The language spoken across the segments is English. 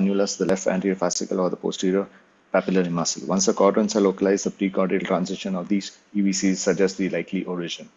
annulus, the left anterior fascicle, or the posterior papillary muscle. Once the quadrants are localized, the precordial transition of these PVCs suggests the likely origin.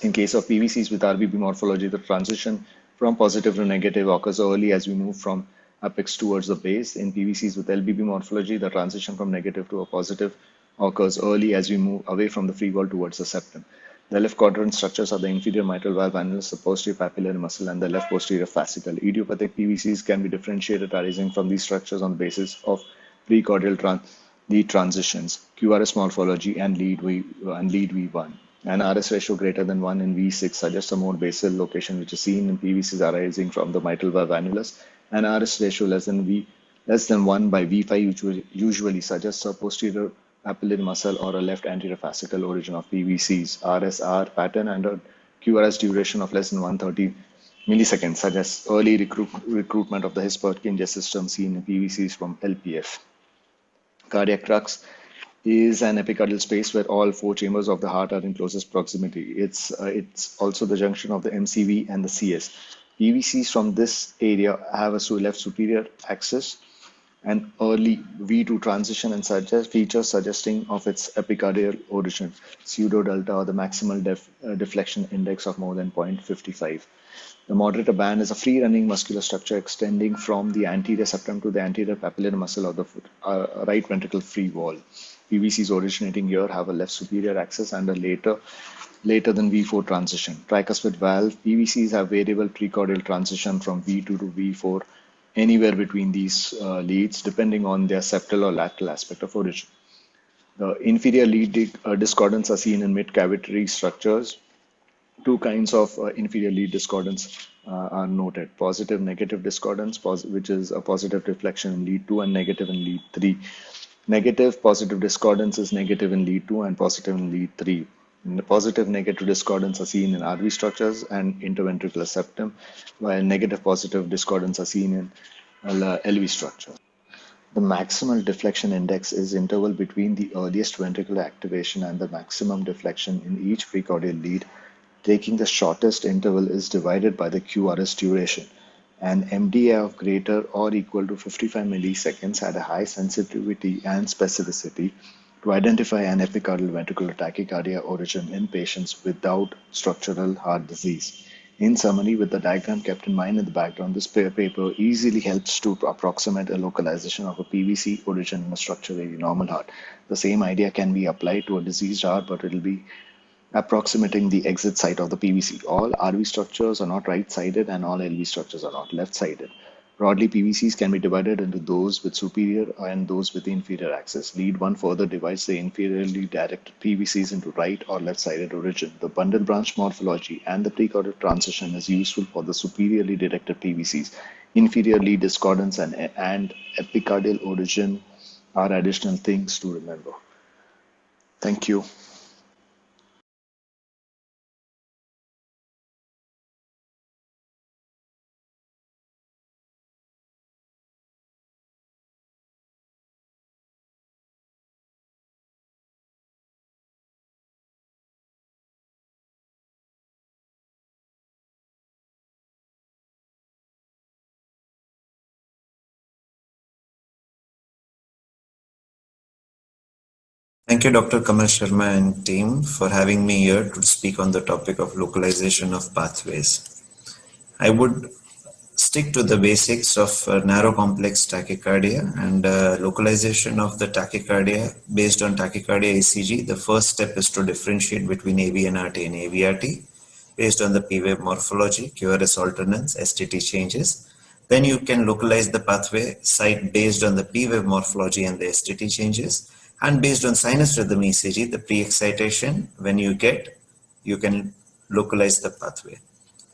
In case of PVCs with RBB morphology, the transition from positive to negative occurs early as we move from apex towards the base. In PVCs with LBB morphology, the transition from negative to a positive occurs early as we move away from the free wall towards the septum. The left quadrant structures are the inferior mitral valve annulus, the posterior papillary muscle, and the left posterior fascicle. Idiopathic PVCs can be differentiated arising from these structures on the basis of precordial lead transitions, QRS morphology, and lead V1. An RS ratio greater than 1 in V6 suggests a more basal location, which is seen in PVCs arising from the mitral valve annulus. An RS ratio less than 1 by V5 usually suggests a posterior papillary muscle or a left anterior fascicle origin of PVCs. RSR pattern and a QRS duration of less than 130 milliseconds suggests early recruitment of the His-Purkinje system seen in PVCs from LPF. Cardiac crux is an epicardial space where all four chambers of the heart are in closest proximity. It's also the junction of the MCV and the CS. PVCs from this area have a left superior axis and early V2 transition and features suggesting of its epicardial origin, pseudo delta or the maximal deflection index of more than 0.55. The moderator band is a free-running muscular structure extending from the anterior septum to the anterior papillary muscle of the right ventricle free wall. PVCs originating here have a left superior axis and a later than V4 transition. Tricuspid valve PVCs have variable precordial transition from V2 to V4 anywhere between these leads depending on their septal or lateral aspect of origin. The inferior lead discordance are seen in mid-cavitary structures. Two kinds of inferior lead discordance are noted. Positive negative discordance, which is a positive deflection in lead 2 and negative in lead 3. Negative positive discordance is negative in lead 2 and positive in lead 3. And the positive negative discordance are seen in RV structures and interventricular septum, while negative positive discordance are seen in LV structures. The maximal deflection index is interval between the earliest ventricular activation and the maximum deflection in each precordial lead. Taking the shortest interval is divided by the QRS duration. An MDA of greater or equal to 55 milliseconds had a high sensitivity and specificity to identify an epicardial ventricular tachycardia origin in patients without structural heart disease. In summary, with the diagram kept in mind in the background, this paper easily helps to approximate a localization of a PVC origin in a structurally normal heart. The same idea can be applied to a diseased heart, but it will be approximating the exit site of the PVC. All RV structures are not right-sided and all LV structures are not left-sided. Broadly, PVCs can be divided into those with superior and those with inferior axis. Lead 1 further divides the inferiorly directed PVCs into right or left-sided origin. The bundle branch morphology and the precordial transition is useful for the superiorly directed PVCs. Inferior lead discordance and epicardial origin are additional things to remember. Thank you. Thank you, Dr. Kamal Sharma and team, for having me here to speak on the topic of localization of pathways. I would stick to the basics of narrow complex tachycardia and localization of the tachycardia based on tachycardia ECG. The first step is to differentiate between AVNRT and AVRT based on the P-wave morphology, QRS alternance, STT changes. Then you can localize the pathway site based on the P-wave morphology and the STT changes. And based on sinus rhythm ECG, the pre-excitation, when you can localize the pathway.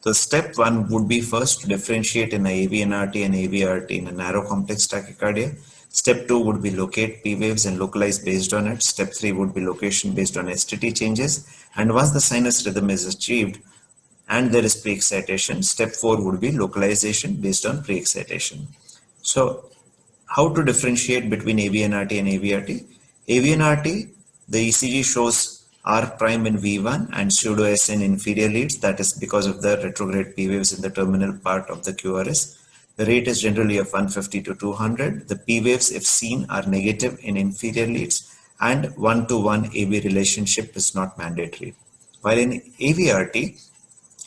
So step 1 would be first to differentiate in a AVNRT and AVRT in a narrow complex tachycardia. Step 2 would be locate P waves and localize based on it. Step 3 would be location based on STT changes. And once the sinus rhythm is achieved and there is pre-excitation, step 4 would be localization based on pre-excitation. So how to differentiate between AVNRT and AVRT? AVNRT, the ECG shows R prime in V1 and pseudo S in inferior leads. That is because of the retrograde P waves in the terminal part of the QRS. The rate is generally of 150 to 200. The P waves, if seen, are negative in inferior leads, and 1-to-1 AV relationship is not mandatory. While in AVRT,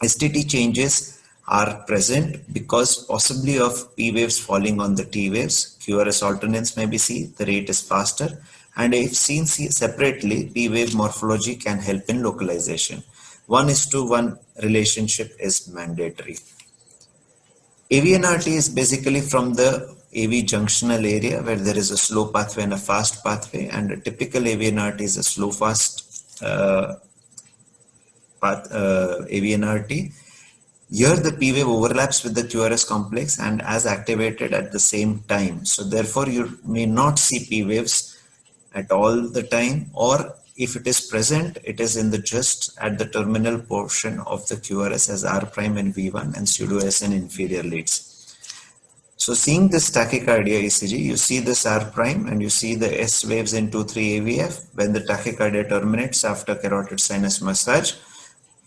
STT changes are present because possibly of P waves falling on the T waves. QRS alternance may be seen, the rate is faster, and if seen separately, P wave morphology can help in localization. 1:1 relationship is mandatory. AVNRT is basically from the AV junctional area where there is a slow pathway and a fast pathway, and a typical AVNRT is a slow fast AVNRT. Here the P wave overlaps with the QRS complex and as activated at the same time. So therefore you may not see P waves at all the time, or if it is present, it is in the just at the terminal portion of the QRS as R prime and V1 and pseudo S in inferior leads. So seeing this tachycardia ECG, you see this R prime and you see the S waves in 2,3 AVF. When the tachycardia terminates after carotid sinus massage,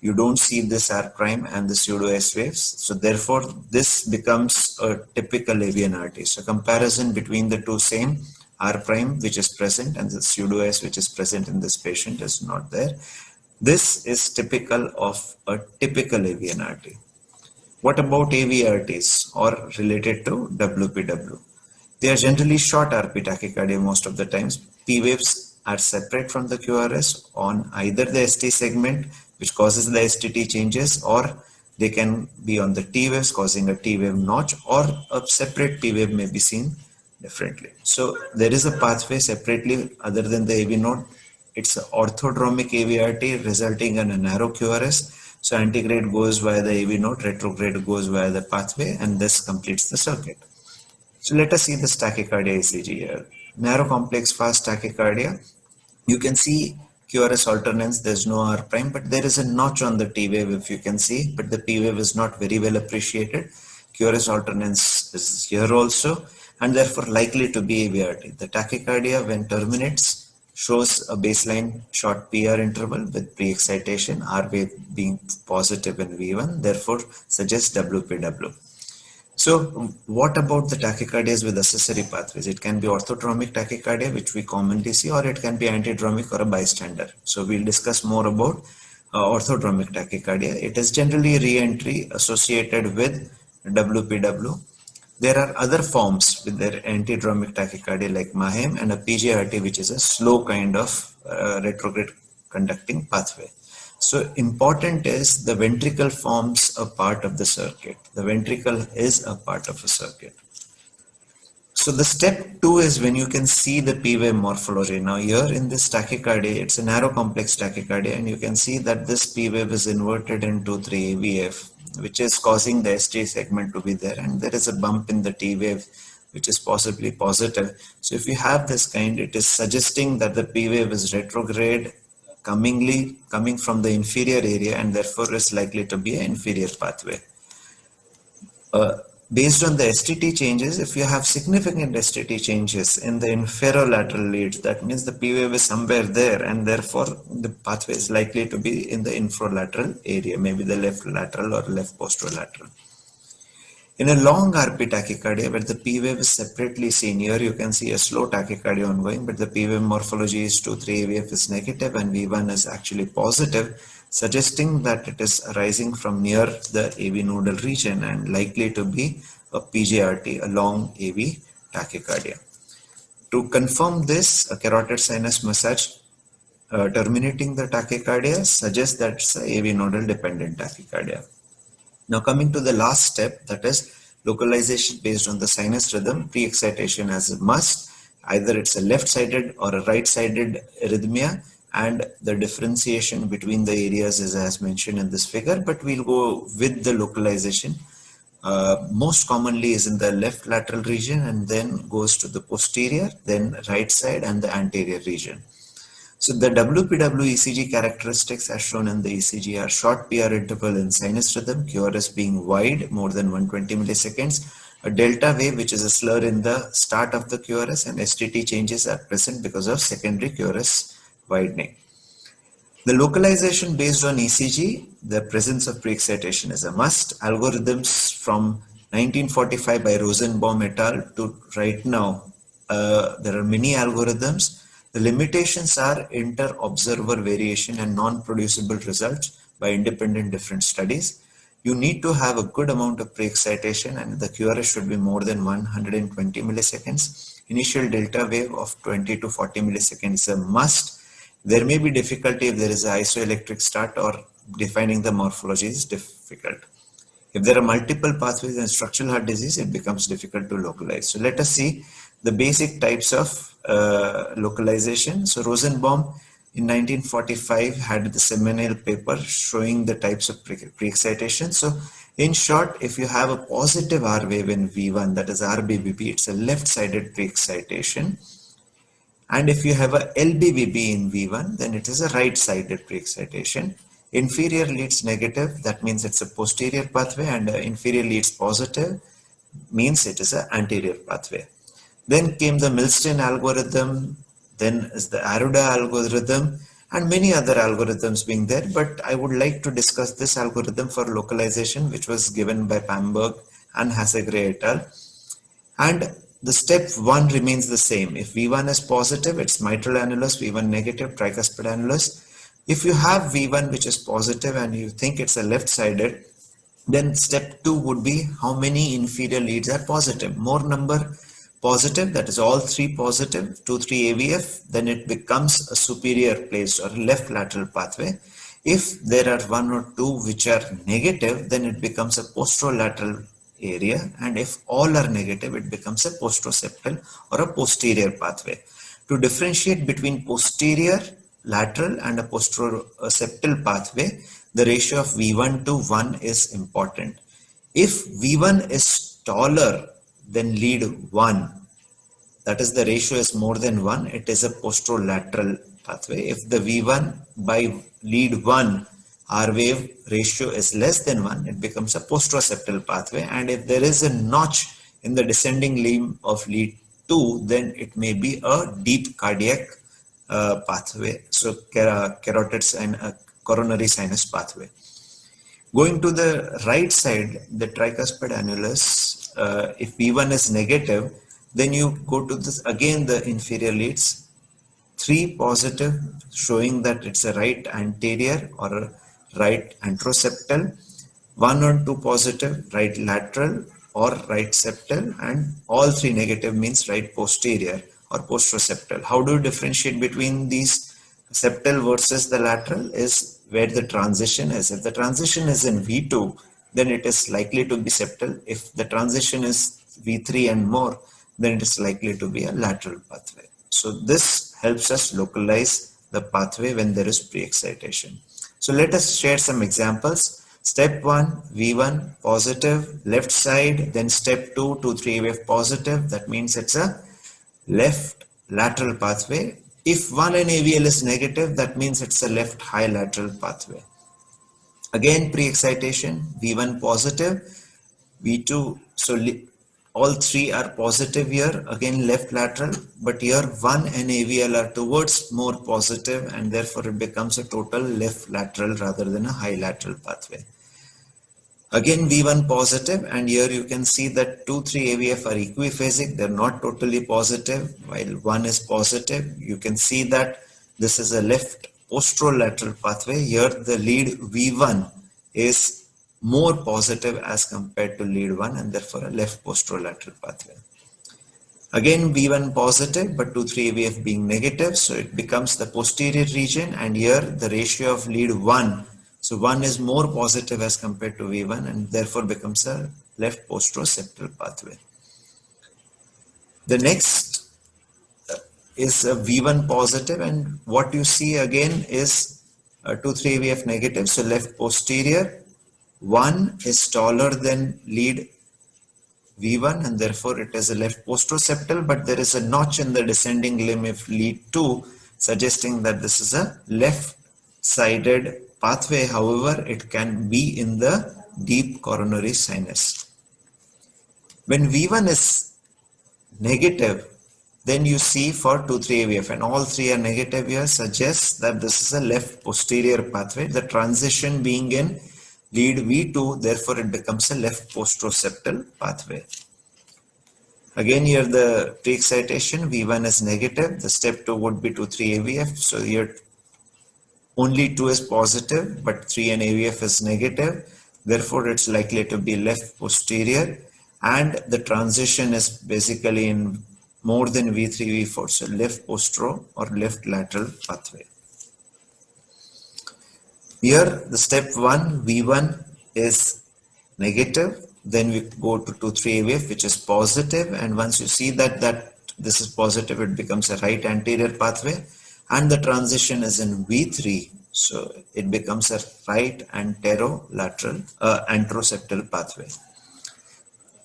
you don't see this R prime and the pseudo S waves. So therefore, this becomes a typical AVNRT. So comparison between the two same, R prime which is present and the pseudo S which is present in this patient is not there. This is typical of a typical AVNRT. What about AVRTs or related to WPW? They are generally short RP tachycardia most of the times. P waves are separate from the QRS on either the ST segment, which causes the STT changes, or they can be on the T waves causing a T wave notch, or a separate P wave may be seen differently. So there is a pathway separately other than the AV node. It's an orthodromic AVRT resulting in a narrow QRS. So antegrade goes via the AV node, retrograde goes via the pathway, and this completes the circuit. So let us see this tachycardia ECG here. Narrow complex fast tachycardia. You can see QRS alternance, there's no R prime, but there is a notch on the T wave if you can see, but the P wave is not very well appreciated. QRS alternance is here also, and therefore likely to be AVRT. The tachycardia when terminates shows a baseline short PR interval with pre-excitation, R wave being positive in V1, therefore suggests WPW. So what about the tachycardias with accessory pathways? It can be orthodromic tachycardia, which we commonly see, or it can be antidromic or a bystander. So we'll discuss more about orthodromic tachycardia. It is generally re-entry associated with WPW. There are other forms with their antidromic tachycardia like MAHEM and a PGRT, which is a slow kind of retrograde conducting pathway. So important is the ventricle forms a part of the circuit. The ventricle is a part of a circuit. So the step 2 is when you can see the P wave morphology. Now here in this tachycardia, it's a narrow complex tachycardia, and you can see that this P wave is inverted into 3 AVF, which is causing the ST segment to be there, and there is a bump in the T wave which is possibly positive. So if you have this kind, it is suggesting that the P wave is retrograde coming from the inferior area, and therefore is likely to be an inferior pathway. Based on the STT changes, if you have significant STT changes in the inferolateral leads, that means the P wave is somewhere there, and therefore the pathway is likely to be in the infralateral area, maybe the left lateral or left posterolateral. In a long RP tachycardia where the P wave is separately seen, here you can see a slow tachycardia ongoing, but the P wave morphology is 2,3 AVF is negative and V1 is actually positive, suggesting that it is arising from near the AV nodal region and likely to be a PGRT, a long AV tachycardia. To confirm this, a carotid sinus massage terminating the tachycardia suggests that it's a AV nodal dependent tachycardia. Now coming to the last step, that is localization based on the sinus rhythm, pre-excitation as a must. Either it's a left-sided or a right-sided arrhythmia, and the differentiation between the areas is as mentioned in this figure, but we'll go with the localization. Most commonly is in the left lateral region and then goes to the posterior, then right side and the anterior region. So the WPW ECG characteristics as shown in the ECG are short PR interval in sinus rhythm, QRS being wide, more than 120 milliseconds, a delta wave which is a slur in the start of the QRS, and STT changes are present because of secondary QRS widening. The localization based on ECG, the presence of pre-excitation is a must. Algorithms from 1945 by Rosenbaum et al. To right now, there are many algorithms. The limitations are inter-observer variation and non-producible results by independent different studies. You need to have a good amount of pre-excitation, and the QRS should be more than 120 milliseconds. Initial delta wave of 20 to 40 milliseconds is a must. There may be difficulty if there is an isoelectric start, or defining the morphology is difficult. If there are multiple pathways in structural heart disease, it becomes difficult to localize. So let us see the basic types of localization. So Rosenbaum in 1945 had the seminal paper showing the types of pre-excitation. So in short, if you have a positive R wave in V1, that is RBBP, it's a left-sided pre-excitation. And if you have a LBBB in V1, then it is a right-sided pre-excitation. Inferior leads negative, that means it's a posterior pathway, and inferior leads positive means it is an anterior pathway. Then came the Milstein algorithm, then is the Aruda algorithm, and many other algorithms being there, but I would like to discuss this algorithm for localization, which was given by Pamberg and Hassegray et al. And the step 1 remains the same. If V1 is positive, it's mitral annulus, V1 negative, tricuspid annulus. If you have V1 which is positive and you think it's a left-sided, then step 2 would be how many inferior leads are positive. More number positive, that is all 3 positive, 2, 3 AVF, then it becomes a superior placed or left lateral pathway. If there are 1 or 2 which are negative, then it becomes a posterolateral area, and if all are negative, it becomes a posteroseptal or a posterior pathway. To differentiate between posterior, lateral and a posteroseptal pathway, the ratio of V1 to 1 is important. If V1 is taller than lead 1, that is the ratio is more than 1, it is a posterolateral pathway. If the V1 by lead 1 R wave ratio is less than 1, it becomes a posteroseptal pathway. And if there is a notch in the descending limb of lead 2, then it may be a deep cardiac pathway. So carotid and coronary sinus pathway. Going to the right side, the tricuspid annulus, if V1 is negative, then you go to this again the inferior leads, 3 positive showing that it's a right anterior or a right anteroseptal, 1 or 2 positive right lateral or right septal, and all 3 negative means right posterior or posteroseptal. How do you differentiate between these septal versus the lateral is where the transition is. If the transition is in V2, then it is likely to be septal. If the transition is V3 and more, then it is likely to be a lateral pathway. So this helps us localize the pathway when there is pre-excitation. So let us share some examples. Step 1, V1 positive, left side, then step 2, 2, 3 wave positive. That means it's a left lateral pathway. If 1 in AVL is negative, that means it's a left high lateral pathway. Again, pre-excitation, V1 positive, V2, so all 3 are positive here, again left lateral, but here 1 and AVL are towards more positive, and therefore it becomes a total left lateral rather than a high lateral pathway. Again V1 positive, and here you can see that 2, 3 AVF are equiphasic, they're not totally positive, while 1 is positive. You can see that this is a left posterolateral pathway. Here the lead V1 is more positive as compared to lead 1, and therefore a left posterolateral pathway. Again V1 positive, but 2, 3 AVF being negative, so it becomes the posterior region, and here the ratio of lead 1, so 1 is more positive as compared to V1, and therefore becomes a left posteroseptal pathway. The next is a V1 positive, and what you see again is 2, 3 AVF negative, so left posterior. 1 is taller than lead V1, and therefore it is a left posteroseptal, but there is a notch in the descending limb of lead 2, suggesting that this is a left-sided pathway. However, it can be in the deep coronary sinus. When V1 is negative, then you see for 2, 3 AVF, and all 3 are negative here, suggests that this is a left posterior pathway, the transition being in lead V2, therefore it becomes a left posteroseptal pathway. Again, here the pre-excitation V1 is negative. The step 2 would be to 3 AVF. So here only 2 is positive, but 3 and AVF is negative. Therefore, it's likely to be left posterior. And the transition is basically in more than V3, V4. So left postero or left lateral pathway. Here, the step 1, V1 is negative. Then we go to 2,3 AVF, which is positive. And once you see that this is positive, it becomes a right anterior pathway. And the transition is in V3. So it becomes a right anteroseptal pathway.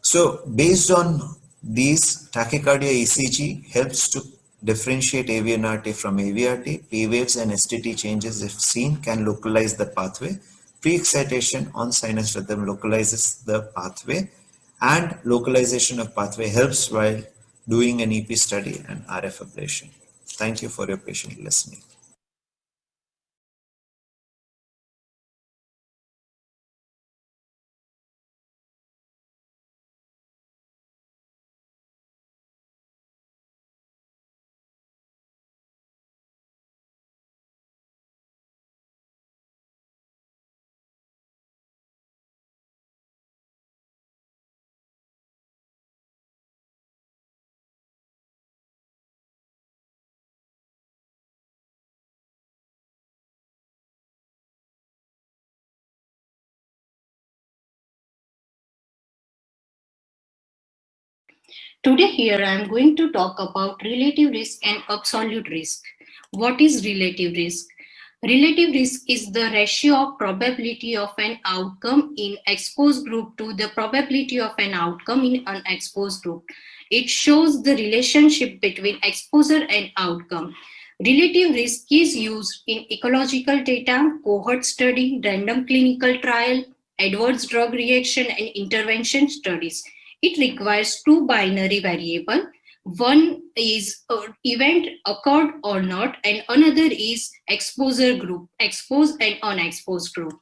So based on these, tachycardia ECG helps to differentiate AVNRT from AVRT. P waves and STT changes, if seen, can localize the pathway. Pre-excitation on sinus rhythm localizes the pathway, and localization of pathway helps while doing an EP study and RF ablation. Thank you for your patient listening. Today here I am going to talk about relative risk and absolute risk. What is relative risk? Relative risk is the ratio of probability of an outcome in exposed group to the probability of an outcome in unexposed group. It shows the relationship between exposure and outcome. Relative risk is used in ecological data, cohort study, random clinical trial, adverse drug reaction, and intervention studies. It requires two binary variables. One is event occurred or not, and another is exposure group, exposed and unexposed group.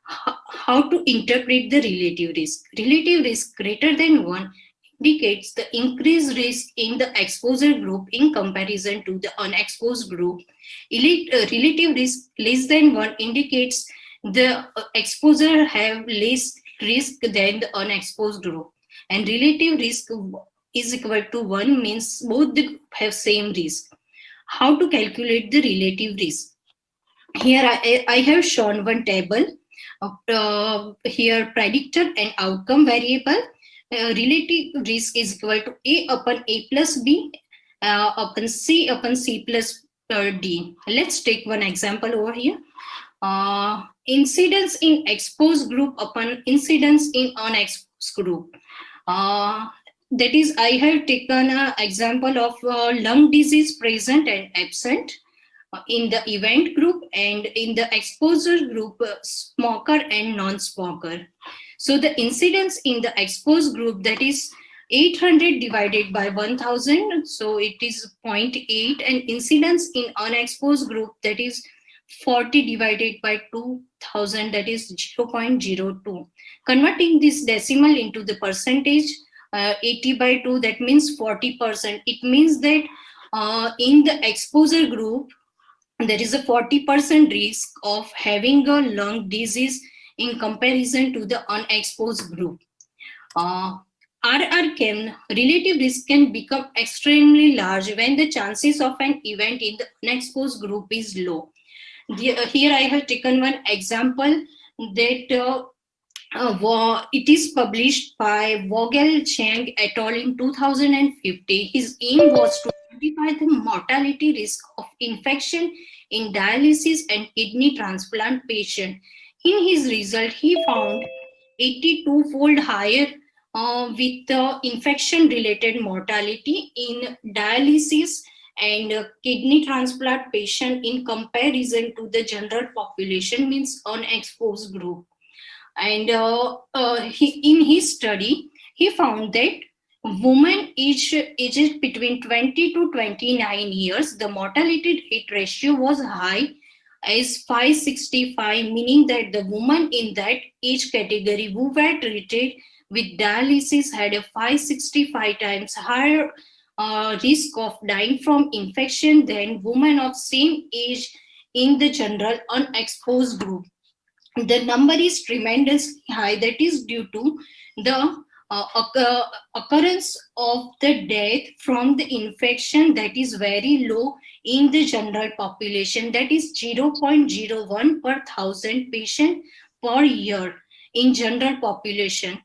How to interpret the relative risk? Relative risk greater than 1 indicates the increased risk in the exposure group in comparison to the unexposed group. Relative risk less than 1 indicates the exposure have less risk than the unexposed group. And relative risk is equal to 1 means both have same risk. How to calculate the relative risk? Here I have shown one table. Here predictor and outcome variable. Relative risk is equal to A upon A plus B upon C plus D. Let's take one example over here. Incidence in exposed group upon incidence in unexposed group. That is, I have taken an example of lung disease present and absent in the event group, and in the exposure group, smoker and non-smoker. So the incidence in the exposed group, that is 800 divided by 1000, so it is 0.8, and incidence in unexposed group, that is 40 divided by 2000, that is 0.02. Converting this decimal into the percentage, 80 by 2, that means 40%. It means that in the exposure group, there is a 40% risk of having a lung disease in comparison to the unexposed group. RR relative risk can become extremely large when the chances of an event in the unexposed group is low. Here I have taken one example that it is published by Vogel Chang et al. In 2050. His aim was to quantify the mortality risk of infection in dialysis and kidney transplant patient. In his result, he found 82-fold higher with infection-related mortality in dialysis and kidney transplant patient in comparison to the general population, means unexposed group. And in his study, he found that women aged between 20 to 29 years, the mortality rate ratio was high as 565, meaning that the women in that age category who were treated with dialysis had a 565 times higher risk of dying from infection than women of same age in the general unexposed group. The number is tremendously high. That is due to the occurrence of the death from the infection that is very low in the general population, that is 0.01 per thousand patient per year in general population.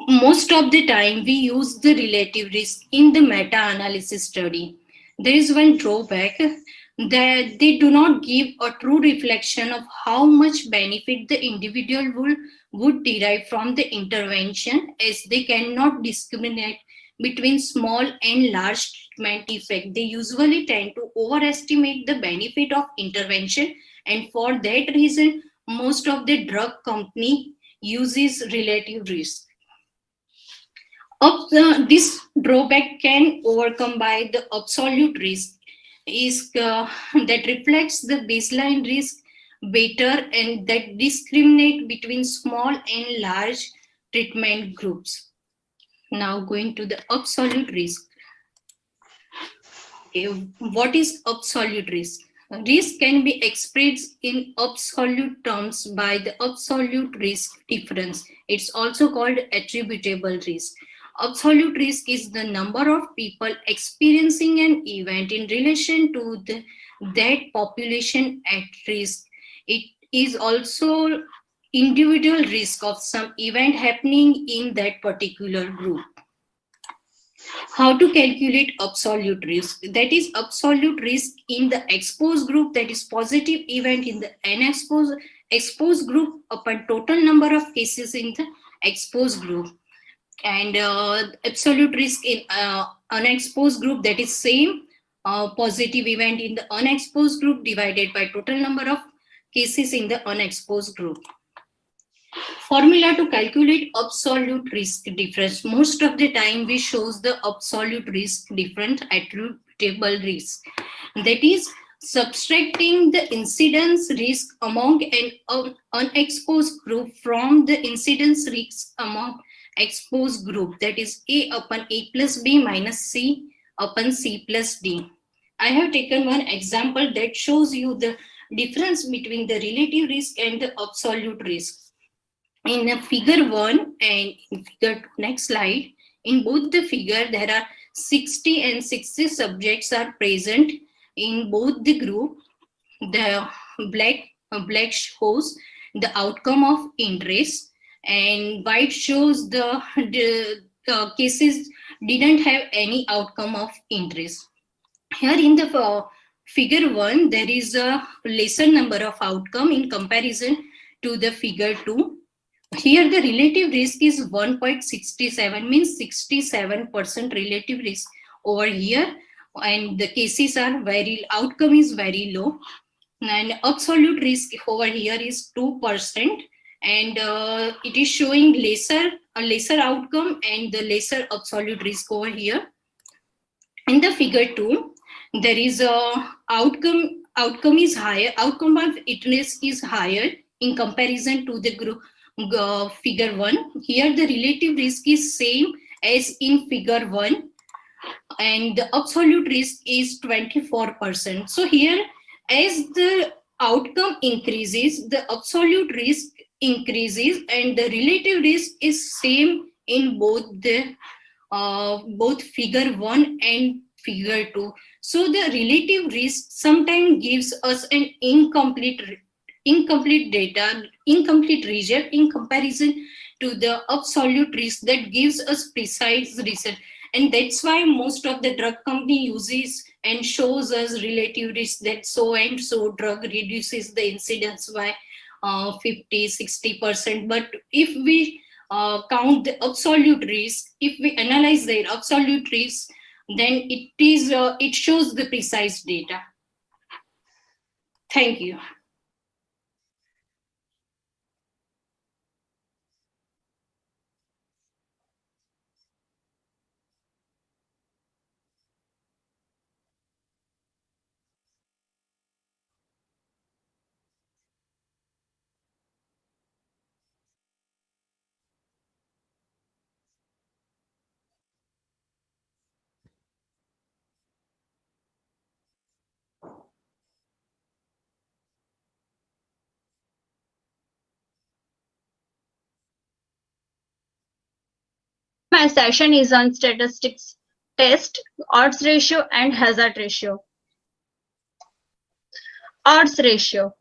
Most of the time we use the relative risk in the meta-analysis study. There is one drawback that they do not give a true reflection of how much benefit the individual would derive from the intervention, as they cannot discriminate between small and large treatment effect. They usually tend to overestimate the benefit of intervention, and for that reason most of the drug company uses relative risk. This drawback can overcome by the absolute risk is that reflects the baseline risk better and that discriminate between small and large treatment groups. Now going to the absolute risk. Okay, what is absolute risk? Risk can be expressed in absolute terms by the absolute risk difference. It's also called attributable risk. Absolute risk is the number of people experiencing an event in relation to that population at risk. It is also individual risk of some event happening in that particular group. How to calculate absolute risk? That is absolute risk in the exposed group, that is positive event in the exposed group upon total number of cases in the exposed group, and absolute risk in unexposed group, that is same positive event in the unexposed group divided by total number of cases in the unexposed group. Formula to calculate absolute risk difference. Most of the time we shows the absolute risk difference attributable risk. That is subtracting the incidence risk among an unexposed group from the incidence risk among exposed group. That is A upon A plus B minus C upon C plus D. I have taken one example that shows you the difference between the relative risk and the absolute risk. In figure 1 and in figure 2, next slide, in both the figure there are 60 and 60 subjects are present in both the group. The black shows the outcome of interest and white shows the cases didn't have any outcome of interest. Here in the figure 1 there is a lesser number of outcome in comparison to the figure 2. Here the relative risk is 1.67, means 67% relative risk over here, and the cases are outcome is very low, and absolute risk over here is 2%, and it is showing a lesser outcome and the lesser absolute risk over here. In the figure 2 there is a outcome is higher, outcome of interest is higher in comparison to the group figure 1. Here the relative risk is same as in figure 1 and the absolute risk is 24%. So here as the outcome increases, the absolute risk increases and the relative risk is same in both figure 1 and figure 2. So the relative risk sometimes gives us an incomplete data, incomplete result in comparison to the absolute risk that gives us precise result. And that's why most of the drug company uses and shows us relative risk that so and so drug reduces the incidence by 50-60%. But if we count the absolute risk, if we analyze the absolute risk, then it shows the precise data. Thank you. my session is on statistics test, odds ratio and hazard ratio. Odds ratio.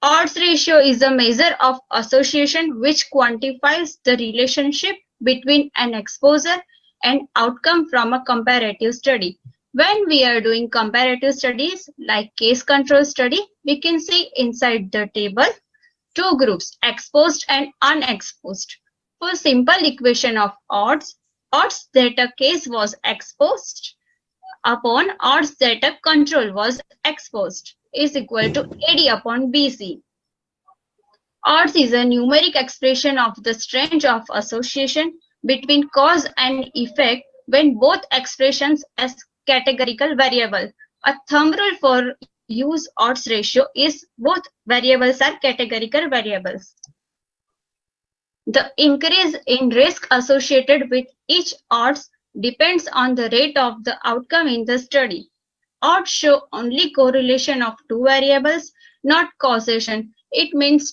Odds ratio is a measure of association which quantifies the relationship between an exposure and outcome from a comparative study. When we are doing comparative studies like case control study, we can see inside the table two groups, exposed and unexposed. For simple equation of odds, odds that a case was exposed upon odds that a control was exposed is equal to AD upon BC. Odds is a numeric expression of the strength of association between cause and effect when both expressions as categorical variable. A thumb rule for use odds ratio is both variables are categorical variables. The increase in risk associated with each odds depends on the rate of the outcome in the study. Odds show only correlation of two variables, not causation. It means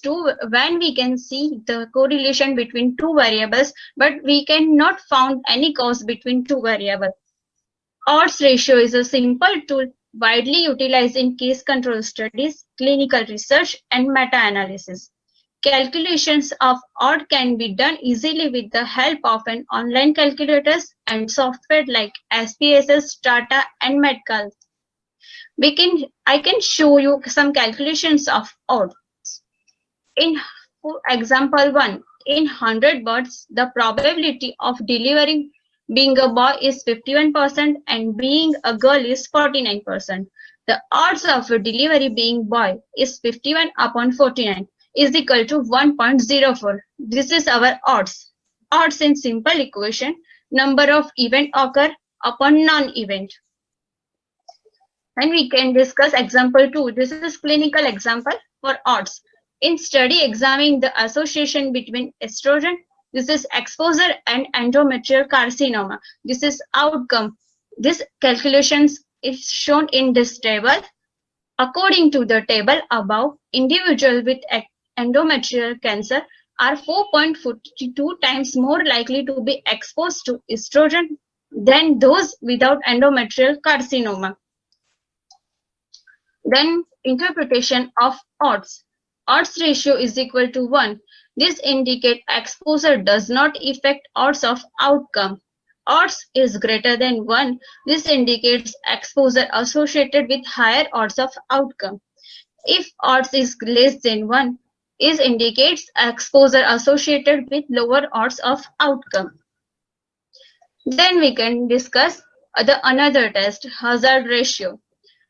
when we can see the correlation between two variables, but we cannot found any cause between two variables. Odds ratio is a simple tool widely utilized in case control studies, clinical research, and meta-analysis. Calculations of odd can be done easily with the help of an online calculators and software like SPSS, Stata, and Metcalc. I can show you some calculations of odds. In example 1, in 100 births, the probability of delivering being a boy is 51% and being a girl is 49%. The odds of a delivery being boy is 51 upon 49 is equal to 1.04. This is our odds. Odds in simple equation, number of event occur upon non-event. And we can discuss example 2. This is clinical example for odds. In study examining the association between estrogen, this is exposure, and endometrial carcinoma, this is outcome. This calculations is shown in this table. According to the table above, individuals with endometrial cancer are 4.42 times more likely to be exposed to estrogen than those without endometrial carcinoma. Then interpretation of odds. Odds ratio is equal to 1. This indicates exposure does not affect odds of outcome. Odds is greater than 1. This indicates exposure associated with higher odds of outcome. If odds is less than 1, it indicates exposure associated with lower odds of outcome. Then we can discuss another test, hazard ratio.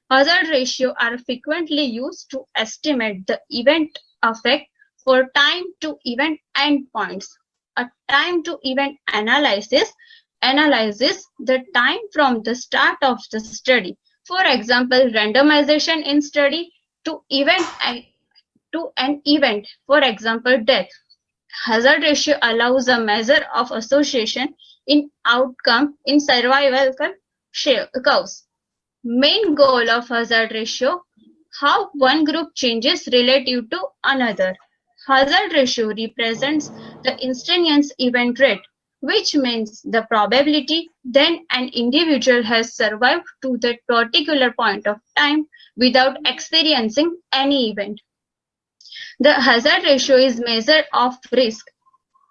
Hazard ratio are frequently used to estimate the event effect for time to event endpoints. A time to event analyzes the time from the start of the study. For example, randomization in study to an event, for example, death. Hazard ratio allows a measure of association in outcome in survival curves. Main goal of hazard ratio, how one group changes relative to another. Hazard ratio represents the instantaneous event rate, which means the probability then an individual has survived to that particular point of time without experiencing any event. The hazard ratio is measure of risk.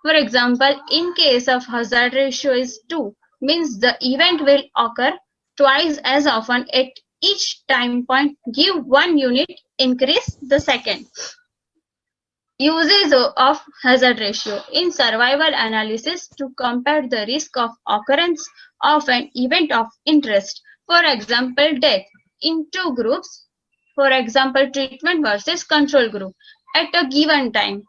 For example, in case of hazard ratio is 2, means the event will occur twice as often at each time point, give 1 unit, increase the second. Uses of hazard ratio in survival analysis to compare the risk of occurrence of an event of interest. For example, death in two groups, for example, treatment versus control group at a given time.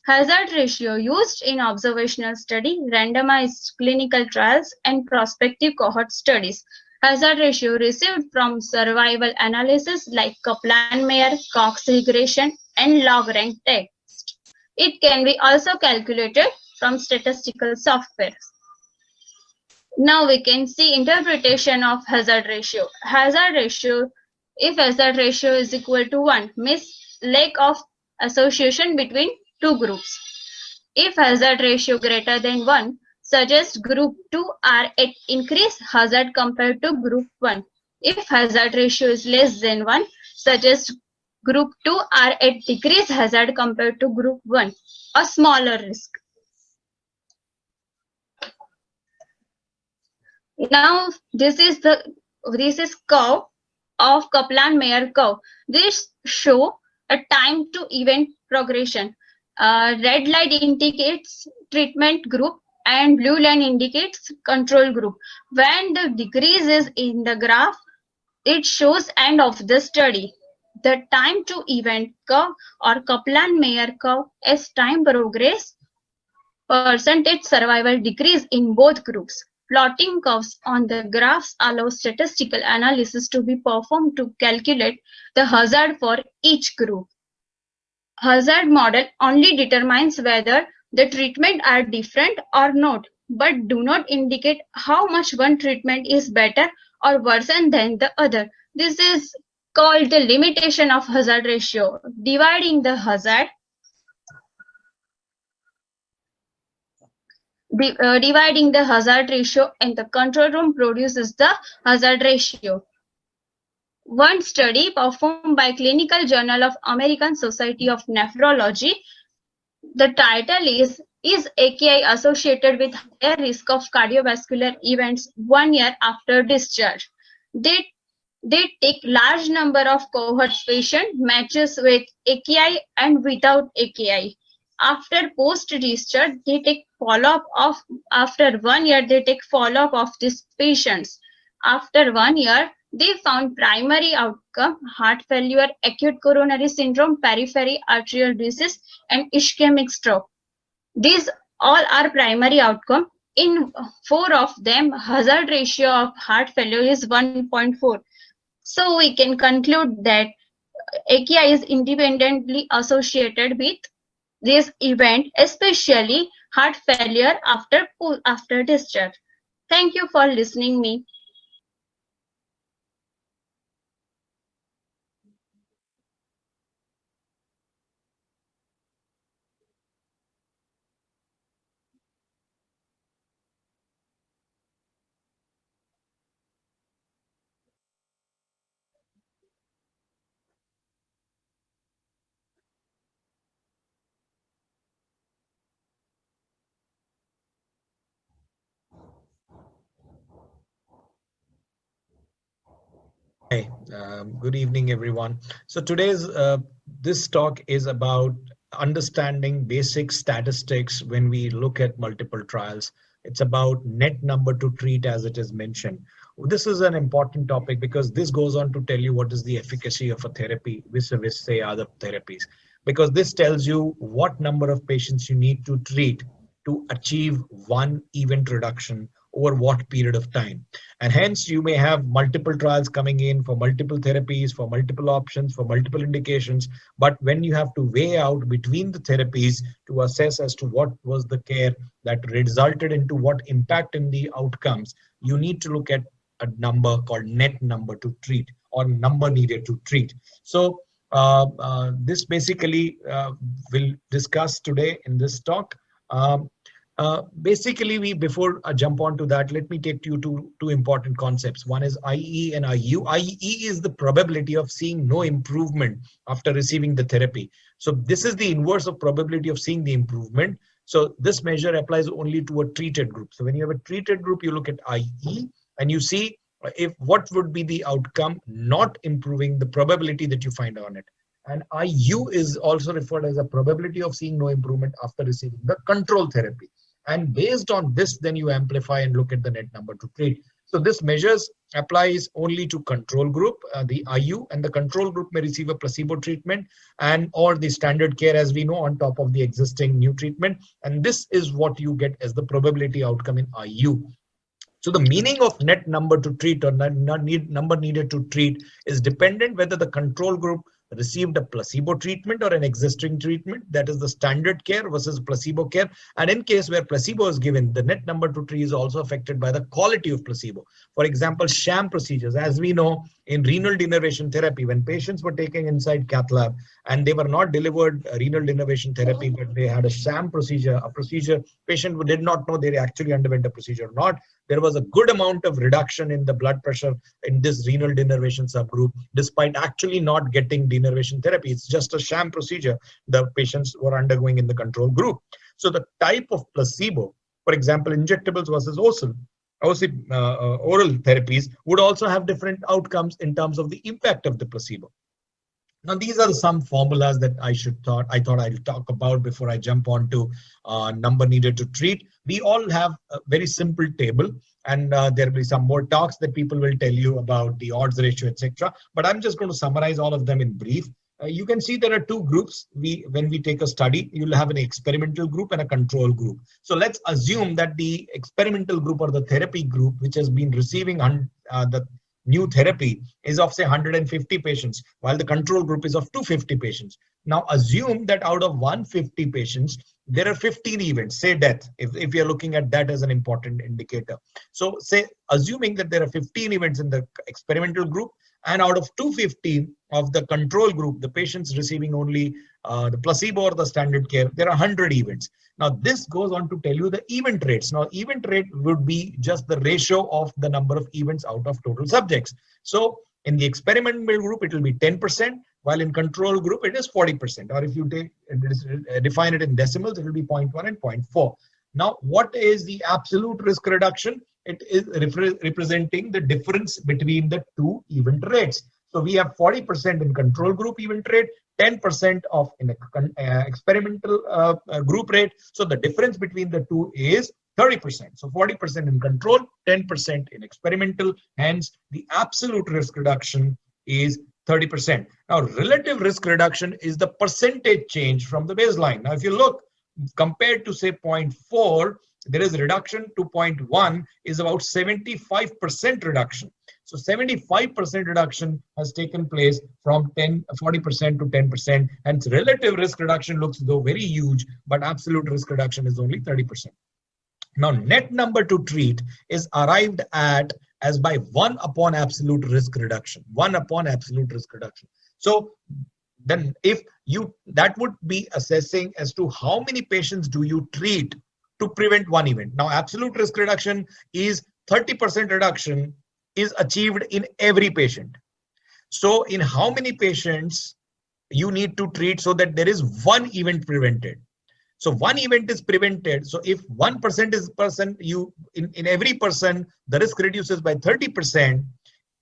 Hazard ratio used in observational study, randomized clinical trials, and prospective cohort studies. Hazard ratio received from survival analysis like Kaplan-Meier, Cox regression, and log-rank text. It can be also calculated from statistical software. Now we can see interpretation of hazard ratio. Hazard ratio, if hazard ratio is equal to 1, means lack of association between two groups. If hazard ratio greater than 1, suggest group 2 are at increased hazard compared to group 1. If hazard ratio is less than 1, suggest group 2 are at decreased hazard compared to group 1, a smaller risk. Now this is curve of Kaplan-Meier curve. This show a time to event progression. Red line indicates treatment group and blue line indicates control group. When the decrease is in the graph, it shows end of the study. The time to event curve or Kaplan-Meier curve as time progress, percentage survival decrease in both groups. Plotting curves on the graphs allows statistical analysis to be performed to calculate the hazard for each group. Hazard model only determines whether the treatment are different or not, but do not indicate how much one treatment is better or worse than the other. This is called the limitation of hazard ratio. Dividing the hazard ratio and the control room produces the hazard ratio. One study performed by Clinical Journal of American Society of Nephrology, the title is AKI associated with higher risk of cardiovascular events 1 year after discharge? They take large number of cohorts patient matches with AKI and without AKI. After post-discharge, they take follow-up of, after 1 year, they take follow-up of these patients. After 1 year, they found primary outcome, heart failure, acute coronary syndrome, peripheral arterial disease, and ischemic stroke. These all are primary outcome. In 4 of them, hazard ratio of heart failure is 1.4. So we can conclude that AKI is independently associated with this event, especially heart failure after discharge. Thank you for listening me. Hi, good evening, everyone. So today's this talk is about understanding basic statistics when we look at multiple trials. It's about net number to treat, as it is mentioned. This is an important topic because this goes on to tell you what is the efficacy of a therapy vis-a-vis, say, other therapies. Because this tells you what number of patients you need to treat to achieve one event reduction over what period of time. And hence you may have multiple trials coming in for multiple therapies, for multiple options, for multiple indications. But when you have to weigh out between the therapies to assess as to what was the care that resulted into what impact in the outcomes, you need to look at a number called net number to treat or number needed to treat. So this basically we'll discuss today in this talk. Basically, before I jump on to that, let me take you to two important concepts. One is IE and IU. IE is the probability of seeing no improvement after receiving the therapy. So this is the inverse of probability of seeing the improvement. So this measure applies only to a treated group. So when you have a treated group, you look at IE and you see if what would be the outcome not improving, the probability that you find on it. And IU is also referred as a probability of seeing no improvement after receiving the control therapy. And based on this, then you amplify and look at the net number to treat. So this measures applies only to control group, the IU, and the control group may receive a placebo treatment and or the standard care, as we know, on top of the existing new treatment. And this is what you get as the probability outcome in IU. So the meaning of net number to treat or number needed to treat is dependent whether the control group received a placebo treatment or an existing treatment, that is the standard care versus placebo care. And in case where placebo is given, the net number to treat is also affected by the quality of placebo. For example, sham procedures. As we know, in renal denervation therapy, when patients were taken inside cath lab and they were not delivered renal denervation therapy, but they had a sham procedure, a procedure patient who did not know they actually underwent a procedure or not, there was a good amount of reduction in the blood pressure in this renal denervation subgroup, despite actually not getting denervation therapy. It's just a sham procedure the patients were undergoing in the control group. So the type of placebo, for example, injectables versus oral therapies, would also have different outcomes in terms of the impact of the placebo. Now, these are some formulas that I thought I'll talk about before I jump on to number needed to treat. We all have a very simple table, and there will be some more talks that people will tell you about the odds ratio, etc. But I'm just going to summarize all of them in brief. You can see there are two groups. When we take a study, you'll have an experimental group and a control group. So let's assume that the experimental group or the therapy group, which has been receiving the new therapy, is of say 150 patients, while the control group is of 250 patients. Now assume that out of 150 patients, there are 15 events, say death, if you're looking at that as an important indicator. So say, assuming that there are 15 events in the experimental group, and out of 215 of the control group, the patients receiving only the placebo or the standard care, there are 100 events. Now, this goes on to tell you the event rates. Now, event rate would be just the ratio of the number of events out of total subjects. So, in the experimental group, it will be 10%, while in control group, it is 40%. Or if you define it in decimals, it will be 0.1 and 0.4. Now, what is the absolute risk reduction? It is representing the difference between the two event rates. So we have 40% in control group event rate, 10% of in experimental group rate. So the difference between the two is 30%. So 40% in control, 10% in experimental. Hence, the absolute risk reduction is 30%. Now, relative risk reduction is the percentage change from the baseline. Now, if you look, compared to say 0.4, there is reduction to 0.1 is about 75% reduction. So 75% reduction has taken place from 40% to 10%. And relative risk reduction looks though very huge, but absolute risk reduction is only 30%. Now, net number to treat is arrived at as by 1 upon absolute risk reduction. 1 upon absolute risk reduction. So then if that would be assessing as to how many patients do you treat to prevent one event. Now, absolute risk reduction is 30% reduction is achieved in every patient. So in how many patients you need to treat so that there is one event prevented. So one event is prevented. So if 1% is in every person, the risk reduces by 30%,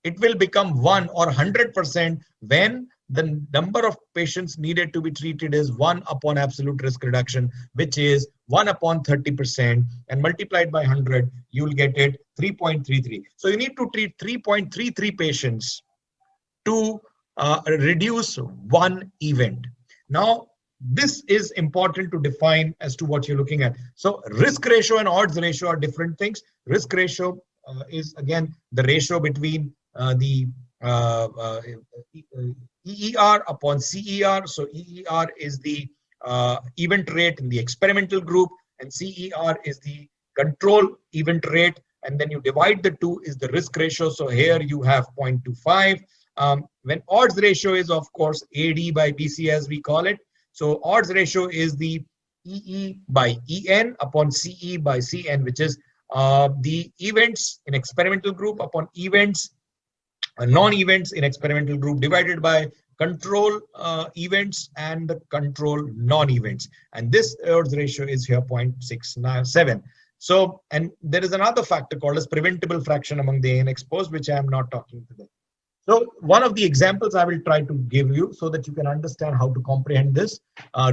it will become 1 or 100% when the number of patients needed to be treated is 1 upon absolute risk reduction, which is 1 upon 30%, and multiplied by 100, you will get it 3.33. So you need to treat 3.33 patients to reduce one event. Now, this is important to define as to what you're looking at. So risk ratio and odds ratio are different things. Risk ratio is again the ratio between the EER upon CER. So EER is the event rate in the experimental group, and CER is the control event rate, and then you divide the two is the risk ratio. So here you have 0.25. When odds ratio is, of course, AD by BC as we call it. So odds ratio is the EE by EN upon CE by CN, which is the events in experimental group upon events, non-events in experimental group divided by control events and the control non-events. And this odds ratio is here 0.697. So, and there is another factor called as preventable fraction among the AN exposed, which I am not talking today. So one of the examples I will try to give you so that you can understand how to comprehend this.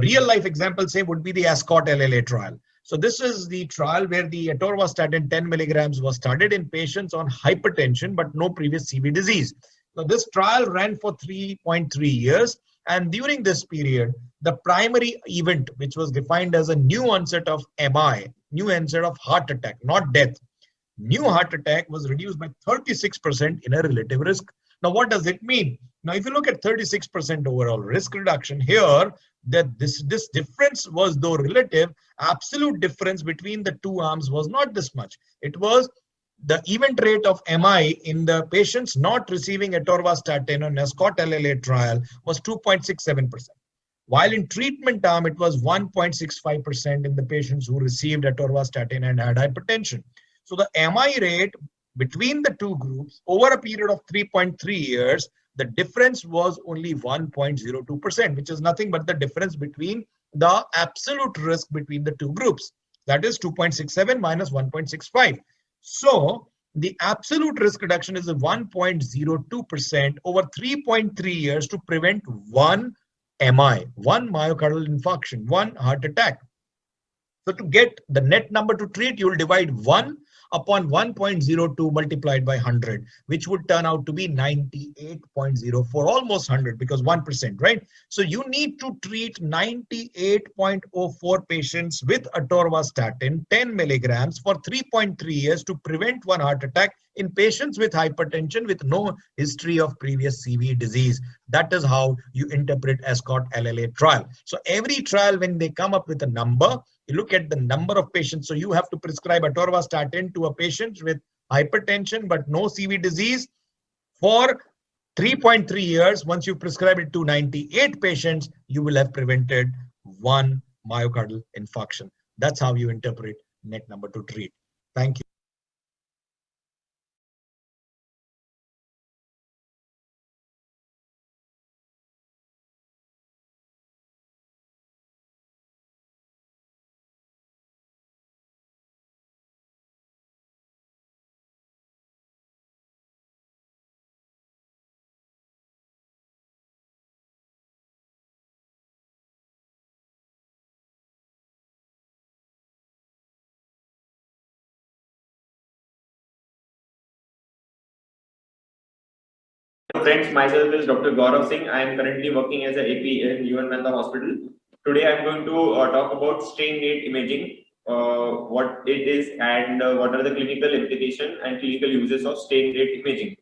Real life example, say, would be the ASCOT LLA trial. So this is the trial where the atorvastatin 10 milligrams was started in patients on hypertension, but no previous CV disease. So this trial ran for 3.3 years. And during this period, the primary event, which was defined as a new onset of MI, new onset of heart attack, not death, new heart attack was reduced by 36% in a relative risk. Now, what does it mean? Now, if you look at 36% overall risk reduction here, that this difference was, though relative, absolute difference between the two arms was not this much. It was the event rate of MI in the patients not receiving atorvastatin or Escort LLA trial was 2.67%. While in treatment arm, it was 1.65% in the patients who received atorvastatin and had hypertension. So the MI rate between the two groups over a period of 3.3 years, the difference was only 1.02%, which is nothing but the difference between the absolute risk between the two groups. That is 2.67 minus 1.65. So the absolute risk reduction is 1.02% over 3.3 years to prevent one MI, one myocardial infarction, one heart attack. So to get the net number to treat, you will divide 1 upon 1.02 multiplied by 100, which would turn out to be 98.04, almost 100, because 1%, right? So you need to treat 98.04 patients with atorvastatin, 10 milligrams for 3.3 years to prevent one heart attack in patients with hypertension with no history of previous CV disease. That is how you interpret Escort LLA trial. So every trial, when they come up with a number, you look at the number of patients. So you have to prescribe atorvastatin to a patient with hypertension but no CV disease for 3.3 years. Once you prescribe it to 98 patients, you will have prevented one myocardial infarction. That's how you interpret net number to treat. Thank you. Friends, myself is Dr. Gaurav Singh. I am currently working as a AP in UN Mehta Hospital. Today I am going to talk about strain rate imaging, what it is and what are the clinical implications and clinical uses of strain rate imaging.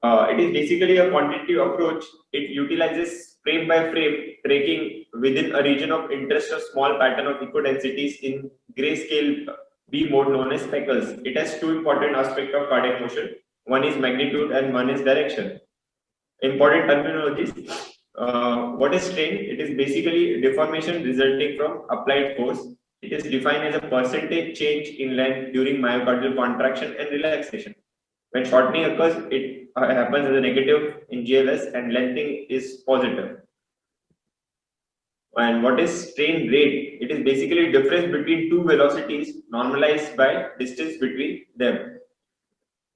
It is basically a quantitative approach. It utilizes frame by frame tracking within a region of interest a small pattern of echodensities in grayscale B mode known as speckles. It has two important aspects of cardiac motion. One is magnitude and one is direction. Important terminologies. What is strain? It is basically deformation resulting from applied force. It is defined as a percentage change in length during myocardial contraction and relaxation. When shortening occurs, it happens as a negative in GLS and lengthening is positive. And what is strain rate? It is basically difference between two velocities normalized by distance between them.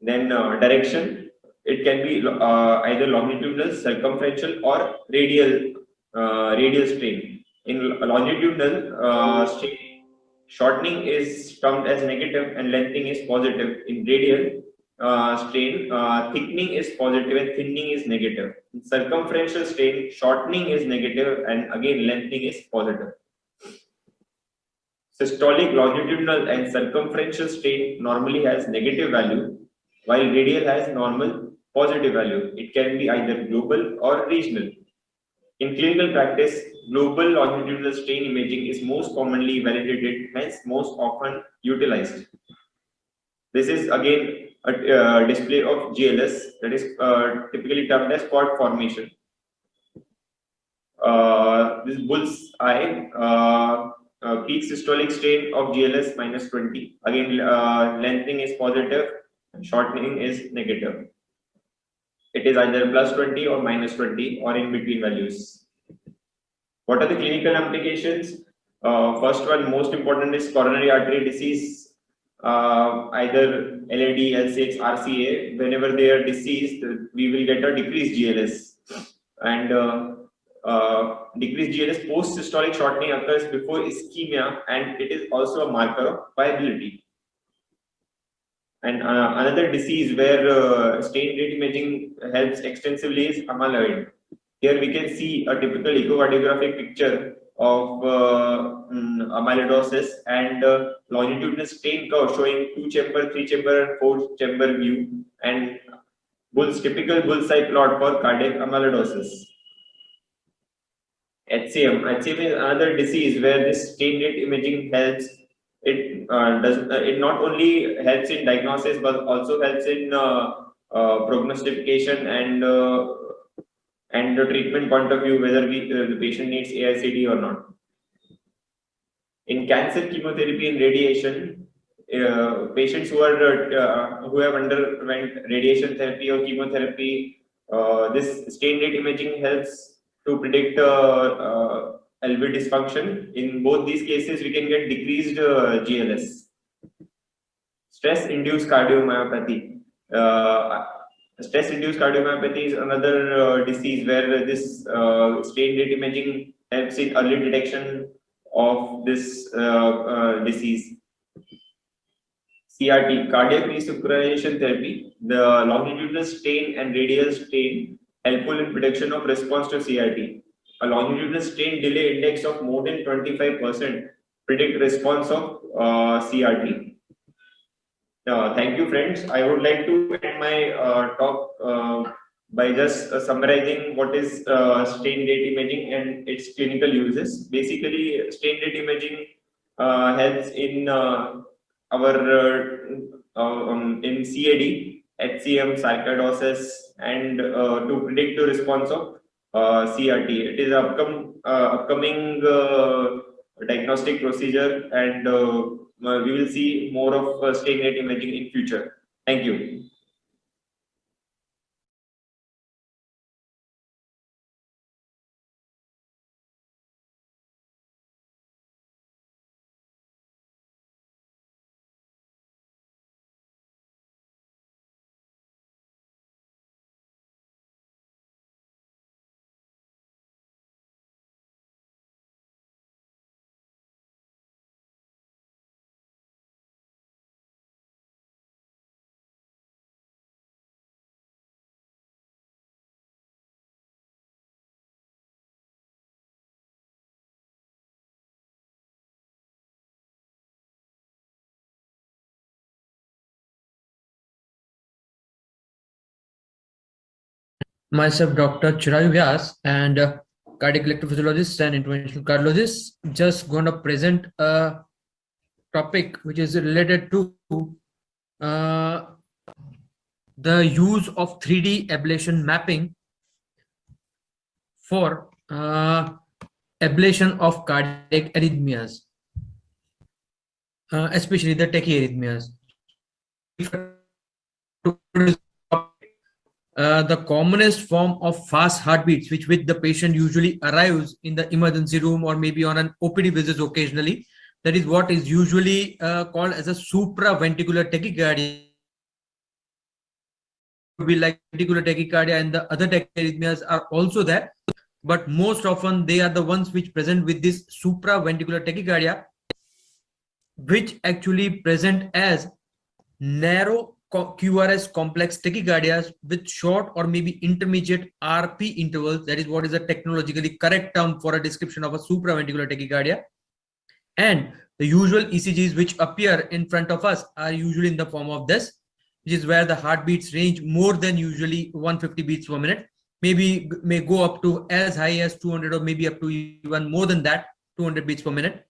Then direction, it can be either longitudinal, circumferential, or radial strain. In longitudinal strain, shortening is termed as negative and lengthening is positive. In radial strain, thickening is positive and thinning is negative. In circumferential strain, shortening is negative and again lengthening is positive. Systolic, longitudinal, and circumferential strain normally has negative value, while radial has normal positive value. It can be either global or regional. In clinical practice, global longitudinal strain imaging is most commonly validated, hence most often utilized. This is again a display of GLS, that is typically termed as quad formation. This bull's eye, peak systolic strain of GLS minus 20. Again, lengthening is positive, shortening is negative. It is either plus 20 or minus 20 or in between values. What are the clinical implications? First one, most important, is coronary artery disease, either LAD, L6, RCA. Whenever they are deceased, we will get a decreased GLS. And decreased GLS post systolic shortening occurs before ischemia, and it is also a marker of viability. And another disease where strain rate imaging helps extensively is amyloid. Here we can see a typical echocardiographic picture of amyloidosis and longitudinal strain curve showing 2-chamber, 3-chamber, and 4-chamber view. And typical bullseye plot for cardiac amyloidosis. HCM is another disease where this strain rate imaging helps. It not only helps in diagnosis but also helps in prognostication and the treatment point of view, whether the patient needs AICD or not. In cancer, chemotherapy and radiation, patients who have underwent radiation therapy or chemotherapy, this strain rate imaging helps to predict LV dysfunction. In both these cases, we can get decreased GLS. Stress-induced cardiomyopathy. Stress-induced cardiomyopathy is another disease where this strain rate imaging helps in early detection of this disease. CRT, cardiac resynchronization therapy. The longitudinal strain and radial strain helpful in prediction of response to CRT. A longitudinal strain delay index of more than 25% predict response of CRT. Thank you, friends. I would like to end my talk by just summarizing what is strain rate imaging and its clinical uses. Basically, strain rate imaging helps in in CAD, HCM, sarcoidosis, and to predict the response of CRT. It is upcoming diagnostic procedure, and we will see more of strain rate imaging in future. Thank you. Myself, Dr. Chirayu Vyas, and cardiac electrophysiologist and interventional cardiologist, just going to present a topic which is related to the use of 3D ablation mapping for ablation of cardiac arrhythmias, especially the tachyarrhythmias. The commonest form of fast heartbeats which the patient usually arrives in the emergency room or maybe on an OPD visit occasionally, that is what is usually called as a supraventricular tachycardia. Would be like ventricular tachycardia, and the other tachyarrhythmias are also there, but most often they are the ones which present with this supraventricular tachycardia, which actually present as narrow QRS complex tachycardias with short or maybe intermediate RP intervals. That is what is a technologically correct term for a description of a supraventricular tachycardia. And the usual ECGs which appear in front of us are usually in the form of this, which is where the heartbeats range more than usually 150 beats per minute, maybe may go up to as high as 200 or maybe up to even more than that, 200 beats per minute.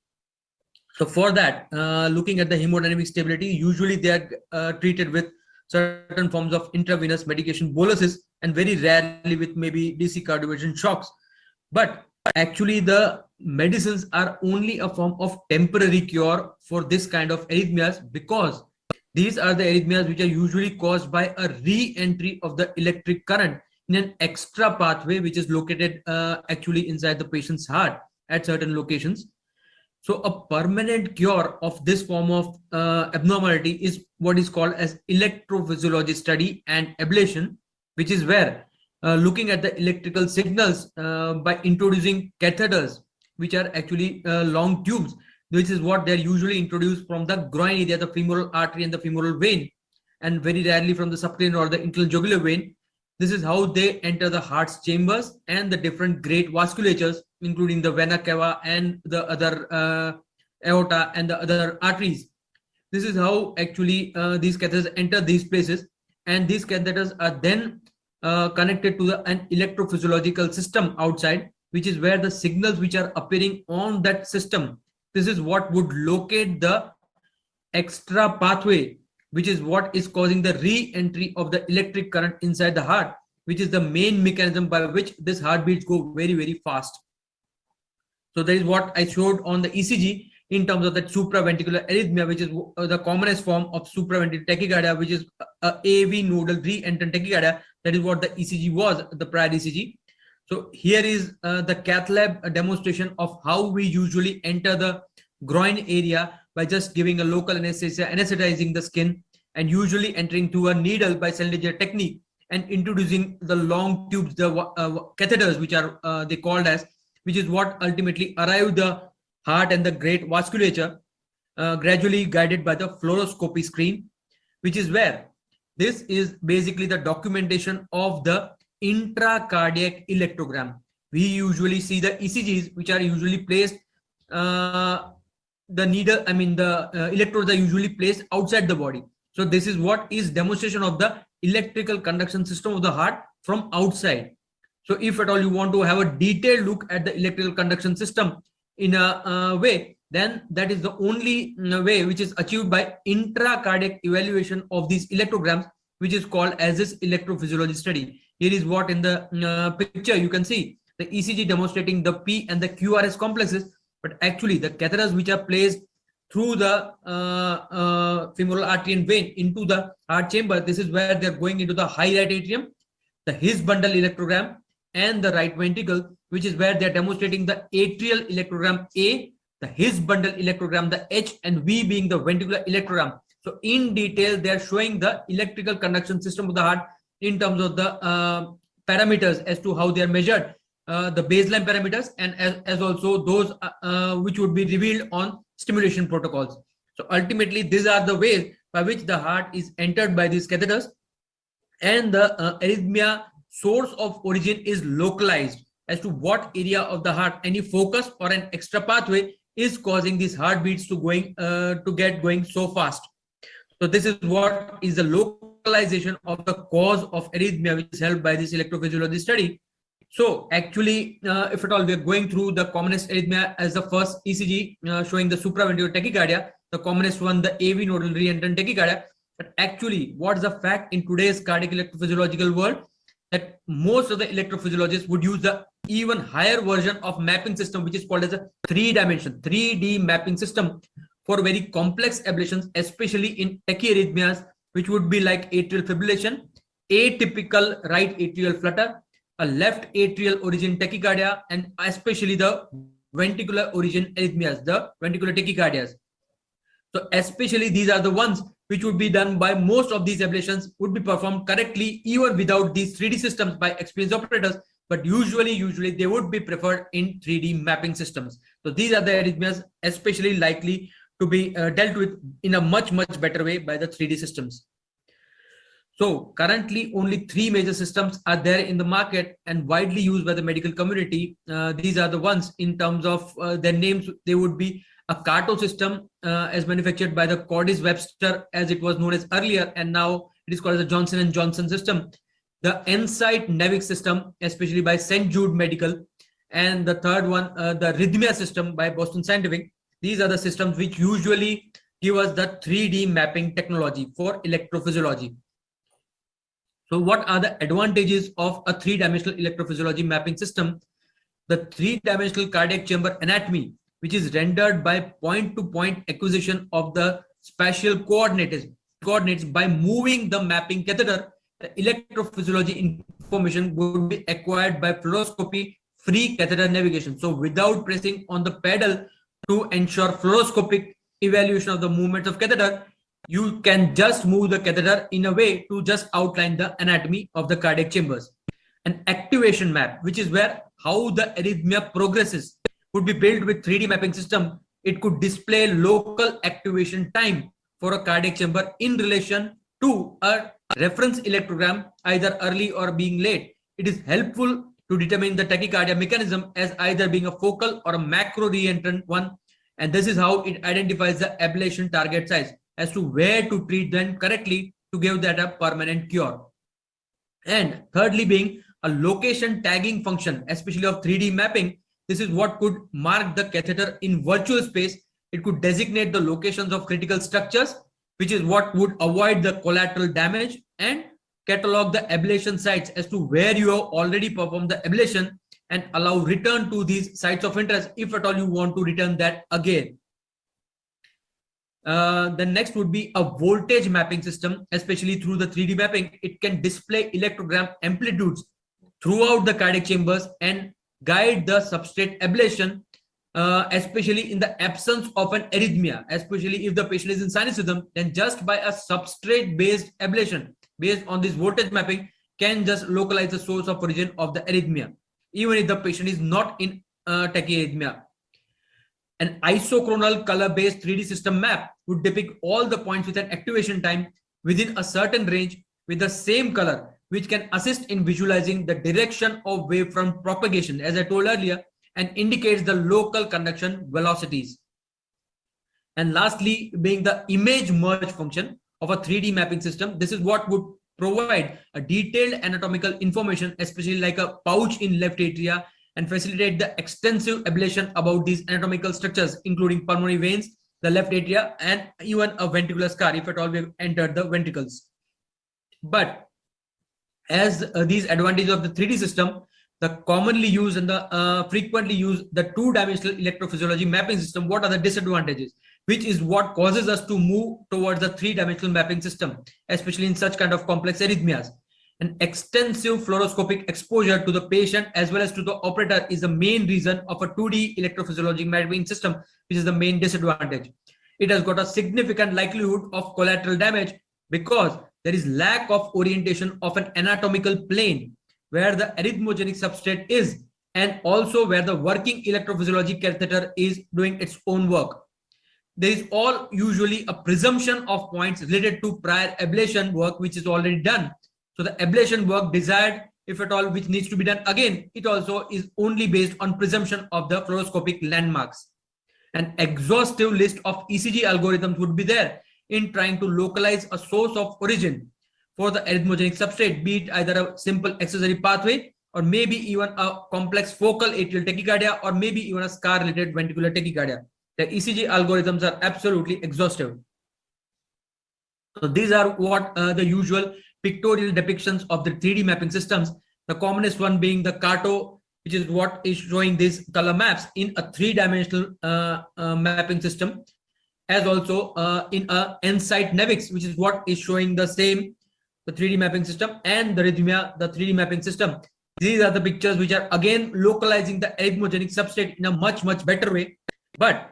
So for that, looking at the hemodynamic stability, usually they are treated with certain forms of intravenous medication boluses, and very rarely with maybe DC cardioversion shocks. But actually the medicines are only a form of temporary cure for this kind of arrhythmias, because these are the arrhythmias which are usually caused by a re-entry of the electric current in an extra pathway which is located actually inside the patient's heart at certain locations. So a permanent cure of this form of abnormality is what is called as electrophysiology study and ablation, which is where looking at the electrical signals by introducing catheters, which are actually long tubes, which is what they're usually introduced from the groin area, the femoral artery and the femoral vein, and very rarely from the subclavian or the internal jugular vein. This is how they enter the heart's chambers and the different great vasculatures, including the vena cava and the other aorta and the other arteries. This is how actually these catheters enter these places, and these catheters are then connected to an electrophysiological system outside, which is where the signals which are appearing on that system, this is what would locate the extra pathway, which is what is causing the re-entry of the electric current inside the heart, which is the main mechanism by which this heartbeats go very, very fast. So that is what I showed on the ECG in terms of that supraventricular arrhythmia, which is the commonest form of supraventricular tachycardia, which is a AV nodal re-entrant tachycardia. That is what the ECG was, the prior ECG. So here is the cath lab demonstration of how we usually enter the groin area by just giving a local anesthesia, anesthetizing the skin, and usually entering through a needle by Seldinger technique and introducing the long tubes, the catheters, which are they called as, which is what ultimately arrive the heart and the great vasculature, gradually guided by the fluoroscopy screen, which is where this is basically the documentation of the intracardiac electrogram. We usually see the ECGs, which are usually placed, the needle, I mean the electrodes are usually placed outside the body. So this is what is demonstration of the electrical conduction system of the heart from outside. So if at all you want to have a detailed look at the electrical conduction system in a way, then that is the only way which is achieved by intracardiac evaluation of these electrograms, which is called as this electrophysiology study. Here is what in the picture you can see the ECG demonstrating the P and the QRS complexes, but actually the catheters which are placed through the femoral artery and vein into the heart chamber, this is where they're going into the high right atrium, the His bundle electrogram, and the right ventricle, which is where they're demonstrating the atrial electrogram A, the His bundle electrogram, the H, and V being the ventricular electrogram. So in detail, they're showing the electrical conduction system of the heart in terms of the parameters as to how they are measured, the baseline parameters, and as also those which would be revealed on stimulation protocols. So ultimately, these are the ways by which the heart is entered by these catheters, and the arrhythmia source of origin is localized as to what area of the heart, any focus or an extra pathway is causing these heartbeats to get going so fast. So this is what is the localization of the cause of arrhythmia, which is helped by this electrophysiology study. So actually, if at all we are going through the commonest arrhythmia as the first ECG showing the supraventricular tachycardia, the commonest one, the AV nodal re-entrant tachycardia. But actually, what's the fact in today's cardiac electrophysiological world? That most of the electrophysiologists would use the even higher version of mapping system, which is called as a 3D mapping system for very complex ablations, especially in tachyarrhythmias, which would be like atrial fibrillation, atypical right atrial flutter, a left atrial origin tachycardia, and especially the ventricular origin arrhythmias, the ventricular tachycardias. So especially these are the ones which would be done by most of these ablations would be performed correctly even without these 3D systems by experienced operators, but usually they would be preferred in 3D mapping systems. So these are the arrhythmias especially likely to be dealt with in a much better way by the 3D systems. So currently only 3 major systems are there in the market and widely used by the medical community. These are the ones in terms of their names. They would be a CARTO system as manufactured by the Cordis Webster, as it was known as earlier, and now it is called as the Johnson & Johnson system. The Ensight Navix system, especially by St. Jude Medical, and the third one, the Rhythmia system by Boston Scientific. These are the systems which usually give us the 3D mapping technology for electrophysiology. So what are the advantages of a 3-dimensional electrophysiology mapping system? The 3-dimensional cardiac chamber anatomy, which is rendered by point-to-point acquisition of the spatial coordinates by moving the mapping catheter. The electrophysiology information would be acquired by fluoroscopy free catheter navigation. So without pressing on the pedal to ensure fluoroscopic evaluation of the movements of catheter, you can just move the catheter in a way to just outline the anatomy of the cardiac chambers. An activation map, which is where how the arrhythmia progresses, would be built with 3D mapping system. It could display local activation time for a cardiac chamber in relation to a reference electrogram, either early or being late. It is helpful to determine the tachycardia mechanism as either being a focal or a macro re-entrant one. And this is how it identifies the ablation target size as to where to treat them correctly to give that a permanent cure. And thirdly being a location tagging function, especially of 3D mapping. This is what could mark the catheter in virtual space. It could designate the locations of critical structures, which is what would avoid the collateral damage, and catalog the ablation sites as to where you have already performed the ablation and allow return to these sites of interest if at all you want to return that again. The next would be a voltage mapping system, especially through the 3D mapping. It can display electrogram amplitudes throughout the cardiac chambers and guide the substrate ablation, especially in the absence of an arrhythmia, especially if the patient is in sinus rhythm, then just by a substrate based ablation based on this voltage mapping can just localize the source of origin of the arrhythmia, even if the patient is not in tachyarrhythmia. An isochronal color-based 3D system map would depict all the points with an activation time within a certain range with the same color, which can assist in visualizing the direction of wavefront propagation, as I told earlier, and indicates the local conduction velocities. And lastly, being the image merge function of a 3D mapping system. This is what would provide a detailed anatomical information, especially like a pouch in left atria, and facilitate the extensive ablation about these anatomical structures, including pulmonary veins, the left atria, and even a ventricular scar if at all we have entered the ventricles. But as these advantages of the 3D system, the commonly used and the frequently used the two-dimensional electrophysiology mapping system, what are the disadvantages? Which is what causes us to move towards the three-dimensional mapping system, especially in such kind of complex arrhythmias. An extensive fluoroscopic exposure to the patient as well as to the operator is the main reason of a 2D electrophysiology mapping system, which is the main disadvantage. It has got a significant likelihood of collateral damage because there is lack of orientation of an anatomical plane where the arrhythmogenic substrate is, and also where the working electrophysiology catheter is doing its own work. There is all usually a presumption of points related to prior ablation work which is already done. So the ablation work desired, if at all, which needs to be done again, it also is only based on presumption of the fluoroscopic landmarks. An exhaustive list of ECG algorithms would be there in trying to localize a source of origin for the arrhythmogenic substrate, be it either a simple accessory pathway or maybe even a complex focal atrial tachycardia or maybe even a scar-related ventricular tachycardia. The ECG algorithms are absolutely exhaustive. So these are what the usual pictorial depictions of the 3D mapping systems. The commonest one being the CARTO, which is what is showing these color maps in a three-dimensional mapping system, as also in a EnSight Nevix, which is what is showing the same, the 3D mapping system, and the Rhythmia, the 3D mapping system. These are the pictures which are again localizing the arrhythmogenic substrate in a much better way. But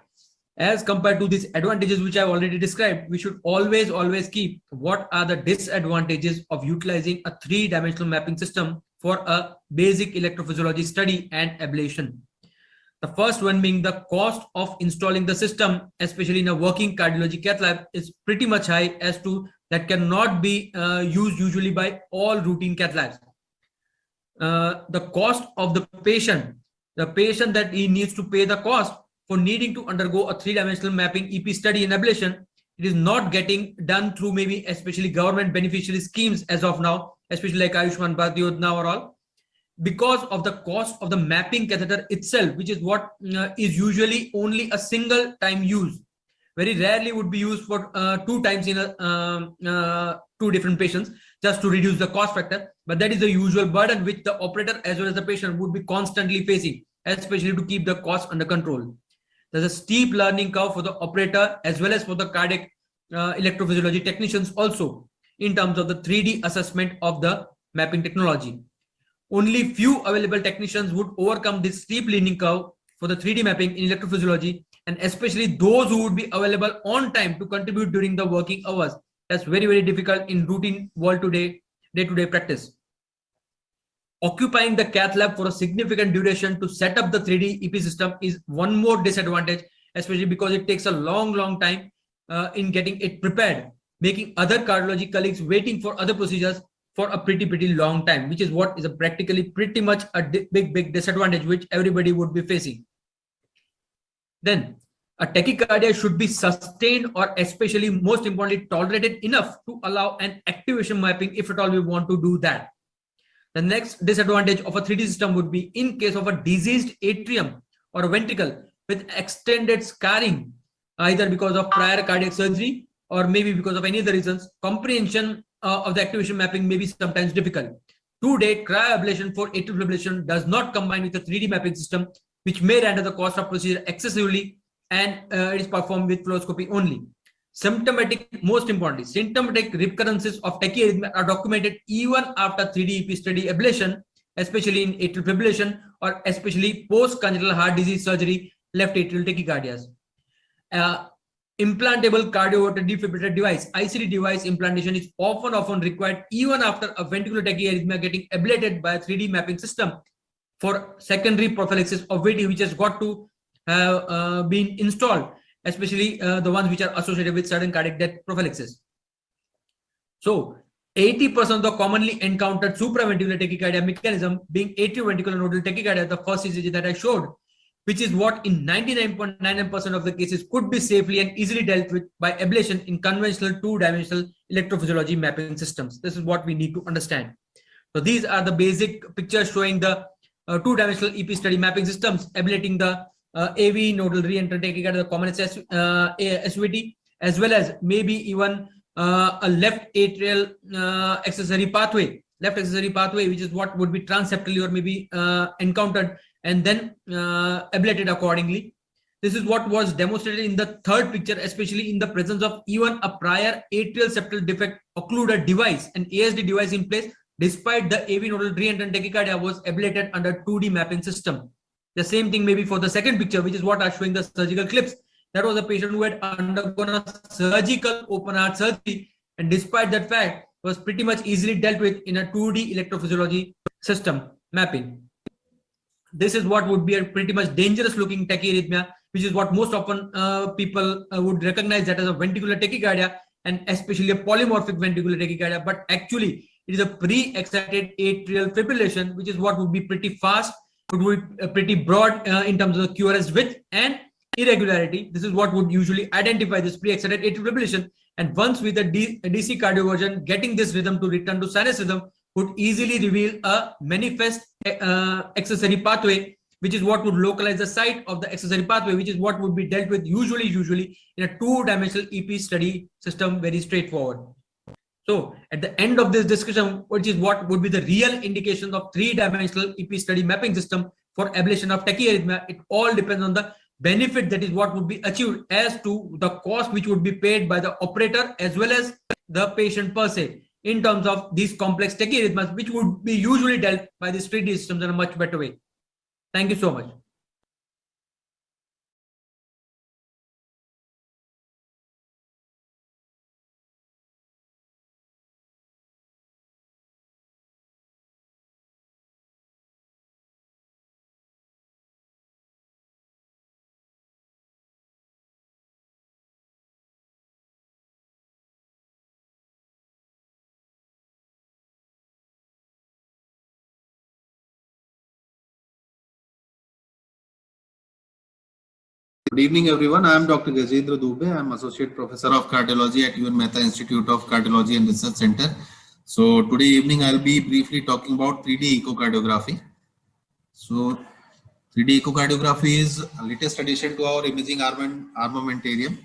as compared to these advantages which I have already described, we should always keep what are the disadvantages of utilizing a three-dimensional mapping system for a basic electrophysiology study and ablation. The first one being the cost of installing the system, especially in a working cardiology cath lab, is pretty much high as to that cannot be used usually by all routine cath labs. The cost of the patient that he needs to pay the cost for needing to undergo a three-dimensional mapping EP study and ablation, it is not getting done through maybe especially government beneficiary schemes as of now, especially like Ayushman Bharat Yojana or all, because of the cost of the mapping catheter itself, which is what is usually only a single time use. Very rarely would be used for 2 times in two different patients just to reduce the cost factor. But that is the usual burden which the operator as well as the patient would be constantly facing, especially to keep the cost under control. There's a steep learning curve for the operator as well as for the cardiac electrophysiology technicians also in terms of the 3D assessment of the mapping technology. Only few available technicians would overcome this steep learning curve for the 3D mapping in electrophysiology, and especially those who would be available on time to contribute during the working hours. That's very difficult in routine day-to-day practice. Occupying the cath lab for a significant duration to set up the 3D EP system is one more disadvantage, especially because it takes a long time in getting it prepared, making other cardiology colleagues waiting for other procedures for a pretty long time, which is what is a practically pretty much a big disadvantage which everybody would be facing. Then A tachycardia should be sustained or especially most importantly tolerated enough to allow an activation mapping if at all we want to do that. The next disadvantage of a 3D system would be in case of a diseased atrium or a ventricle with extended scarring, either because of prior cardiac surgery or maybe because of any other reasons, comprehension of the activation mapping may be sometimes difficult. To date, cryoablation for atrial fibrillation does not combine with a 3D mapping system, which may render the cost of procedure excessively, and it is performed with fluoroscopy only. Most importantly, symptomatic recurrences of tachyarrhythmia are documented even after 3D EP study ablation, especially in atrial fibrillation or especially post-congenital heart disease surgery, left atrial tachycardias. Implantable cardioverter defibrillator device, ICD device implantation is often required even after a ventricular tachyarrhythmia getting ablated by a 3D mapping system for secondary prophylaxis of VT, which has got to have been installed, especially the ones which are associated with sudden cardiac death prophylaxis. So 80% of the commonly encountered supraventricular tachycardia mechanism being atrioventricular nodal tachycardia, the first ECG that I showed, which is what in 99.99% of the cases could be safely and easily dealt with by ablation in conventional two-dimensional electrophysiology mapping systems. This is what we need to understand. So these are the basic pictures showing the two-dimensional EP study mapping systems ablating the AV nodal re-entrant tachycardia, the common SVT, as well as maybe even a left atrial accessory pathway, which is what would be transeptally or maybe encountered and then ablated accordingly. This is what was demonstrated in the third picture, especially in the presence of even a prior atrial septal defect occluded device, an ASD device in place, despite the AV nodal re-entrant tachycardia was ablated under 2D mapping system. The same thing maybe for the second picture, which is what are showing the surgical clips. That was a patient who had undergone a surgical open heart surgery, and despite that fact, was pretty much easily dealt with in a 2D electrophysiology system mapping. This is what would be a pretty much dangerous looking tachyarrhythmia, which is what most often people would recognize that as a ventricular tachycardia, and especially a polymorphic ventricular tachycardia. But actually, it is a pre-excited atrial fibrillation, which is what would be pretty fast, would be pretty broad in terms of the QRS width and irregularity. This is what would usually identify this pre-excited atrial fibrillation. And once with a DC cardioversion, getting this rhythm to return to sinus rhythm would easily reveal a manifest accessory pathway, which is what would localize the site of the accessory pathway, which is what would be dealt with usually in a two-dimensional EP study system, very straightforward. So at the end of this discussion, which is what would be the real indications of three-dimensional EP study mapping system for ablation of tachyarrhythmia, it all depends on the benefit that is what would be achieved as to the cost which would be paid by the operator as well as the patient per se in terms of these complex tachyarrhythmias, which would be usually dealt by these 3D systems in a much better way. Thank you so much. Good evening, everyone. I am Dr. Gajendra Dubey. I am Associate Professor of Cardiology at UN Mehta Institute of Cardiology and Research Center. So today evening, I'll be briefly talking about 3D echocardiography. So 3D echocardiography is a latest addition to our imaging armamentarium.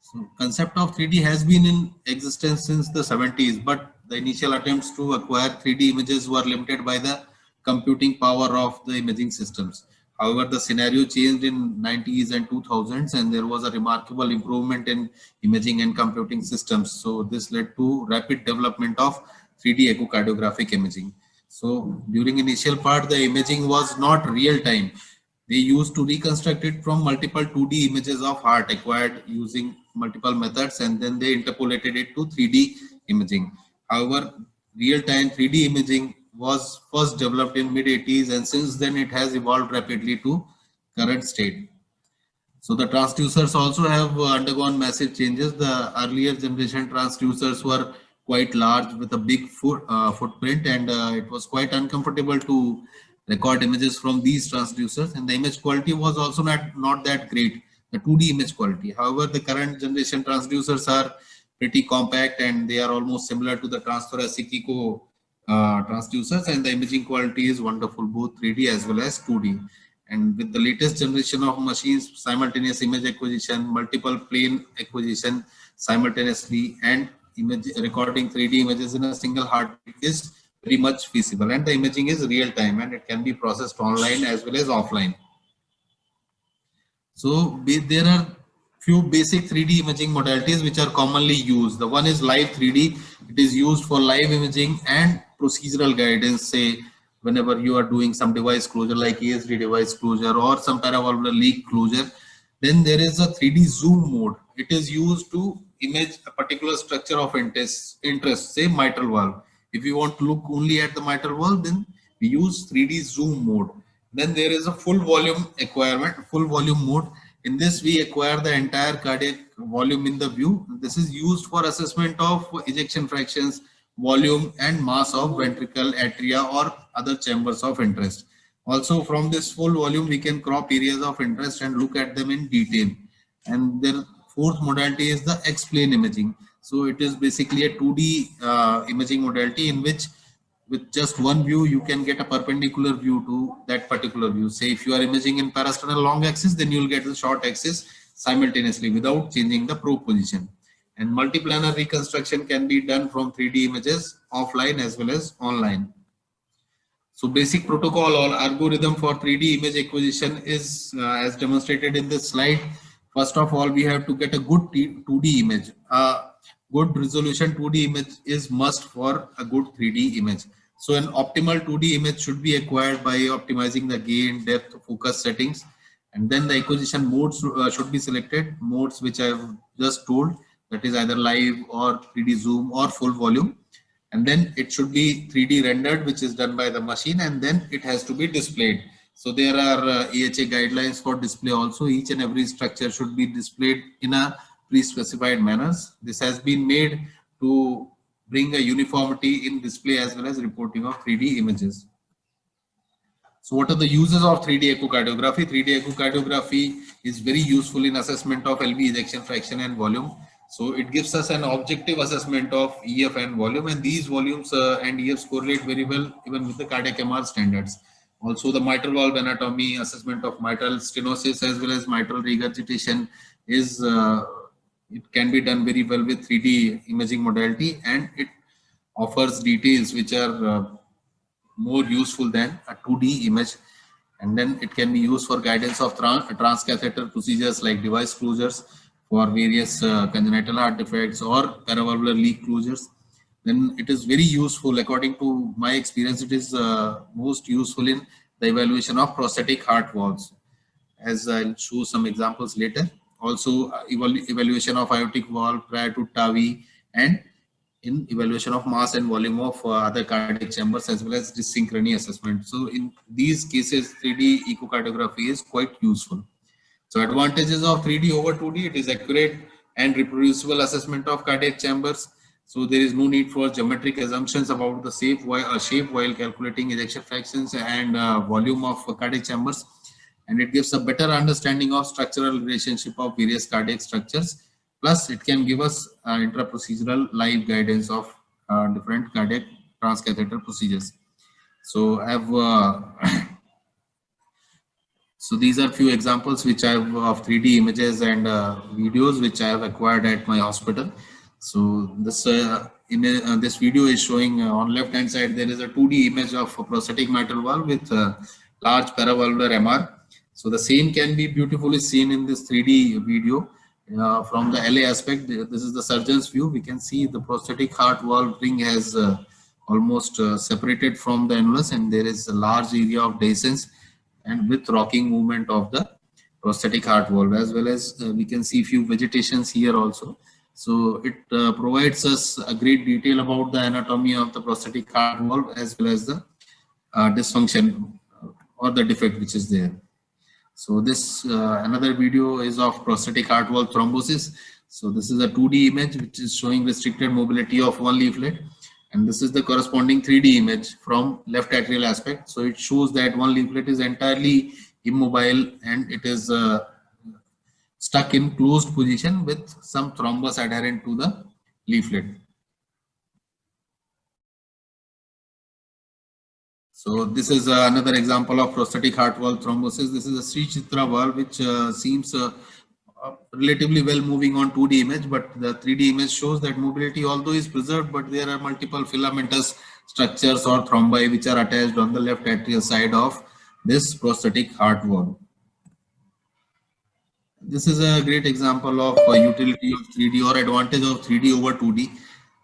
So concept of 3D has been in existence since the 70s, but the initial attempts to acquire 3D images were limited by the computing power of the imaging systems. However, the scenario changed in 90s and 2000s, and there was a remarkable improvement in imaging and computing systems. So this led to rapid development of 3D echocardiographic imaging. So during initial part, the imaging was not real time. They used to reconstruct it from multiple 2D images of heart acquired using multiple methods, and then they interpolated it to 3D imaging. However, real time 3D imaging was first developed in mid-80s, and since then it has evolved rapidly to current state. So the transducers also have undergone massive changes. The earlier generation transducers were quite large with a big footprint, and it was quite uncomfortable to record images from these transducers, and the image quality was also not that great. the 2D image quality. However, the current generation transducers are pretty compact and they are almost similar to the transthoracic echo transducers, and the imaging quality is wonderful, both 3D as well as 2D. And with the latest generation of machines, simultaneous image acquisition, multiple plane acquisition simultaneously, and image recording 3D images in a single heartbeat is very much feasible, and the imaging is real time and it can be processed online as well as offline. So there are few basic 3D imaging modalities which are commonly used. The one is live 3D. It is used for live imaging and procedural guidance, say whenever you are doing some device closure like ESD device closure or some paravalvular leak closure. Then there is a 3D zoom mode. It is used to image a particular structure of interest, say mitral valve. If you want to look only at the mitral valve, then we use 3D zoom mode. Then there is a full volume acquirement, full volume mode. In this, we acquire the entire cardiac volume in the view. This is used for assessment of ejection fractions, volume, and mass of ventricle, atria, or other chambers of interest. Also, from this full volume, we can crop areas of interest and look at them in detail. And the fourth modality is the X-plane imaging. So it is basically a 2D imaging modality in which with just one view, you can get a perpendicular view to that particular view. Say if you are imaging in parasternal long axis, then you will get the short axis simultaneously without changing the probe position. And multiplanar reconstruction can be done from 3D images offline as well as online. So basic protocol or algorithm for 3D image acquisition is as demonstrated in this slide. First of all, we have to get a good 2D image. Good resolution 2D image is must for a good 3D image. So an optimal 2D image should be acquired by optimizing the gain, depth, focus settings, and then the acquisition modes should be selected. Modes which I have just told, that is either live or 3D zoom or full volume. And then it should be 3D rendered, which is done by the machine, and then it has to be displayed. So there are AHA guidelines for display also. Each and every structure should be displayed in a pre-specified manners. This has been made to bring a uniformity in display as well as reporting of 3D images. So what are the uses of 3D echocardiography? 3D echocardiography is very useful in assessment of LV ejection fraction and volume. So it gives us an objective assessment of EF and volume, and these volumes and EFs correlate very well even with the cardiac MR standards. Also the mitral valve anatomy, assessment of mitral stenosis as well as mitral regurgitation is it can be done very well with 3D imaging modality, and it offers details which are more useful than a 2D image. And then it can be used for guidance of transcatheter procedures like device closures for various congenital heart defects or paravalvular leak closures. Then it is very useful, according to my experience, it is most useful in the evaluation of prosthetic heart valves, as I'll show some examples later. Also evaluation of aortic valve prior to TAVI, and in evaluation of mass and volume of other cardiac chambers as well as dyssynchrony assessment. So in these cases, 3D echocardiography is quite useful. So advantages of 3D over 2D, it is accurate and reproducible assessment of cardiac chambers. So there is no need for geometric assumptions about the shape while calculating ejection fractions and volume of cardiac chambers. And it gives a better understanding of structural relationship of various cardiac structures. Plus, it can give us intraprocedural live guidance of different cardiac transcatheter procedures. So I have so these are few examples which I have of 3D images and videos which I have acquired at my hospital. So this this video is showing on left hand side there is a 2D image of a prosthetic mitral valve with large paravalvular MR. So the same can be beautifully seen in this 3D video from the LA aspect. This is the surgeon's view. We can see the prosthetic heart valve ring has almost separated from the annulus, and there is a large area of dehiscence and with rocking movement of the prosthetic heart valve, as well as we can see few vegetations here also. So it provides us a great detail about the anatomy of the prosthetic heart valve as well as the dysfunction or the defect which is there. So this another video is of prosthetic heart valve thrombosis. So this is a 2D image which is showing restricted mobility of one leaflet, and this is the corresponding 3D image from left atrial aspect. So it shows that one leaflet is entirely immobile and it is stuck in closed position with some thrombus adherent to the leaflet. So this is another example of prosthetic heart valve thrombosis. This is a Sri Chitra valve which seems relatively well moving on 2D image, but the 3D image shows that mobility although is preserved, but there are multiple filamentous structures or thrombi which are attached on the left atrial side of this prosthetic heart valve. This is a great example of utility of 3D or advantage of 3D over 2D.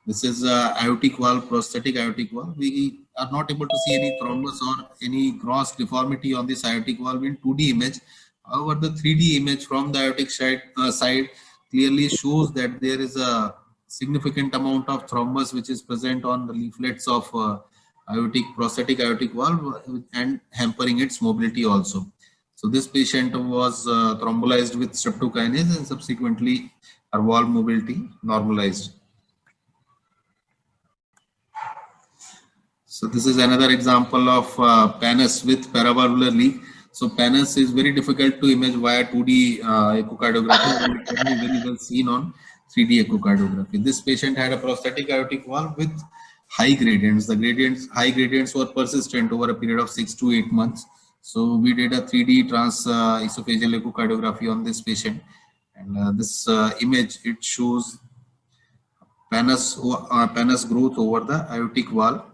This is aortic valve, prosthetic aortic valve. We are not able to see any thrombus or any gross deformity on this aortic valve in 2D image. However, the 3D image from the aortic side clearly shows that there is a significant amount of thrombus which is present on the leaflets of prosthetic aortic valve and hampering its mobility also. So this patient was thrombolized with streptokinase and subsequently her valve mobility normalized. So this is another example of pannus with paravalvular leak. So pannus is very difficult to image via 2D echocardiography, and it can be very well seen on 3D echocardiography. This patient had a prosthetic aortic valve with high gradients. The high gradients were persistent over a period of 6 to 8 months. So we did a 3D esophageal echocardiography on this patient, and this image, it shows pannus growth over the aortic valve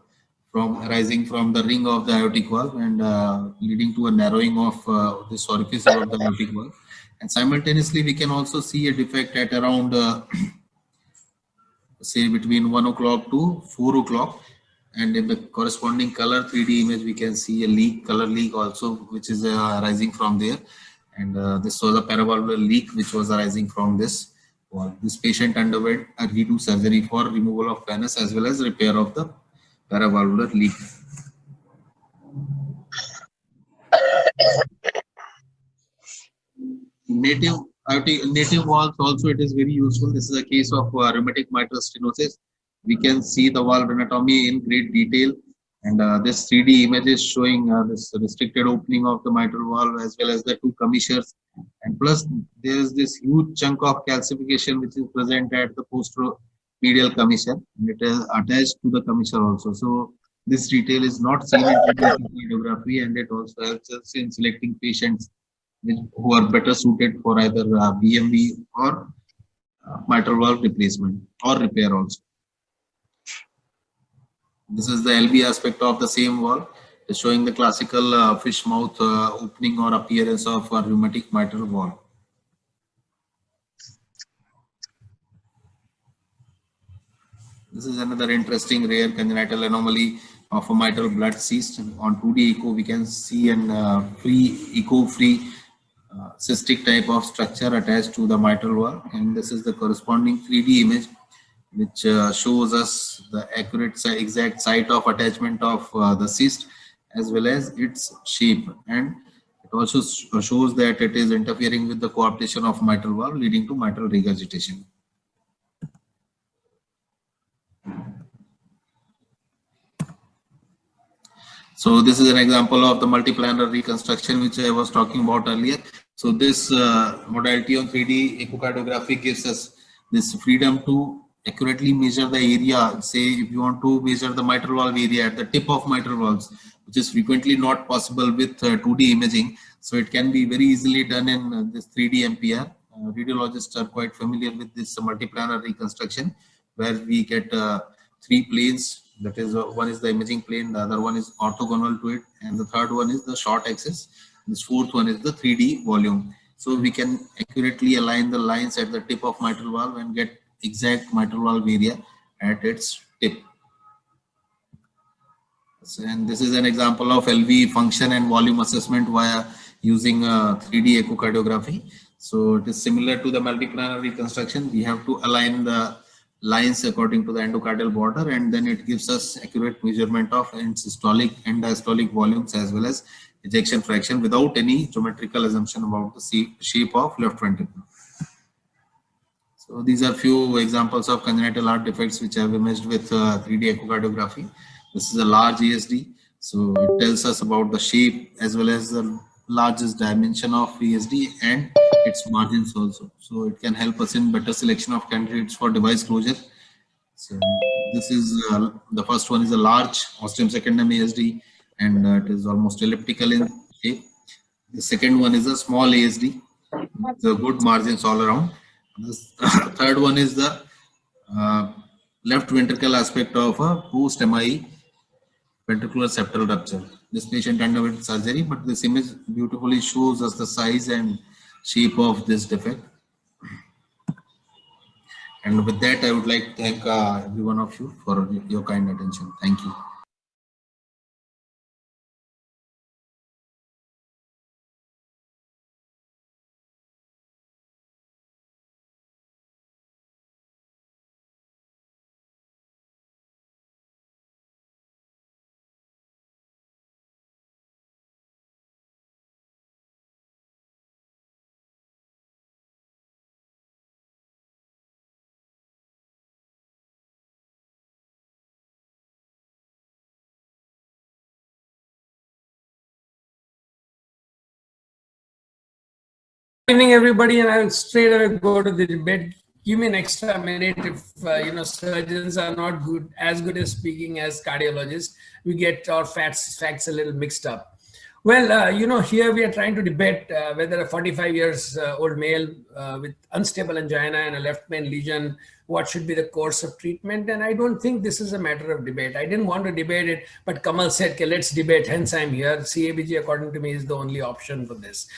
arising from the ring of the aortic valve and leading to a narrowing of this orifice over the aortic valve. And simultaneously, we can also see a defect at around say between 1 o'clock to 4 o'clock. And in the corresponding color 3D image, we can see a leak, color leak also, which is arising from there. And this was a paravalvular leak which was arising from this. This patient underwent a redo surgery for removal of pannus as well as repair of the paravalvular leak. Native valves also, it is very useful. This is a case of rheumatic mitral stenosis. We can see the valve anatomy in great detail, and this 3D image is showing this restricted opening of the mitral valve as well as the two commissures, and plus there is this huge chunk of calcification which is present at the posteromedial commissure, and it is attached to the commissure also. So this detail is not seen in radiography, and it also helps us in selecting patients who are better suited for either BMV or mitral valve replacement or repair also. This is the LV aspect of the same valve, showing the classical fish mouth opening or appearance of a rheumatic mitral valve. This is another interesting rare congenital anomaly of a mitral blood cyst. On 2D echo, we can see an echo-free cystic type of structure attached to the mitral valve, and this is the corresponding 3D image which shows us the accurate exact site of attachment of the cyst as well as its shape, and it also shows that it is interfering with the coaptation of mitral valve, leading to mitral regurgitation. So this is an example of the multiplanar reconstruction which I was talking about earlier. So this modality of 3D echocardiography gives us this freedom to accurately measure the area. Say if you want to measure the mitral valve area at the tip of mitral valves, which is frequently not possible with 2D imaging. So it can be very easily done in this 3D MPR. Radiologists are quite familiar with this multiplanar reconstruction, where we get 3 planes. That is, one is the imaging plane, the other one is orthogonal to it, and the third one is the short axis. This fourth one is the 3D volume. So we can accurately align the lines at the tip of mitral valve and get exact mitral valve area at its tip. And this is an example of LV function and volume assessment via using 3D echocardiography. So it is similar to the multiplanar reconstruction. We have to align the lines according to the endocardial border, and then it gives us accurate measurement of systolic and diastolic volumes as well as ejection fraction without any geometrical assumption about the shape of left ventricle. So these are few examples of congenital heart defects which I have imaged with 3D echocardiography. This is a large ESD, so it tells us about the shape as well as the largest dimension of ESD, and its margins also. So it can help us in better selection of candidates for device closure. So this is the first one is a large ostium secundum ASD, and it is almost elliptical in shape. The second one is a small ASD, the good margins all around. The third one is the left ventricle aspect of a post MI ventricular septal rupture. This patient underwent surgery, but this image beautifully shows us the size and shape of this defect. And with that, I would like to thank every one of you for your kind attention. Thank you. Good evening, everybody, and I'll straight away go to the debate. Give me an extra minute if surgeons are not as good as speaking as cardiologists. We get our facts a little mixed up. Well, here we are trying to debate whether a 45 years old male with unstable angina and a left main lesion, what should be the course of treatment? And I don't think this is a matter of debate. I didn't want to debate it, but Kamal said, okay, let's debate. Hence, I'm here. CABG, according to me, is the only option for this.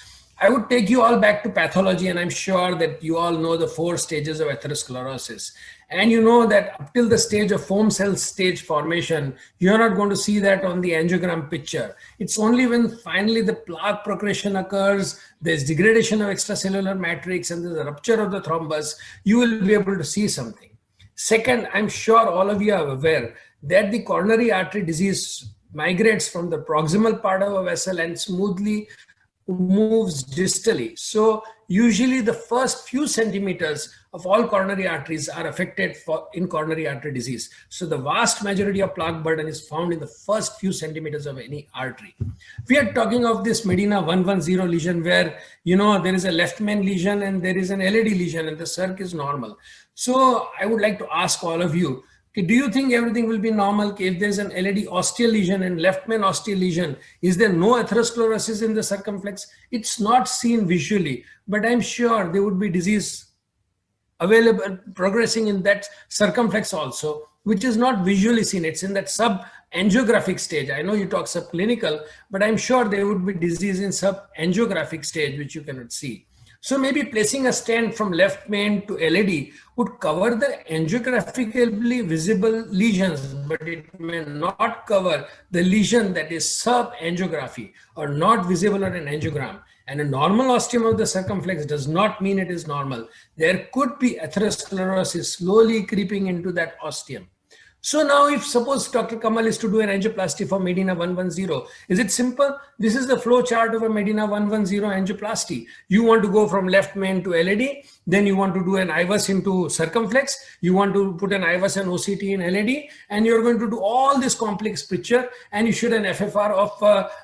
I would take you all back to pathology, and I'm sure that you all know the 4 stages of atherosclerosis. And you know that up till the stage of foam cell stage formation, you're not going to see that on the angiogram picture. It's only when finally the plaque progression occurs, there's degradation of extracellular matrix, and there's a rupture of the thrombus, you will be able to see something. Second, I'm sure all of you are aware that the coronary artery disease migrates from the proximal part of a vessel and smoothly moves distally. So usually the first few centimeters of all coronary arteries are affected in coronary artery disease. So the vast majority of plaque burden is found in the first few centimeters of any artery. We are talking of this Medina 110 lesion where, there is a left main lesion and there is an LAD lesion and the circ is normal. So I would like to ask all of you, do you think everything will be normal if there's an LAD ostial lesion and left main ostial lesion? Is there no atherosclerosis in the circumflex? It's not seen visually, but I'm sure there would be disease available progressing in that circumflex also, which is not visually seen. It's in that sub-angiographic stage. I know you talk subclinical, but I'm sure there would be disease in sub-angiographic stage, which you cannot see. So maybe placing a stent from left main to LAD would cover the angiographically visible lesions, but it may not cover the lesion that is sub-angiography or not visible on an angiogram. And a normal ostium of the circumflex does not mean it is normal. There could be atherosclerosis slowly creeping into that ostium. So now if suppose Dr. Kamal is to do an angioplasty for Medina 110, is it simple? This is the flow chart of a Medina 110 angioplasty. You want to go from left main to LAD, then you want to do an IVUS into circumflex, you want to put an IVUS and OCT in LAD, and you're going to do all this complex picture, and you should an FFR of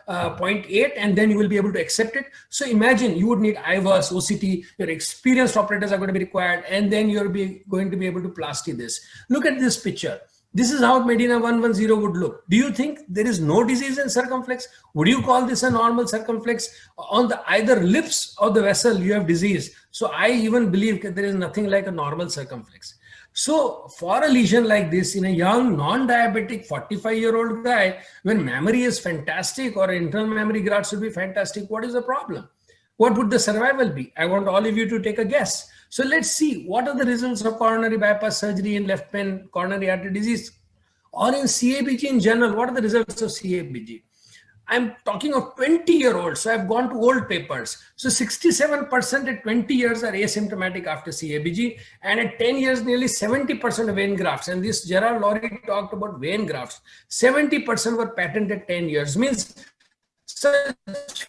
0.8, and then you will be able to accept it. So imagine you would need IVUS, OCT, your experienced operators are going to be required, and then you're going to be able to plasty this. Look at this picture. This is how Medina 110 would look. Do you think there is no disease in circumflex? Would you call this a normal circumflex? On the either lips or the vessel, you have disease. So I even believe that there is nothing like a normal circumflex. So for a lesion like this in a young non-diabetic 45-year-old guy, when mammary is fantastic or internal mammary grafts will be fantastic, what is the problem? What would the survival be? I want all of you to take a guess. So let's see what are the results of coronary bypass surgery in left main coronary artery disease or in CABG in general. What are the results of CABG? I'm talking of 20-year-olds. So I've gone to old papers. So 67% at 20 years are asymptomatic after CABG, and at 10 years, nearly 70% of vein grafts. And this Gerard Laurie talked about vein grafts. 70% were patent at 10 years. Means such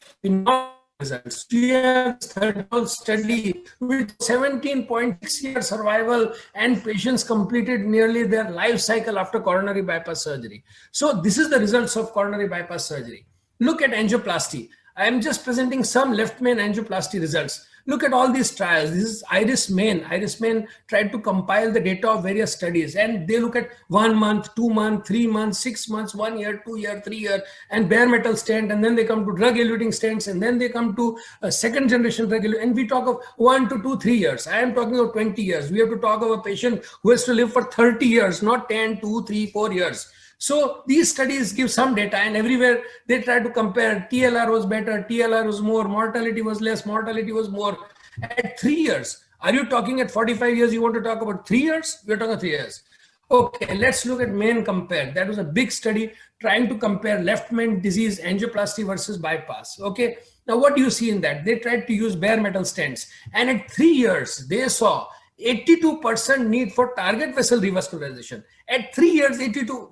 results. We have third study with 17.6 year survival, and patients completed nearly their life cycle after coronary bypass surgery. So this is the results of coronary bypass surgery. Look at angioplasty. I am just presenting some left main angioplasty results. Look at all these trials. This is Iris Main. Iris Main tried to compile the data of various studies, and they look at 1 month, 2 months, 3 months, 6 months, 1 year, 2 year, 3 year, and bare metal stent, and then they come to drug-eluting stents, and then they come to a second generation drug eluting, and we talk of 1 to 2, 3 years. I am talking of 20 years. We have to talk of a patient who has to live for 30 years, not 10, 2, 3, 4 years. So these studies give some data, and everywhere they try to compare. TLR was better, TLR was more, mortality was less, mortality was more. At 3 years, are you talking at 45 years? You want to talk about 3 years? We're talking 3 years. Okay, let's look at Main Compare. That was a big study trying to compare left main disease angioplasty versus bypass. Okay, now what do you see in that? They tried to use bare metal stents, and at 3 years, they saw 82% need for target vessel revascularization. At 3 years, 82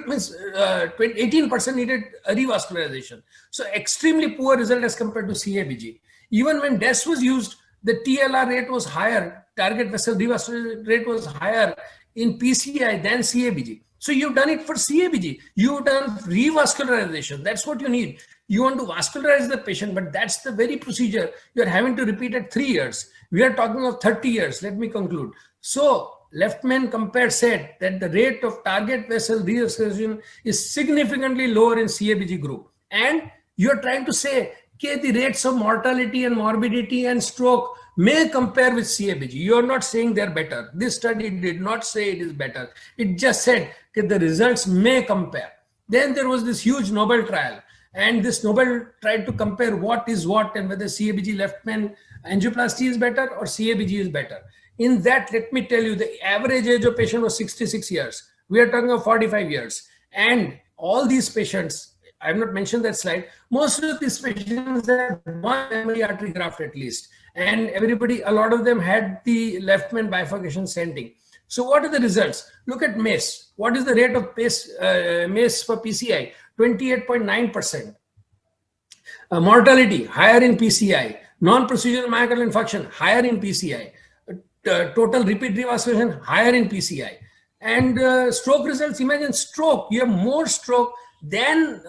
means 18% needed revascularization. So extremely poor result as compared to CABG. Even when DES was used, the TLR rate was higher, target vessel revascularization rate was higher in PCI than CABG. So you've done it for CABG. You've done revascularization. That's what you need. You want to vascularize the patient, but that's the very procedure you're having to repeat at 3 years. We are talking of 30 years. Let me conclude. So Left Main Compare said that the rate of target vessel revascularization is significantly lower in CABG group. And you're trying to say, okay, the rates of mortality and morbidity and stroke may compare with CABG. You're not saying they're better. This study did not say it is better. It just said that the results may compare. Then there was this huge Nobel trial. And this Nobel tried to compare what is what and whether CABG left main angioplasty is better or CABG is better. In that, let me tell you, the average age of patient was 66 years. We are talking of 45 years. And all these patients, I have not mentioned that slide, most of these patients had one memory artery graft at least. And everybody, a lot of them had the left main bifurcation stenting. So what are the results? Look at MACE. What is the rate of MACE for PCI? 28.9%. Mortality, higher in PCI. Non-procedural myocardial infarction, higher in PCI. Total repeat revascularization, higher in PCI. And stroke results, imagine stroke. You have more stroke than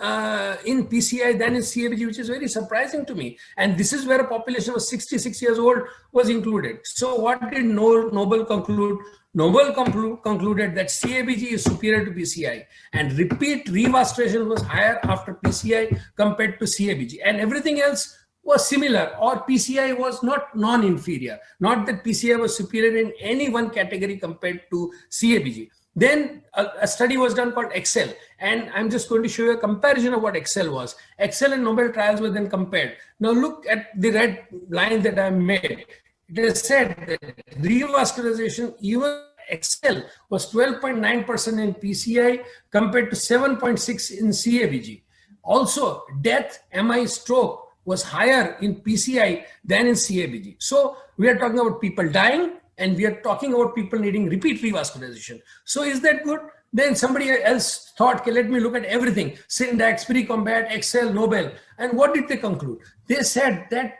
in PCI than in CABG, which is very surprising to me. And this is where a population of 66 years old was included. So what did Nobel conclude? Nobel concluded that CABG is superior to PCI, and repeat revascularization was higher after PCI compared to CABG, and everything else was similar, or PCI was not non-inferior. Not that PCI was superior in any one category compared to CABG. Then a study was done called Excel, and I'm just going to show you a comparison of what Excel was. Excel and Nobel trials were then compared. Now look at the red line that I made. It is said that revascularization, even Excel, was 12.9% in PCI compared to 7.6% in CABG. Also, death, MI, stroke was higher in PCI than in CABG. So we are talking about people dying, and we are talking about people needing repeat revascularization. So is that good? Then somebody else thought, okay, let me look at everything. Syndax, Pre-Combat, Excel, Nobel. And what did they conclude? They said that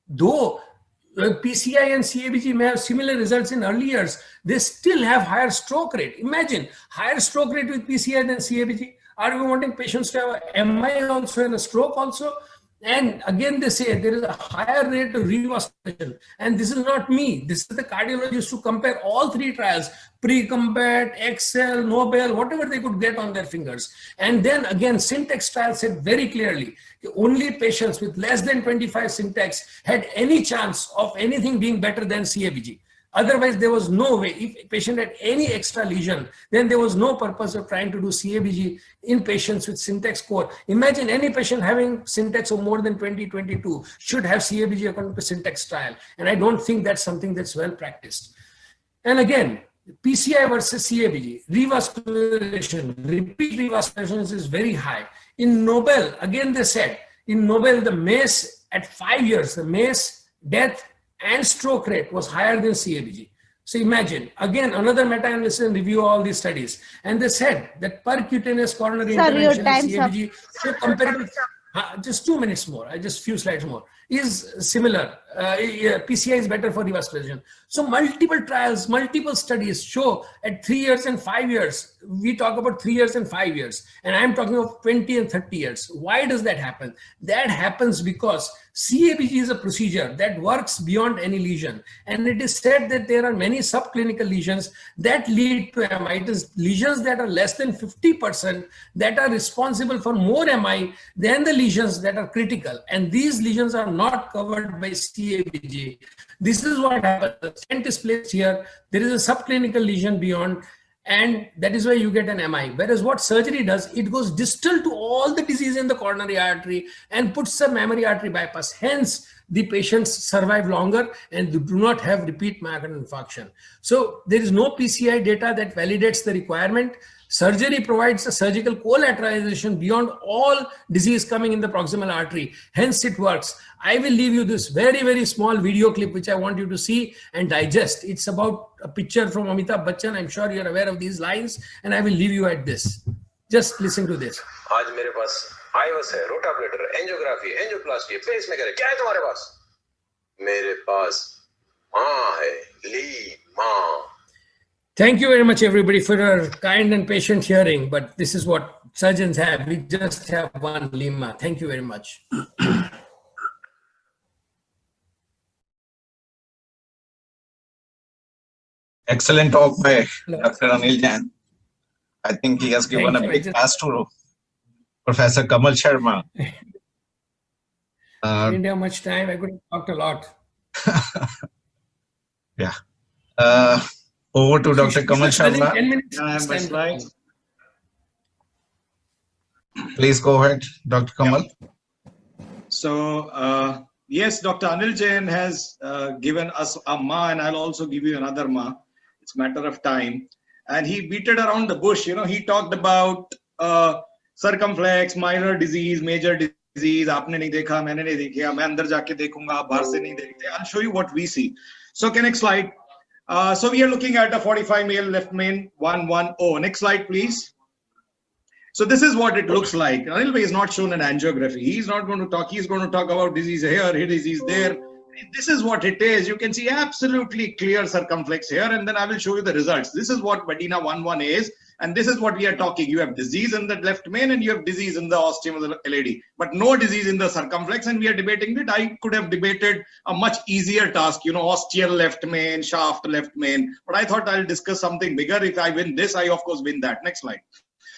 though PCI and CABG may have similar results in early years, they still have higher stroke rate. Imagine, higher stroke rate with PCI than CABG. Are we wanting patients to have a MI also and a stroke also? And again, they say there is a higher rate of revascularization. And this is not me. This is the cardiologists who compare all three trials, Pre-Combat, Excel, Nobel, whatever they could get on their fingers. And then again, Syntax trial said very clearly, only patients with less than 25 Syntax had any chance of anything being better than CABG. Otherwise, there was no way. If a patient had any extra lesion, then there was no purpose of trying to do CABG in patients with Syntax core. Imagine any patient having Syntax of more than 20, 22 should have CABG according to Syntax trial. And I don't think that's something that's well practiced. And again, PCI versus CABG, revascularization, repeat revascularization is very high. In Nobel, again they said, in Nobel, the MACE at 5 years, the MACE, death, and stroke rate was higher than CABG. So imagine, again, another meta-analysis and review all these studies. And they said that percutaneous coronary intervention in CABG, so comparable, just 2 minutes more, just few slides more, is similar PCI is better for revascularization. So multiple trials, multiple studies show at 3 years and 5 years, we talk about 3 years and 5 years, and I'm talking of 20 and 30 years. Why does that happen? That happens because CABG is a procedure that works beyond any lesion. And it is said that there are many subclinical lesions that lead to MI. It is lesions that are less than 50% that are responsible for more MI than the lesions that are critical. And these lesions are not covered by CABG. This is what happens. The stent is placed here. There is a subclinical lesion beyond. And that is why you get an MI. Whereas what surgery does, it goes distal to all the disease in the coronary artery and puts a mammary artery bypass. Hence, the patients survive longer and do not have repeat myocardial infarction. So there is no PCI data that validates the requirement. Surgery provides a surgical collateralization beyond all disease coming in the proximal artery. Hence, it works. I will leave you this very, very small video clip, which I want you to see and digest. It's about a picture from Amitabh Bachchan. I'm sure you're aware of these lines, and I will leave you at this. Just listen to this. आज मेरे पास IVUS है, रोटाप्लेटर, angiography, angioplasty, pacemaker है. क्या है तुम्हारे पास? मेरे पास माँ है, ली माँ. Thank you very much, everybody, for your kind and patient hearing. But this is what surgeons have. We just have one lima. Thank you very much. Excellent talk by Dr. Anil Jain. I think he has given a big pass to Professor Kamal Sharma. I didn't have much time. I could have talked a lot. Yeah. Over to Dr. Kamal Sharma. 10 minutes. Can I have my slides? Please go ahead, Dr. Kamal. So, yes, Dr. Anil Jain has given us a Ma, and I'll also give you another Ma. It's a matter of time. And he beat it around the bush. You know, he talked about circumflex, minor disease, major disease. Aapne nahi dekha, maine nahi dekha. Main andar jaake dekhunga, aap bahar se nahi dekhte. I'll show you what we see. So, next slide. So we are looking at a 45 male left main 110. Next slide, please. So this is what it looks like. Anil Bhai is not shown an angiography. He's not going to talk. He's going to talk about disease here, disease there. This is what it is. You can see absolutely clear circumflex here, and then I will show you the results. This is what Medina 11 is, and this is what we are talking. You have disease in the left main and you have disease in the ostium of the LAD, but no disease in the circumflex, and we are debating it. I could have debated a much easier task, you know, ostial left main, shaft left main, but I thought I'll discuss something bigger. If I win this, I of course win that. Next slide.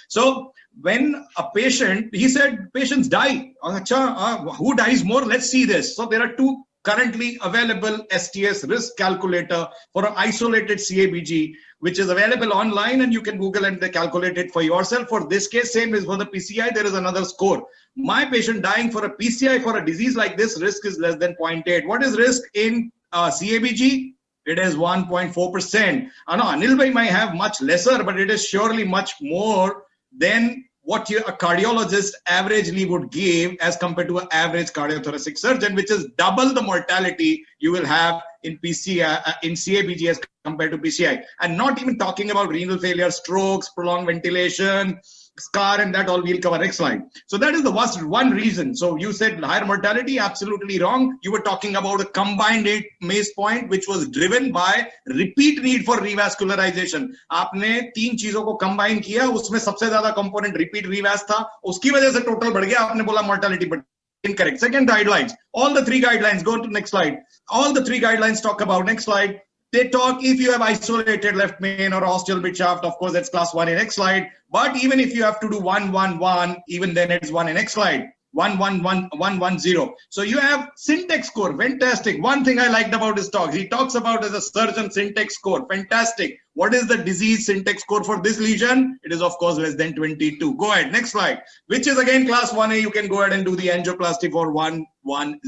So when a patient, he said patients die. Who dies more? Let's see this. So there are two currently available STS risk calculator for an isolated CABG, which is available online, and you can Google and they calculate it for yourself. For this case, same as for the PCI, there is another score. My patient dying for a PCI for a disease like this, risk is less than 0.8. What is risk in CABG? It is 1.4%. I know Anil Bhai might have much lesser, but it is surely much more than what a cardiologist averagely would give as compared to an average cardiothoracic surgeon, which is double the mortality you will have in PCI, in CABG as compared to PCI. And not even talking about renal failure, strokes, prolonged ventilation, scar, and that all we'll cover. Next slide. So that is the one reason. So you said higher mortality, absolutely wrong. You were talking about a combined 8 MACE point, which was driven by repeat need for revascularization. आपने तीन चीजों को combine किया, उसमें सबसे ज्यादा component repeat revas था, उसकी वजह से total बढ़ गया, आपने बोला mortality, but incorrect. Second, guidelines. All the three guidelines, go to next slide. All the three guidelines talk about, next slide. They talk if you have isolated left main or ostial mid shaft, of course, that's class 1 in next slide. But even if you have to do 111, even then it's 1 in next slide. 110. So you have syntax score. Fantastic. One thing I liked about his talk, he talks about as a surgeon syntax score. Fantastic. What is the disease syntax score for this lesion? It is of course less than 22. Go ahead. Next slide. Which is again class 1A. You can go ahead and do the angioplasty for 110.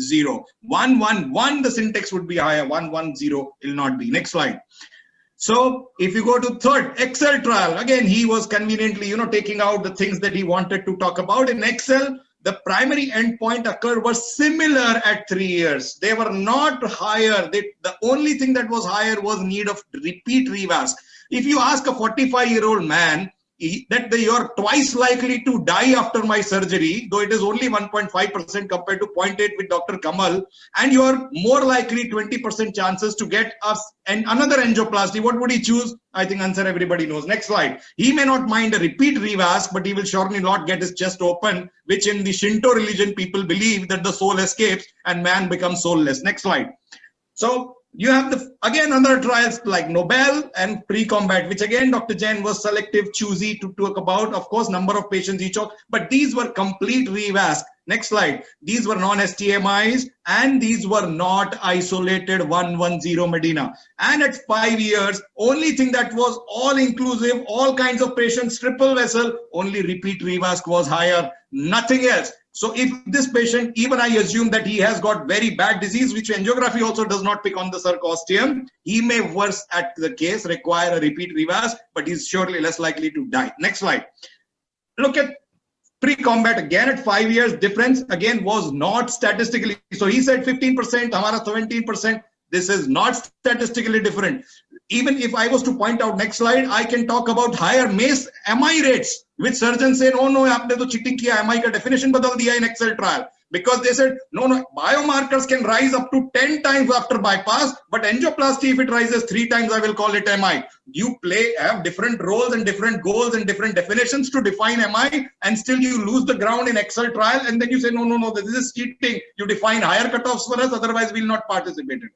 111, the syntax would be higher. 110 will not be. Next slide. So if you go to third, Excel trial, again, he was conveniently, you know, taking out the things that he wanted to talk about. In Excel, the primary endpoint occurred was similar at 3 years. They were not higher. The only thing that was higher was need of repeat revas. If you ask a 45-year-old man, you're twice likely to die after my surgery, though it is only 1.5% compared to 0.8 with Dr. Kamal, and you're more likely 20% chances to get another angioplasty. What would he choose? I think answer everybody knows. Next slide. He may not mind a repeat revasc, but he will surely not get his chest open, which in the Shinto religion, people believe that the soul escapes and man becomes soulless. Next slide. So you have again other trials like Nobel and pre-combat, which again Dr. Jain was selective, choosy to talk about. Of course, number of patients each, but these were complete revasc. Next slide. These were non-STMIs and these were not isolated 110 Medina. And at 5 years, only thing that was all inclusive, all kinds of patients, triple vessel, only repeat revasc was higher, nothing else. So if this patient, even I assume that he has got very bad disease, which angiography also does not pick on the sarcostium, he may worse at the case require a repeat revasc, but he's surely less likely to die. Next slide. Look at pre-combat again at 5 years, difference again was not statistically. So he said 15%, Hamara 17%. This is not statistically different. Even if I was to point out next slide, I can talk about higher MACE MI rates, which surgeons say, no, aapne to cheating kiya, MI ka definition badal diya in Excel trial. Because they said, no, biomarkers can rise up to 10 times after bypass, but angioplasty, if it rises 3 times, I will call it MI. You have different roles and different goals and different definitions to define MI, and still you lose the ground in Excel trial, and then you say, no, this is cheating. You define higher cutoffs for us, otherwise we'll not participate in it.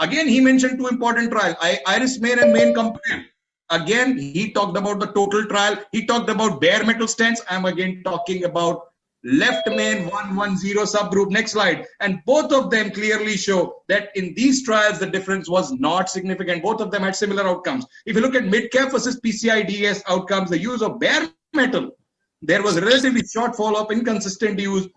Again, he mentioned 2 important trials, Iris Main and Main Compare. Again, he talked about the total trial. He talked about bare metal stents. I'm again talking about left main 110 subgroup. Next slide. And both of them clearly show that in these trials, the difference was not significant. Both of them had similar outcomes. If you look at mid-cap versus PCI DS outcomes, the use of bare metal, there was relatively short follow-up, inconsistent use,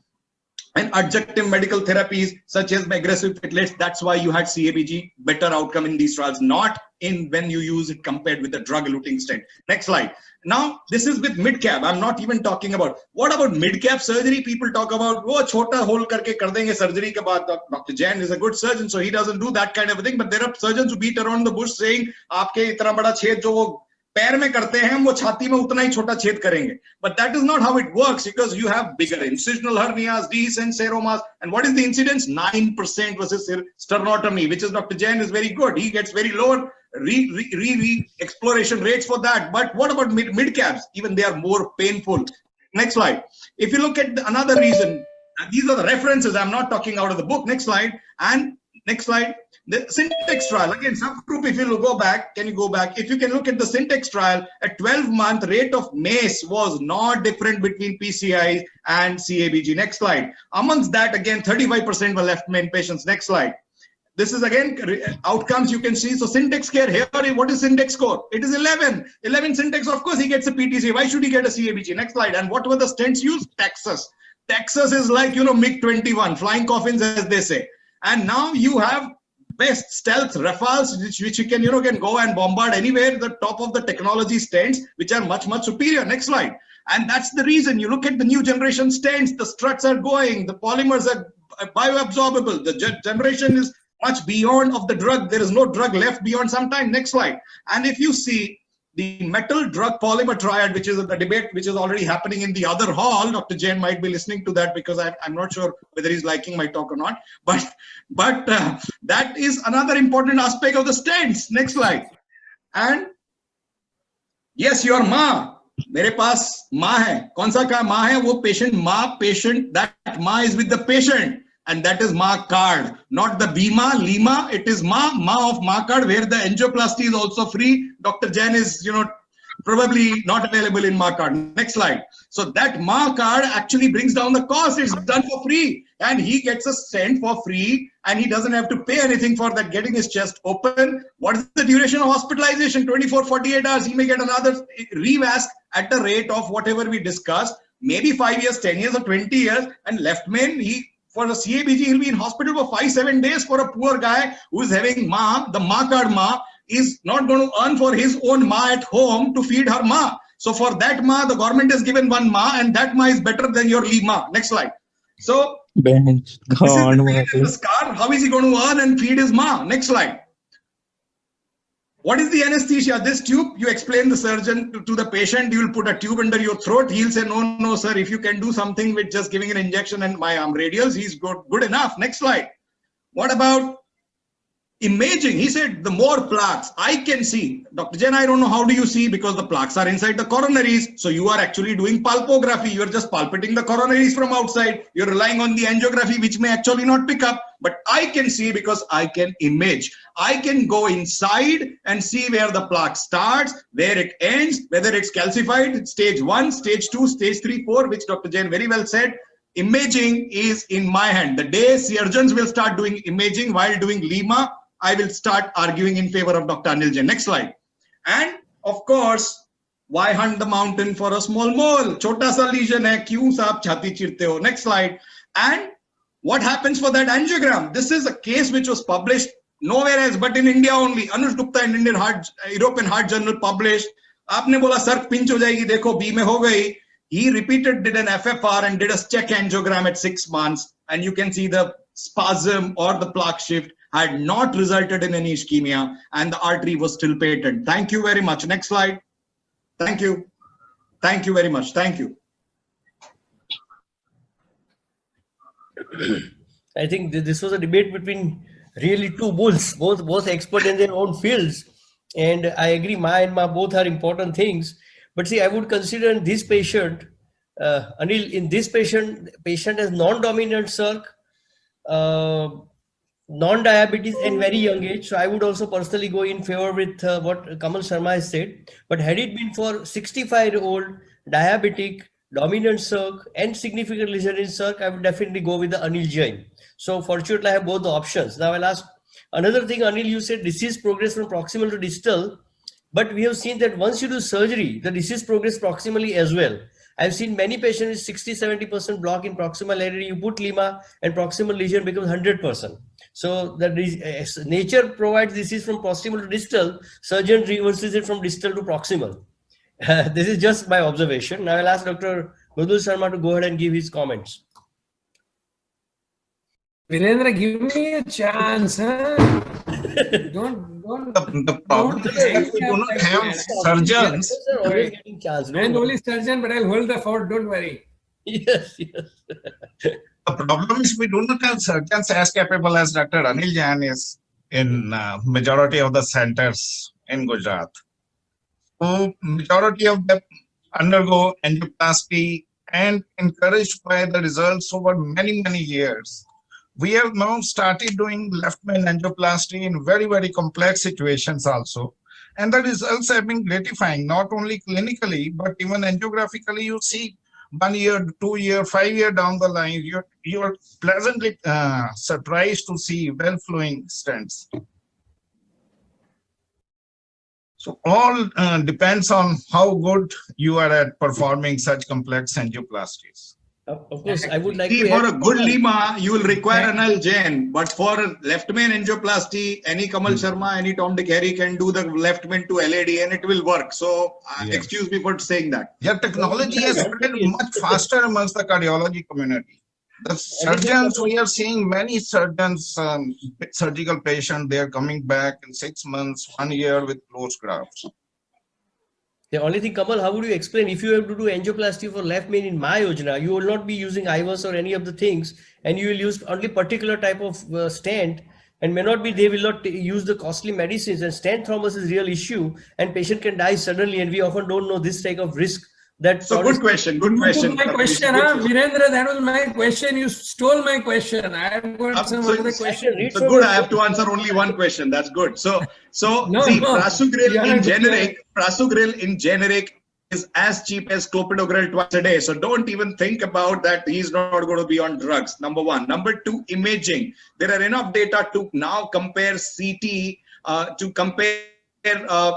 and adjunctive medical therapies such as aggressive platelets. That's why you had CABG, better outcome in these trials, not in when you use it compared with the drug-eluting stent. Next slide. Now, this is with mid-cap. I'm not even talking about, what about mid-cap surgery? People talk about, oh, chota hole karke kar denge surgery ke baad. Dr. Jain is a good surgeon, so he doesn't do that kind of a thing. But there are surgeons who beat around the bush saying, aapke itna bada chhed jo wo पैर में करते हैं हम वो छाती में उतना ही छोटा छेद करेंगे. But that is not how it works, because you have bigger incisional hernias, descent seromas, and what is the incidence? 9% versus sternotomy, which is Dr. Jain is very good. He gets very lower exploration rates for that. But what about mid caps? Even they are more painful. Next slide. If you look at another reason, these are the references. I'm not talking out of the book. Next slide. And next slide. The Syntex trial, again, subgroup, if you go back, can you go back? If you can look at the Syntex trial, a 12-month rate of MACE was not different between PCI and CABG. Next slide. Amongst that, again, 35% were left main patients. Next slide. This is again outcomes you can see. So Syntex care here, what is Syntex score? It is 11. 11 Syntex, of course, he gets a PTC. Why should he get a CABG? Next slide. And what were the stents used? Texas. Texas is like, MiG-21, flying coffins, as they say. And now you have best stealth Rafales, which you can go and bombard anywhere, the top of the technology stents, which are much superior. Next slide. And that's the reason you look at the new generation stents, the struts are going, the polymers are bioabsorbable, the generation is much beyond of the drug. There is no drug left beyond some time. Next slide. And if you see the metal drug polymer triad, which is the debate which is already happening in the other hall. Dr. Jain might be listening to that, because I'm not sure whether he's liking my talk or not. But that is another important aspect of the stents. Next slide. And yes, your ma. मेरे पास माँ है. कौन सा का माँ है? वो patient माँ patient. That माँ is with the patient. And that is Ma card, not the Bima, Lima. It is Ma of Ma card, where the angioplasty is also free. Dr. Jain is, probably not available in Ma card. Next slide. So that Ma card actually brings down the cost. It's done for free, and he gets a stent for free, and he doesn't have to pay anything for that, getting his chest open. What is the duration of hospitalization? 24, 48 hours. He may get another revasc at the rate of whatever we discussed, maybe 5 years, 10 years, or 20 years. And left main, for a CABG, he'll be in hospital for 5-7 days. For a poor guy who is having Ma, the Ma card Ma is not going to earn for his own Ma at home to feed her Ma. So for that Ma, the government has given one Ma, and that Ma is better than your Lima. Next slide. So this is the scar. How is he going to earn and feed his Ma? Next slide. What is the anesthesia? This tube, you explain the surgeon to the patient, you will put a tube under your throat. He'll say, no, no, sir, if you can do something with just giving an injection and my arm radials, he's good enough. Next slide. What about imaging? He said the more plaques I can see. Dr. Jain, I don't know how do you see, because the plaques are inside the coronaries. So you are actually doing palpography. You're just palpating the coronaries from outside. You're relying on the angiography, which may actually not pick up. But I can see because I can image. I can go inside and see where the plaque starts, where it ends, whether it's calcified, stage 1, stage 2, stage 3, 4, which Dr. Jain very well said. Imaging is in my hand. The day surgeons will start doing imaging while doing Lima, I will start arguing in favor of Dr. Anil Jain. Next slide. And of course, why hunt the mountain for a small mole? Chota sa lesion hai, kyun saap chhati chirte ho? Next slide. And what happens for that angiogram? This is a case which was published nowhere else but in India only. Anush Gupta in European Heart Journal published. Aapne bola sir pinch ho jayegi, dekho B mein ho gayi. He did an FFR and did a check angiogram at 6 months. And you can see the spasm or the plaque shift had not resulted in any ischemia and the artery was still patent. Thank you very much. Next slide. Thank you. Thank you very much. Thank you. I think this was a debate between really two bulls, both expert in their own fields. And I agree, Ma and Ma both are important things. But see, I would consider in this patient, Anil, in this patient has non-dominant circ, non-diabetes and very young age. So I would also personally go in favor with what Kamal Sharma has said. But had it been for 65-year-old diabetic, dominant circ and significant lesion in circ, I would definitely go with the Anil Jain. So fortunately, I have both the options. Now I'll ask another thing, Anil, you said disease progress from proximal to distal. But we have seen that once you do surgery, the disease progress proximally as well. I've seen many patients with 60-70% block in proximal area. You put Lima and proximal lesion becomes 100%. So the nature provides disease from proximal to distal. Surgeon reverses it from distal to proximal. This is just my observation. Now I'll ask Dr. Mridul Sharma to go ahead and give his comments. Virendra, give me a chance. Huh? The problem is that we do not have surgeons. I'm only surgeon, but I'll hold the fort. Don't worry. Yes, yes. The problem is we do not have surgeons as capable as Dr. Anil Jain is in majority of the centers in Gujarat. So majority of them undergo angioplasty and encouraged by the results over many years. We have now started doing left main angioplasty in very complex situations also. And the results have been gratifying, not only clinically, but even angiographically. You see 1 year, 2 year, 5 year down the line, you're pleasantly surprised to see well-flowing stents. So all depends on how good you are at performing such complex angioplasties. Of course, I would like to. For a good Lima, you will require Anil Jain, but for left main angioplasty, any Kamal Sharma, any Tom Dick Harry can do the left main to LAD and it will work. So, excuse me for saying that. Yeah, technology has spread much faster amongst the cardiology community. The surgeons, we are seeing many surgeons, surgical patients, they are coming back in 6 months, 1 year with closed grafts. The only thing, Kamal, how would you explain if you have to do angioplasty for left main in my Yojana, you will not be using IVUS or any of the things, and you will use only particular type of stent, and may not be, they will not use the costly medicines, and stent thrombus is a real issue, and patient can die suddenly, and we often don't know this type of risk. So good question. Good question. My question, Virendra, that was my question. You stole my question. I've got some other question. So good. I have to answer only one question. That's good. Prasugrel in generic is as cheap as clopidogrel twice a day. So don't even think about that. He's not going to be on drugs. Number one. Number two, imaging. There are enough data to now compare CT to compare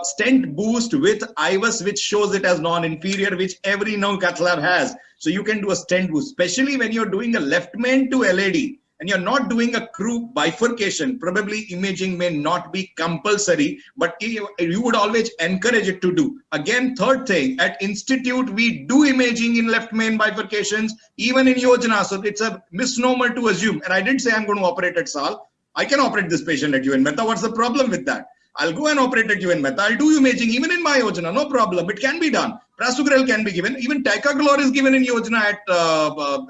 stent boost with IVUS, which shows it as non-inferior, which every now cath lab has. So you can do a stent boost, especially when you're doing a left main to LAD and you're not doing a crew bifurcation. Probably imaging may not be compulsory, but you would always encourage it to do. Again, third thing, at institute, we do imaging in left main bifurcations, even in Yojana. So it's a misnomer to assume. And I didn't say I'm going to operate at Sal. I can operate this patient at UN Mehta. What's the problem with that? I'll go and operate at UN Mehta. I'll do imaging even in my Yojana, no problem. It can be done. Prasugrel can be given. Even Ticagrelor is given in Yojana at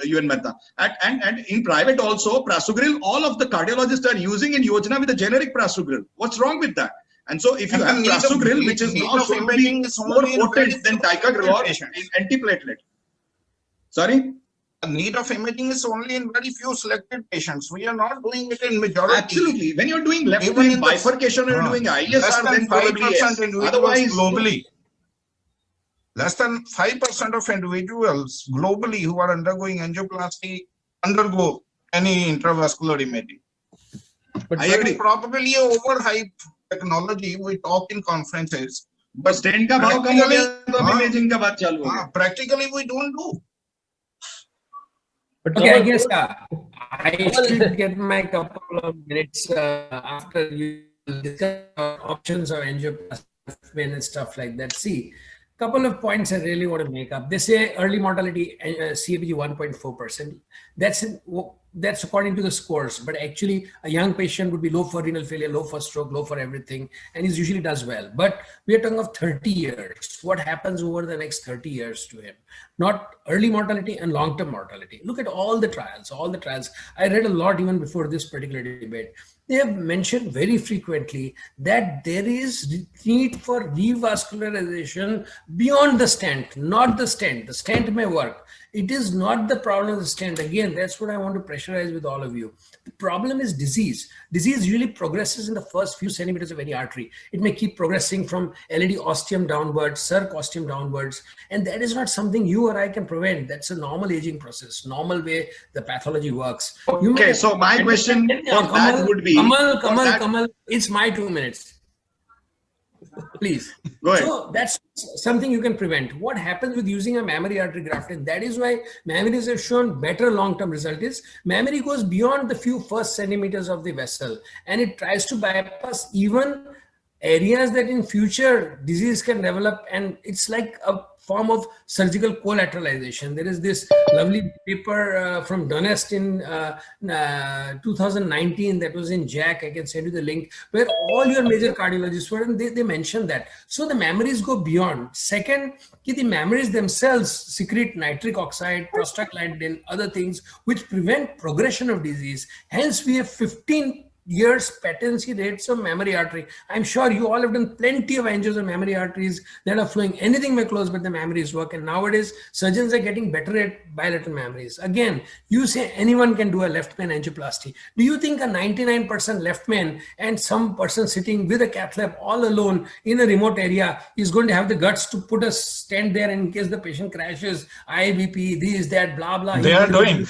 UN Mehta. And in private also, Prasugrel, all of the cardiologists are using in Yojana with a generic Prasugrel. What's wrong with that? And so if you have Prasugrel, which is now shown to be more potent than Ticagrelor, is antiplatelet. Sorry? The need of imaging is only in very few selected patients. We are not doing it in majority. Absolutely. When you're doing left brain bifurcation, you're doing ISR, then probably yes. Otherwise, globally, less than 5% of individuals globally who are undergoing angioplasty undergo any intravascular imaging. But I agree. Probably a overhyped technology. We talk in conferences, but stent ka bhav kam ho gaya, to imaging ka baat chalu ho gaya. Practically we don't do. Okay, I guess I should get my couple of minutes after you discuss options of angioplasty and stuff like that. See, couple of points I really want to make up. They say early mortality, CABG 1.4%. That's according to the scores, but actually a young patient would be low for renal failure, low for stroke, low for everything, and he usually does well. But we are talking of 30 years. What happens over the next 30 years to him? Not early mortality and long-term mortality. Look at all the trials, I read a lot even before this particular debate. They have mentioned very frequently that there is need for revascularization beyond the stent, not the stent. The stent may work. It is not the problem of the stent. Again, that's what I want to pressurize with all of you. The problem is disease. Disease usually progresses in the first few centimeters of any artery. It may keep progressing from LAD ostium downwards, circ ostium downwards, and that is not something you or I can prevent. That's a normal aging process, normal way the pathology works. Okay, so my question for that would be... Kamal, it's my 2 minutes. Please. Go ahead. So that's something you can prevent. What happens with using a mammary artery graft, and that is why mammaries have shown better long-term result, is mammary goes beyond the few first centimeters of the vessel, and it tries to bypass even areas that in future disease can develop, and it's like a form of surgical collateralization. There is this lovely paper from Donest in 2019 that was in JACC. I can send you the link, where all your major cardiologists were, and they mentioned that. So the mammaries go beyond. Second, the mammaries themselves secrete nitric oxide, prostaglandin, other things which prevent progression of disease. Hence, we have 15 years patency rates of mammary artery. I'm sure you all have done plenty of angios of mammary arteries that are flowing. Anything may close, but the mammaries work. And nowadays, surgeons are getting better at bilateral mammaries. Again, you say anyone can do a left main angioplasty. Do you think a 99% left main and some person sitting with a cath lab all alone in a remote area is going to have the guts to put a stent there in case the patient crashes, IBP, this, that, blah, blah. They are doing.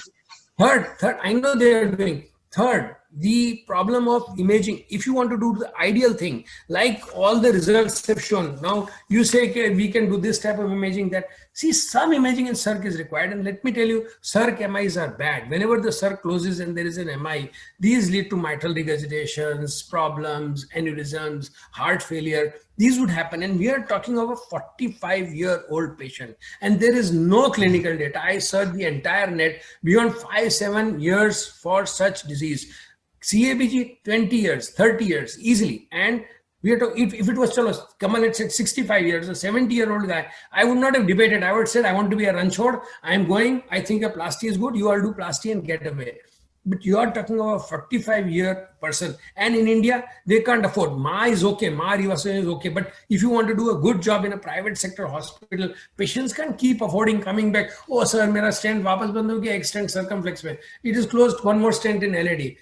Third, I know they are doing. Third, the problem of imaging. If you want to do the ideal thing, like all the results have shown, now you say, okay, we can do this type of imaging, that, see, some imaging in circ is required. And let me tell you, circ MIs are bad. Whenever the circ closes and there is an MI, these lead to mitral regurgitations, problems, aneurysms, heart failure. These would happen. And we are talking of a 45-year-old patient. And there is no clinical data. I searched the entire net beyond 5-7 years for such disease. CABG, 20 years, 30 years, easily. And we are talking, if it was Kamal had said 65 years, a 70-year-old guy, I would not have debated. I would have said, I want to be a ranchod. I am going. I think a plasty is good. You all do plasty and get away. But you are talking about a 45-year person. And in India, they can't afford. Ma is okay. Ma Rivasana is okay. But if you want to do a good job in a private sector hospital, patients can't keep affording coming back. Oh, sir, mera stent wapas band ho gaya, extend circumflex mein. It is closed. One more stent in LAD.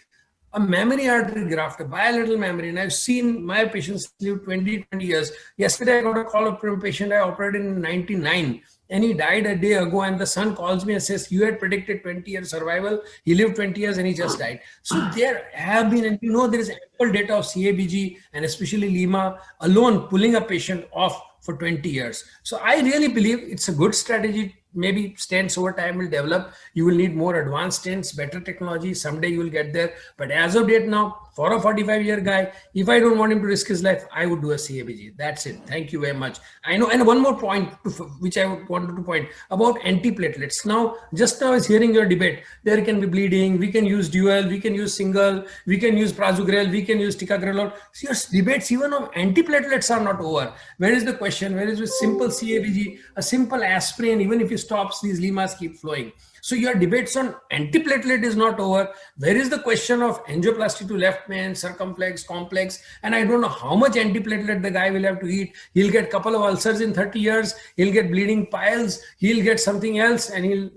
A mammary artery graft, a bilateral mammary, and I've seen my patients live 20 years. Yesterday, I got a call from a patient I operated in 99, and he died a day ago, and the son calls me and says, you had predicted 20-year survival. He lived 20 years and he just died. So there have been, and you know, there is ample data of CABG and especially Lima alone pulling a patient off for 20 years. So I really believe it's a good strategy. Maybe stents over time will develop. You will need more advanced stents, better technology. Someday you will get there. But as of date now, For a 45-year guy, if I don't want him to risk his life, I would do a CABG. That's it. Thank you very much. I know. And one more point which I wanted to point about antiplatelets. Now, just now I was hearing your debate. There can be bleeding. We can use dual. We can use single. We can use prasugrel. We can use ticagrelor. So your debates even of antiplatelets are not over. Where is the question? Where is with simple CABG, a simple aspirin, even if it stops, these lemas keep flowing. So your debates on antiplatelet is not over. Where is the question of angioplasty to left main, circumflex, complex, and I don't know how much antiplatelet the guy will have to eat. He'll get a couple of ulcers in 30 years. He'll get bleeding piles. He'll get something else, and he'll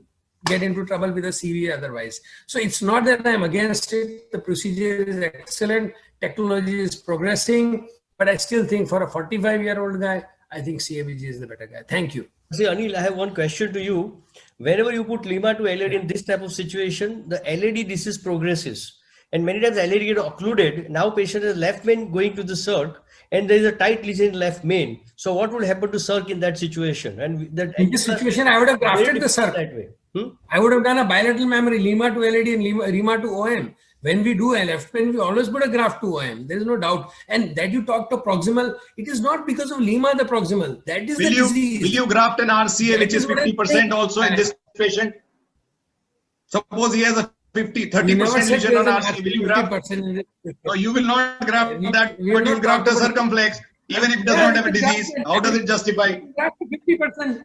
get into trouble with a CV otherwise. So it's not that I'm against it. The procedure is excellent. Technology is progressing, but I still think for a 45-year-old guy, I think CABG is the better guy. Thank you. See, Anil, I have one question to you. Whenever you put lima to LAD in this type of situation, the LAD disease progresses. And many times LAD get occluded. Now patient is left main going to the circ, and there is a tight lesion in left main. So what would happen to circ in that situation? And that in this situation, I would have grafted the circ. That way. I would have done a bilateral memory, lima to LAD and lima to OM. When we do a left main, we always put a graft to OM. There is no doubt. And that you talk to proximal, it is not because of lima the proximal. That is the disease. Will you graft an RCA which is 50% also in this patient? Suppose he has a 30% lesion on RCA. Will you graft? No, you will not graft that, but you will graft a circumflex, even if it does not have a disease. How does it justify? 50%.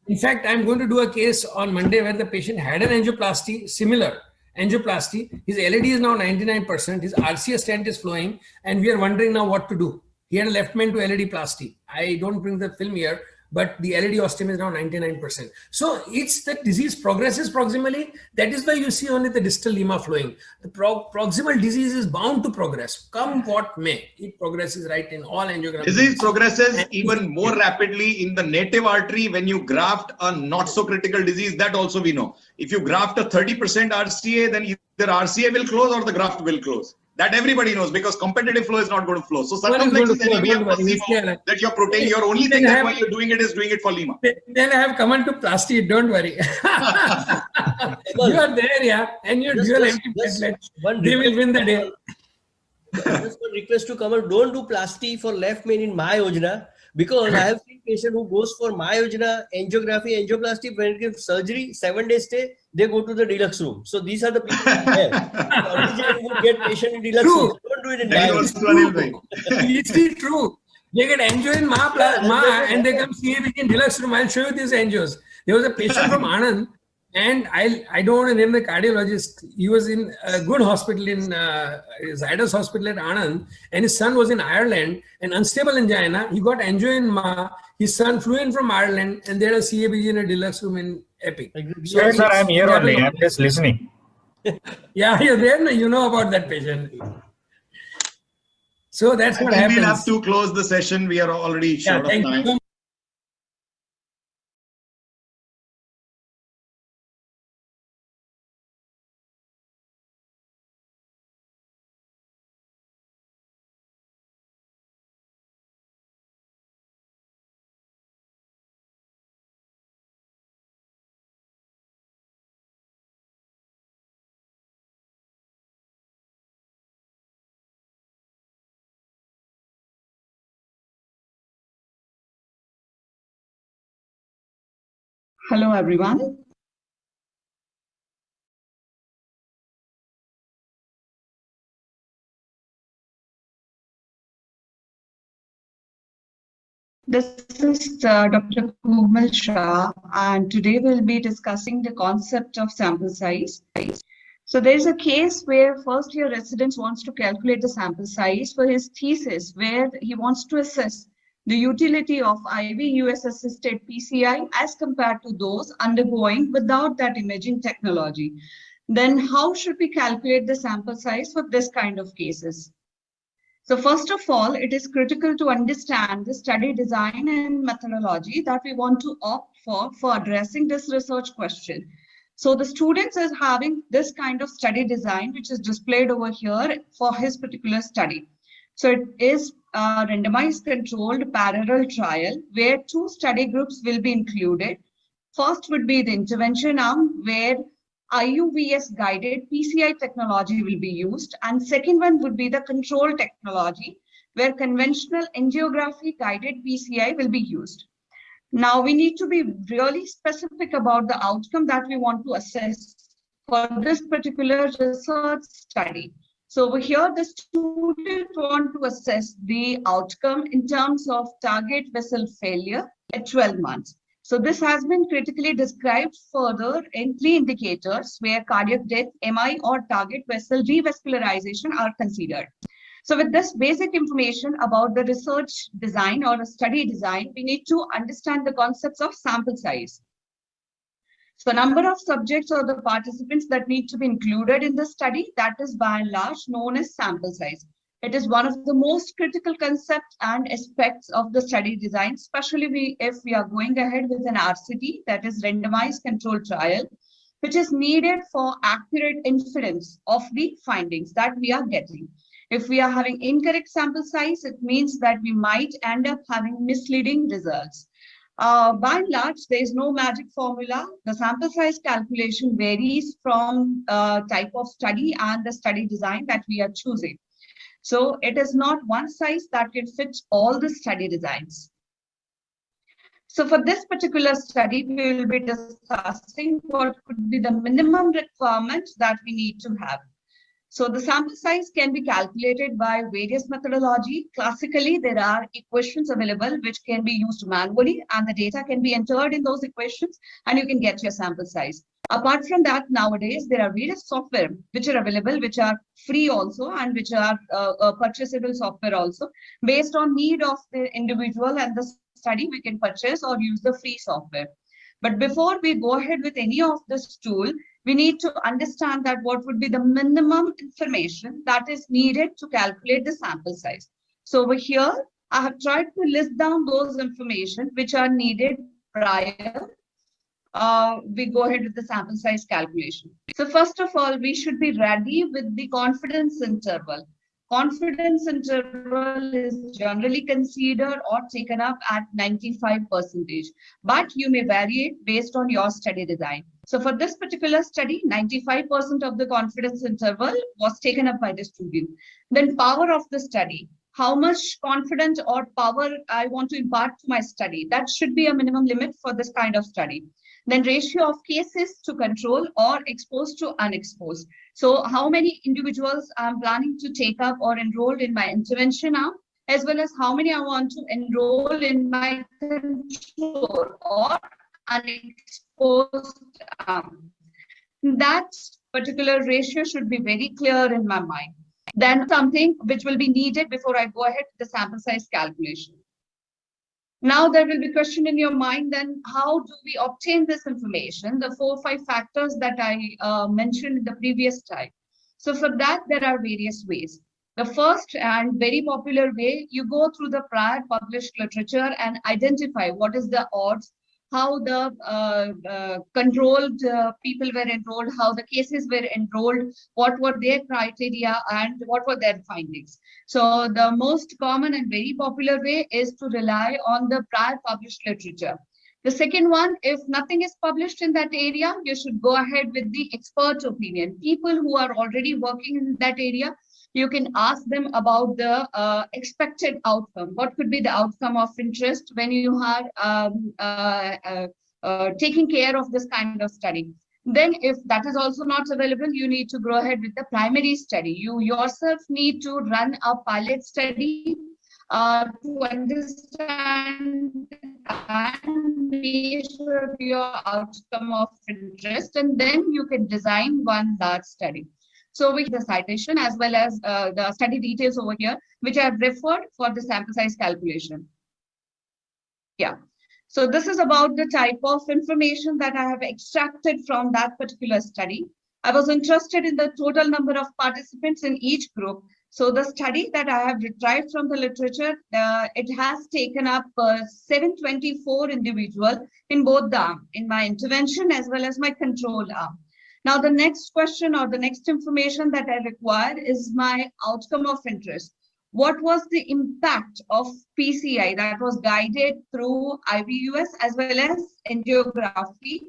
In fact, I'm going to do a case on Monday where the patient had an angioplasty, similar angioplasty. His LAD is now 99%. His RCA stent is flowing, and we are wondering now what to do. He had a left main to LAD plasty. I don't bring the film here, but the LAD ostium is now 99%. So it's the disease progresses proximally. That is why you see only the distal lima flowing. The proximal disease is bound to progress. Come what may, it progresses right in all angiograms. Disease progresses even more rapidly in the native artery when you graft a not so critical disease. That also we know. If you graft a 30% RCA, then either RCA will close or the graft will close. That everybody knows because competitive flow is not going to flow. So circumflex is anyway a placebo that you're protein. Your only thing that why you're doing it is doing it for lima. Then I have come on to plastic. Don't worry. You are there, yeah, and you're dual antiplatelet. They will win the day. Just one request to Kamal: don't do plasty for left main in my yojana, because I have seen patient who goes for my yojana angiography, angioplasty, when it gives surgery, 7 days stay, they go to the deluxe room. So these are the people who would get patient in deluxe room. Don't do it in my. It's true. They get angio in Ma and they come CABG in deluxe room. I'll show you these angios. There was a patient from Anand, and I don't want to name the cardiologist. He was in a good hospital in Zydus Hospital at Anand, and his son was in Ireland, and unstable angina. He got angio in Ma. His son flew in from Ireland, and they had a CABG in a deluxe room in Epic. So yes, sir, I'm here only. I'm just listening. Yeah, you're there. You know about that patient. So that's what happens. We'll have to close the session. We are already short of time. Hello, everyone. This is Dr. Komal Shah, and today we'll be discussing the concept of sample size. So there's a case where first year resident wants to calculate the sample size for his thesis, where he wants to assess the utility of IV US assisted PCI as compared to those undergoing without that imaging technology. Then how should we calculate the sample size for this kind of cases? So first of all, it is critical to understand the study design and methodology that we want to opt for addressing this research question. So the students is having this kind of study design, which is displayed over here for his particular study. So it is a randomized controlled parallel trial where 2 study groups will be included. First would be the intervention arm, where IUVS guided PCI technology will be used. And second one would be the control technology, where conventional angiography guided PCI will be used. Now we need to be really specific about the outcome that we want to assess for this particular research study. So over here, the student want to assess the outcome in terms of target vessel failure at 12 months. So this has been critically described further in 3 indicators where cardiac death, MI, or target vessel revascularization are considered. So with this basic information about the research design or a study design, we need to understand the concepts of sample size. So number of subjects or the participants that need to be included in the study, that is by and large known as sample size. It is one of the most critical concepts and aspects of the study design, especially if we are going ahead with an RCT, that is randomized controlled trial, which is needed for accurate inference of the findings that we are getting. If we are having incorrect sample size, it means that we might end up having misleading results. By and large, there is no magic formula. The sample size calculation varies from type of study and the study design that we are choosing. So it is not one size that can fit all the study designs. So for this particular study, we will be discussing what could be the minimum requirements that we need to have. So the sample size can be calculated by various methodology. Classically, there are equations available which can be used manually, and the data can be entered in those equations and you can get your sample size. Apart from that, nowadays, there are various software which are available, which are free also and which are purchasable software also. Based on need of the individual and the study, we can purchase or use the free software. But before we go ahead with any of this tool, we need to understand that what would be the minimum information that is needed to calculate the sample size. So over here, I have tried to list down those information which are needed prior we go ahead with the sample size calculation. So first of all, we should be ready with the confidence interval. Confidence interval is generally considered or taken up at 95%, but you may vary it based on your study design. So for this particular study, 95% of the confidence interval was taken up by the student. Then power of the study. How much confidence or power I want to impart to my study. That should be a minimum limit for this kind of study. Then ratio of cases to control or exposed to unexposed. So how many individuals I'm planning to take up or enroll in my intervention arm, as well as how many I want to enroll in my control or unexposed arm. That particular ratio should be very clear in my mind. Then something which will be needed before I go ahead with the sample size calculation. Now there will be a question in your mind, then how do we obtain this information? The 4 or 5 factors that I mentioned in the previous slide. So for that, there are various ways. The first and very popular way, you go through the prior published literature and identify what is the odds, how the controlled people were enrolled, how the cases were enrolled, what were their criteria, and what were their findings. So the most common and very popular way is to rely on the prior published literature. The second one, if nothing is published in that area, you should go ahead with the expert opinion. People who are already working in that area, you can ask them about the expected outcome. What could be the outcome of interest when you are taking care of this kind of study? Then if that is also not available, you need to go ahead with the primary study. You yourself need to run a pilot study to understand and measure your outcome of interest, and then you can design one large study. So we have the citation as well as the study details over here, which I have referred for the sample size calculation. Yeah. So this is about the type of information that I have extracted from that particular study. I was interested in the total number of participants in each group. So the study that I have retrieved from the literature, it has taken up 724 individuals in both the arm, in my intervention as well as my control arm. Now, the next question or the next information that I require is my outcome of interest. What was the impact of PCI that was guided through IVUS as well as angiography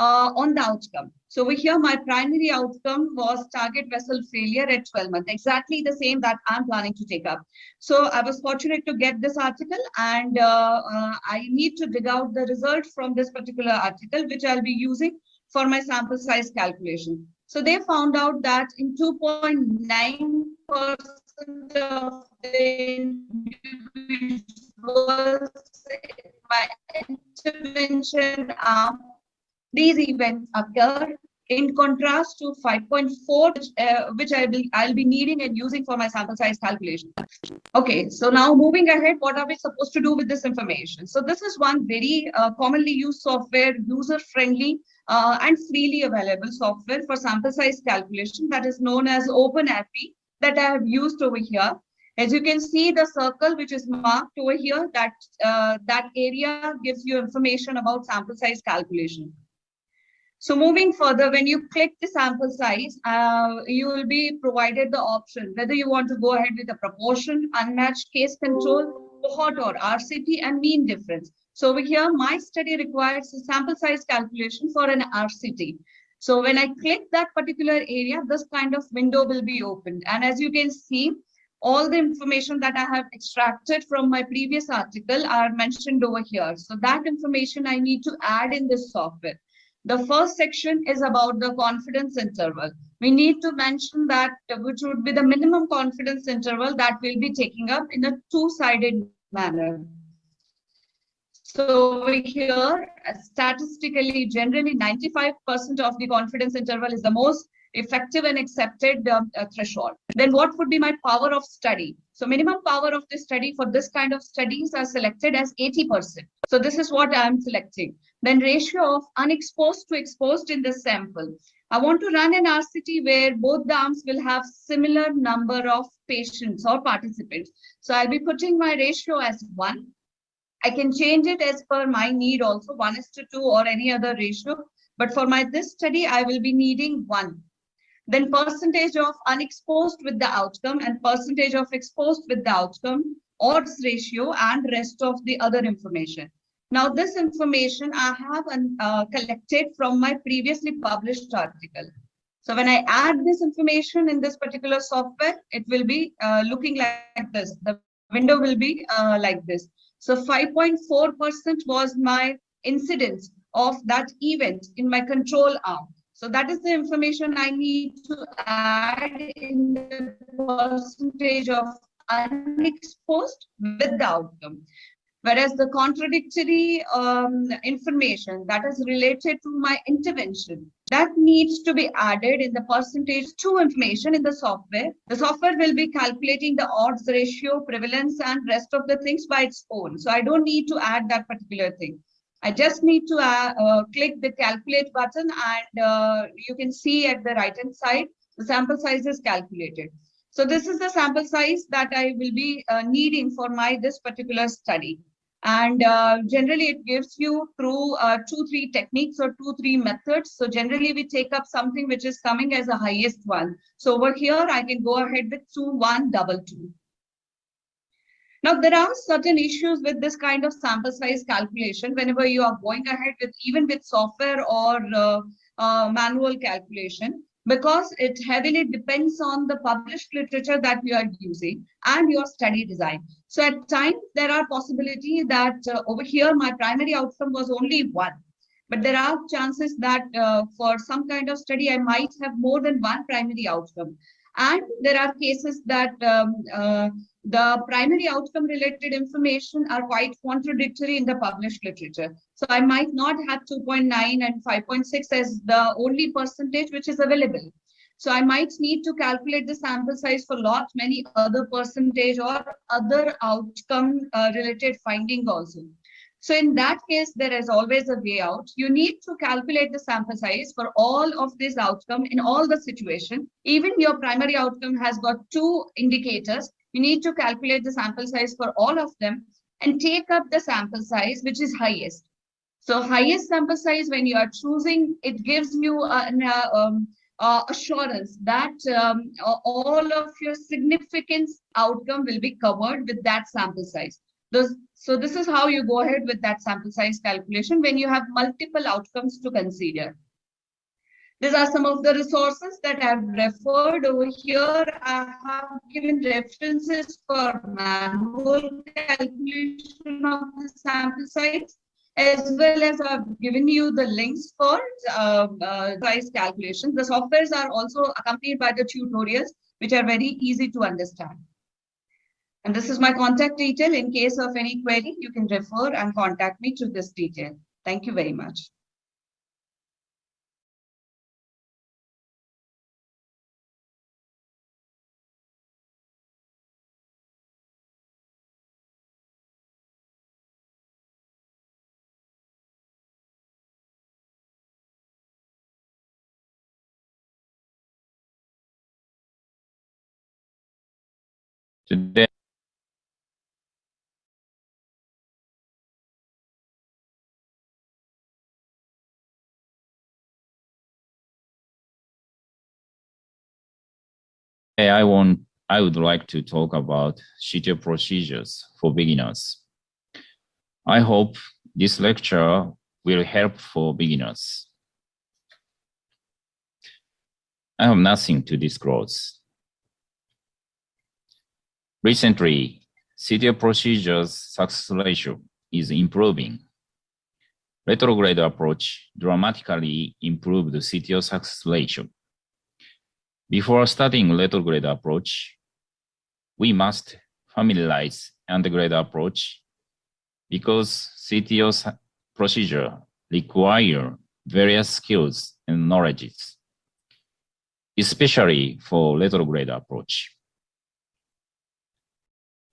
on the outcome. So over here, my primary outcome was target vessel failure at 12 months, exactly the same that I'm planning to take up. So I was fortunate to get this article, and I need to dig out the result from this particular article, which I'll be using for my sample size calculation. So they found out that in 2.9% of the individuals in my intervention arm, these events occur, in contrast to 5.4, which I'll be needing and using for my sample size calculation. Okay, so now moving ahead, what are we supposed to do with this information? So this is one very commonly used software, user-friendly and freely available software for sample size calculation, that is known as OpenAPI, that I have used over here. As you can see, the circle which is marked over here, that area gives you information about sample size calculation. So moving further, when you click the sample size, you will be provided the option whether you want to go ahead with a proportion, unmatched case control, cohort or RCT, and mean difference. So over here, my study requires a sample size calculation for an RCT. So when I click that particular area, this kind of window will be opened. And as you can see, all the information that I have extracted from my previous article are mentioned over here. So that information I need to add in this software. The first section is about the confidence interval. We need to mention that which would be the minimum confidence interval that we'll be taking up in a two-sided manner. So over here, statistically, generally 95% of the confidence interval is the most effective and accepted threshold. Then what would be my power of study? So minimum power of the study for this kind of studies are selected as 80%. So this is what I'm selecting. Then ratio of unexposed to exposed in the sample. I want to run an RCT where both the arms will have similar number of patients or participants. So I'll be putting my ratio as 1. I can change it as per my need also, 1:2 or any other ratio. But for this study, I will be needing 1. Then percentage of unexposed with the outcome and percentage of exposed with the outcome, odds ratio, and rest of the other information. Now, this information I have collected from my previously published article. So when I add this information in this particular software, it will be looking like this. The window will be like this. So 5.4% was my incidence of that event in my control arm. So that is the information I need to add in the percentage of unexposed with the outcome. Whereas the contradictory information that is related to my intervention, that needs to be added in the percentage to information in the software. The software will be calculating the odds ratio, prevalence, and rest of the things by its own. So I don't need to add that particular thing. I just need to click the calculate button, and you can see at the right hand side, the sample size is calculated. So this is the sample size that I will be needing for this particular study. And generally it gives you through 2-3 techniques or 2-3 methods. So generally we take up something which is coming as the highest one. So over here, I can go ahead with 2-1-2-2. Now, there are certain issues with this kind of sample size calculation whenever you are going ahead with even with software or manual calculation, because it heavily depends on the published literature that you are using and your study design. So at times, there are possibilities that over here, my primary outcome was only 1. But there are chances that for some kind of study, I might have more than 1 primary outcome. And there are cases that the primary outcome related information are quite contradictory in the published literature. So I might not have 2.9 and 5.6 as the only percentage which is available. So I might need to calculate the sample size for many other percentage or other outcome related findings also. So in that case, there is always a way out. You need to calculate the sample size for all of this outcome in all the situation. Even your primary outcome has got 2 indicators. You need to calculate the sample size for all of them and take up the sample size which is highest. So highest sample size, when you are choosing, it gives you an assurance that all of your significance outcome will be covered with that sample size. So this is how you go ahead with that sample size calculation when you have multiple outcomes to consider. These are some of the resources that I've referred over here. I have given references for manual calculation of the sample size, as well as I've given you the links for size calculations. The softwares are also accompanied by the tutorials, which are very easy to understand. And this is my contact detail. In case of any query, you can refer and contact me through this detail. Thank you very much. Today, I would like to talk about CTO procedures for beginners. I hope this lecture will help for beginners. I have nothing to disclose. Recently, CTO procedures success ratio is improving. Retrograde approach dramatically improved the CTO success ratio. Before starting retrograde approach, we must familiarize antegrade approach because CTO procedure require various skills and knowledges, especially for retrograde approach.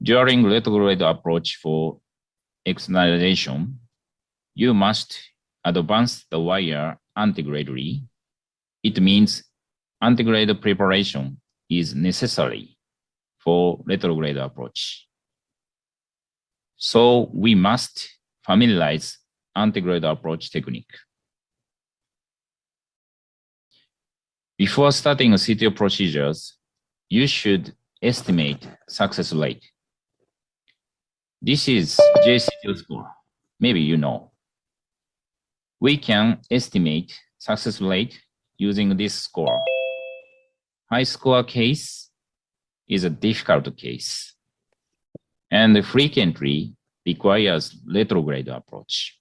During retrograde approach for externalization, you must advance the wire antegradely. It means antegrade preparation is necessary for retrograde approach. So we must familiarize antegrade approach technique. Before starting CTO procedures, you should estimate success rate. This is JCTO score. Maybe you know. We can estimate success rate using this score. High score case is a difficult case and frequently requires retrograde approach.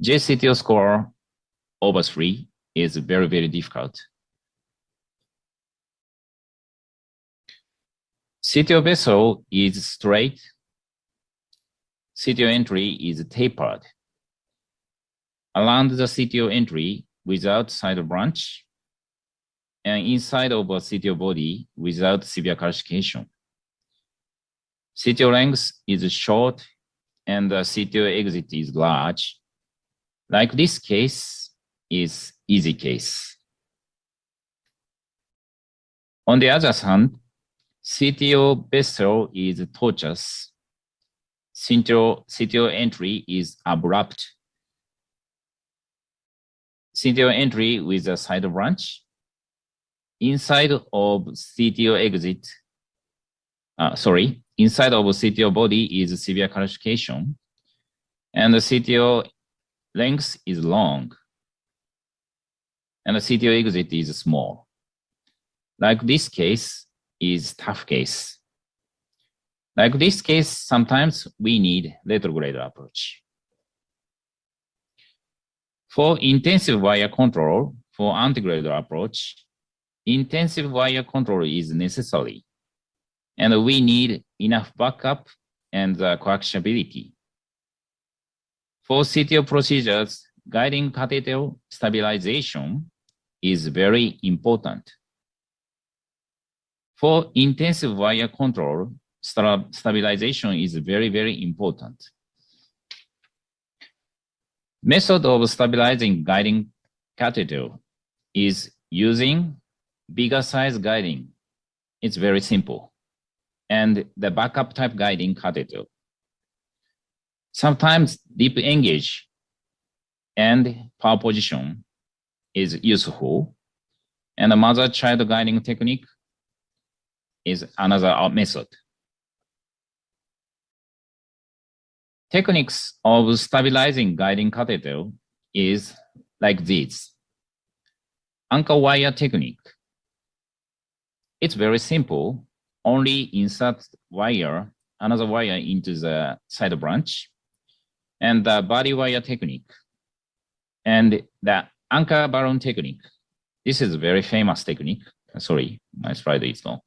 JCTO score over 3 is very, very difficult. CTO vessel is straight. CTO entry is tapered. Around the CTO entry without side branch, and inside of a CTO body without severe calcification. CTO length is short and the CTO exit is large. Like this case is easy case. On the other hand, CTO vessel is tortuous. CTO entry is abrupt. CTO entry with a side branch. Inside of CTO exit, inside of CTO body is severe calcification, and the CTO length is long, and the CTO exit is small. Like this case is tough case. Like this case, sometimes we need retrograde approach. For intensive wire control, for antegrade approach, intensive wire control is necessary, and we need enough backup and coaxiability. For CTO procedures, guiding catheter stabilization is very important. For intensive wire control, stabilization is very, very important. Method of stabilizing guiding catheter is using bigger size guiding. It's very simple. And the backup type guiding catheter. Sometimes deep engage and power position is useful. And the mother-child guiding technique is another method. Techniques of stabilizing guiding catheter is like this. Anchor wire technique. It's very simple. Only insert another wire into the side branch, and the body wire technique, and the anchor balloon technique. This is a very famous technique. Sorry, my slide is long.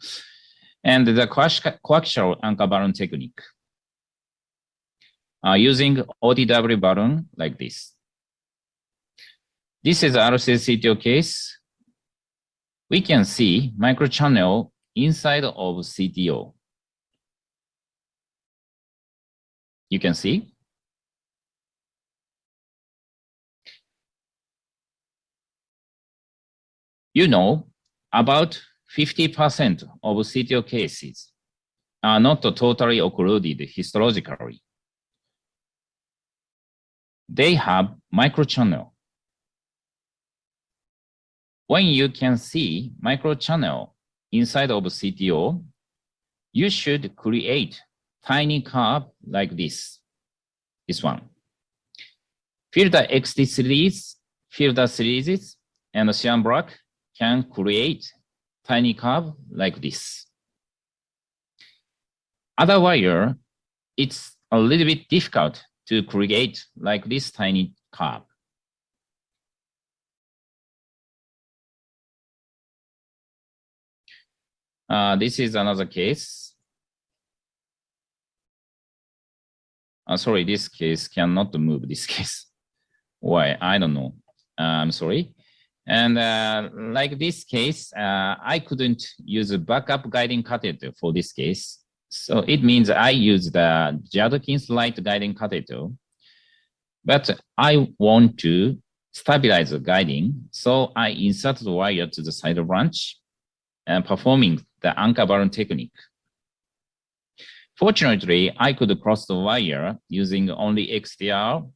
And the coaxial anchor balloon technique. Using OTW balloon like this. This is RCCTO case. We can see microchannel inside of CTO. You can see. You know, about 50% of CTO cases are not totally occluded histologically. They have microchannel. When you can see microchannel inside of CTO, you should create tiny curve like this one. Filter XT series, filter series, and Cyan block can create tiny curve like this. Other wire, it's a little bit difficult to create like this tiny curve. This is another case. Sorry, this case cannot move this case. Why? I don't know. I'm sorry. And like this case, I couldn't use a backup guiding catheter for this case. So it means I use the Jadkins light guiding catheter, but I want to stabilize the guiding. So I insert the wire to the side branch and performing the anchor balloon technique. Fortunately, I could cross the wire using only XTR,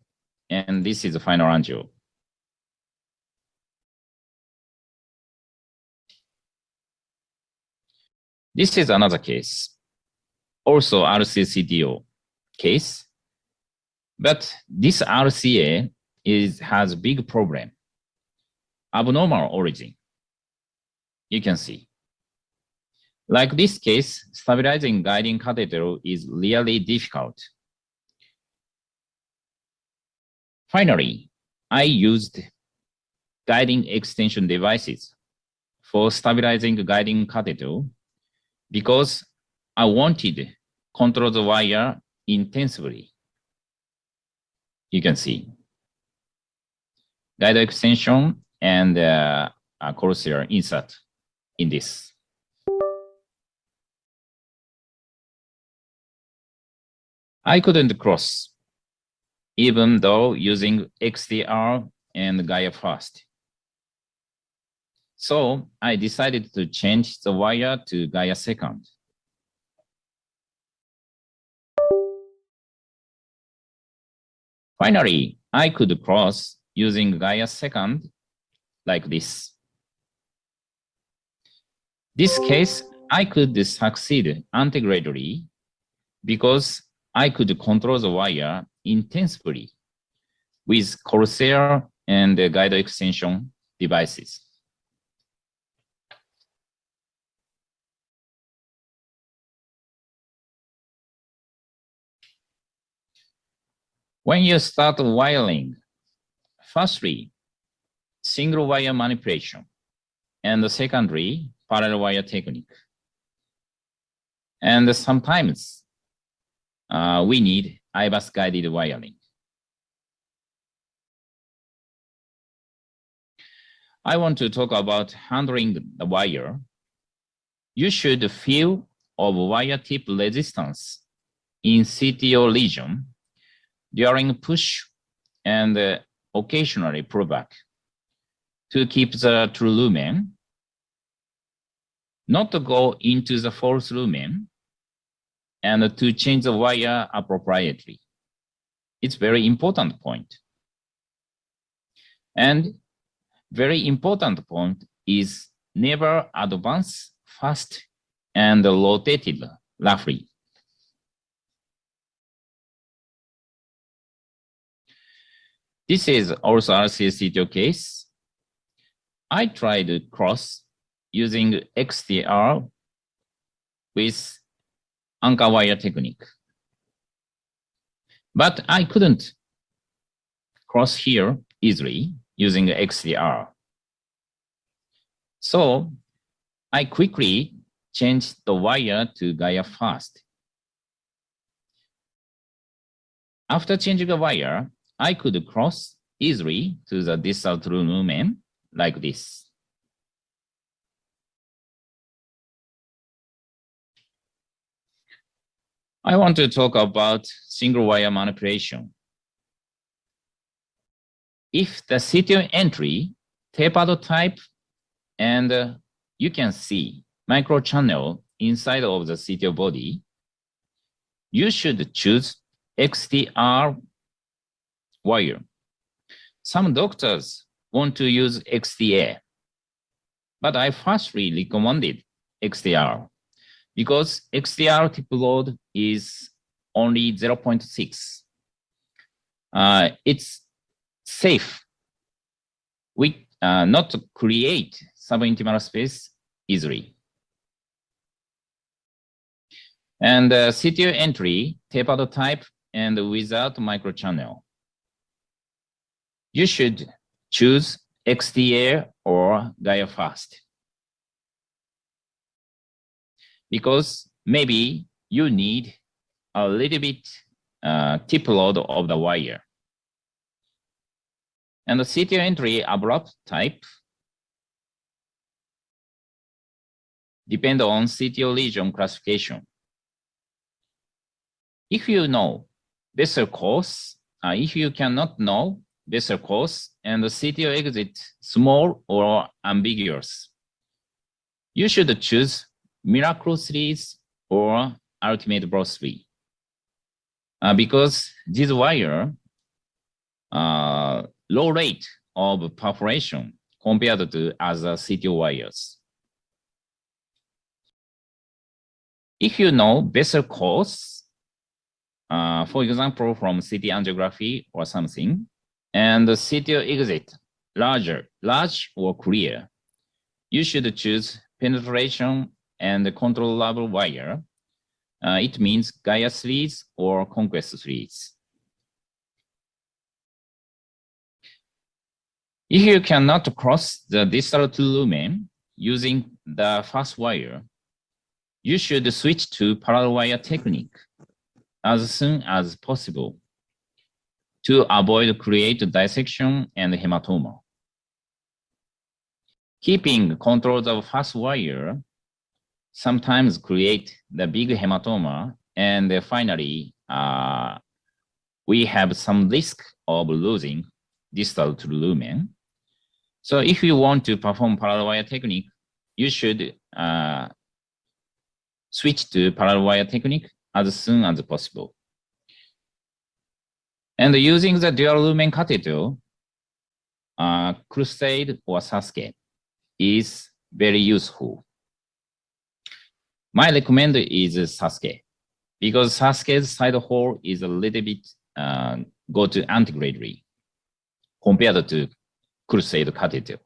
and this is the final angio. This is another case, also RCCDO case, but this RCA has big problem, abnormal origin. You can see. Like this case, stabilizing guiding catheter is really difficult. Finally, I used guiding extension devices for stabilizing guiding catheter because I wanted to control the wire intensively. You can see guide extension and a cochlear insert in this. I couldn't cross, even though using XDR and Gaia first. So I decided to change the wire to Gaia second. Finally, I could cross using Gaia second like this. This case, I could succeed integrally because I could control the wire intensively with Corsair and guide extension devices. When you start wiring, firstly, single wire manipulation, and secondly, parallel wire technique. And sometimes we need IBUS guided wiring. I want to talk about handling the wire. You should feel of wire tip resistance in CTO region during push and occasionally pull back to keep the true lumen, not to go into the false lumen, and to change the wire appropriately. It's very important point. And very important point is never advance fast and rotated roughly. This is also RCA-CTO case. I tried to cross using XTR with anchor wire technique. But I couldn't cross here easily using XTR. So I quickly changed the wire to Gaia fast. After changing the wire, I could cross easily to the distal true lumen like this. I want to talk about single wire manipulation. If the CTO entry tapered type and you can see microchannel inside of the CTO body, you should choose XTR wire. Some doctors want to use XTA, but I firstly recommended XTR because XTR tip load is only 0.6. It's safe. We not create subintimal space easily. And CTO entry, tapered type, and without microchannel. You should choose XTA or Gaia fast. Because maybe you need a little bit tip load of the wire. And the CTO entry abrupt type depend on CTO lesion classification. If you know vessel course, if you cannot know vessel course and the CTO exit small or ambiguous, you should choose Miracle series or Ultimate Bro 3. Because this wire low rate of perforation compared to other CTO wires. If you know vessel course, for example, from CT angiography or something, and the CTO exit large or clear, you should choose penetration and controllable wire. It means Gaia series or Conquest series. If you cannot cross the distal to lumen using the fast wire, you should switch to parallel wire technique as soon as possible to avoid create dissection and hematoma. Keeping controls of fast wire sometimes create the big hematoma, and finally, we have some risk of losing distal to lumen. So if you want to perform parallel wire technique, you should switch to parallel wire technique as soon as possible. And using the dual lumen catheter, Crusade or Sasuke is very useful. My recommend is Sasuke because Sasuke's side hole is a little bit go to antegrade compared to Crusade catheter.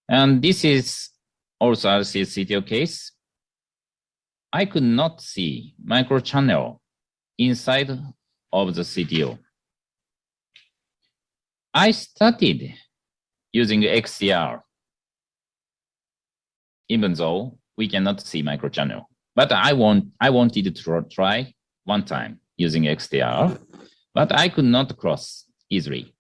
And this is also RCA-CTO case. I could not see microchannel inside of the CTO. I started using XCR, even though we cannot see microchannel. But I wanted to try one time using XTR, but I could not cross easily.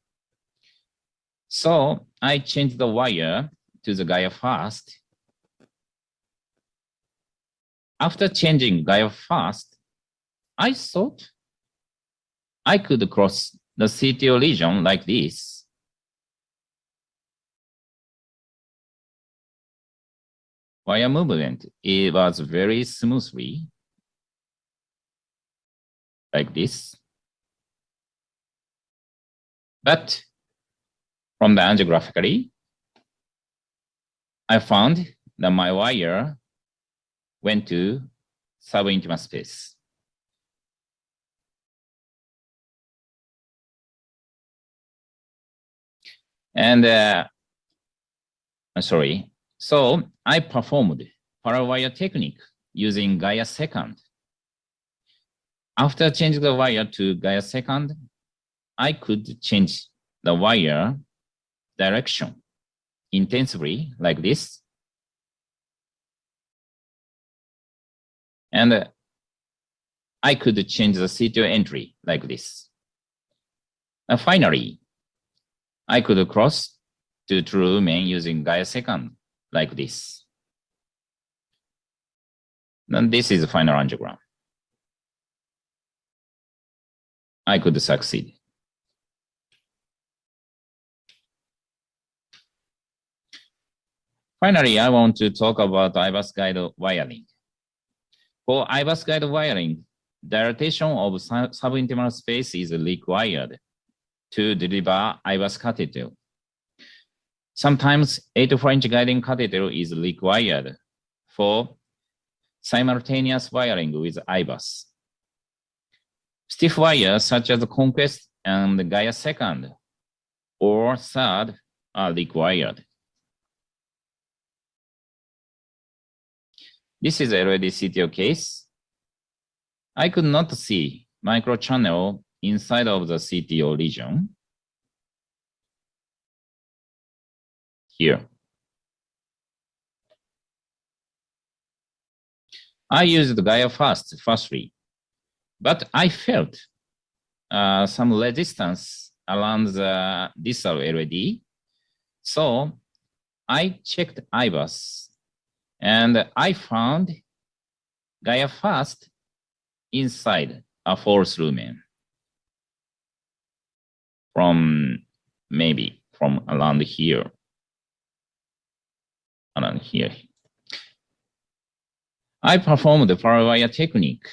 So I changed the wire to the Gaia fast. After changing Gaia fast, I thought I could cross the CTO lesion like this. Wire movement, it was very smoothly, like this. But from the angiographically, I found that my wire went to subintimal space. And sorry. So I performed parawire technique using Gaia second. After changing the wire to Gaia second, I could change the wire direction intensively like this. And I could change the CTO entry like this. And finally, I could cross to true lumen using Gaia second like this. And this is the final angiogram. I could succeed. Finally, I want to talk about IBUS guide wiring. For IBUS guide wiring, dilatation of subintimal space is required to deliver IBUS catheter. Sometimes 8 French guiding catheter is required for simultaneous wiring with IBUS. Stiff wires such as Conquest and Gaia second or third are required. This is a LED CTO case. I could not see microchannel inside of the CTO region. Here. I used Gaia firstly, but I felt some resistance around the distal LED. So I checked IBUS and I found Gaia fast inside a false lumen maybe from around here. Around here. I performed the parawire technique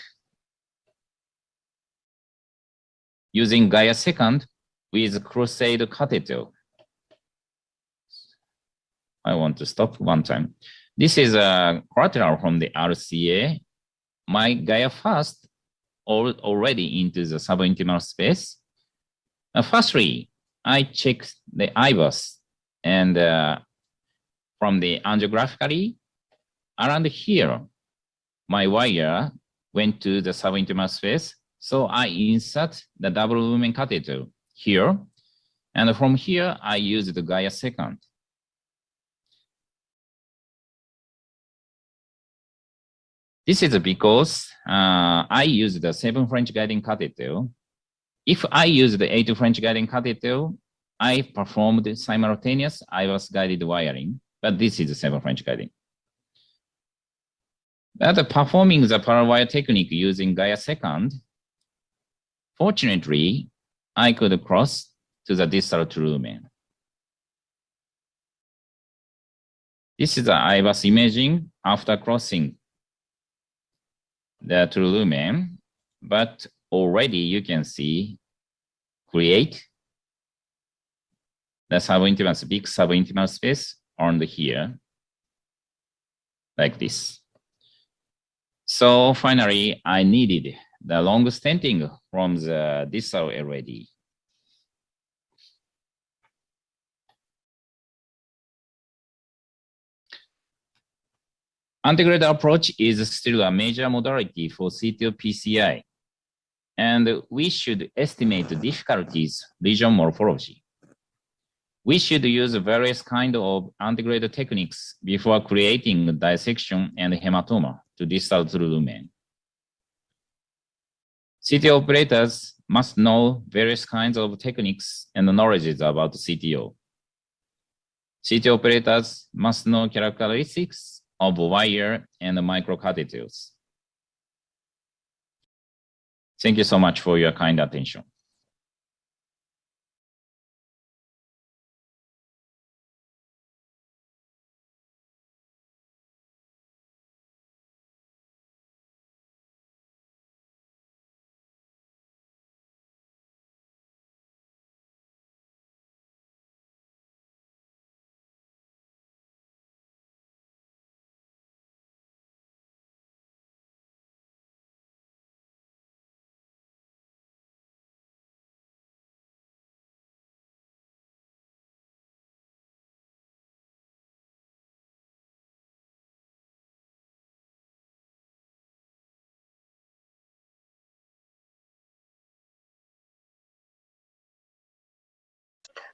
using Gaia second with Crusade catheter. I want to stop one time. This is a collateral from the RCA. My Gaia fast already into the subintimal space. Firstly, I checked the IBUS and from the angiographically around here, my wire went to the subintimal space. So I insert the double lumen catheter here. And from here, I use the Gaia second. This is because I use the 7 French guiding catheter. If I use the 8 French guiding catheter, I performed simultaneous IBUS guided wiring, but this is the 7 French guiding. But performing the parawire technique using Gaia second, fortunately, I could cross to the distal true lumen. This is the IBUS imaging after crossing the true lumen, but already you can see create the subintimal, big subintimal space on here, like this. So finally, I needed the long stenting from the distal LED. Integrated approach is still a major modality for CTO PCI, and we should estimate the difficulties region morphology. We should use various kinds of integrated techniques before creating dissection and hematoma to distal true lumen. CTO operators must know various kinds of techniques and knowledge about CTO. CTO operators must know characteristics of wire and microcatheters. Thank you so much for your kind attention.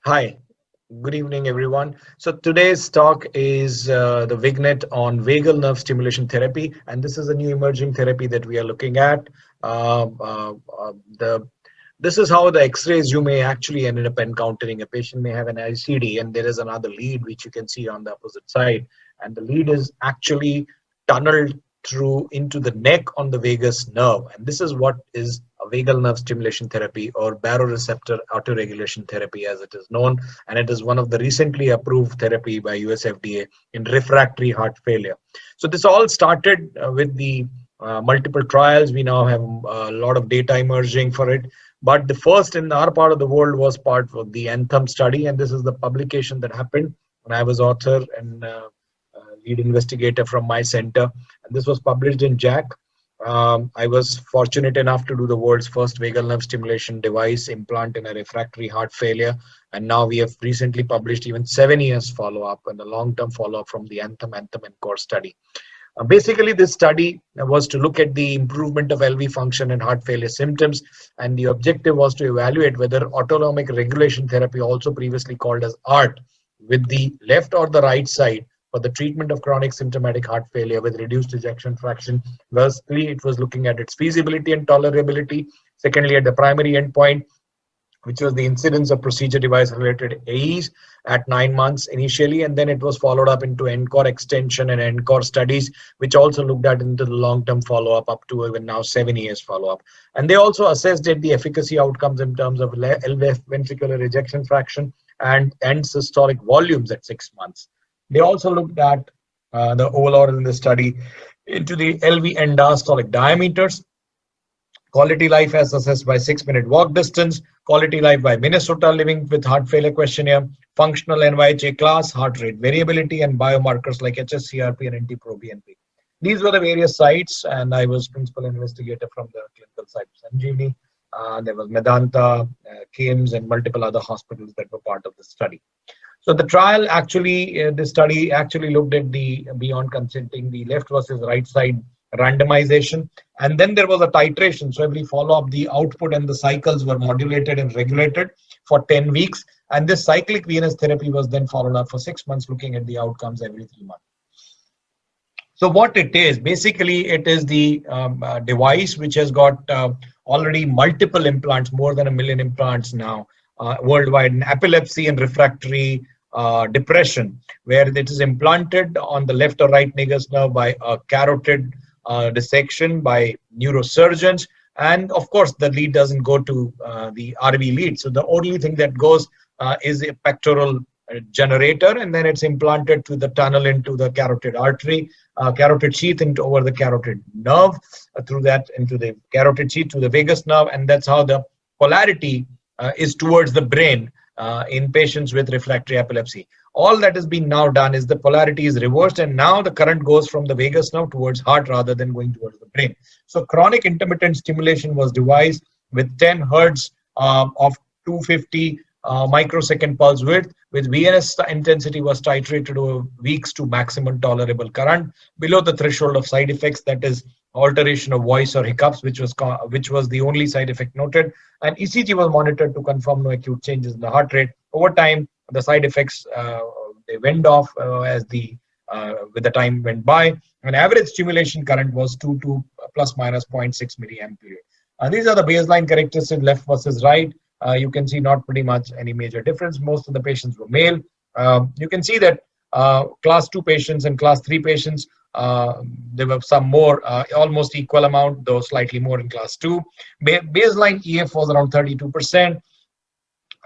Hi, good evening, everyone. So today's talk is the Vignet on vagal nerve stimulation therapy, and this is a new emerging therapy that we are looking at. Uh, uh, the This is how the X-rays you may actually end up encountering. A patient may have an ICD, and there is another lead which you can see on the opposite side, and the lead is actually tunneled through into the neck on the vagus nerve, and this is what is a vagal nerve stimulation therapy, or baroreceptor autoregulation therapy as it is known, and it is one of the recently approved therapy by US FDA in refractory heart failure. So this all started with the multiple trials. We now have a lot of data emerging for it, but the first in our part of the world was part of the Anthem study, and this is the publication that happened when I was author and lead investigator from my center, and this was published in JACC. I was fortunate enough to do the world's first vagal nerve stimulation device implant in a refractory heart failure, and now we have recently published even 7 years follow-up and a long-term follow-up from the Anthem and Core study. Basically, this study was to look at the improvement of LV function and heart failure symptoms, and the objective was to evaluate whether autonomic regulation therapy, also previously called as ART, with the left or the right side for the treatment of chronic symptomatic heart failure with reduced ejection fraction. Firstly, it was looking at its feasibility and tolerability. Secondly, at the primary endpoint, which was the incidence of procedure device related AEs at 9 months initially, and then it was followed up into ENCORE extension and ENCORE studies, which also looked at into the long-term follow-up up to even now 7 years follow-up. And they also assessed the efficacy outcomes in terms of LV ventricular ejection fraction and end systolic volumes at 6 months. They also looked at the overall in the study into the LV end diastolic diameters, quality life as assessed by 6-minute walk distance, quality life by Minnesota Living with Heart Failure Questionnaire, functional NYHA class, heart rate variability, and biomarkers like HSCRP and NT-proBNP. These were the various sites, and I was principal investigator from the clinical site of Sanjeevani. There was Medanta, KIMS, and multiple other hospitals that were part of the study. So the trial actually, the study actually looked at the beyond consenting, the left versus right side randomization, and then there was a titration. So every follow-up, the output and the cycles were modulated and regulated for 10 weeks, and this cyclic venous therapy was then followed up for 6 months, looking at the outcomes every 3 months. So what it is, basically it is the device which has got already multiple implants, more than 1 million implants now worldwide, in epilepsy and refractory depression, where it is implanted on the left or right vagus nerve by a carotid dissection by neurosurgeons, and of course the lead doesn't go to the RV lead, so the only thing that goes is a pectoral generator, and then it's implanted to the tunnel into the carotid artery, carotid sheath into over the carotid nerve, through that into the carotid sheath to the vagus nerve, and that's how the polarity is towards the brain in patients with refractory epilepsy. All that has been now done is the polarity is reversed, and now the current goes from the vagus nerve towards heart rather than going towards the brain. So chronic intermittent stimulation was devised with 10 hertz of 250 microsecond pulse width, with VNS intensity was titrated over weeks to maximum tolerable current below the threshold of side effects, that is alteration of voice or hiccups, which was the only side effect noted, and ECG was monitored to confirm no acute changes in the heart rate. Over time, the side effects they went off as the with the time went by, and average stimulation current was 2 to plus minus 0.6 milliampere. These are the baseline characteristics, left versus right. You can see not pretty much any major difference. Most of the patients were male. You can see that class 2 patients and class 3 patients, there were some more, almost equal amount, though slightly more in class 2. Baseline EF was around 32%.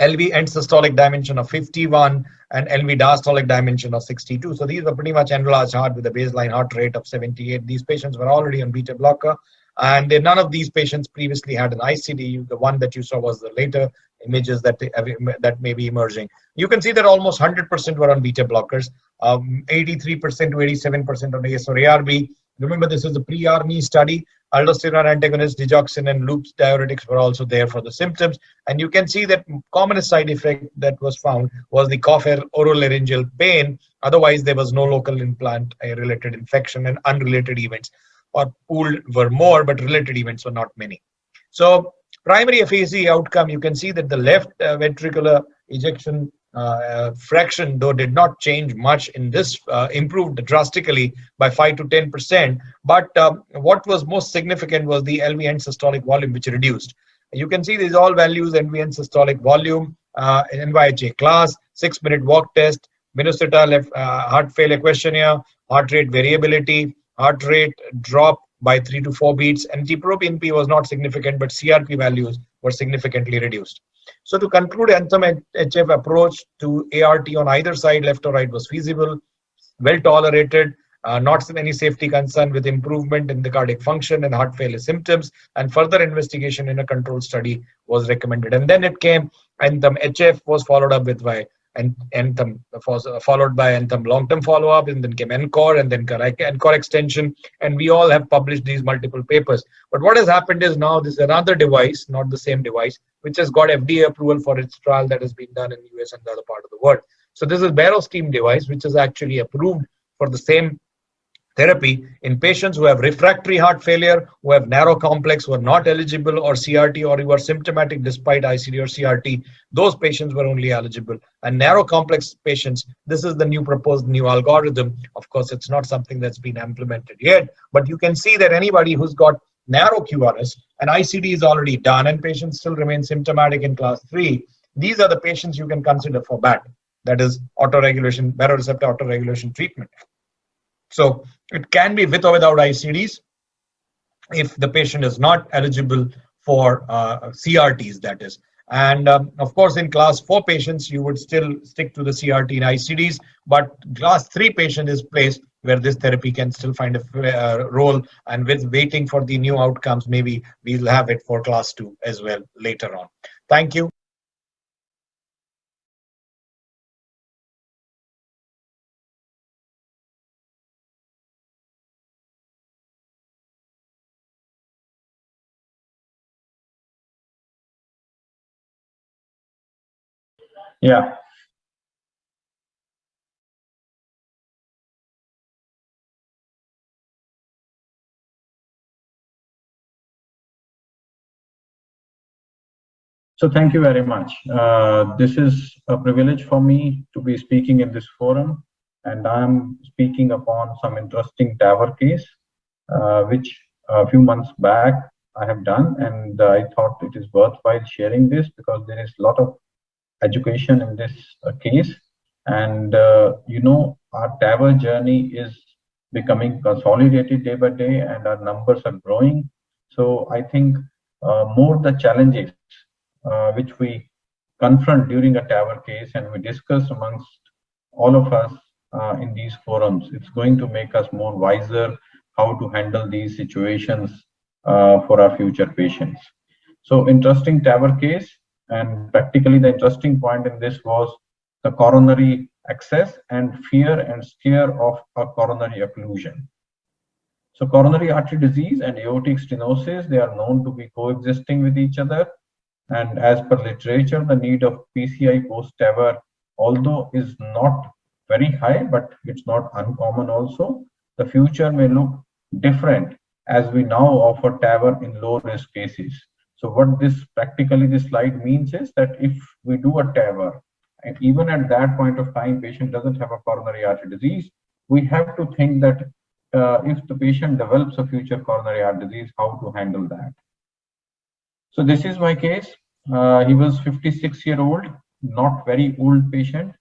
LV end systolic dimension of 51 and LV diastolic dimension of 62. So these were pretty much enlarged heart with a baseline heart rate of 78. These patients were already on beta blocker, and none of these patients previously had an ICD. The one that you saw was the later images that may be emerging. You can see that almost 100% were on beta blockers, 83% to 87% on AS or ARB. Remember, this is a pre-ARNI study. Aldosterone antagonists, digoxin, and loops diuretics were also there for the symptoms. And you can see that commonest side effect that was found was the cough or oropharyngeal pain. Otherwise, there was no local implant-related infection, and unrelated events or pooled were more, but related events were not many. So primary FAC outcome, you can see that the left ventricular ejection fraction, though, did not change much in this, improved drastically by 5 to 10%. But what was most significant was the LV end systolic volume, which reduced. You can see these all values: LV end systolic volume, NYHA class, 6-minute walk test, Minnesota heart failure questionnaire, heart rate variability, heart rate drop by 3 to 4 beats, and NT-proBNP was not significant, but CRP values were significantly reduced. So to conclude, Anthem HF approach to ART on either side, left or right, was feasible, well tolerated, not any safety concern, with improvement in the cardiac function and heart failure symptoms, and further investigation in a controlled study was recommended. And then it came, Anthem HF was followed up with by Anthem, followed by Anthem long-term follow-up, and then came ENCORE, and then ENCORE extension, and we all have published these multiple papers. But what has happened is now this is another device, not the same device, which has got FDA approval for its trial that has been done in the US and the other part of the world. So this is Barostim device, which is actually approved for the same therapy in patients who have refractory heart failure, who have narrow complex, who are not eligible, or CRT, or who are symptomatic despite ICD or CRT. Those patients were only eligible. And narrow complex patients, this is the proposed new algorithm. Of course, it's not something that's been implemented yet, but you can see that anybody who's got narrow QRS and ICD is already done, and patients still remain symptomatic in class 3, these are the patients you can consider for BAT, that is autoregulation, baroreceptor autoregulation treatment. So it can be with or without ICDs if the patient is not eligible for CRTs, that is. And of course, in class 4 patients, you would still stick to the CRT and ICDs, but class 3 patient is placed where this therapy can still find a role, and with waiting for the new outcomes, maybe we'll have it for class 2 as well later on. Thank you. Yeah. So thank you very much. This is a privilege for me to be speaking in this forum, and I'm speaking upon some interesting TAVR case, which a few months back I have done, and I thought it is worthwhile sharing this because there is a lot of education in this case. And you know, our TAVR journey is becoming consolidated day by day, and our numbers are growing. So I think more the challenges which we confront during a TAVR case and we discuss amongst all of us in these forums, it's going to make us more wiser how to handle these situations for our future patients. So interesting TAVR case, and practically the interesting point in this was the coronary access and fear and scare of a coronary occlusion. So coronary artery disease and aortic stenosis, they are known to be coexisting with each other. And as per literature, the need of PCI post-TAVR, although is not very high, but it's not uncommon also. The future may look different as we now offer TAVR in low-risk cases. So what this practically this slide means is that if we do a TAVR, and even at that point of time, patient doesn't have a coronary artery disease, we have to think that if the patient develops a future coronary artery disease, how to handle that. So this is my case. He was 56-year-old, not very old patient,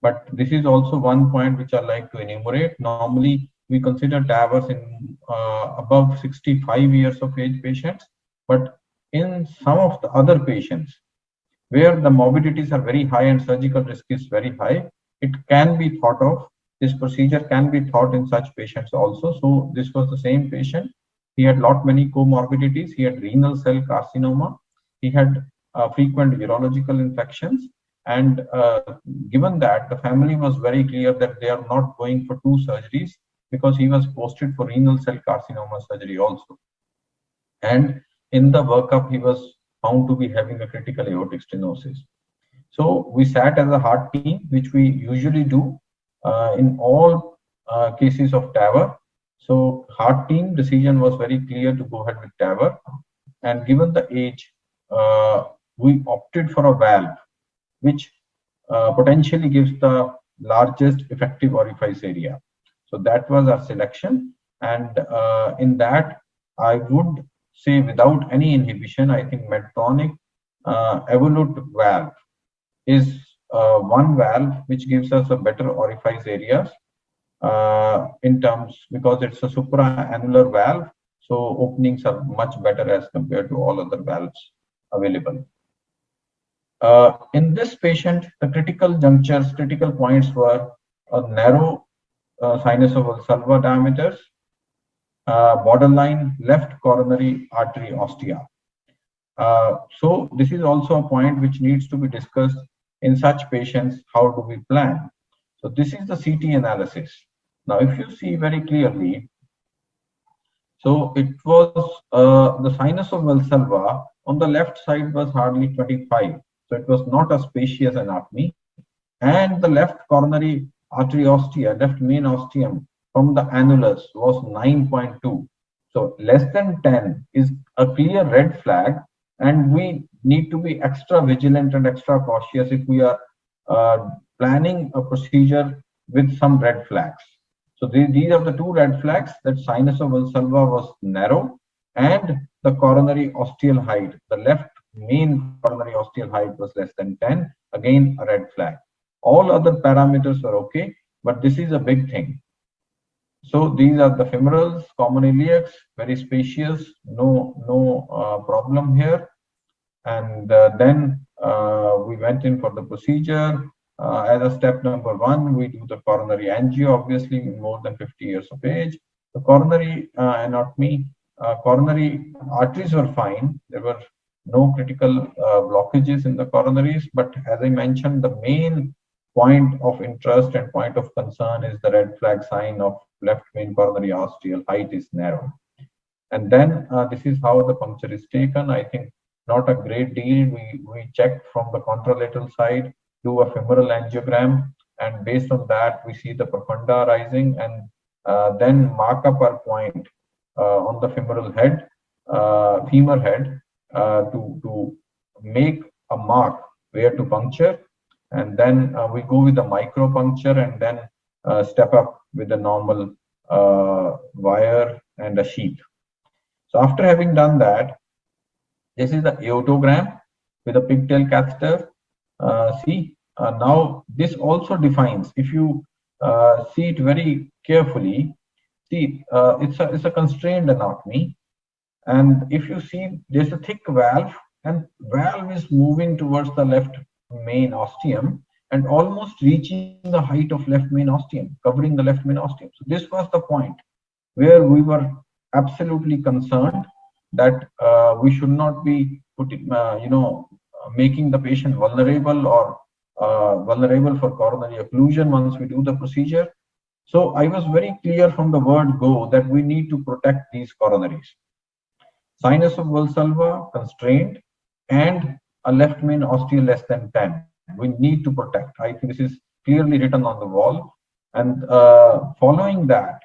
but this is also one point which I like to enumerate. Normally, we consider TAVRs in above 65 years of age patients, but in some of the other patients where the morbidities are very high and surgical risk is very high, it can be thought of. This procedure can be thought in such patients also. So this was the same patient. He had many comorbidities. He had renal cell carcinoma. He had frequent urological infections. And given that, the family was very clear that they are not going for 2 surgeries because he was posted for renal cell carcinoma surgery also. And in the workup, he was found to be having a critical aortic stenosis. So we sat as a heart team, which we usually do in all cases of TAVR. So heart team decision was very clear to go ahead with TAVR. And given the age, we opted for a valve, which potentially gives the largest effective orifice area. So that was our selection, and in that I would say without any inhibition, I think Medtronic evolute valve is one valve which gives us a better orifice areas in terms, because it's a supraannular valve, so openings are much better as compared to all other valves available. In this patient, the critical junctures, critical points were a narrow sinus of Valsalva diameters, borderline left coronary artery ostia. So this is also a point which needs to be discussed in such patients. How do we plan? So this is the CT analysis. Now, if you see very clearly, so it was the sinus of Valsalva on the left side was hardly 25. So it was not a spacious anatomy. And the left coronary artery ostia, left main ostium from the annulus was 9.2. So less than 10 is a clear red flag, and we need to be extra vigilant and extra cautious if we are planning a procedure with some red flags. So these are the two red flags, that sinus of Valsalva was narrow and the coronary ostial height, the left main coronary ostial height was less than 10, again a red flag. All other parameters are okay, but this is a big thing. So these are the femorals, common iliacs, very spacious, no problem here. And then we went in for the procedure. As a step number one, we do the coronary angio, obviously more than 50 years of age. The coronary anatomy, coronary arteries were fine. There were no critical blockages in the coronaries, but as I mentioned, the main point of interest and point of concern is the red flag sign of left main coronary ostial height is narrow. And then this is how the puncture is taken. I think not a great deal. We checked from the contralateral side, do a femoral angiogram, and based on that, we see the profunda rising, and then mark up our point on the femoral head, femur head, to make a mark where to puncture. And then we go with the micro puncture, and then step up with the normal wire and a sheath. So after having done that, this is the aortogram with a pigtail catheter. Now this also defines, if you see it very carefully, see it's a constrained anatomy, and if you see there's a thick valve, and valve is moving towards the left main ostium and almost reaching the height of left main ostium, covering the left main ostium. So this was the point where we were absolutely concerned that we should not be putting, making the patient vulnerable or vulnerable for coronary occlusion once we do the procedure. So I was very clear from the word go that we need to protect these coronaries. Sinus of Valsalva constrained and a left main ostial less than 10. We need to protect. I think this is clearly written on the wall. And following that,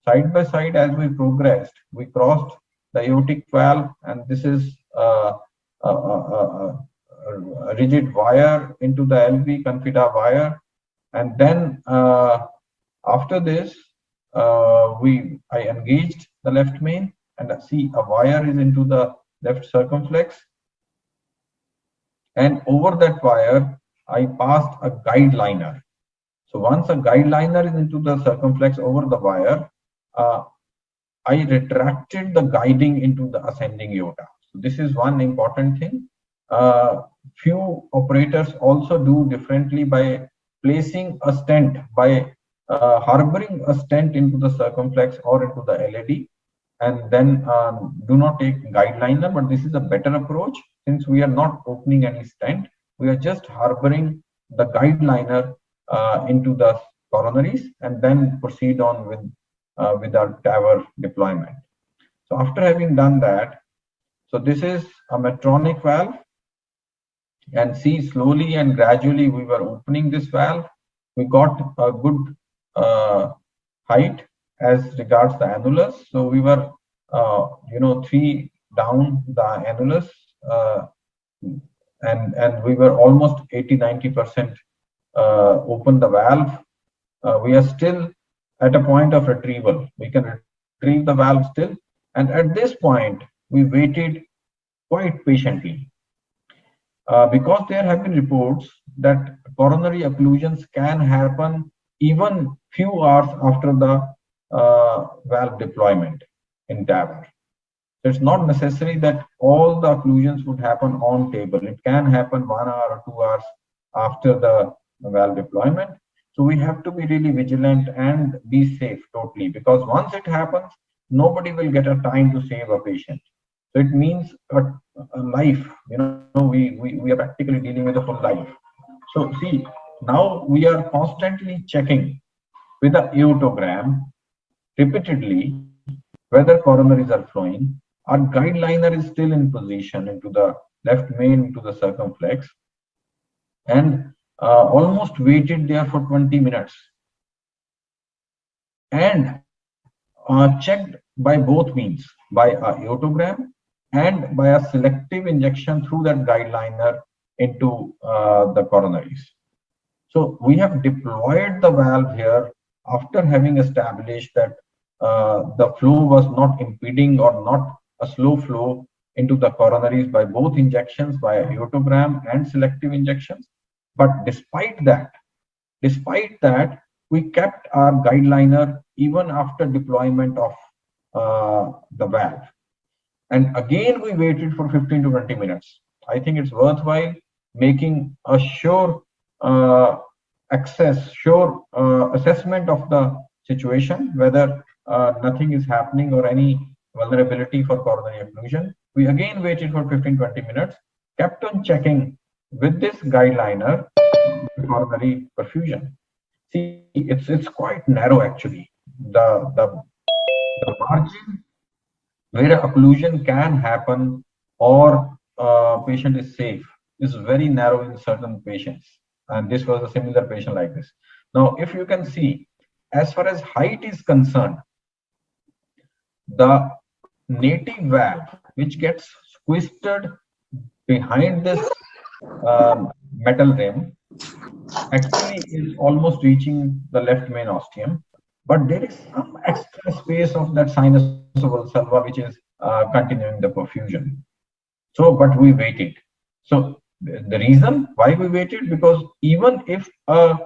side by side as we progressed, we crossed the aortic valve, and this is a rigid wire into the LV, confida wire. And then after this, I engaged the left main, and see a wire is into the left circumflex. And over that wire, I passed a guide liner. So once a guide liner is into the circumflex over the wire, I retracted the guiding into the ascending aorta. So this is one important thing. Few operators also do differently by placing a stent, by harboring a stent into the circumflex or into the LAD, and then do not take guide liner. But this is a better approach, since we are not opening any stent. We are just harboring the guide liner into the coronaries, and then proceed on with our TAVR deployment. So after having done that, so this is a Medtronic valve, and see slowly and gradually we were opening this valve. We got a good height as regards the annulus. So we were 3 down the annulus, and we were almost 80-90% open the valve, we are still at a point of retrieval. We can retrieve the valve still. And at this point, we waited quite patiently because there have been reports that coronary occlusions can happen even few hours after the valve deployment in TAVR. So it's not necessary that all the occlusions would happen on table. It can happen 1 hour or 2 hours after the valve deployment. So we have to be really vigilant and be safe totally, because once it happens, nobody will get a time to save a patient. So it means a life. We are practically dealing with a full life. So see, now we are constantly checking with the aortogram repeatedly whether coronaries are flowing. Our guide liner is still in position into the left main, into the circumflex, and almost waited there for 20 minutes and checked by both means, by a aortogram and by a selective injection through that guide liner into the coronaries. So we have deployed the valve here after having established that the flow was not impeding or not a slow flow into the coronaries by both injections, by aortogram and selective injections. But despite that, we kept our guide liner even after deployment of the valve. And again, we waited for 15 to 20 minutes. I think it's worthwhile making a sure assessment of the situation, whether nothing is happening or any vulnerability for coronary occlusion. We again waited for 15-20 minutes, kept on checking with this guide liner coronary perfusion. See, it's quite narrow actually. The margin where occlusion can happen or patient is safe is very narrow in certain patients. And this was a similar patient like this. Now, if you can see, as far as height is concerned, the native valve, which gets twisted behind this metal rim, actually is almost reaching the left main ostium, but there is some extra space of that sinus valsalva which is continuing the perfusion. So, but we waited. So the reason why we waited, because even if a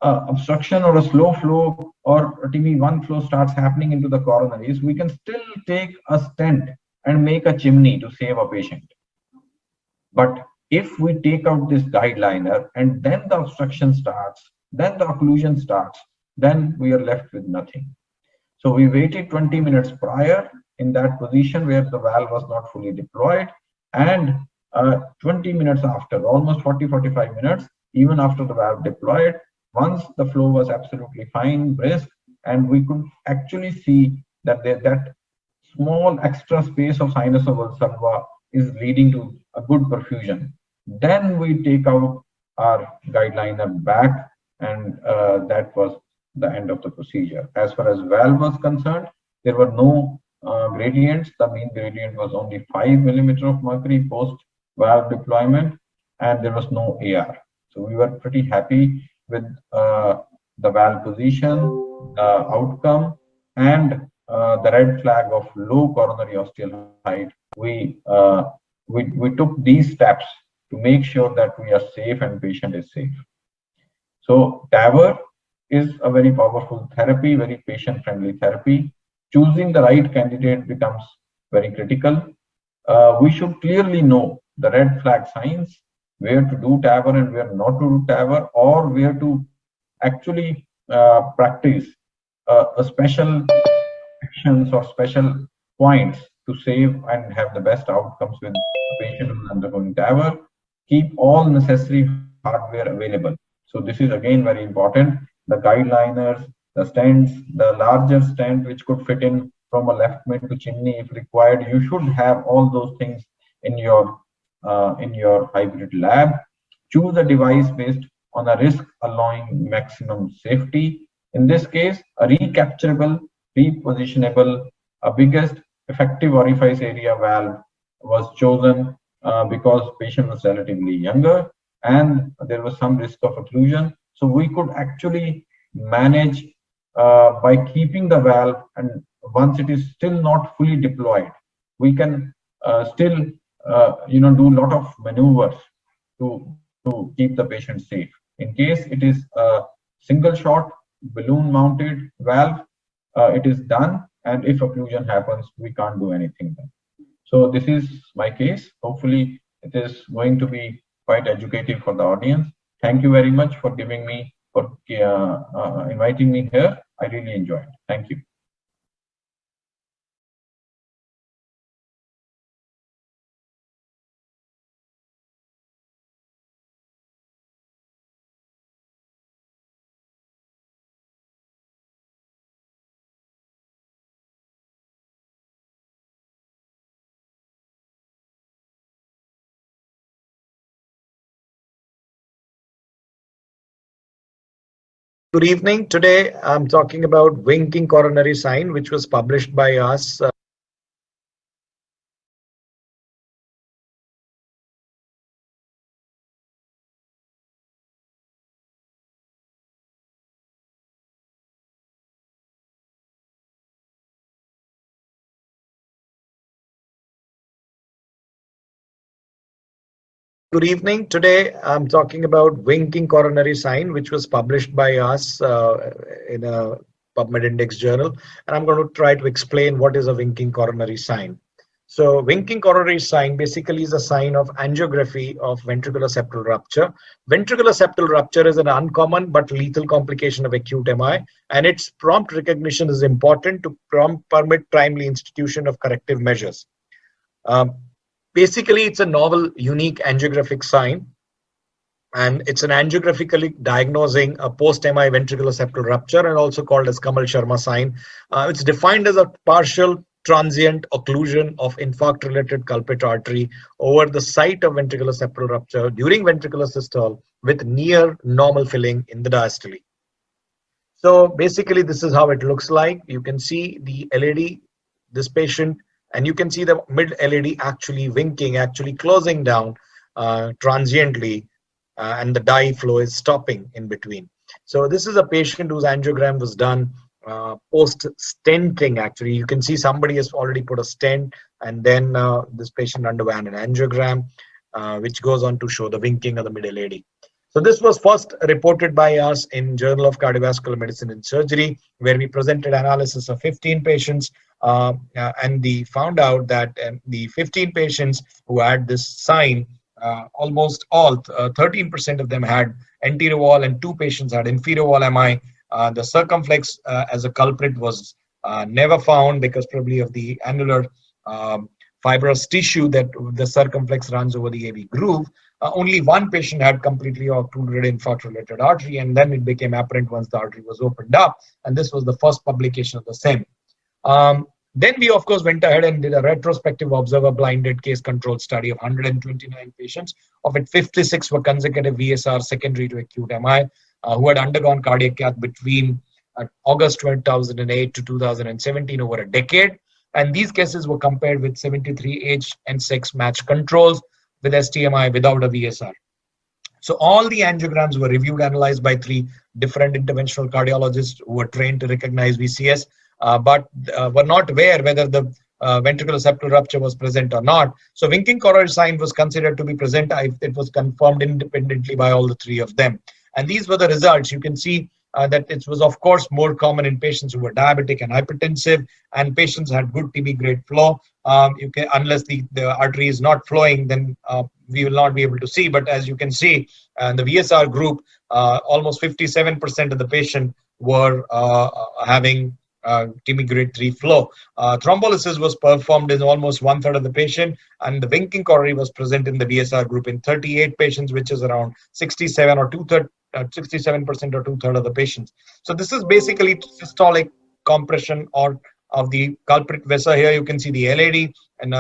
obstruction or a slow flow or a TB1 flow starts happening into the coronaries, we can still take a stent and make a chimney to save a patient. But if we take out this guide liner and then the obstruction starts, then the occlusion starts, then we are left with nothing. So we waited 20 minutes prior in that position where the valve was not fully deployed, and 20 minutes after, almost 40-45 minutes, even after the valve deployed, once the flow was absolutely fine, brisk, and we could actually see that that small extra space of sinus valsalva is leading to a good perfusion. Then we take out our guide liner back, and that was the end of the procedure. As far as valve was concerned, there were no gradients. The mean gradient was only 5 mm of mercury post valve deployment, and there was no AR. So we were pretty happy with the valve position, the outcome, and the red flag of low coronary ostial height. We took these steps to make sure that we are safe and patient is safe. So TAVR is a very powerful therapy, very patient-friendly therapy. Choosing the right candidate becomes very critical. We should clearly know the red flag signs, where to do TAVR and where not to do TAVR, or where to actually practice a special actions or special points to save and have the best outcomes with a patient who is undergoing TAVR. Keep all necessary hardware available. So this is again very important. The guide liners, the stents, the larger stent which could fit in from a left main to chimney if required. You should have all those things in your hybrid lab. Choose a device based on a risk allowing maximum safety. In this case, a recapturable, repositionable, biggest effective orifice area valve was chosen because patient was relatively younger and there was some risk of occlusion. So we could actually manage by keeping the valve, and once it is still not fully deployed, we can still do a lot of maneuvers to keep the patient safe. In case it is a single shot balloon mounted valve, it is done, and if occlusion happens, we can't do anything then. So this is my case. Hopefully it is going to be quite educative for the audience. Thank you very much for giving me, for inviting me here. I really enjoyed it. Thank you. Good evening. Today I'm talking about winking coronary sign, which was published by us. Good evening. Today I'm talking about winking coronary sign, which was published by us in a PubMed Index journal. And I'm going to try to explain what is a winking coronary sign. So winking coronary sign basically is a sign of angiography of ventricular septal rupture. Ventricular septal rupture is an uncommon but lethal complication of acute MI, and its prompt recognition is important to permit timely institution of corrective measures. Basically, it's a novel, unique angiographic sign, and it's an angiographically diagnosing a post-MI ventricular septal rupture, and also called as Kamal-Sharma sign. It's defined as a partial transient occlusion of infarct-related culprit artery over the site of ventricular septal rupture during ventricular systole with near normal filling in the diastole. So basically, this is how it looks like. You can see the LED, this patient, and you can see the mid LED actually winking, actually closing down transiently, and the dye flow is stopping in between. So this is a patient whose angiogram was done post stenting. Actually, you can see somebody has already put a stent, and then this patient underwent an angiogram, which goes on to show the winking of the mid LED. So this was first reported by us in Journal of Cardiovascular Medicine and Surgery, where we presented analysis of 15 patients, and we found out that the 15 patients who had this sign, almost all, 13% of them had anterior wall, and 2 patients had inferior wall MI. The circumflex as a culprit was never found because probably of the annular fibrous tissue that the circumflex runs over the AV groove. Only 1 patient had completely occluded infarct-related artery, and then it became apparent once the artery was opened up, and this was the first publication of the same. Then we, of course, went ahead and did a retrospective observer blinded case control study of 129 patients. Of it, 56 were consecutive VSR secondary to acute MI who had undergone cardiac cath between August 2008 to 2017, over a decade. And these cases were compared with 73 age and sex matched controls with STMI without a VSR. So all the angiograms were reviewed, analyzed by 3 different interventional cardiologists who were trained to recognize VCS, but were not aware whether the ventricular septal rupture was present or not. So winking coronary sign was considered to be present if it was confirmed independently by all the 3 of them. And these were the results. You can see that it was, of course, more common in patients who were diabetic and hypertensive, and patients had good TB grade flow. Unless the artery is not flowing, then we will not be able to see. But as you can see, the VSR group, almost 57% of the patient were having TB grade 3 flow. Thrombolysis was performed in almost 1/3 of the patient, and the winking coronary was present in the VSR group in 38 patients, which is around 67 or 2/3. 67% or 2/3 of the patients. So this is basically systolic compression or of the culprit vessel. Here you can see the LAD and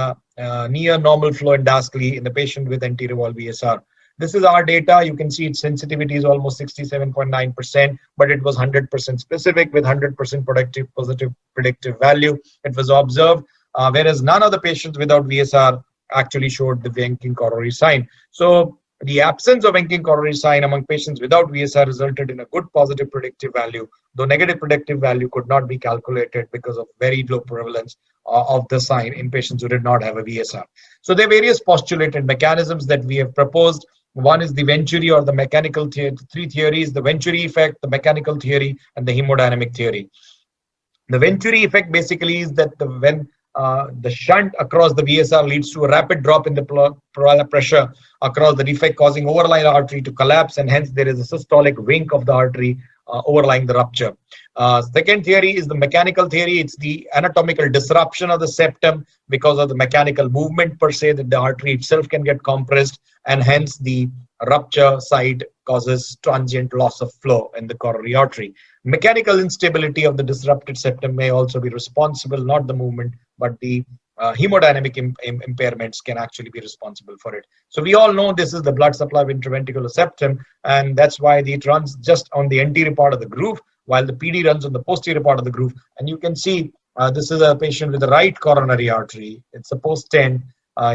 near normal flow in diastole in the patient with anterior wall VSR. This is our data. You can see its sensitivity is almost 67.9%, but it was 100% specific with 100% positive predictive value. It was observed, whereas none of the patients without VSR actually showed the winking coronary sign. So The absence of winking coronary sign among patients without VSR resulted in a good positive predictive value, though negative predictive value could not be calculated because of very low prevalence of the sign in patients who did not have a VSR. So there are various postulated mechanisms that we have proposed. One is the Venturi or the mechanical theory, three theories: the Venturi effect, the mechanical theory, and the hemodynamic theory. The Venturi effect basically is that when the shunt across the VSR leads to a rapid drop in the pressure across the defect, causing overlying artery to collapse, and hence there is a systolic wink of the artery overlying the rupture. Second theory is the mechanical theory. It's the anatomical disruption of the septum because of the mechanical movement per se, that the artery itself can get compressed, and hence the rupture site causes transient loss of flow in the coronary artery. Mechanical instability of the disrupted septum may also be responsible, not the movement, but the hemodynamic impairments can actually be responsible for it. So we all know this is the blood supply of interventricular septum, and that's why it runs just on the anterior part of the groove, while the PD runs on the posterior part of the groove. And you can see this is a patient with the right coronary artery. It's a post-10.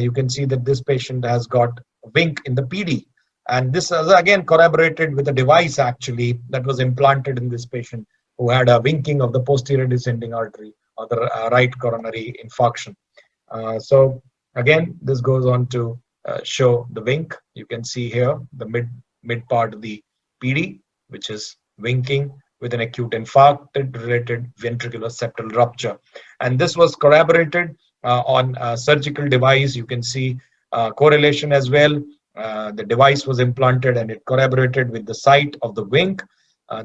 You can see that this patient has got a wink in the PD. And this is again corroborated with a device actually that was implanted in this patient who had a winking of the posterior descending artery or the right coronary infarction. So again, this goes on to show the wink. You can see here the mid part of the PD, which is winking with an acute infarct-related ventricular septal rupture. And this was corroborated on a surgical device. You can see correlation as well. The device was implanted and it corroborated with the site of the wink.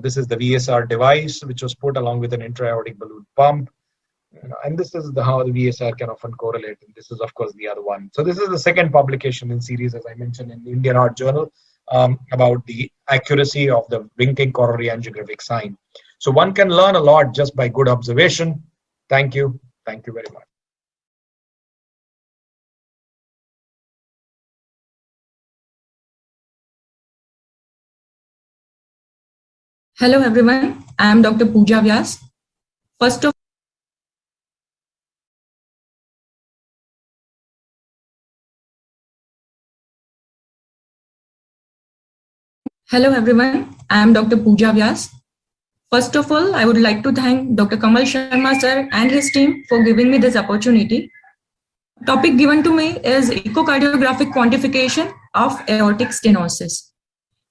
This is the VSR device, which was put along with an intra-aortic balloon pump. And this is how the VSR can often correlate. And this is, of course, the other one. So this is the second publication in series, as I mentioned, in the Indian Heart Journal about the accuracy of the winking coronary angiographic sign. So one can learn a lot just by good observation. Thank you. Thank you very much. Hello everyone, I am Dr. Pooja Vyas. Hello everyone, I am Dr. Pooja Vyas. First of all, I would like to thank Dr. Kamal Sharma sir and his team for giving me this opportunity. Topic given to me is echocardiographic quantification of aortic stenosis.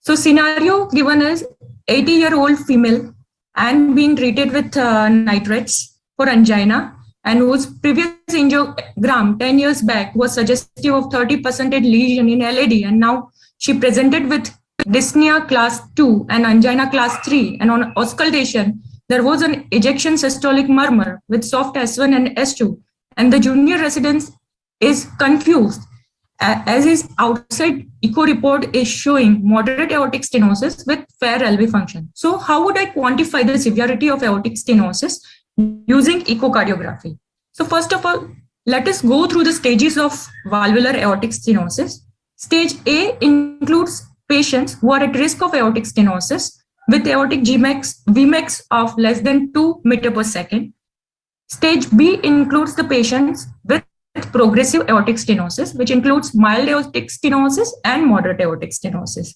So scenario given is 80-year-old female and being treated with nitrates for angina, and whose previous angiogram 10 years back was suggestive of 30% lesion in LAD, and now she presented with dyspnea class 2 and angina class 3, and on auscultation there was an ejection systolic murmur with soft S1 and S2, and the junior resident is confused as his outside echo report is showing moderate aortic stenosis with fair LV function. So how would I quantify the severity of aortic stenosis using echocardiography? So first of all, let us go through the stages of valvular aortic stenosis. Stage A includes patients who are at risk of aortic stenosis with aortic Vmax of less than 2 meters per second. Stage B includes the patients with progressive aortic stenosis, which includes mild aortic stenosis and moderate aortic stenosis.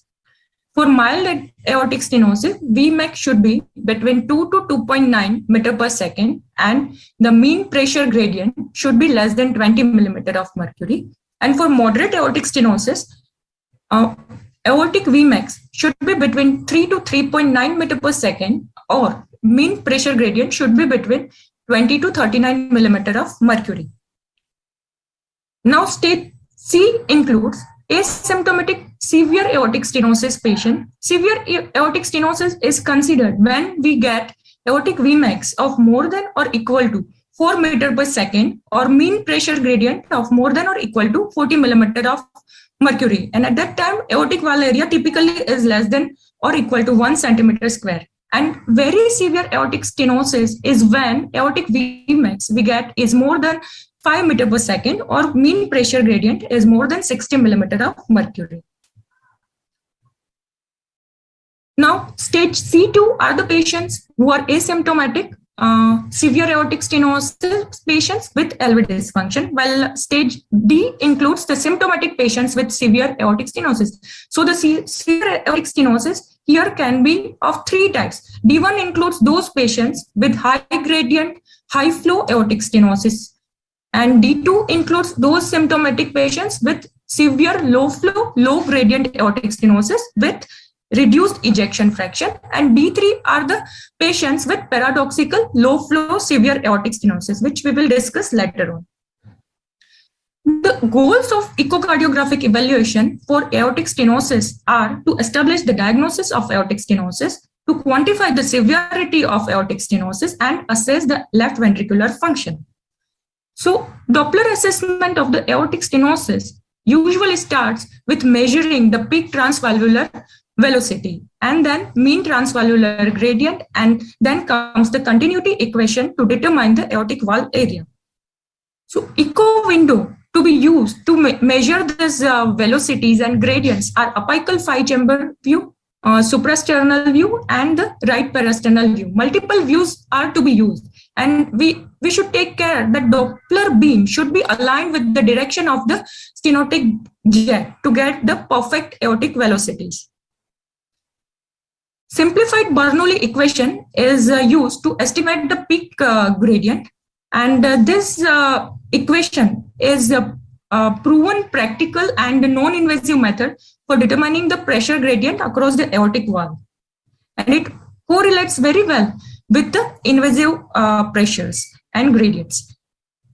For mild aortic stenosis, Vmax should be between 2 to 2.9 meters per second, and the mean pressure gradient should be less than 20 millimeters of mercury. And for moderate aortic stenosis, aortic Vmax should be between 3 to 3.9 meters per second, or mean pressure gradient should be between 20 to 39 millimeters of mercury. Now, stage C includes asymptomatic severe aortic stenosis patient. Severe aortic stenosis is considered when we get aortic Vmax of more than or equal to 4 meters per second, or mean pressure gradient of more than or equal to 40 millimeters of mercury. And at that time, aortic valve area typically is less than or equal to 1 centimeter square. And very severe aortic stenosis is when aortic Vmax we get is more than 5 meters per second, or mean pressure gradient is more than 60 millimeters of mercury. Now, stage C2 are the patients who are asymptomatic severe aortic stenosis patients with LV dysfunction, while stage D includes the symptomatic patients with severe aortic stenosis. So the severe aortic stenosis here can be of three types. D1 includes those patients with high gradient, high flow aortic stenosis. And D2 includes those symptomatic patients with severe low flow, low gradient aortic stenosis with reduced ejection fraction. And D3 are the patients with paradoxical low flow severe aortic stenosis, which we will discuss later on. The goals of echocardiographic evaluation for aortic stenosis are to establish the diagnosis of aortic stenosis, to quantify the severity of aortic stenosis, and assess the left ventricular function. So Doppler assessment of the aortic stenosis usually starts with measuring the peak transvalvular velocity and then mean transvalvular gradient, and then comes the continuity equation to determine the aortic valve area. So echo window to be used to measure these velocities and gradients are apical 5-chamber view, suprasternal view, and the right parasternal view. Multiple views are to be used, and we should take care that Doppler beam should be aligned with the direction of the stenotic jet to get the perfect aortic velocities. Simplified Bernoulli equation is used to estimate the peak gradient, and this equation is a proven practical and non-invasive method for determining the pressure gradient across the aortic valve, and it correlates very well with the invasive pressures and gradients.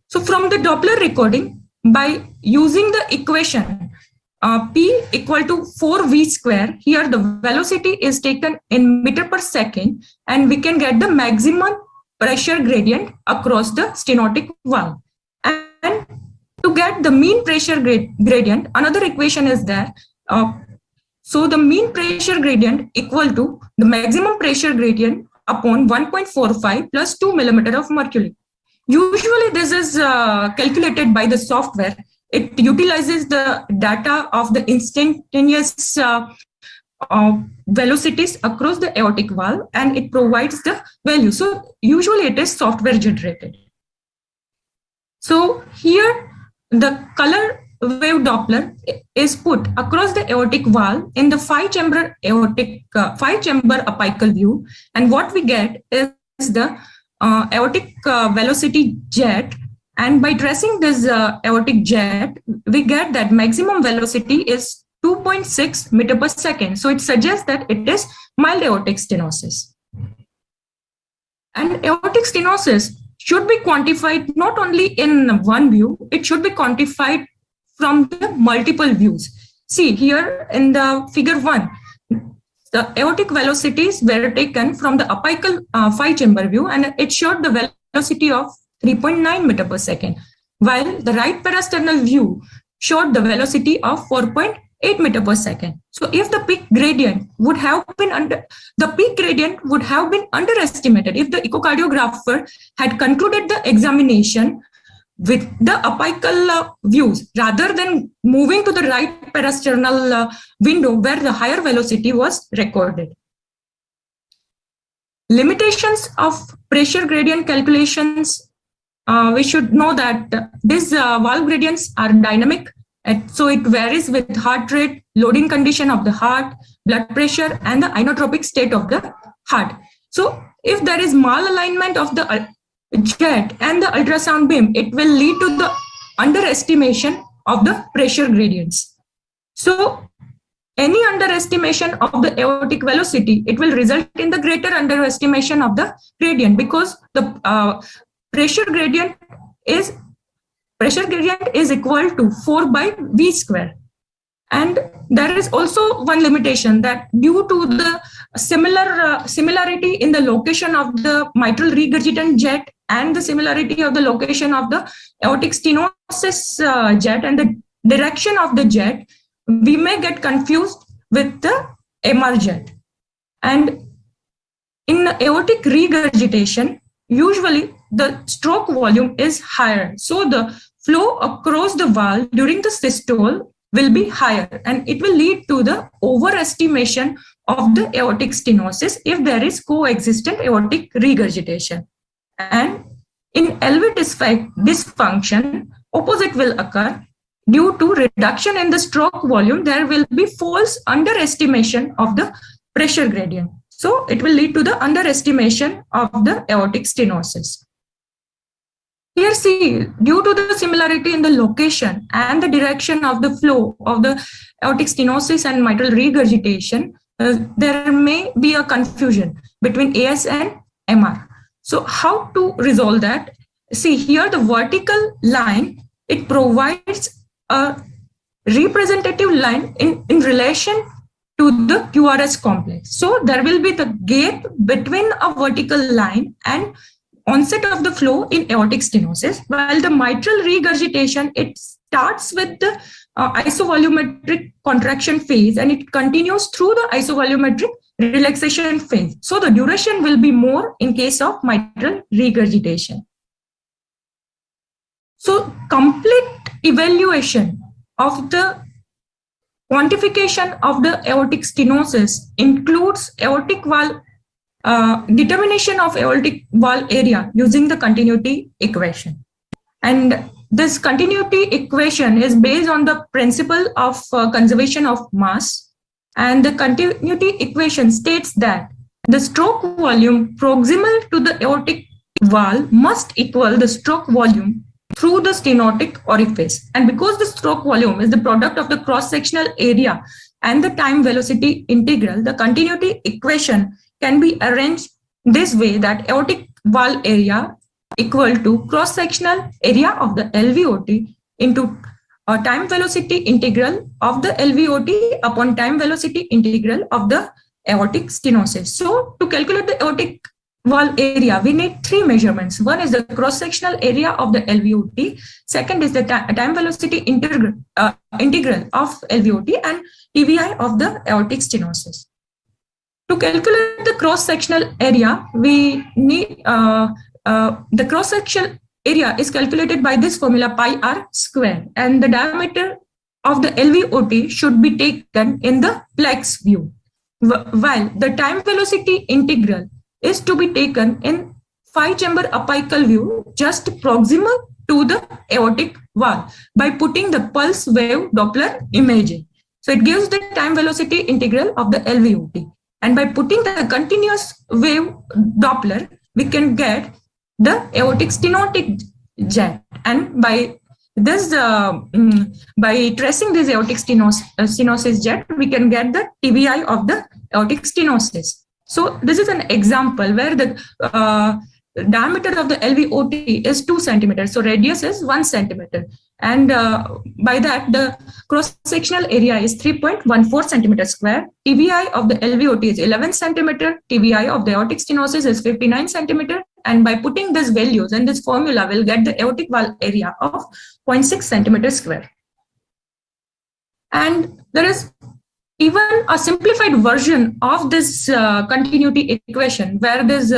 So from the Doppler recording, by using the equation P equal to 4V square, here the velocity is taken in meter per second, and we can get the maximum pressure gradient across the stenotic valve. And to get the mean pressure gradient, another equation is there. So the mean pressure gradient equal to the maximum pressure gradient upon 1.45 plus 2 millimeter of mercury. Usually this is calculated by the software. It utilizes the data of the instantaneous velocities across the aortic valve, and it provides the value. So usually it is software generated. So here the color wave Doppler is put across the aortic valve in the 5-chamber apical view, and what we get is the aortic velocity jet. And by tracing this aortic jet, we get that maximum velocity is 2.6 meter per second. So it suggests that it is mild aortic stenosis. And aortic stenosis should be quantified not only in one view, it should be quantified from the multiple views. See here in the figure 1, the aortic velocities were taken from the apical 5-chamber view, and it showed the velocity of 3.9 meter per second, while the right parasternal view showed the velocity of 4.8 meter per second. So if the peak gradient would have been underestimated if the echocardiographer had concluded the examination with the apical views rather than moving to the right parasternal window where the higher velocity was recorded. Limitations of pressure gradient calculations. We should know that these valve gradients are dynamic, so it varies with heart rate, loading condition of the heart, blood pressure, and the inotropic state of the heart. So if there is malalignment of the jet and the ultrasound beam, it will lead to the underestimation of the pressure gradients. So any underestimation of the aortic velocity, it will result in the greater underestimation of the gradient, because the pressure gradient is equal to 4 by V square. And there is also one limitation, that due to the similarity in the location of the mitral regurgitant jet and the similarity of the location of the aortic stenosis jet and the direction of the jet, we may get confused with the MR jet. And in aortic regurgitation, usually the stroke volume is higher, so the flow across the valve during the systole will be higher, and it will lead to the overestimation of the aortic stenosis if there is coexistent aortic regurgitation. And in LV dysfunction, opposite will occur. Due to reduction in the stroke volume, there will be false underestimation of the pressure gradient. So it will lead to the underestimation of the aortic stenosis. Here see, due to the similarity in the location and the direction of the flow of the aortic stenosis and mitral regurgitation, there may be a confusion between AS and MR. So how to resolve that? See here, the vertical line, it provides a representative line in relation to the QRS complex. So there will be the gap between a vertical line and onset of the flow in aortic stenosis, while the mitral regurgitation, it starts with the isovolumetric contraction phase and it continues through the isovolumetric relaxation phase. So the duration will be more in case of mitral regurgitation. So complete evaluation of the quantification of the aortic stenosis includes aortic valve determination of aortic valve area using the continuity equation. And this continuity equation is based on the principle of conservation of mass. And the continuity equation states that the stroke volume proximal to the aortic valve must equal the stroke volume through the stenotic orifice. And because the stroke volume is the product of the cross-sectional area and the time velocity integral, the continuity equation can be arranged this way that aortic valve area equal to cross-sectional area of the LVOT into a time velocity integral of the LVOT upon time velocity integral of the aortic stenosis. So to calculate the aortic valve area, we need three measurements. One is the cross-sectional area of the LVOT. Second is the time velocity integral of LVOT, and TVI of the aortic stenosis. To calculate the cross-sectional area, we need the cross-sectional area is calculated by this formula pi r square, and the diameter of the LVOT should be taken in the plex view, while the time velocity integral is to be taken in 5-chamber apical view just proximal to the aortic valve by putting the pulse wave Doppler imaging. So it gives the time velocity integral of the LVOT. And by putting the continuous wave Doppler, we can get the aortic stenotic jet. And by this, by tracing this aortic stenosis jet, we can get the TVI of the aortic stenosis. So this is an example where the diameter of the LVOT is 2 centimeters. So radius is 1 centimeter. And by that, the cross-sectional area is 3.14 centimeters square. TVI of the LVOT is 11 centimeter. TVI of the aortic stenosis is 59 centimeter. And by putting these values in this formula, we'll get the aortic valve area of 0.6 centimeters square. And there is even a simplified version of this continuity equation where this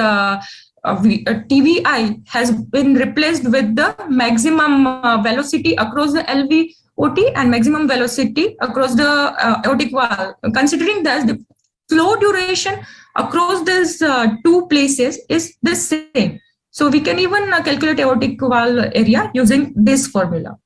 TVI has been replaced with the maximum velocity across the LVOT and maximum velocity across the aortic valve. Considering that the flow duration across these two places is the same. So we can even calculate aortic valve area using this formula.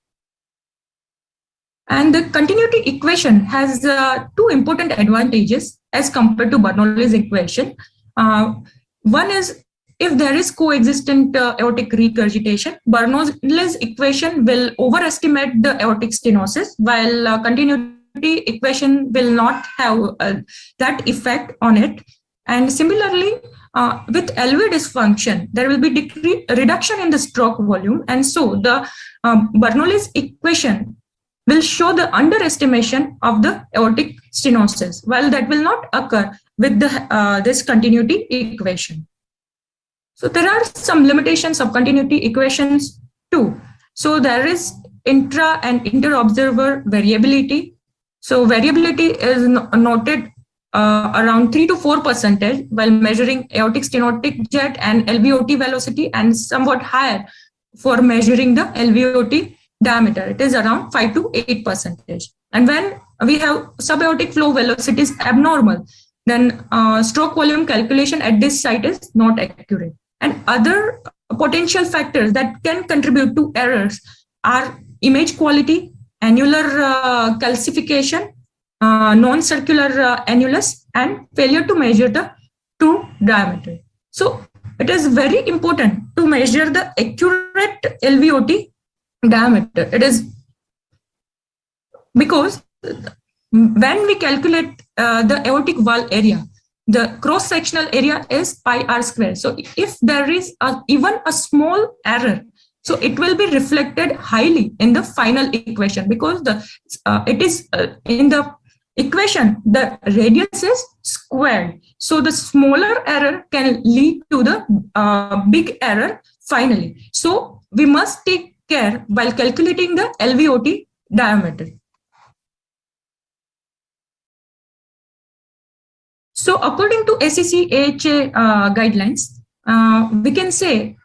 And the continuity equation has two important advantages as compared to Bernoulli's equation. One is if there is coexistent aortic regurgitation, Bernoulli's equation will overestimate the aortic stenosis, while continuity equation will not have that effect on it. And similarly, with LV dysfunction, there will be reduction in the stroke volume. And so the Bernoulli's equation will show the underestimation of the aortic stenosis, while that will not occur with the this continuity equation. So there are some limitations of continuity equations too. So there is intra and inter-observer variability. So variability is noted around 3 to 4% while measuring aortic stenotic jet and LVOT velocity, and somewhat higher for measuring the LVOT diameter. It is around 5 to 8%. And when we have subaortic flow velocities abnormal, then stroke volume calculation at this site is not accurate. And other potential factors that can contribute to errors are image quality, annular calcification, non-circular annulus, and failure to measure the true diameter. So it is very important to measure the accurate LVOT diameter. It is because when we calculate the aortic valve area, the cross-sectional area is pi r square. So if there is even a small error, so it will be reflected highly in the final equation, because it is in the equation the radius is squared. So the smaller error can lead to the big error finally. So we must take care while calculating the LVOT diameter. So according to ACC AHA guidelines, we can say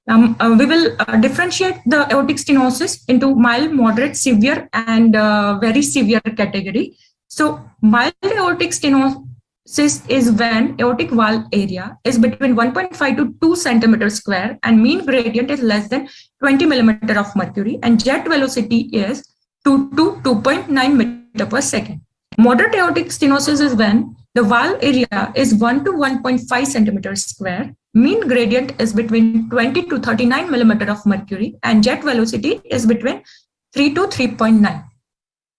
we will differentiate the aortic stenosis into mild, moderate, severe, and very severe category. So mild aortic stenosis is when aortic valve area is between 1.5 to 2 centimeters square and mean gradient is less than 20 millimeter of mercury and jet velocity is 2 to 2.9 meter per second. Moderate aortic stenosis is when the valve area is 1 to 1.5 centimeters square. Mean gradient is between 20 to 39 millimeter of mercury and jet velocity is between 3 to 3.9.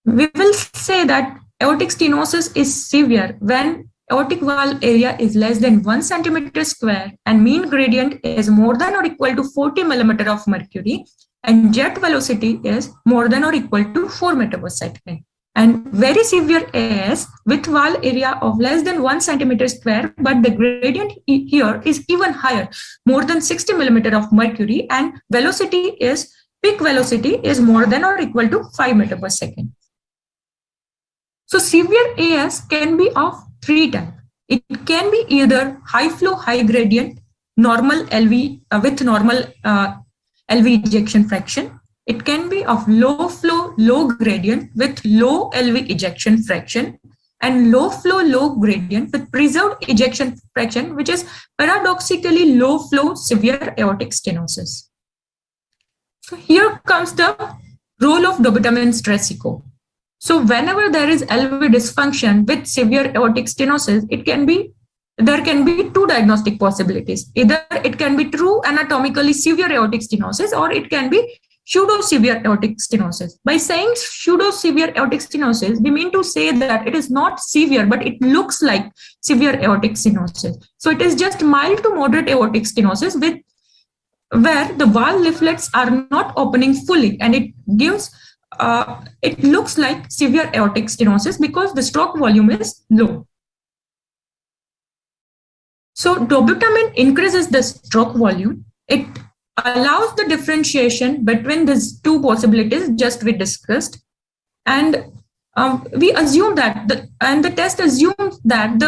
We will say that aortic stenosis is severe when aortic valve area is less than 1 centimeter square and mean gradient is more than or equal to 40 millimeter of mercury and jet velocity is more than or equal to 4 meter per second. And very severe is with valve area of less than 1 centimeter square, but the gradient here is even higher, more than 60 millimeter of mercury, and peak velocity is more than or equal to 5 meter per second. So severe AS can be of 3 types. It can be either high flow, high gradient, normal LV with normal LV ejection fraction. It can be of low flow, low gradient with low LV ejection fraction, and low flow, low gradient with preserved ejection fraction, which is paradoxically low flow severe aortic stenosis. So here comes the role of dobutamine stress echo. So whenever there is LV dysfunction with severe aortic stenosis, there can be 2 diagnostic possibilities. Either it can be true anatomically severe aortic stenosis or it can be pseudo-severe aortic stenosis. By saying pseudo-severe aortic stenosis, we mean to say that it is not severe, but it looks like severe aortic stenosis. So it is just mild to moderate aortic stenosis where the valve leaflets are not opening fully, and it looks like severe aortic stenosis because the stroke volume is low. So dobutamine increases the stroke volume. It allows the differentiation between these 2 possibilities just we discussed, and we assume that the test assumes that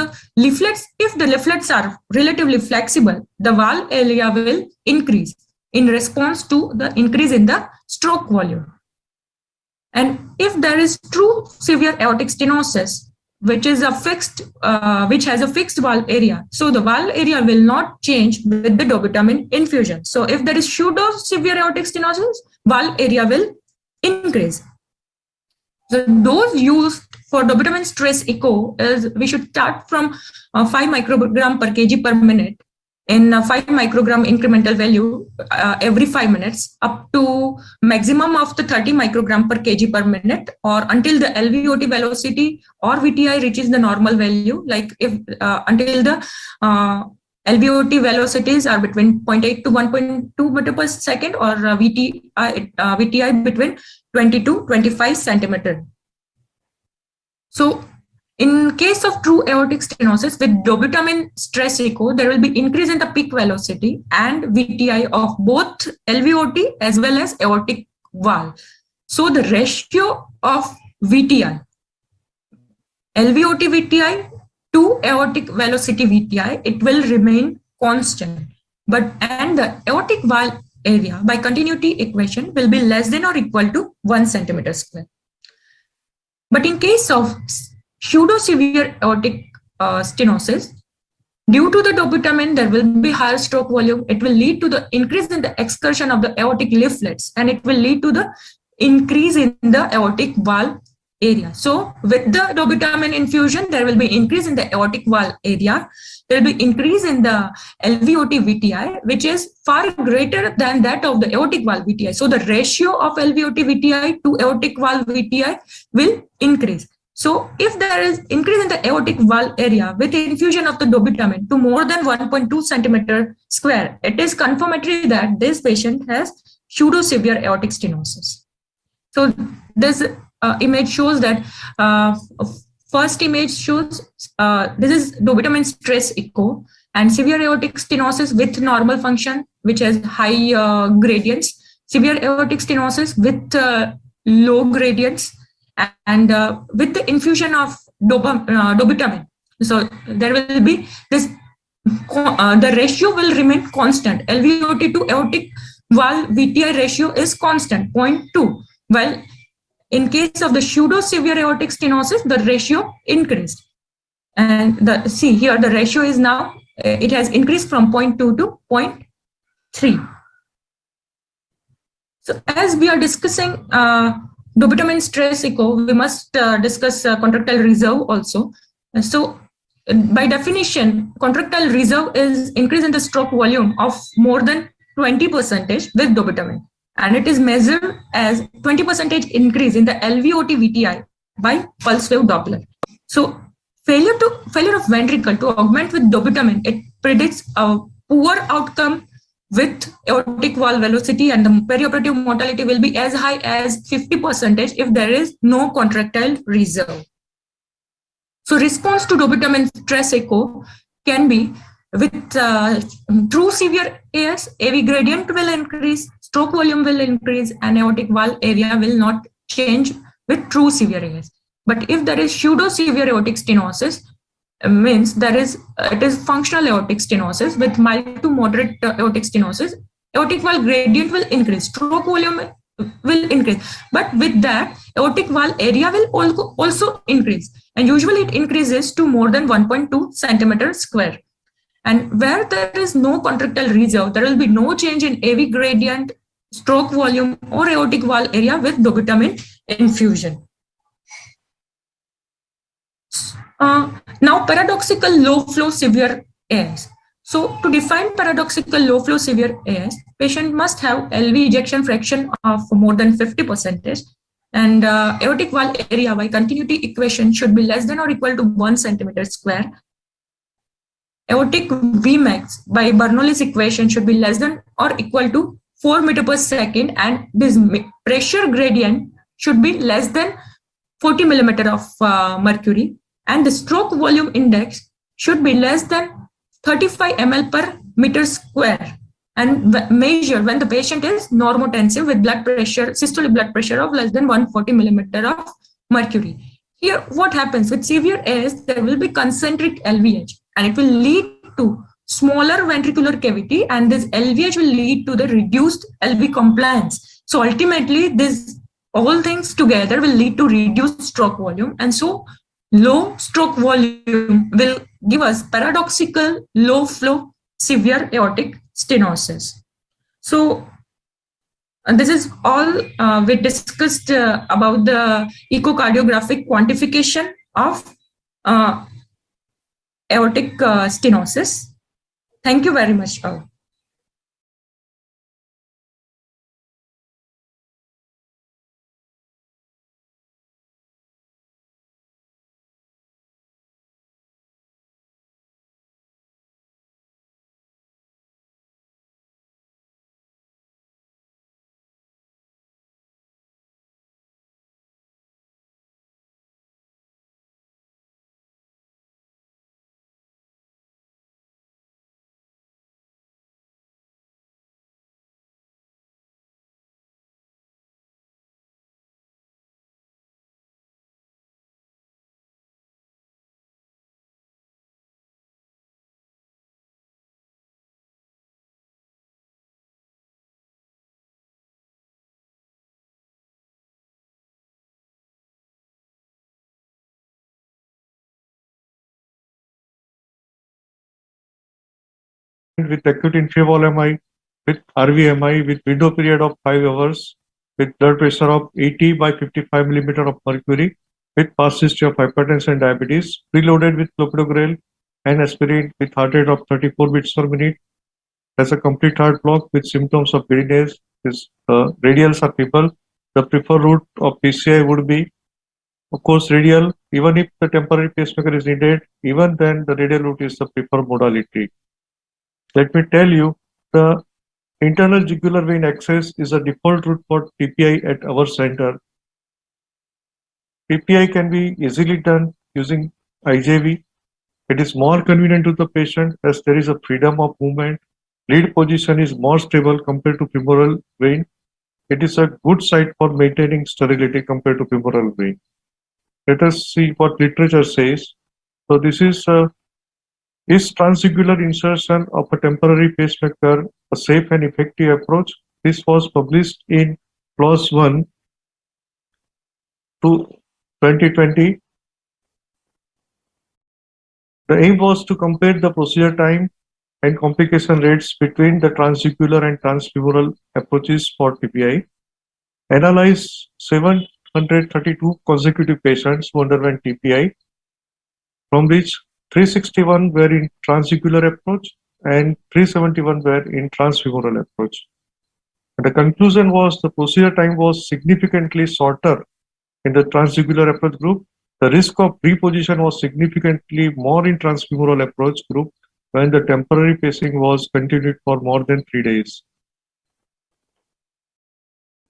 if the leaflets are relatively flexible, the valve area will increase in response to the increase in the stroke volume. And if there is true severe aortic stenosis, which has a fixed valve area, so the valve area will not change with the dobutamine infusion. So if there is pseudo-severe aortic stenosis, valve area will increase. The dose used for dobutamine stress echo is we should start from 5 microgram per kg per minute in a 5 microgram incremental value every 5 minutes up to maximum of the 30 microgram per kg per minute, or until the LVOT velocity or VTI reaches the normal value, like if until the LVOT velocities are between 0.8 to 1.2 meter per second, or VTI between 20 to 25 centimeter. So in case of true aortic stenosis with dobutamine stress echo, there will be increase in the peak velocity and VTI of both LVOT as well as aortic valve. So the ratio of VTI, LVOT VTI to aortic velocity VTI, it will remain constant. And the aortic valve area by continuity equation will be less than or equal to 1 centimeter square. But in case of pseudo-severe aortic stenosis, Due to the dopamine, there will be higher stroke volume. It will lead to the increase in the excursion of the aortic leaflets, and it will lead to the increase in the aortic valve area. So with the dobutamine infusion, there will be increase in the aortic valve area. There will be increase in the LVOT VTI, which is far greater than that of the aortic valve VTI. So the ratio of LVOT VTI to aortic valve VTI will increase. So if there is increase in the aortic valve area with infusion of the dobutamine to more than 1.2 centimeter square, it is confirmatory that this patient has pseudo-severe aortic stenosis. So this image shows that first image shows this is dobutamine stress echo and severe aortic stenosis with normal function, which has high gradients, severe aortic stenosis with low gradients, and with the infusion of dobutamine. So there will be this, the ratio will remain constant. LVOT to aortic valve VTI ratio is constant, 0.2. Well, in case of the pseudo-severe aortic stenosis, the ratio increased. And see here, the ratio is now, it has increased from 0.2 to 0.3. So as we are discussing dobutamine stress echo, we must discuss contractile reserve also. So by definition, contractile reserve is increase in the stroke volume of more than 20% with dobutamine. And it is measured as 20% increase in the LVOT VTI by pulse wave Doppler. So failure of ventricle to augment with dobutamine, it predicts a poor outcome with aortic valve velocity, and the perioperative mortality will be as high as 50% if there is no contractile reserve. So response to dobutamine stress echo can be with true severe AS, AV gradient will increase, stroke volume will increase, and aortic valve area will not change with true severe AS. But if there is pseudo-severe aortic stenosis, means there is it is functional aortic stenosis with mild to moderate aortic stenosis, aortic valve gradient will increase, stroke volume will increase, but with that aortic valve area will also increase, and usually it increases to more than 1.2 centimeter square. And where there is no contractile reserve, there will be no change in AV gradient, stroke volume, or aortic valve area with dobutamine infusion. Now, paradoxical low flow severe AS. So, to define paradoxical low flow severe AS, patient must have LV ejection fraction of more than 50%, and aortic valve area by continuity equation should be less than or equal to 1 centimeter square. Aortic Vmax by Bernoulli's equation should be less than or equal to 4 meter per second, and this pressure gradient should be less than 40 millimeter of mercury, and the stroke volume index should be less than 35 ml per meter square, and measure when the patient is normotensive with blood pressure, systolic blood pressure of less than 140 millimeter of mercury. Here, what happens with severe AS, there will be concentric LVH, and it will lead to smaller ventricular cavity, and this LVH will lead to the reduced LV compliance. So ultimately, this all things together will lead to reduced stroke volume, and so low stroke volume will give us paradoxical low flow severe aortic stenosis. So this is all we discussed about the echocardiographic quantification of aortic stenosis. Thank you very much all. with acute intravolume with RVMI with window period of 5 hours with blood pressure of 80 by 55 millimeter of mercury with past history of hypertension and diabetes, preloaded with clopidogrel and aspirin with heart rate of 34 beats per minute, has a complete heart block with symptoms of giddiness. His radials are people. The preferred route of PCI would be, of course, radial. Even if the temporary pacemaker is needed, even then the radial route is the preferred modality. Let me tell you, the internal jugular vein access is a default route for TPI at our center. TPI can be easily done using IJV. It is more convenient to the patient as there is a freedom of movement. Lead position is more stable compared to femoral vein. It is a good site for maintaining sterility compared to femoral vein. Let us see what literature says. So this is transjugular insertion of a temporary pacemaker a safe and effective approach? This was published in PLOS 1 to 2020. The aim was to compare the procedure time and complication rates between the transjugular and transfemoral approaches for TPI. Analyze 732 consecutive patients who underwent TPI, from which 361 were in transjugular approach and 371 were in transfemoral approach. And the conclusion was the procedure time was significantly shorter in the transjugular approach group. The risk of reposition was significantly more in transfemoral approach group when the temporary pacing was continued for more than 3 days.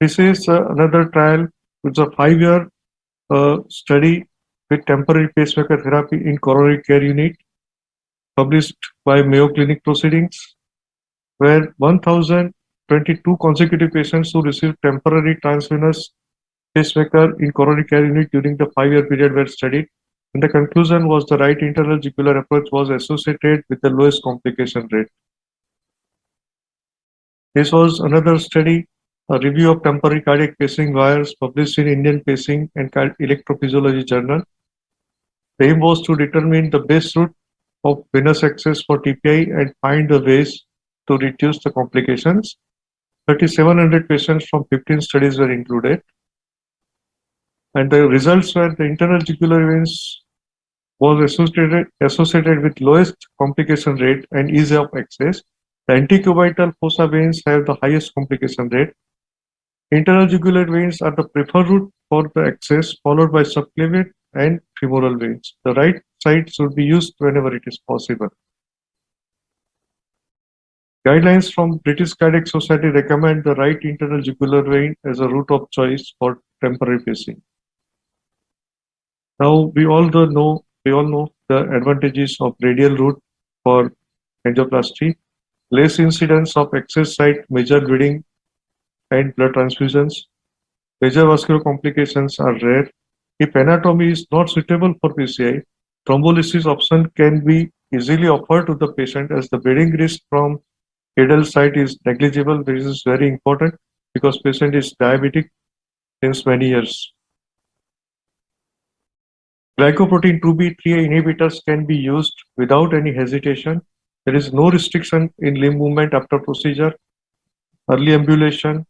This is another trial. It's a 5-year study with temporary pacemaker therapy in coronary care unit, published by Mayo Clinic Proceedings, where 1,022 consecutive patients who received temporary transvenous pacemaker in coronary care unit during the 5-year period were studied. And the conclusion was the right internal jugular approach was associated with the lowest complication rate. This was another study, a review of temporary cardiac pacing wires published in Indian Pacing and Electrophysiology Journal. The aim was to determine the best route of venous access for TPI and find the ways to reduce the complications. 3,700 patients from 15 studies were included. And the results were the internal jugular veins was associated with lowest complication rate and ease of access. The antecubital fossa veins have the highest complication rate. Internal jugular veins are the preferred route for the access, followed by subclavian and femoral veins. The right side should be used whenever it is possible. Guidelines from British Cardiac Society recommend the right internal jugular vein as a route of choice for temporary pacing. Now we all know the advantages of radial route for angioplasty, less incidence of excess site major bleeding and blood transfusions. Major vascular complications are rare. If anatomy is not suitable for PCI, thrombolysis option can be easily offered to the patient as the bleeding risk from pedal site is negligible. This is very important because patient is diabetic since many years. Glycoprotein 2B3A inhibitors can be used without any hesitation. There is no restriction in limb movement after procedure, early ambulation,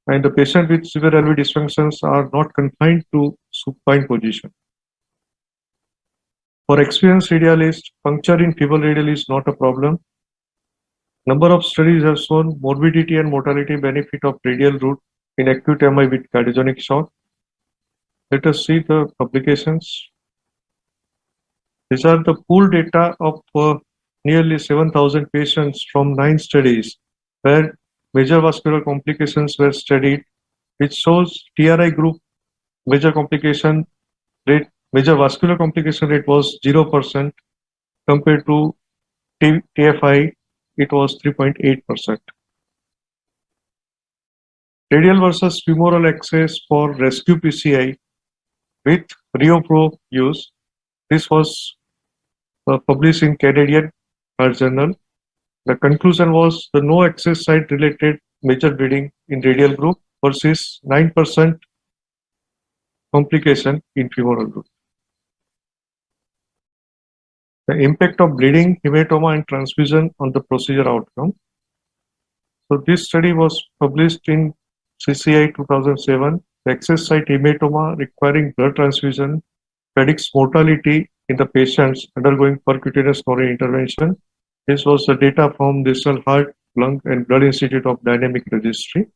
and the patient with severe LV dysfunctions are not confined to supine position. For experienced radialists, puncture in femoral radial is not a problem. Number of studies have shown morbidity and mortality benefit of radial route in acute MI with cardiogenic shock. Let us see the publications. These are the pooled data of nearly 7,000 patients from 9 studies where major vascular complications were studied, which shows TRI group major complication rate, major vascular complication rate was 0% compared to TFI, it was 3.8%. Radial versus femoral access for rescue PCI with RioPro use. This was published in Canadian Heart Journal. The conclusion was the no access site related major bleeding in radial group versus 9% complication in femoral group. The impact of bleeding, hematoma, and transfusion on the procedure outcome. So this study was published in CCI 2007. The excess site hematoma requiring blood transfusion predicts mortality in the patients undergoing percutaneous coronary intervention. This was the data from the National Heart, Lung, and Blood Institute of Dynamic Registry.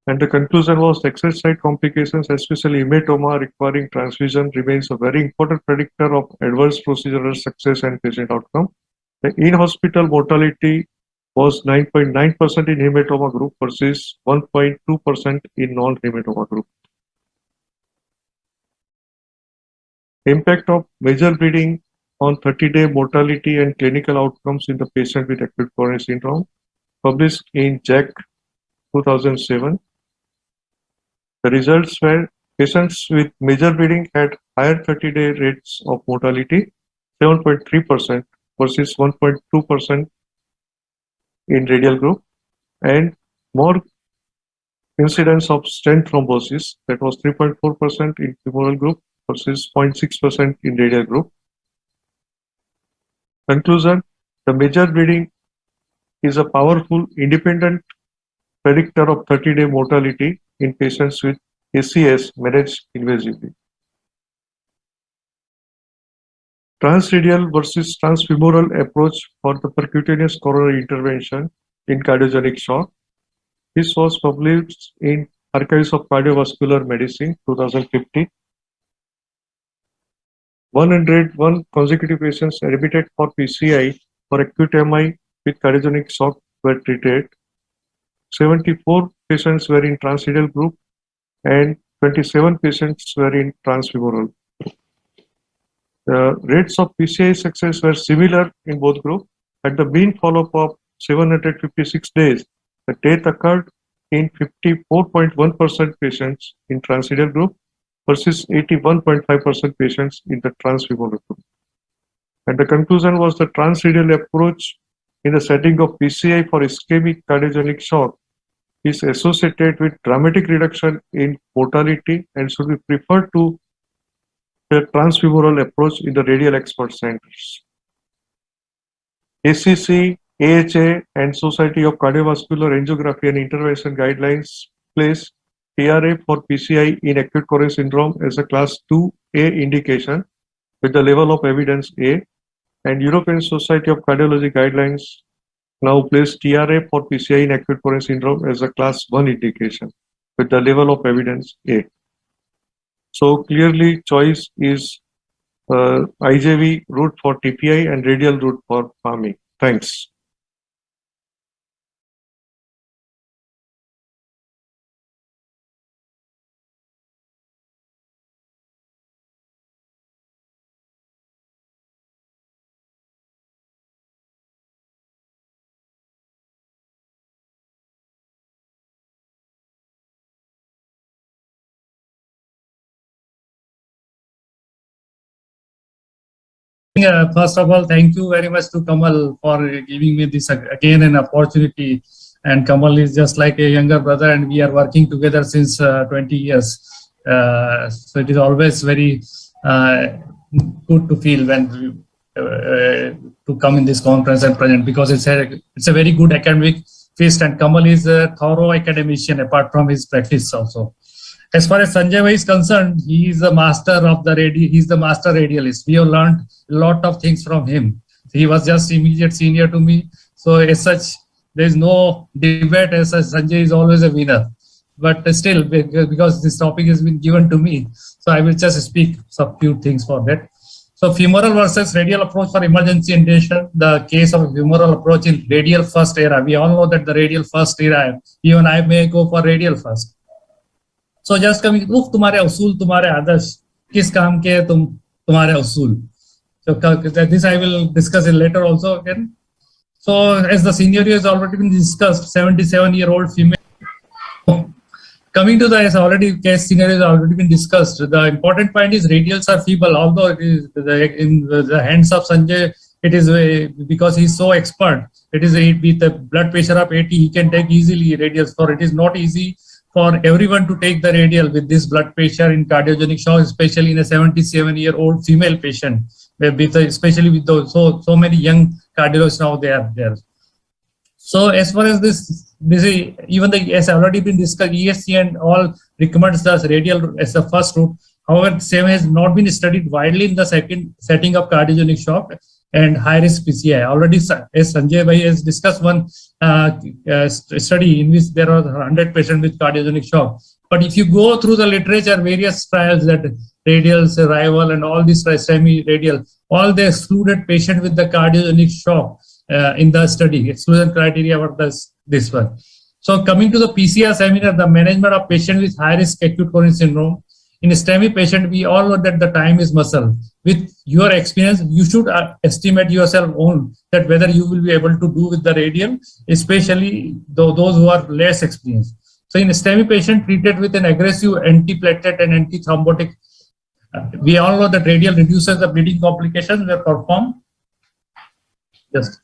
And the conclusion was excess site complications, especially hematoma requiring transfusion, remains a very important predictor of adverse procedural success and patient outcome. The in-hospital mortality was 9.9% in hematoma group versus 1.2% in non-hematoma group. Impact of major bleeding on 30-day mortality and clinical outcomes in the patient with acute coronary syndrome, published in JACC 2007. The results were patients with major bleeding had higher 30-day rates of mortality, 7.3% versus 1.2% in radial group, and more incidence of stent thrombosis, that was 3.4% in femoral group versus 0.6% in radial group. Conclusion, the major bleeding is a powerful independent predictor of 30-day mortality in patients with ACS managed invasively. Transradial versus transfemoral approach for the percutaneous coronary intervention in cardiogenic shock. This was published in Archives of Cardiovascular Medicine 2015. 101 consecutive patients admitted for PCI for acute MI with cardiogenic shock were treated. 74 patients were in transradial group and 27 patients were in transfemoral. The rates of PCI success were similar in both groups. At the mean follow-up of 756 days, the death occurred in 54.1% patients in transradial group versus 81.5% patients in the transfemoral group. And the conclusion was the transradial approach in the setting of PCI for ischemic cardiogenic shock is associated with dramatic reduction in mortality and should be preferred to the transfemoral approach in the radial expert centers. ACC, AHA, and Society of Cardiovascular Angiography and Intervention guidelines place TRA for PCI in acute coronary syndrome as a class 2A indication with the level of evidence A, and European Society of Cardiology guidelines now place TRA for PCI in acute coronary syndrome as a class 1 indication with the level of evidence A. So clearly choice is IJV route for TPI and radial route for PAMI. Thanks. First of all, thank you very much to Kamal for giving me this again an opportunity. And Kamal is just like a younger brother, and we are working together since 20 years. So it is always very good to feel when to come in this conference and present, because it's a very good academic feast, and Kamal is a thorough academician apart from his practice also. As far as Sanjay Bhai is concerned, he is the master of the he's the master radialist. We have learned a lot of things from him. He was just immediate senior to me. So as such, there is no debate as such. Sanjay is always a winner. But still, because this topic has been given to me, so I will just speak some few things for that. So femoral versus radial approach for emergency intubation, the case of femoral approach in radial first era. We all know that the radial first era, even I may go for radial first. So just coming, तुम्हारे उसूल तुम्हारे आदर्श किस काम के तुम्हारे उसूल. So this I will discuss it later also again. So as the seniority has already been discussed, 77-year-old female. Coming to the as already case scenario has already been discussed. The important point is radials are feeble, although it is in the hands of Sanjay. It is because he is so expert. It is with the blood pressure of 80, he can take easily radials. For it is not easy for everyone to take the radial with this blood pressure in cardiogenic shock, especially in a 77-year-old female patient, especially with those so many young cardiologists now they are there. So as far as this is, even the has already been discussed, ESC and all recommends the radial as the first route. However, same has not been studied widely in the second setting of cardiogenic shock and high risk PCI. Already, as Sanjay Bhai has discussed one study in which there are 100 patients with cardiogenic shock. But if you go through the literature, various trials that radial survival and all these semi-radial, all they excluded patient with the cardiogenic shock in the study. Exclusion criteria were this one. So coming to the PCR seminar, the management of patient with high risk acute coronary syndrome. In a STEMI patient, we all know that the time is muscle. With your experience, you should estimate yourself own that whether you will be able to do with the radial, especially those who are less experienced. So in a STEMI patient treated with an aggressive antiplatelet and antithrombotic, we all know that radial reduces the bleeding complications were performed just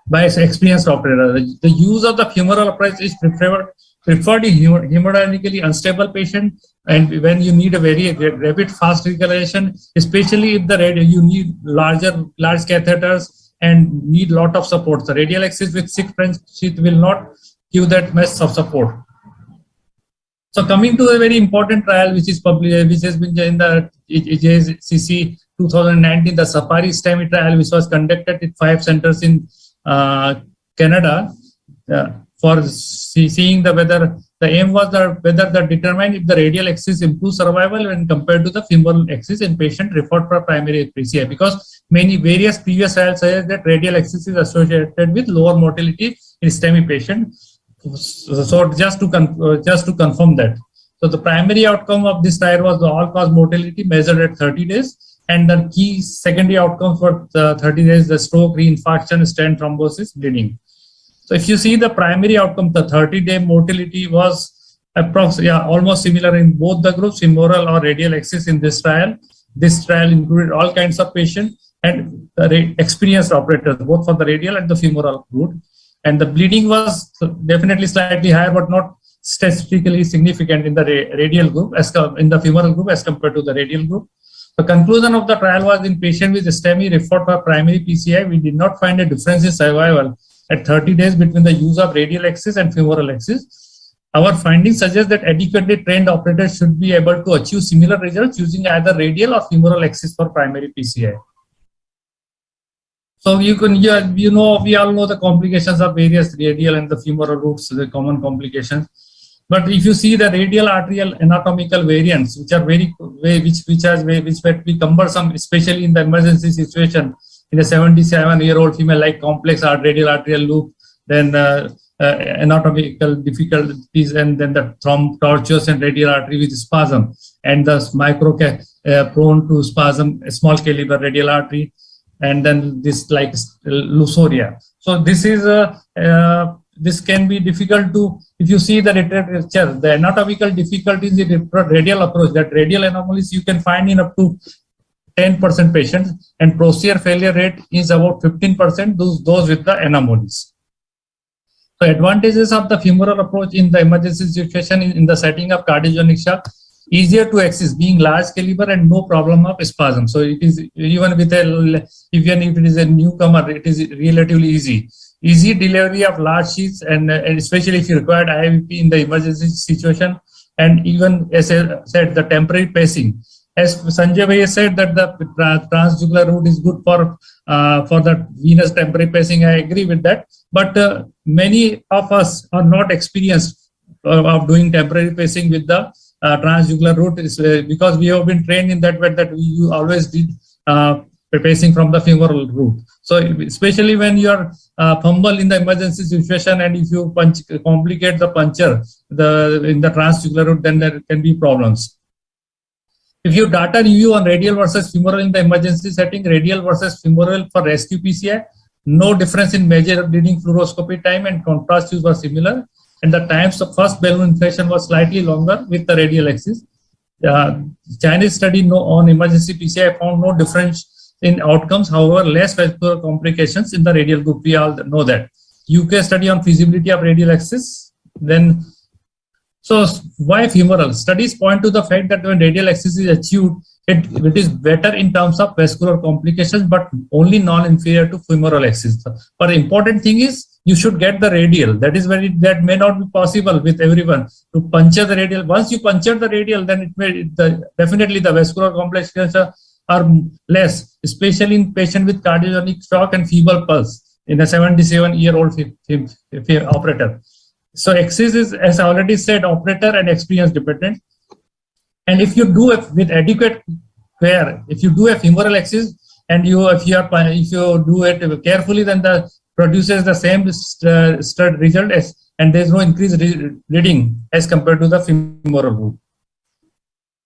by experienced operator. The use of the femoral approach is preferred in hemodynamically unstable patient, and when you need a very rapid fast regeneration, especially if the radial you need large catheters and need lot of support. The radial axis with 6 French sheath will not give that much of support. So coming to a very important trial which is published, which has been in the JCC 2019, the Safari STEMI trial, which was conducted at 5 centers in Canada. For seeing whether the aim was whether determine if the radial axis improves survival when compared to the femoral axis in patient referred for primary PCI, because various previous trials say that radial axis is associated with lower mortality in STEMI patient. So just to confirm that. So the primary outcome of this trial was the all-cause mortality measured at 30 days, and the key secondary outcomes for the 30 days: the stroke, reinfarction, stent thrombosis, bleeding. So if you see the primary outcome, the 30-day mortality was approximately almost similar in both the groups, femoral or radial axis in this trial. This trial included all kinds of patients and experienced operators, both for the radial and the femoral route. And the bleeding was definitely slightly higher, but not statistically significant in the radial group, in the femoral group as compared to the radial group. The conclusion of the trial was in patient with STEMI referred for primary PCI, we did not find a difference in survival at 30 days between the use of radial axis and femoral axis. Our findings suggest that adequately trained operators should be able to achieve similar results using either radial or femoral axis for primary PCI. So we all know the complications of various radial and the femoral routes, the common complications. But if you see the radial arterial anatomical variants, which are which might be cumbersome, especially in the emergency situation, in a 77-year-old female, like complex radial arterial loop, then anatomical difficulties, and then the tortuous and radial artery with spasm, and the prone to spasm, small caliber radial artery, and then this like lusoria. So this is this can be difficult to, if you see the literature, the anatomical difficulties in the radial approach, that radial anomalies you can find in up to 10% patients, and posterior failure rate is about 15%, those with the anomalies. So advantages of the femoral approach in the emergency situation in the setting of cardiogenic shock: easier to access, being large caliber and no problem of spasm. So it is, even with even if it is a newcomer, it is relatively easy. Easy delivery of large sheets, and especially if you required IVP in the emergency situation, and even as I said, the temporary pacing. As Sanjay Bhai said that the transjugular route is good for the venous temporary pacing, I agree with that. But many of us are not experienced of doing temporary pacing with the transjugular route, because we have been trained in that way that you always did pacing from the femoral route. So especially when you are fumble in the emergency situation, and if you complicate the puncture in the transjugular route, then there can be problems. If you data review on radial versus femoral in the emergency setting, radial versus femoral for rescue PCI, no difference in major bleeding fluoroscopy time, and contrast use were similar, and the times of first balloon inflation was slightly longer with the radial axis. Chinese study on emergency PCI found no difference in outcomes, however, less vascular complications in the radial group. We all know that. UK study on feasibility of radial axis, then So why femoral? Studies point to the fact that when radial axis is achieved, it is better in terms of vascular complications, but only non-inferior to femoral axis. But the important thing is you should get the radial. That may not be possible with everyone to puncture the radial. Once you puncture the radial, then definitely the vascular complications are less, especially in patients with cardiogenic shock and feeble pulse in a 77-year-old operator. So axis is, as I already said, operator and experience dependent. And if you do it with adequate care, if you do a femoral axis and if you do it carefully, then the produces the same stud result and there is no increased reading as compared to the femoral root.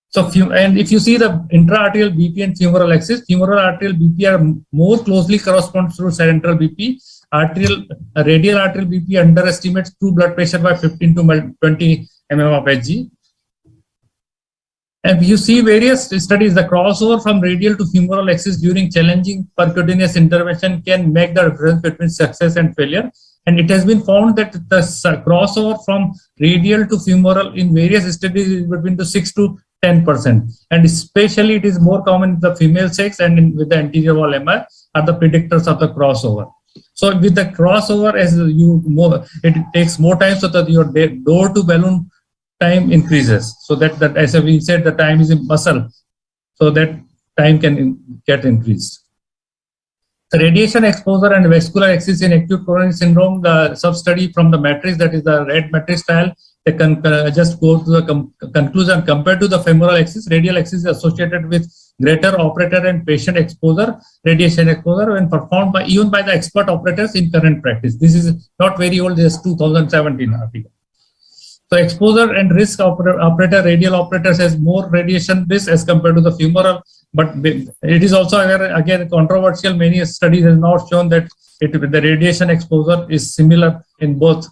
So, and if you see the intra-arterial BP and femoral axis, femoral arterial BP are more closely corresponds to central BP. Radial arterial BP underestimates true blood pressure by 15 to 20 mm of Hg. And you see various studies, the crossover from radial to femoral axis during challenging percutaneous intervention can make the difference between success and failure. And it has been found that the crossover from radial to femoral in various studies is between 6 to 10%. And especially it is more common in the female sex and with the anterior wall MI are the predictors of the crossover. So with the crossover, as it takes more time so that your door to balloon time increases. So that as we said, the time is in muscle. So that time can get increased. The radiation exposure and vascular axis in acute coronary syndrome, the sub-study from the matrix, that is the red matrix style, they can just go to the conclusion. Compared to the femoral axis, radial axis is associated with greater operator and patient exposure, radiation exposure, when performed even by the expert operators in current practice. This is not very old, this is 2017 article. So exposure and risk operator, radial operators has more radiation risk as compared to the femoral, but it is also again controversial. Many studies have now shown that the radiation exposure is similar in both.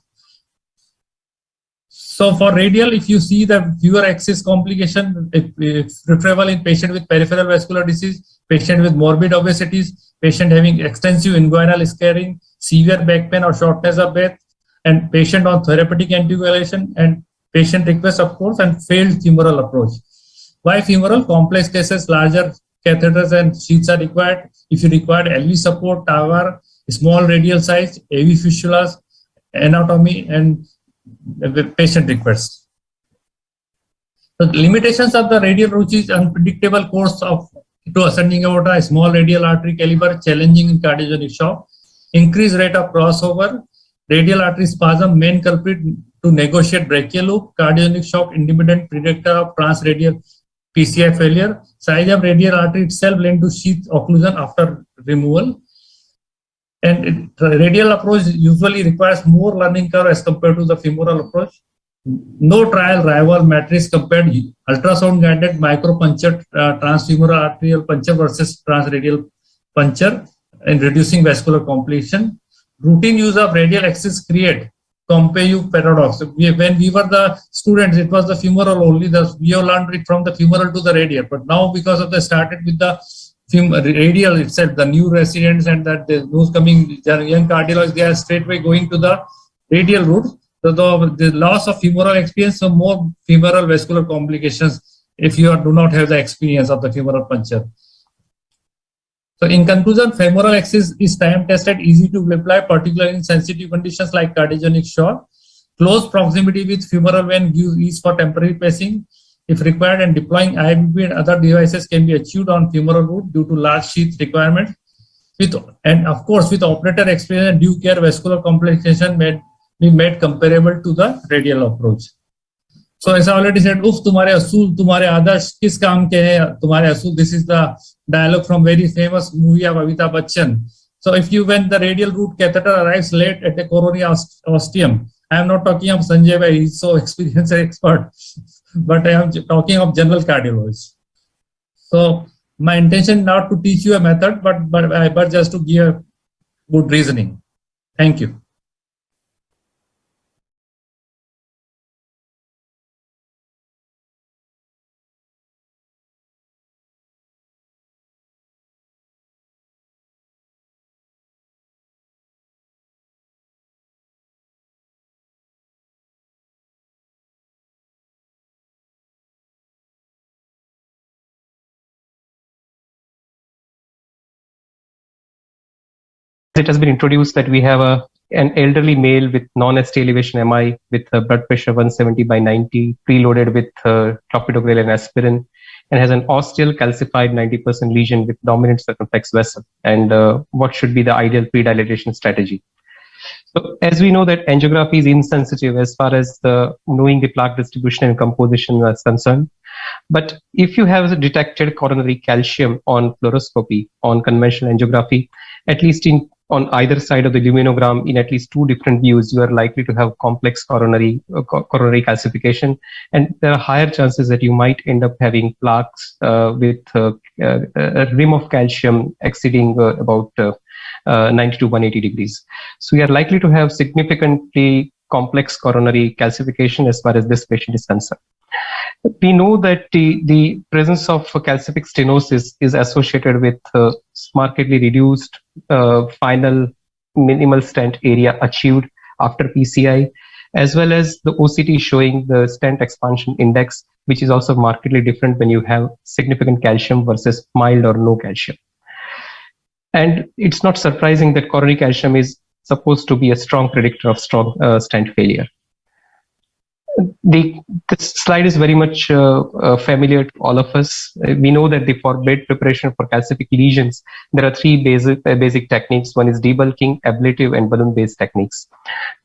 So for radial, if you see the fewer axis complication, it's preferable in patient with peripheral vascular disease, patient with morbid obesities, patient having extensive inguinal scarring, severe back pain or shortness of breath, and patient on therapeutic anticoagulation, and patient request, of course, and failed femoral approach. Why femoral? Complex cases, larger catheters and sheaths are required. If you require LV support, TAVR, small radial size, AV fistulas, anatomy, and patient requests. The limitations of the radial route is unpredictable course to ascending aorta, small radial artery caliber, challenging in cardiogenic shock, increased rate of crossover, radial artery spasm, main culprit to negotiate brachial loop, cardiogenic shock, independent predictor of transradial PCI failure, size of radial artery itself linked to sheath occlusion after removal. And radial approach usually requires more learning curve as compared to the femoral approach. No trial rival matrix compared ultrasound guided micropuncture transfemoral arterial puncture versus transradial puncture in reducing vascular complication. Routine use of radial axis create compare paradox. When we were the students, it was the femoral only. We have learned it from the femoral to the radial. But now, because of the started with the radial itself, the new residents and that those coming young cardiologists, they are straightway going to the radial route. So the loss of femoral experience, so more femoral vascular complications if you do not have the experience of the femoral puncture. So in conclusion, femoral axis is time tested, easy to apply, particularly in sensitive conditions like cardiogenic shock. Close proximity with femoral vein gives ease for temporary pacing if required, and deploying IBP and other devices can be achieved on femoral route due to large sheath requirements. And of course, with operator experience and due care, vascular complication may be made comparable to the radial approach. So as I already said, तुम्हारे असूल तुम्हारे आदर्श किस काम के हैं तुम्हारे असूल. This is the dialogue from very famous movie of Amitabh Bachchan. So if you, when the radial root catheter arrives late at the coronary ostium, I am not talking of Sanjay Bhai, he's so experienced and expert, but I am talking of general cardiologists. So my intention not to teach you a method, but just to give good reasoning. Thank you. it has been introduced that we have an elderly male with non-ST elevation MI with blood pressure 170/90, preloaded with clopidogrel and aspirin, and has an ostial calcified 90% lesion with dominant circumflex vessel. And what should be the ideal predilation strategy? So as we know that angiography is insensitive as far as knowing the plaque distribution and composition is concerned. But if you have detected coronary calcium on fluoroscopy, on conventional angiography, at least on either side of the luminogram in at least two different views, you are likely to have complex coronary calcification, and there are higher chances that you might end up having plaques with a rim of calcium exceeding about 90 to 180 degrees. So we are likely to have significantly complex coronary calcification as far as this patient is concerned. We know that the presence of calcific stenosis is associated with markedly reduced final minimal stent area achieved after PCI, as well as the OCT showing the stent expansion index, which is also markedly different when you have significant calcium versus mild or no calcium. And it's not surprising that coronary calcium is supposed to be a strong predictor of strong stent failure. This slide is very much familiar to all of us. We know that for bed preparation for calcific lesions, there are three basic techniques. One is debulking, ablative, and balloon-based techniques.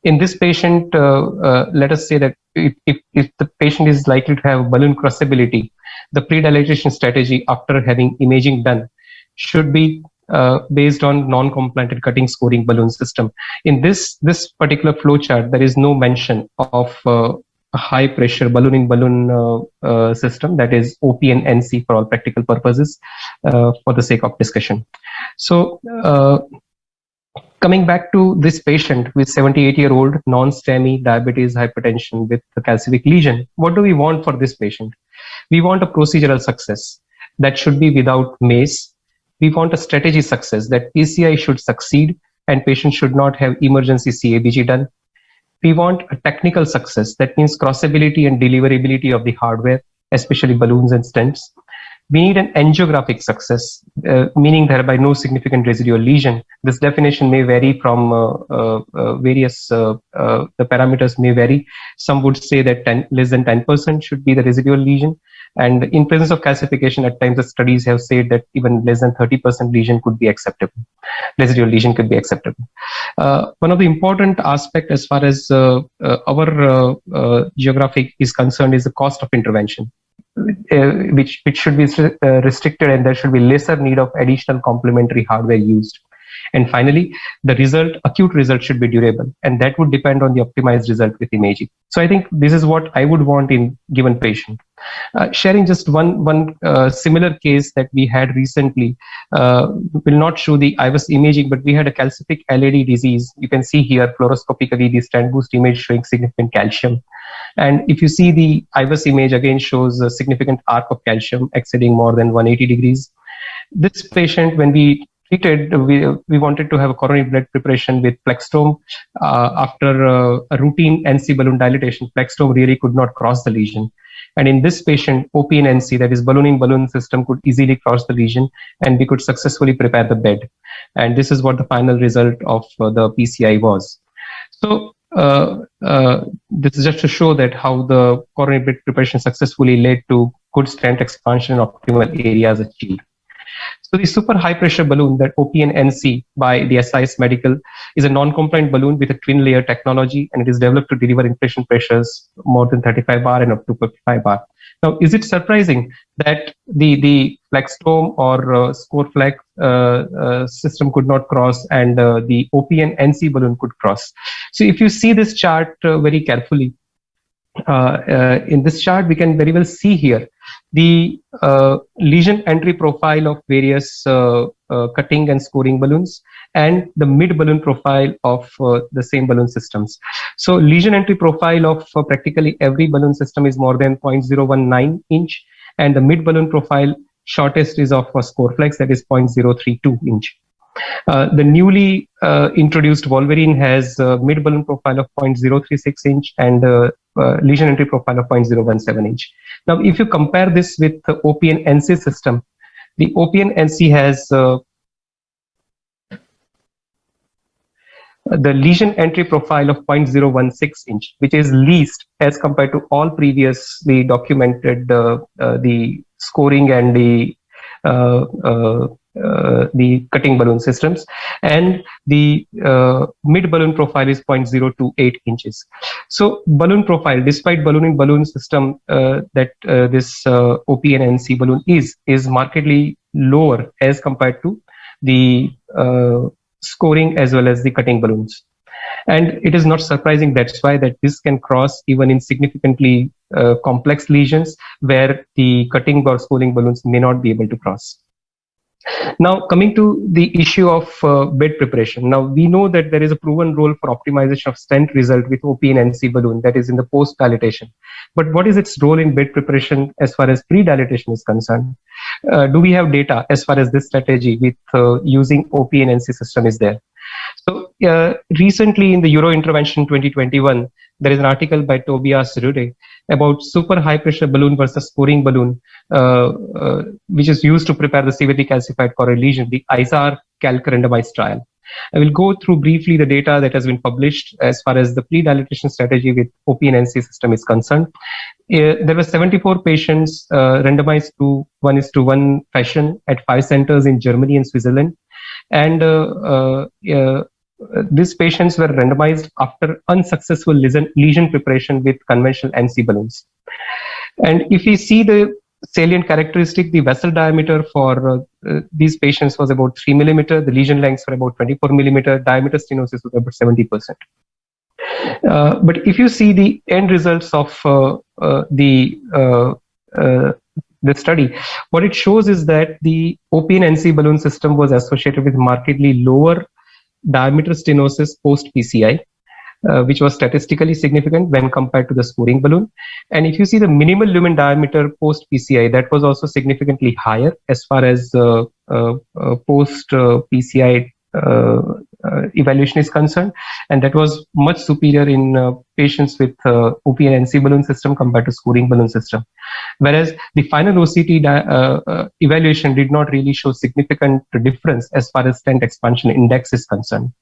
In this patient, let us say that if the patient is likely to have balloon crossability, the predilation strategy after having imaging done should be based on non-complanted cutting scoring balloon system. In this particular flow chart, there is no mention of a high pressure balloon-in-balloon system, that is OP and NC for all practical purposes, for the sake of discussion. So coming back to this patient with 78-year-old non-STEMI diabetes hypertension with a calcific lesion, what do we want for this patient? We want a procedural success that should be without MACE. We want a strategy success that PCI should succeed and patient should not have emergency CABG done. We want a technical success, that means crossability and deliverability of the hardware, especially balloons and stents. We need an angiographic success, meaning thereby no significant residual lesion. This definition may vary from various, the parameters may vary. Some would say that less than 10% should be the residual lesion. And in presence of calcification, at times the studies have said that even less than 30% lesion could be acceptable. Residual lesion could be acceptable. One of the important aspects as far as our geographic is concerned is the cost of intervention, which should be restricted, and there should be lesser need of additional complementary hardware used. And finally, the acute result should be durable, and that would depend on the optimized result with imaging. So I think this is what I would want in given patient. Sharing just one similar case that we had recently, will not show the IVUS imaging, but we had a calcific LAD disease. You can see here fluoroscopically the stent boost image showing significant calcium. And if you see the IVUS image, again shows a significant arc of calcium exceeding more than 180 degrees. This patient, when we treated, we wanted to have a coronary blood preparation with Plextome. After a routine NC balloon dilatation, Plextome really could not cross the lesion. And in this patient, OP and NC, that is balloon-in-balloon system, could easily cross the lesion, and we could successfully prepare the bed. And this is what the final result of the PCI was. So this is just to show that how the coronary blood preparation successfully led to good stent expansion and optimal areas achieved. So the super high pressure balloon, that OP and NC by the SIS Medical, is a non-compliant balloon with a twin layer technology, and it is developed to deliver inpatient pressures more than 35 bar and up to 55 bar. Now, is it surprising that the Plextome or Scoreflex system could not cross, and the OP and NC balloon could cross? So if you see this chart very carefully, in this chart, we can very well see here the lesion entry profile of various cutting and scoring balloons, and the mid balloon profile of the same balloon systems. So lesion entry profile of practically every balloon system is more than 0.019 inch, and the mid balloon profile shortest is of a Scoreflex, that is 0.032 inch. The newly introduced Wolverine has a mid balloon profile of 0.036 inch and lesion entry profile of 0.017 inch. Now, if you compare this with the OP and NC system, the OP and NC has The lesion entry profile of 0.016 inch, which is least as compared to all previously documented the scoring and the cutting balloon systems, and the mid balloon profile is 0.028 inches. So balloon profile, despite balloon system that this OP-NC balloon is markedly lower as compared to the scoring as well as the cutting balloons. And it is not surprising, that's why that this can cross even in significantly complex lesions where the cutting or scoring balloons may not be able to cross. Now, coming to the issue of bed preparation. Now, we know that there is a proven role for optimization of stent result with OP-NC balloon, that is in the post-dilatation. But what is its role in bed preparation as far as pre-dilatation is concerned? Do we have data as far as this strategy with using OP-NC system is there? So recently in the Euro Intervention 2021, there is an article by Tobias Rude about super high pressure balloon versus scoring balloon, which is used to prepare the severely calcified coronary lesion, the ISAR calc randomized trial. I will go through briefly the data that has been published as far as the pre-dilatation strategy with OP-NC system is concerned. There were 74 patients randomized to 1:1 fashion at 5 centers in Germany and Switzerland. And these patients were randomized after unsuccessful lesion preparation with conventional NC balloons. And if we see the salient characteristic, the vessel diameter for these patients was about 3 millimeter, the lesion lengths were about 24 millimeter, diameter stenosis was about 70%. But if you see the end results of the study, what it shows is that the OP-NC balloon system was associated with markedly lower diameter stenosis post PCI, which was statistically significant when compared to the scoring balloon. And if you see the minimal lumen diameter post PCI, that was also significantly higher as far as post PCI evaluation is concerned, and that was much superior in patients with OP-NC balloon system compared to scoring balloon system. Whereas the final OCT evaluation did not really show significant difference as far as stent expansion index is concerned.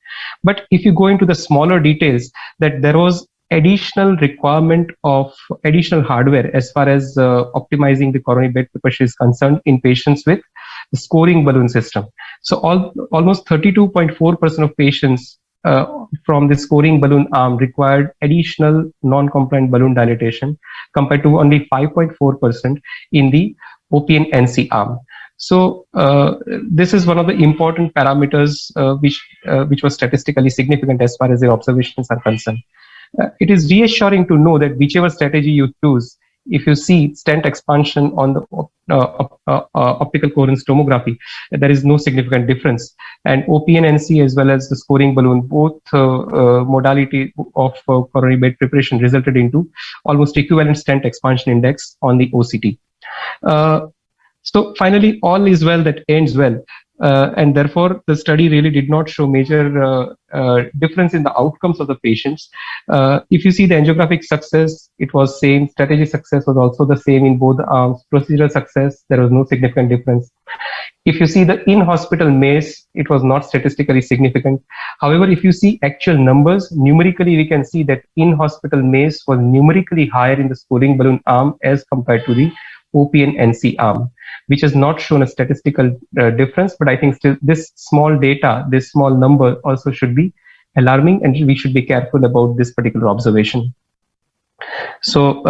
But if you go into the smaller details, that there was additional requirement of additional hardware as far as optimizing the coronary bed preparation is concerned in patients with the scoring balloon system. So almost 32.4% of patients from the scoring balloon arm required additional non-compliant balloon dilatation compared to only 5.4% in the OP-NC arm. So this is one of the important parameters which was statistically significant as far as the observations are concerned. It is reassuring to know that whichever strategy you choose, if you see stent expansion on the optical coherence tomography, there is no significant difference. And OP-NC as well as the scoring balloon, both modality of coronary bed preparation resulted into almost equivalent stent expansion index on the OCT. So finally, all is well that ends well. And therefore, the study really did not show major difference in the outcomes of the patients. If you see the angiographic success, it was same. Strategy success was also the same in both arms. Procedural success, there was no significant difference. If you see the in-hospital MACE, it was not statistically significant. However, if you see actual numbers, numerically, we can see that in-hospital MACE was numerically higher in the scoring balloon arm as compared to the OP-NC arm, which has not shown a statistical difference. But I think still this small data, this small number also should be alarming, and we should be careful about this particular observation. So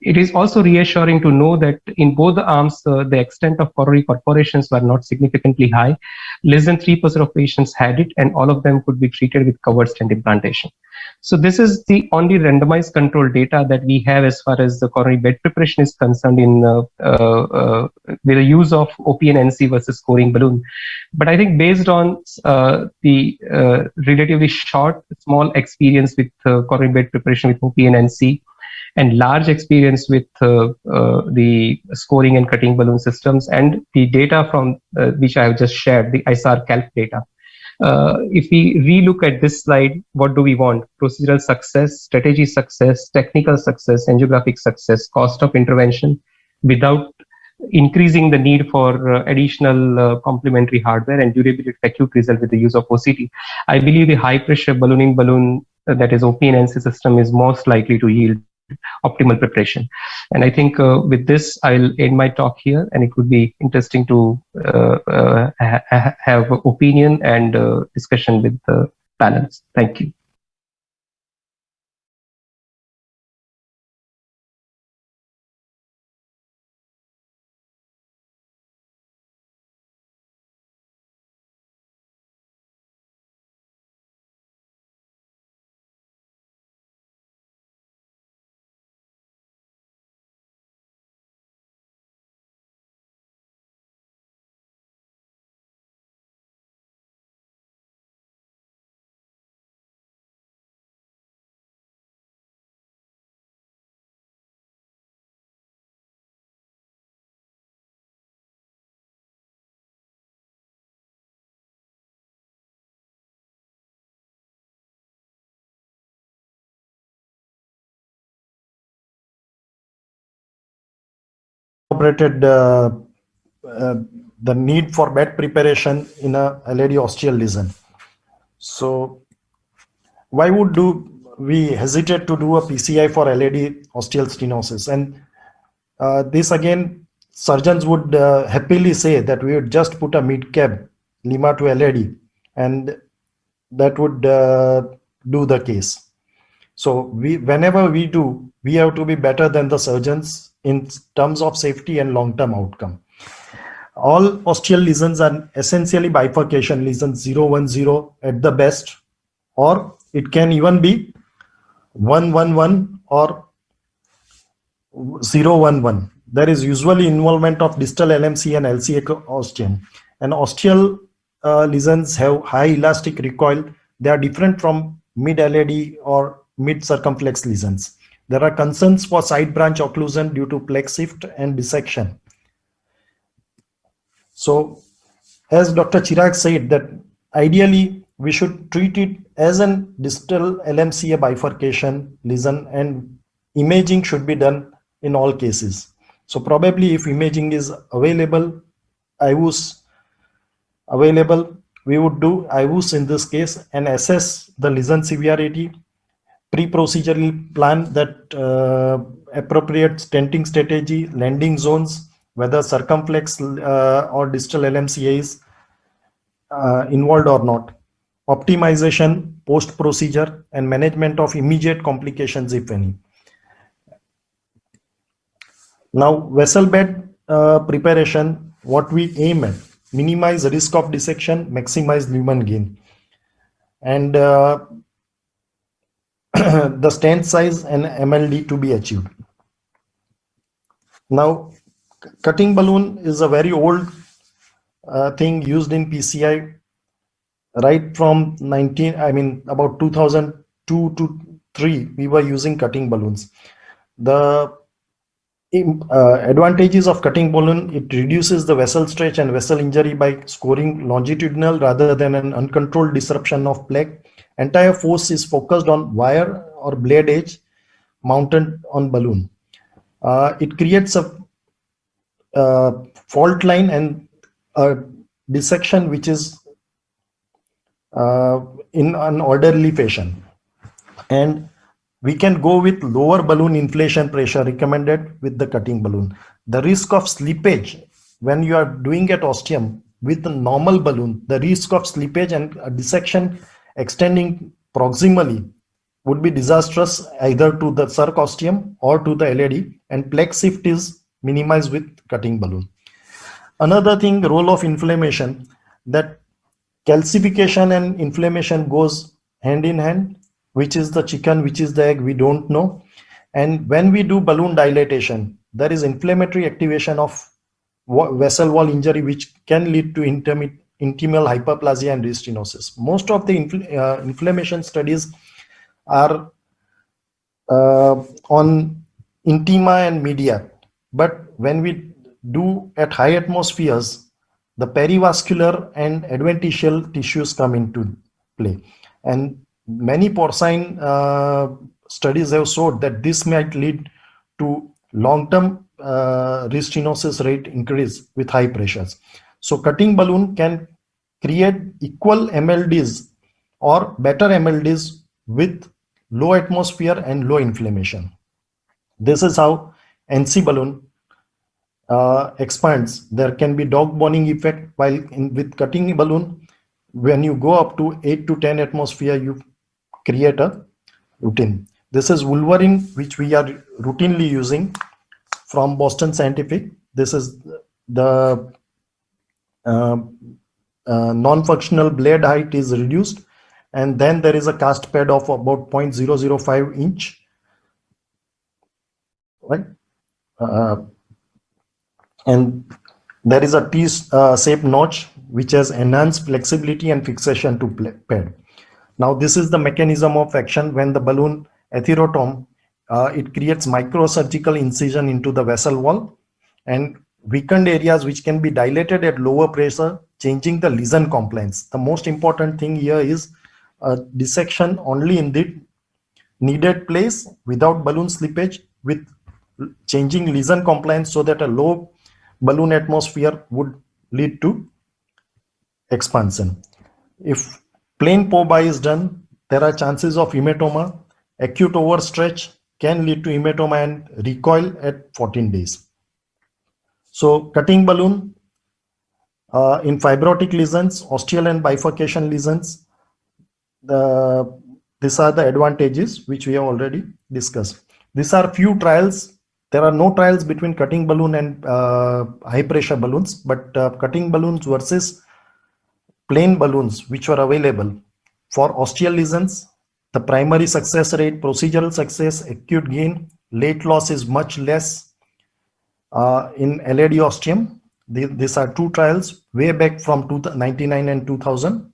it is also reassuring to know that in both the arms, the extent of coronary perforations were not significantly high. Less than 3% of patients had it, and all of them could be treated with covered stent implantation. So this is the only randomized control data that we have as far as the coronary bed preparation is concerned in with the use of OP-NC versus scoring balloon. But I think based on the relatively short, small experience with coronary bed preparation with OP-NC and large experience with the scoring and cutting balloon systems and the data from which I have just shared, the ISAR calc data. If we relook at this slide, what do we want? Procedural success, strategy success, technical success, angiographic success, cost of intervention without increasing the need for additional complementary hardware and durability of acute result with the use of OCT. I believe the high pressure ballooning balloon, that is OP-NC system, is most likely to yield optimal preparation. And I think with this, I'll end my talk here, and it would be interesting to have opinion and discussion with the panels. Thank you. Incorporated the need for bed preparation in a LAD ostial lesion. So why would we hesitate to do a PCI for LAD ostial stenosis? And this again, surgeons would happily say that we would just put a mid-cab Lima to LAD, and that would do the case. So whenever we do, we have to be better than the surgeons in terms of safety and long-term outcome. All ostial lesions are essentially bifurcation lesions, 0-1-0 at the best, or it can even be 1-1-1 or 0-1-1. There is usually involvement of distal LMC and LCA ostium. And ostial lesions have high elastic recoil. They are different from mid-LAD or mid-circumflex lesions. There are concerns for side branch occlusion due to plaque shift and dissection. So, as Dr. Chirag said, that ideally we should treat it as a distal LMCA bifurcation lesion, and imaging should be done in all cases. So probably if imaging is available, IVUS available, we would do IVUS in this case and assess the lesion severity, pre-procedural plan that appropriate stenting strategy, landing zones, whether circumflex or distal LMCA is involved or not, optimization post-procedure, and management of immediate complications if any. Now, vessel bed preparation, what we aim at: minimize risk of dissection, maximize lumen gain, and the stent size and MLD to be achieved. Now, cutting balloon is a very old thing used in PCI right from about 2002 to 3, we were using cutting balloons. The advantages of cutting balloon: it reduces the vessel stretch and vessel injury by scoring longitudinal rather than an uncontrolled disruption of plaque. Entire force is focused on wire or blade edge mounted on balloon. It creates a fault line and a dissection which is in an orderly fashion, and we can go with lower balloon inflation pressure recommended with the cutting balloon. The risk of slippage when you are doing at ostium with the normal balloon, the risk of slippage and a dissection extending proximally would be disastrous either to the circ ostium or to the LAD, and plaque shift is minimized with cutting balloon. Another thing, role of inflammation, that calcification and inflammation goes hand in hand. Which is the chicken, which is the egg, we don't know. And when we do balloon dilatation, there is inflammatory activation of vessel wall injury, which can lead to intimal hyperplasia and restenosis. Most of the inflammation studies are on intima and media, but when we do at high atmospheres, the perivascular and adventitial tissues come into play, and many porcine studies have showed that this might lead to long-term restenosis rate increase with high pressures. So cutting balloon can create equal MLDs or better MLDs with low atmosphere and low inflammation. This is how NC balloon expands. There can be dog boning effect, while with cutting balloon, when you go up to 8 to 10 atmosphere, you create a routine. This is Wolverine, which we are routinely using from Boston Scientific. This is the non-functional blade height is reduced, and then there is a cast pad of about 0.005 inch, right? And there is a T-shaped notch which has enhanced flexibility and fixation to pad. Now this is the mechanism of action. When the balloon atherotom, it creates microsurgical incision into the vessel wall and weakened areas which can be dilated at lower pressure, changing the lesion compliance. The most important thing here is dissection only in the needed place without balloon slippage, with changing lesion compliance so that a low balloon atmosphere would lead to expansion. If plain POBA is done, there are chances of hematoma. Acute overstretch can lead to hematoma and recoil at 14 days. So cutting balloon in fibrotic lesions, osteal and bifurcation lesions, these are the advantages which we have already discussed. These are few trials. There are no trials between cutting balloon and high pressure balloons, but cutting balloons versus plain balloons which were available for osteal lesions, the primary success rate, procedural success, acute gain, late loss is much less in LAD ostium. These are two trials way back from 1999 and 2000.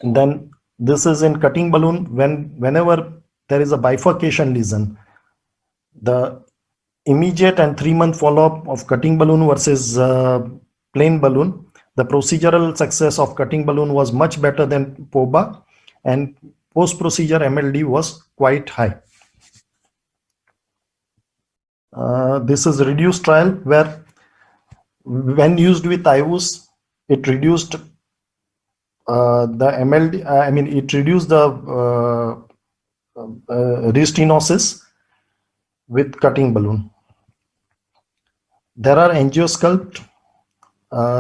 And then this is in cutting balloon. Whenever there is a bifurcation lesion, the immediate and 3-month follow-up of cutting balloon versus plain balloon, the procedural success of cutting balloon was much better than POBA, and post-procedure MLD was quite high. This is a reduced trial where when used with IVUS, it reduced the MLD, it reduced the restenosis with cutting balloon. There are angiosculpt,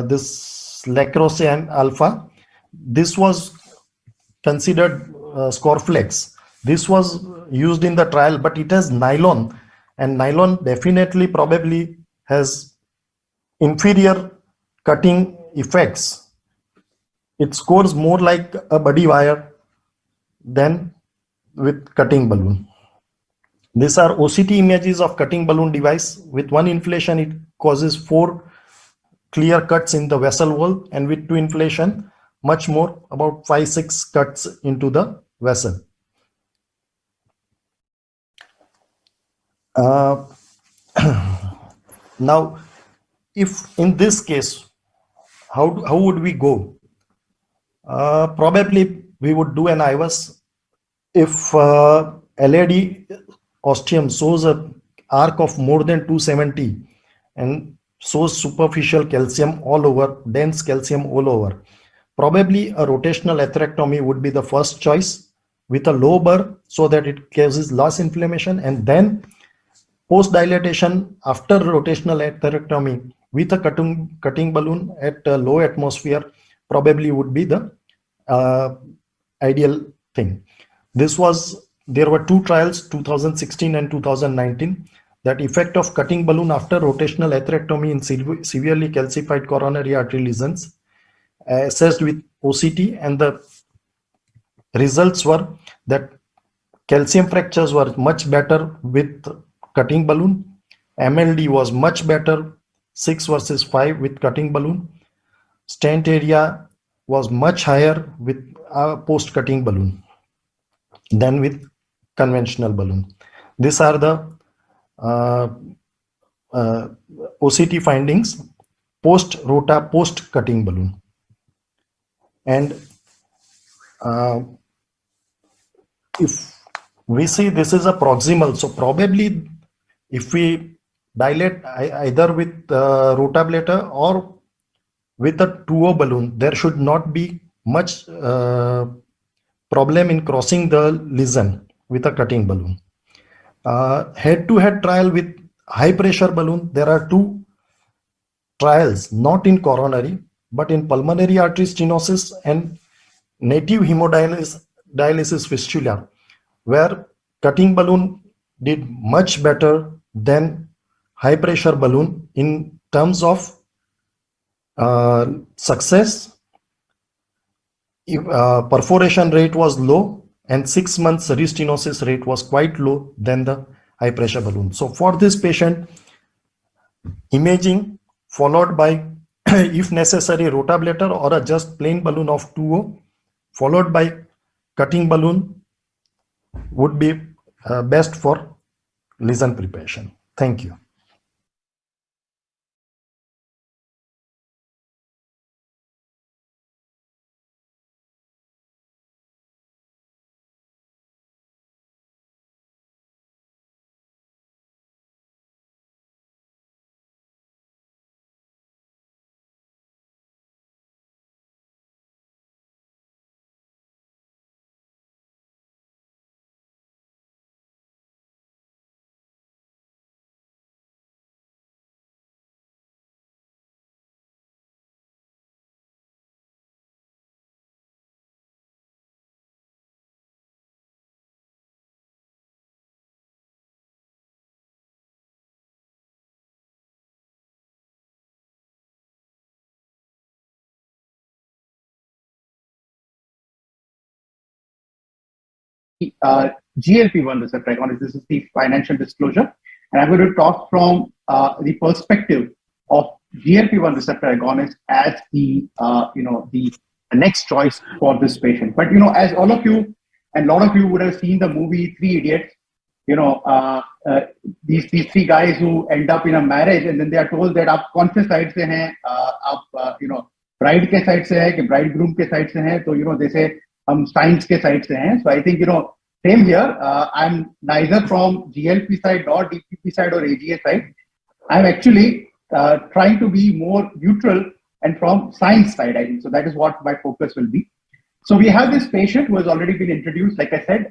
this Lacrosse and Alpha. This was considered Scorflex. This was used in the trial, but it has nylon, and nylon definitely probably has inferior cutting effects. It scores more like a buddy wire than with cutting balloon. These are OCT images of cutting balloon device. With one inflation, it causes 4 clear cuts in the vessel wall, and with 2 inflation, much more, about 5-6 cuts into the vessel. Now, if in this case, how would we go? Probably we would do an IVUS. If LAD ostium shows a arc of more than 270 and shows superficial calcium all over, dense calcium all over, probably a rotational atherectomy would be the first choice with a low burr so that it causes less inflammation, and then post dilatation after rotational atherectomy with a cutting balloon at a low atmosphere probably would be the ideal thing. There were 2 trials, 2016 and 2019, that effect of cutting balloon after rotational atherectomy in severely calcified coronary artery lesions assessed with OCT, and the results were that calcium fractures were much better with cutting balloon. MLD was much better, 6 versus 5 with cutting balloon. Stent area was much higher with post cutting balloon than with conventional balloon. These are the OCT findings post rota, post cutting balloon. And if we see this is a proximal, so probably if we dilate either with rotablator or with a 2O balloon, there should not be much problem in crossing the lesion with a cutting balloon. Head-to-head trial with high pressure balloon, there are two trials, not in coronary, but in pulmonary artery stenosis and native hemodialysis fistula, where cutting balloon did much better than high pressure balloon in terms of success. Perforation rate was low and 6 months restenosis rate was quite low than the high pressure balloon. So for this patient, imaging followed by if necessary rotablator or a just plain balloon of 2O followed by cutting balloon would be best for lesion preparation. Thank you. GLP-1 receptor agonist. This is the financial disclosure, and I'm going to talk from the perspective of GLP-1 receptor agonist as the the next choice for this patient. But as all of you and a lot of you would have seen the movie Three Idiots, these three guys who end up in a marriage and then they are told that आप कौन से side से हैं, आप bride के side से है कि bridegroom के side से हैं, तो they say हम science के side से हैं. So I think same here. I'm neither from GLP side nor DPP side or AGA side. I'm actually trying to be more neutral and from science side. I think so. That is what my focus will be. So we have this patient who has already been introduced. Like I said,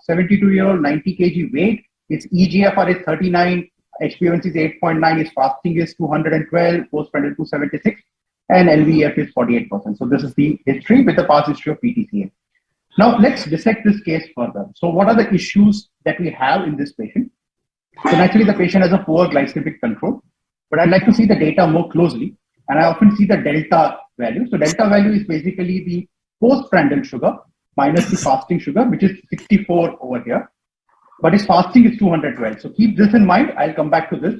72-year-old, 90 kg weight. Its EGFR is 39, HbA1c is 8.9, its fasting is 212, postprandial 276, and LVEF is 48%. So this is the history with the past history of PTCA. Now let's dissect this case further. So what are the issues that we have in this patient? So naturally the patient has a poor glycemic control, but I'd like to see the data more closely. And I often see the delta value. So delta value is basically the postprandial sugar minus the fasting sugar, which is 64 over here. But his fasting is 212. So keep this in mind. I'll come back to this.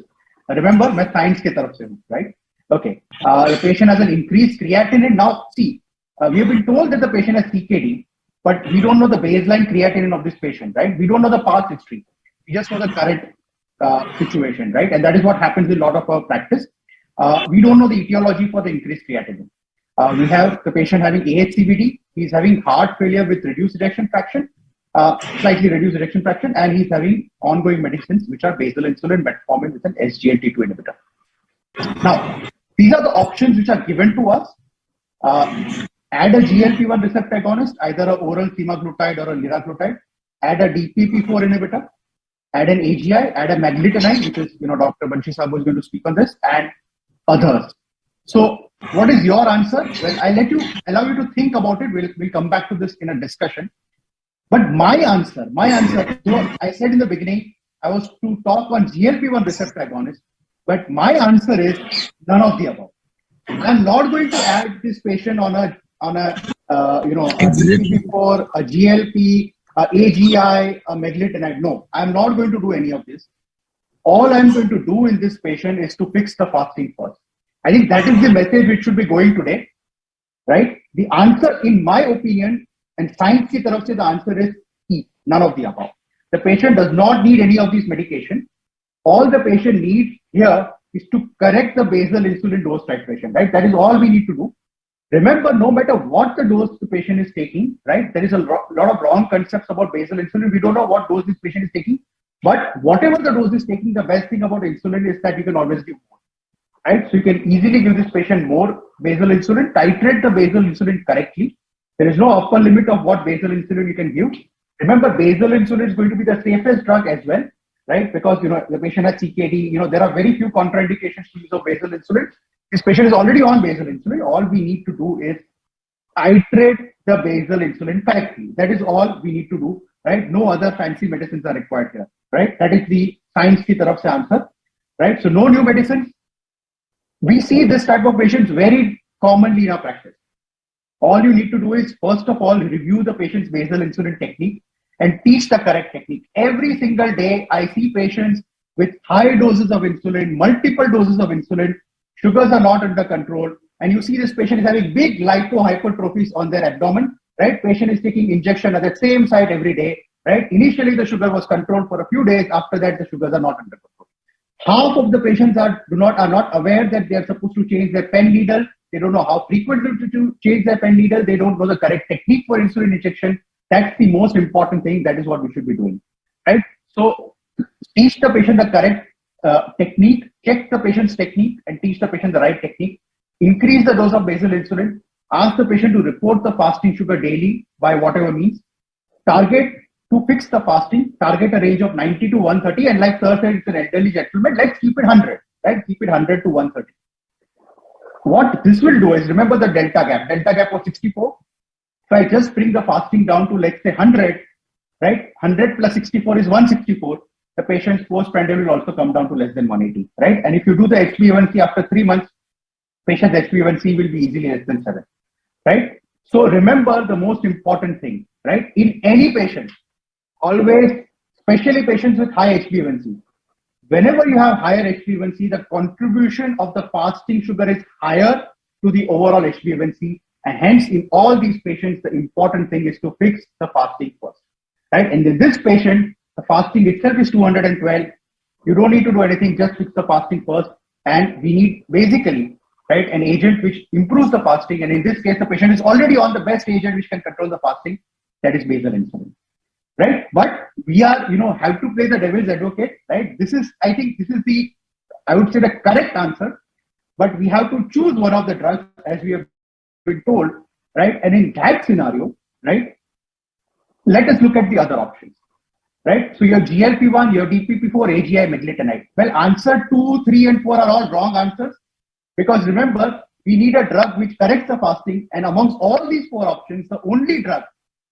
Remember, मैं science के तरफ से हूँ, right? Okay. The patient has an increased creatinine. Now, see, we have been told that the patient has CKD, but we don't know the baseline creatinine of this patient, right? We don't know the past history. We just know the current situation, right? And that is what happens in a lot of our practice. We don't know the etiology for the increased creatinine. We have the patient having AHCVD. He's having heart failure with reduced ejection fraction, slightly reduced ejection fraction, and he's having ongoing medicines, which are basal insulin, metformin with an SGLT2 inhibitor. Now, these are the options which are given to us. Add a GLP-1 receptor agonist, either an oral semaglutide or a liraglutide. Add a DPP-4 inhibitor. Add an AGI. Add a maglitinide, which is, Dr. Banshi Sabu is going to speak on this, and others. So, what is your answer? Well, I'll allow you to think about it. We'll come back to this in a discussion. But my answer, so I said in the beginning, I was to talk on GLP-1 receptor agonist, but my answer is none of the above. I'm not going to add this patient on a DPP-4, a GLP, a AGI, a maglitinide. No, I'm not going to do any of this. All I'm going to do in this patient is to fix the fasting first. I think that is the message which should be going today, right? The answer, in my opinion, and science ki taraf se, the answer is E, none of the above. The patient does not need any of these medication. All the patient needs here is to correct the basal insulin dose titration, right? That is all we need to do. Remember, no matter what the dose the patient is taking, right? There is a lot of wrong concepts about basal insulin. We don't know what dose this patient is taking. But whatever the dose is taking, the best thing about insulin is that you can always give more, right? So you can easily give this patient more basal insulin, titrate the basal insulin correctly. There is no upper limit of what basal insulin you can give. Remember, basal insulin is going to be the safest drug as well, right? Because, the patient has CKD, there are very few contraindications to use of basal insulin. This patient is already on basal insulin. All we need to do is titrate the basal insulin correctly. That is all we need to do, right? No other fancy medicines are required here, right? That is the science ki taraf se answer, right? So no new medicines. We see this type of patients very commonly in our practice. All you need to do is, first of all, review the patient's basal insulin technique and teach the correct technique. Every single day, I see patients with high doses of insulin, multiple doses of insulin, sugars are not under control, and you see this patient is having big lipohypertrophies on their abdomen, right? Patient is taking injection at the same site every day, right? Initially, the sugar was controlled for a few days. After that, the sugars are not under control. Half of the patients are not aware that they are supposed to change their pen needle. They don't know how frequently to change their pen needle. They don't know the correct technique for insulin injection. That's the most important thing. That is what we should be doing, right? So teach the patient the correct technique, check the patient's technique and teach the patient the right technique. Increase the dose of basal insulin. Ask the patient to report the fasting sugar daily by whatever means. Target to fix the fasting. Target a range of 90 to 130. And like Sir said, it's an elderly gentleman. Let's keep it 100, right? Keep it 100 to 130. What this will do is, remember the delta gap. Delta gap was 64. So I just bring the fasting down to, let's say, 100, right? 100 plus 64 is 164. The patient's postprandial will also come down to less than 180, right? And if you do the HbA1c after 3 months, patient's HbA1c will be easily less than 7, right? So remember the most important thing, right? In any patient, always, especially patients with high HbA1c, whenever you have higher HbA1c, the contribution of the fasting sugar is higher to the overall HbA1c. And hence, in all these patients, the important thing is to fix the fasting first, right? And in this patient, the fasting itself is 212. You don't need to do anything, just fix the fasting first. And we need basically, right, an agent which improves the fasting. And in this case, the patient is already on the best agent which can control the fasting, that is basal insulin, right? But we are, have to play the devil's advocate, right? I think this is I would say the correct answer, but we have to choose one of the drugs as we have been told, right? And in that scenario, right, let us look at the other options, right? So your GLP-1, your DPP-4, AGI, meglitinib. Well, answer 2, 3, and 4 are all wrong answers, because remember, we need a drug which corrects the fasting, and amongst all these 4 options, the only drug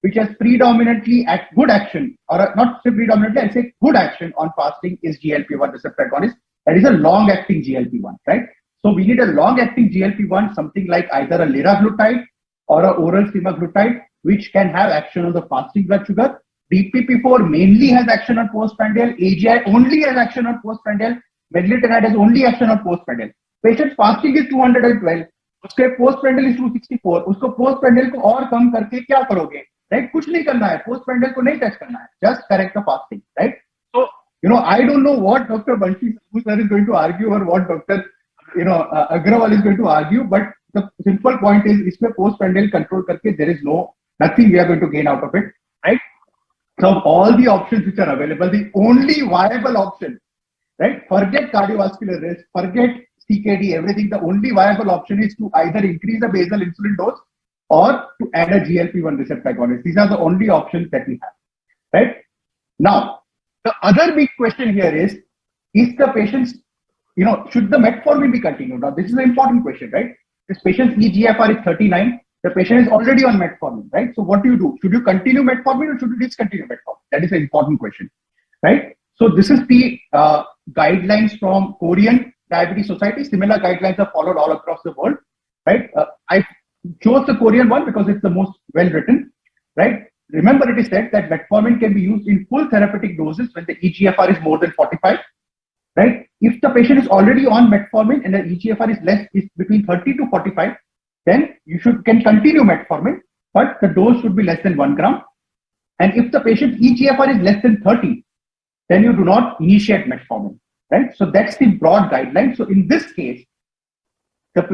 which has predominantly good action, or not predominantly, I'll say good action on fasting is GLP-1 receptor agonist. That is a long-acting GLP-1, right? So we need a long-acting GLP-1, something like either a liraglutide or an oral semaglutide, which can have action on the fasting blood sugar. DPP-4 mainly has action on postprandial. AGI only has action on postprandial. Meglitinib has only action on postprandial. Patient's fasting is 212. उसके postprandial is 264. उसको postprandial को और कम करके क्या करोगे? Right? कुछ नहीं करना है. Postprandial को नहीं touch करना है. Just correct the fasting, right? So, I don't know what Dr. Banshi sir is going to argue or what Dr. Agrawal is going to argue, but the simple point is, इसमें postprandial control करके there is nothing we are going to gain out of it, right? So all the options which are available, the only viable option, right? Forget cardiovascular risk, forget CKD, everything. The only viable option is to either increase the basal insulin dose or to add a GLP-1 receptor agonist. These are the only options that we have, right? Now, the other big question here is the patient's, should the metformin be continued? Now, this is an important question, right? This patient's eGFR is 39. The patient is already on metformin, right? So what do you do? Should you continue metformin or should you discontinue metformin? That is an important question, right? So this is the guidelines from Korean Diabetes Society. Similar guidelines are followed all across the world, right? I chose the Korean one because it's the most well written, right? Remember, it is said that metformin can be used in full therapeutic doses when the eGFR is more than 45, right? If the patient is already on metformin and the eGFR is between 30 to 45, then you can continue metformin, but the dose should be less than 1 gram. And if the patient's eGFR is less than 30, then you do not initiate metformin, right? So that's the broad guideline. So in this case,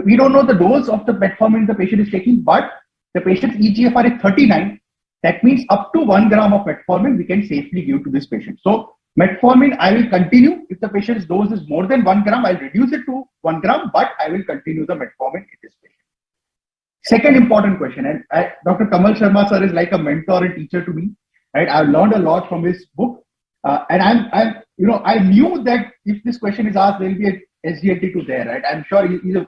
we don't know the dose of the metformin the patient is taking, but the patient's eGFR is 39. That means up to 1 gram of metformin we can safely give to this patient. So Metformin, I will continue. If the patient's dose is more than 1 gram, I'll reduce it to 1 gram, but I will continue the metformin in this patient. Second important question, and Dr. Kamal Sharma sir is like a mentor and teacher to me, right? I've learned a lot from his book, and I knew that if this question is asked, there will be a SGLT2 there, right? I'm sure he's a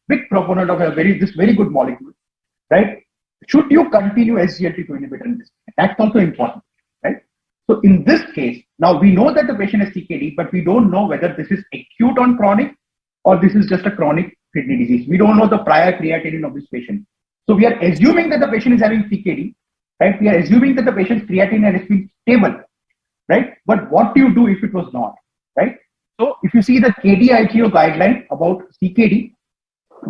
big proponent of this very good molecule, right? Should you continue SGLT2 inhibitor in this? That's also important, right? So in this case, now we know that the patient has CKD, but we don't know whether this is acute on chronic or this is just a chronic kidney disease. We don't know the prior creatinine of this patient. So we are assuming that the patient is having CKD, right? We are assuming that the patient's creatinine has been stable, right? But what do you do if it was not, right? So if you see the KDIGO guideline about CKD,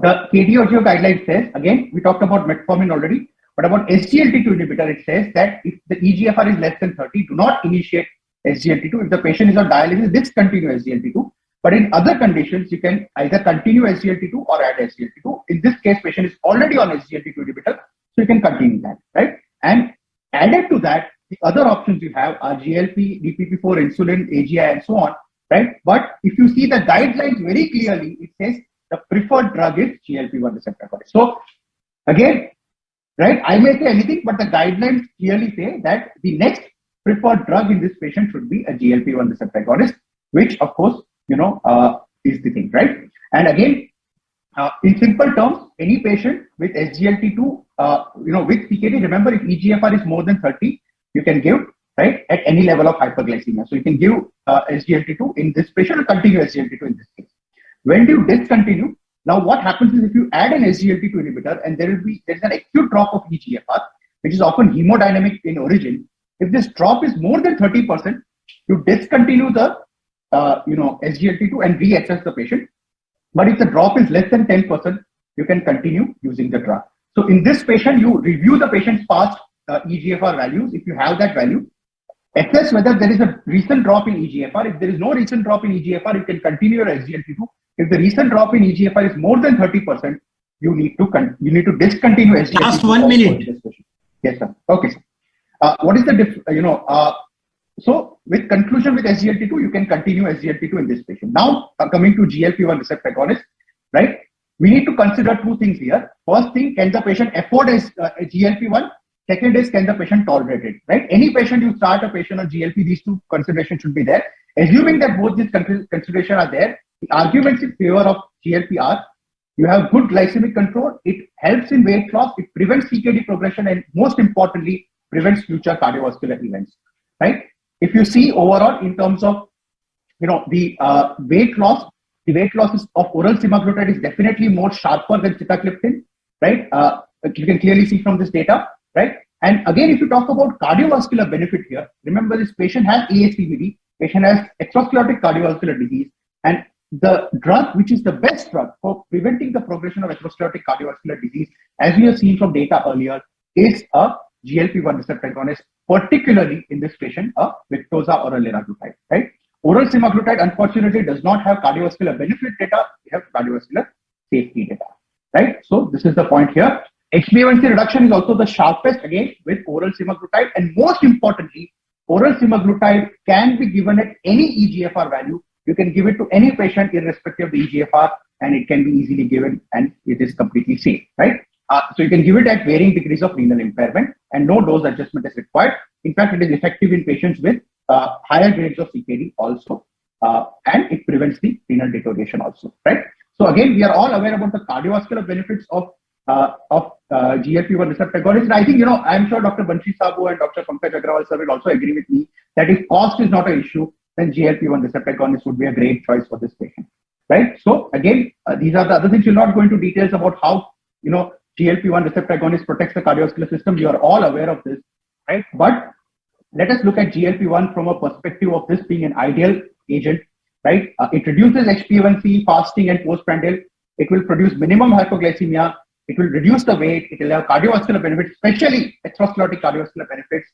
the KDIGO guideline says, again, we talked about metformin already, but about SGLT2 inhibitor, it says that if the eGFR is less than 30, do not initiate SGLT2. If the patient is on dialysis, discontinue SGLT2. But in other conditions, you can either continue SGLT2 or add SGLT2. In this case, patient is already on SGLT2 inhibitor, so you can continue that, right? And added to that, the other options you have are GLP, DPP4, insulin, AGI, and so on, right? But if you see the guidelines very clearly, it says the preferred drug is GLP-1 receptor agonist. So again, right, I may say anything, but the guidelines clearly say that the next preferred drug in this patient should be a GLP-1 receptor agonist, which of course, is the thing, right? And again, in simple terms, any patient with SGLT2, with CKD, remember if eGFR is more than 30, you can give, right, at any level of hyperglycemia. So you can give SGLT2 in this patient or continue SGLT2 in this case. When do you discontinue? Now what happens is if you add an SGLT2 inhibitor and there's an acute drop of eGFR, which is often hemodynamic in origin, if this drop is more than 30%, you discontinue the SGLT2 and reassess the patient. But if the drop is less than 10%, you can continue using the drug. So in this patient, you review the patient's past eGFR values. If you have that value, assess whether there is a recent drop in eGFR. If there is no recent drop in eGFR, you can continue your SGLT2. If the recent drop in eGFR is more than 30%, you need to discontinue SGLT2. Last 1 minute. Yes, sir. Okay, sir. What is the so with conclusion with SGLT2, you can continue SGLT2 in this patient. Now coming to GLP-1 receptor agonist, right? We need to consider two things here. First thing, can the patient afford a GLP-1? Second is, can the patient tolerate it, right? Any patient you start a patient on GLP, these two considerations should be there. Assuming that both these considerations are there, the arguments in favor of GLP are, you have good glycemic control, it helps in weight loss, it prevents CKD progression, and most importantly, prevents future cardiovascular events, right? If you see overall in terms of, the weight loss of oral semaglutide is definitely more sharper than sitagliptin, right? You can clearly see from this data, right? And again, if you talk about cardiovascular benefit here, remember this patient has ASCVD, patient has atherosclerotic cardiovascular disease, and the drug, which is the best drug for preventing the progression of atherosclerotic cardiovascular disease, as we have seen from data earlier, is a GLP-1 receptor agonist, particularly in this patient, a Victoza or a liraglutide, right? Oral semaglutide, unfortunately, does not have cardiovascular benefit data. We have cardiovascular safety data, right? So this is the point here. HbA1c reduction is also the sharpest, again, with oral semaglutide. And most importantly, oral semaglutide can be given at any eGFR value. You can give it to any patient irrespective of the eGFR, and it can be easily given, and it is completely safe, right? So you can give it at varying degrees of renal impairment, and no dose adjustment is required. In fact, it is effective in patients with higher grades of CKD also, and it prevents the renal deterioration also, right? So again, we are all aware about the cardiovascular benefits of GLP-1 receptor agonist. And I think, I'm sure Dr. Banshi Sabu and Dr. Pankaj Agrawal sir will also agree with me that if cost is not an issue, then GLP-1 receptor agonist would be a great choice for this patient, right? So again, these are the other things. We'll not go into details about how, GLP-1 receptor agonist protects the cardiovascular system. You are all aware of this, right? But let us look at GLP-1 from a perspective of this being an ideal agent, right? It reduces HbA1c, fasting, and postprandial. It will produce minimum hypoglycemia. It will reduce the weight. It will have cardiovascular benefits, especially atherosclerotic cardiovascular benefits.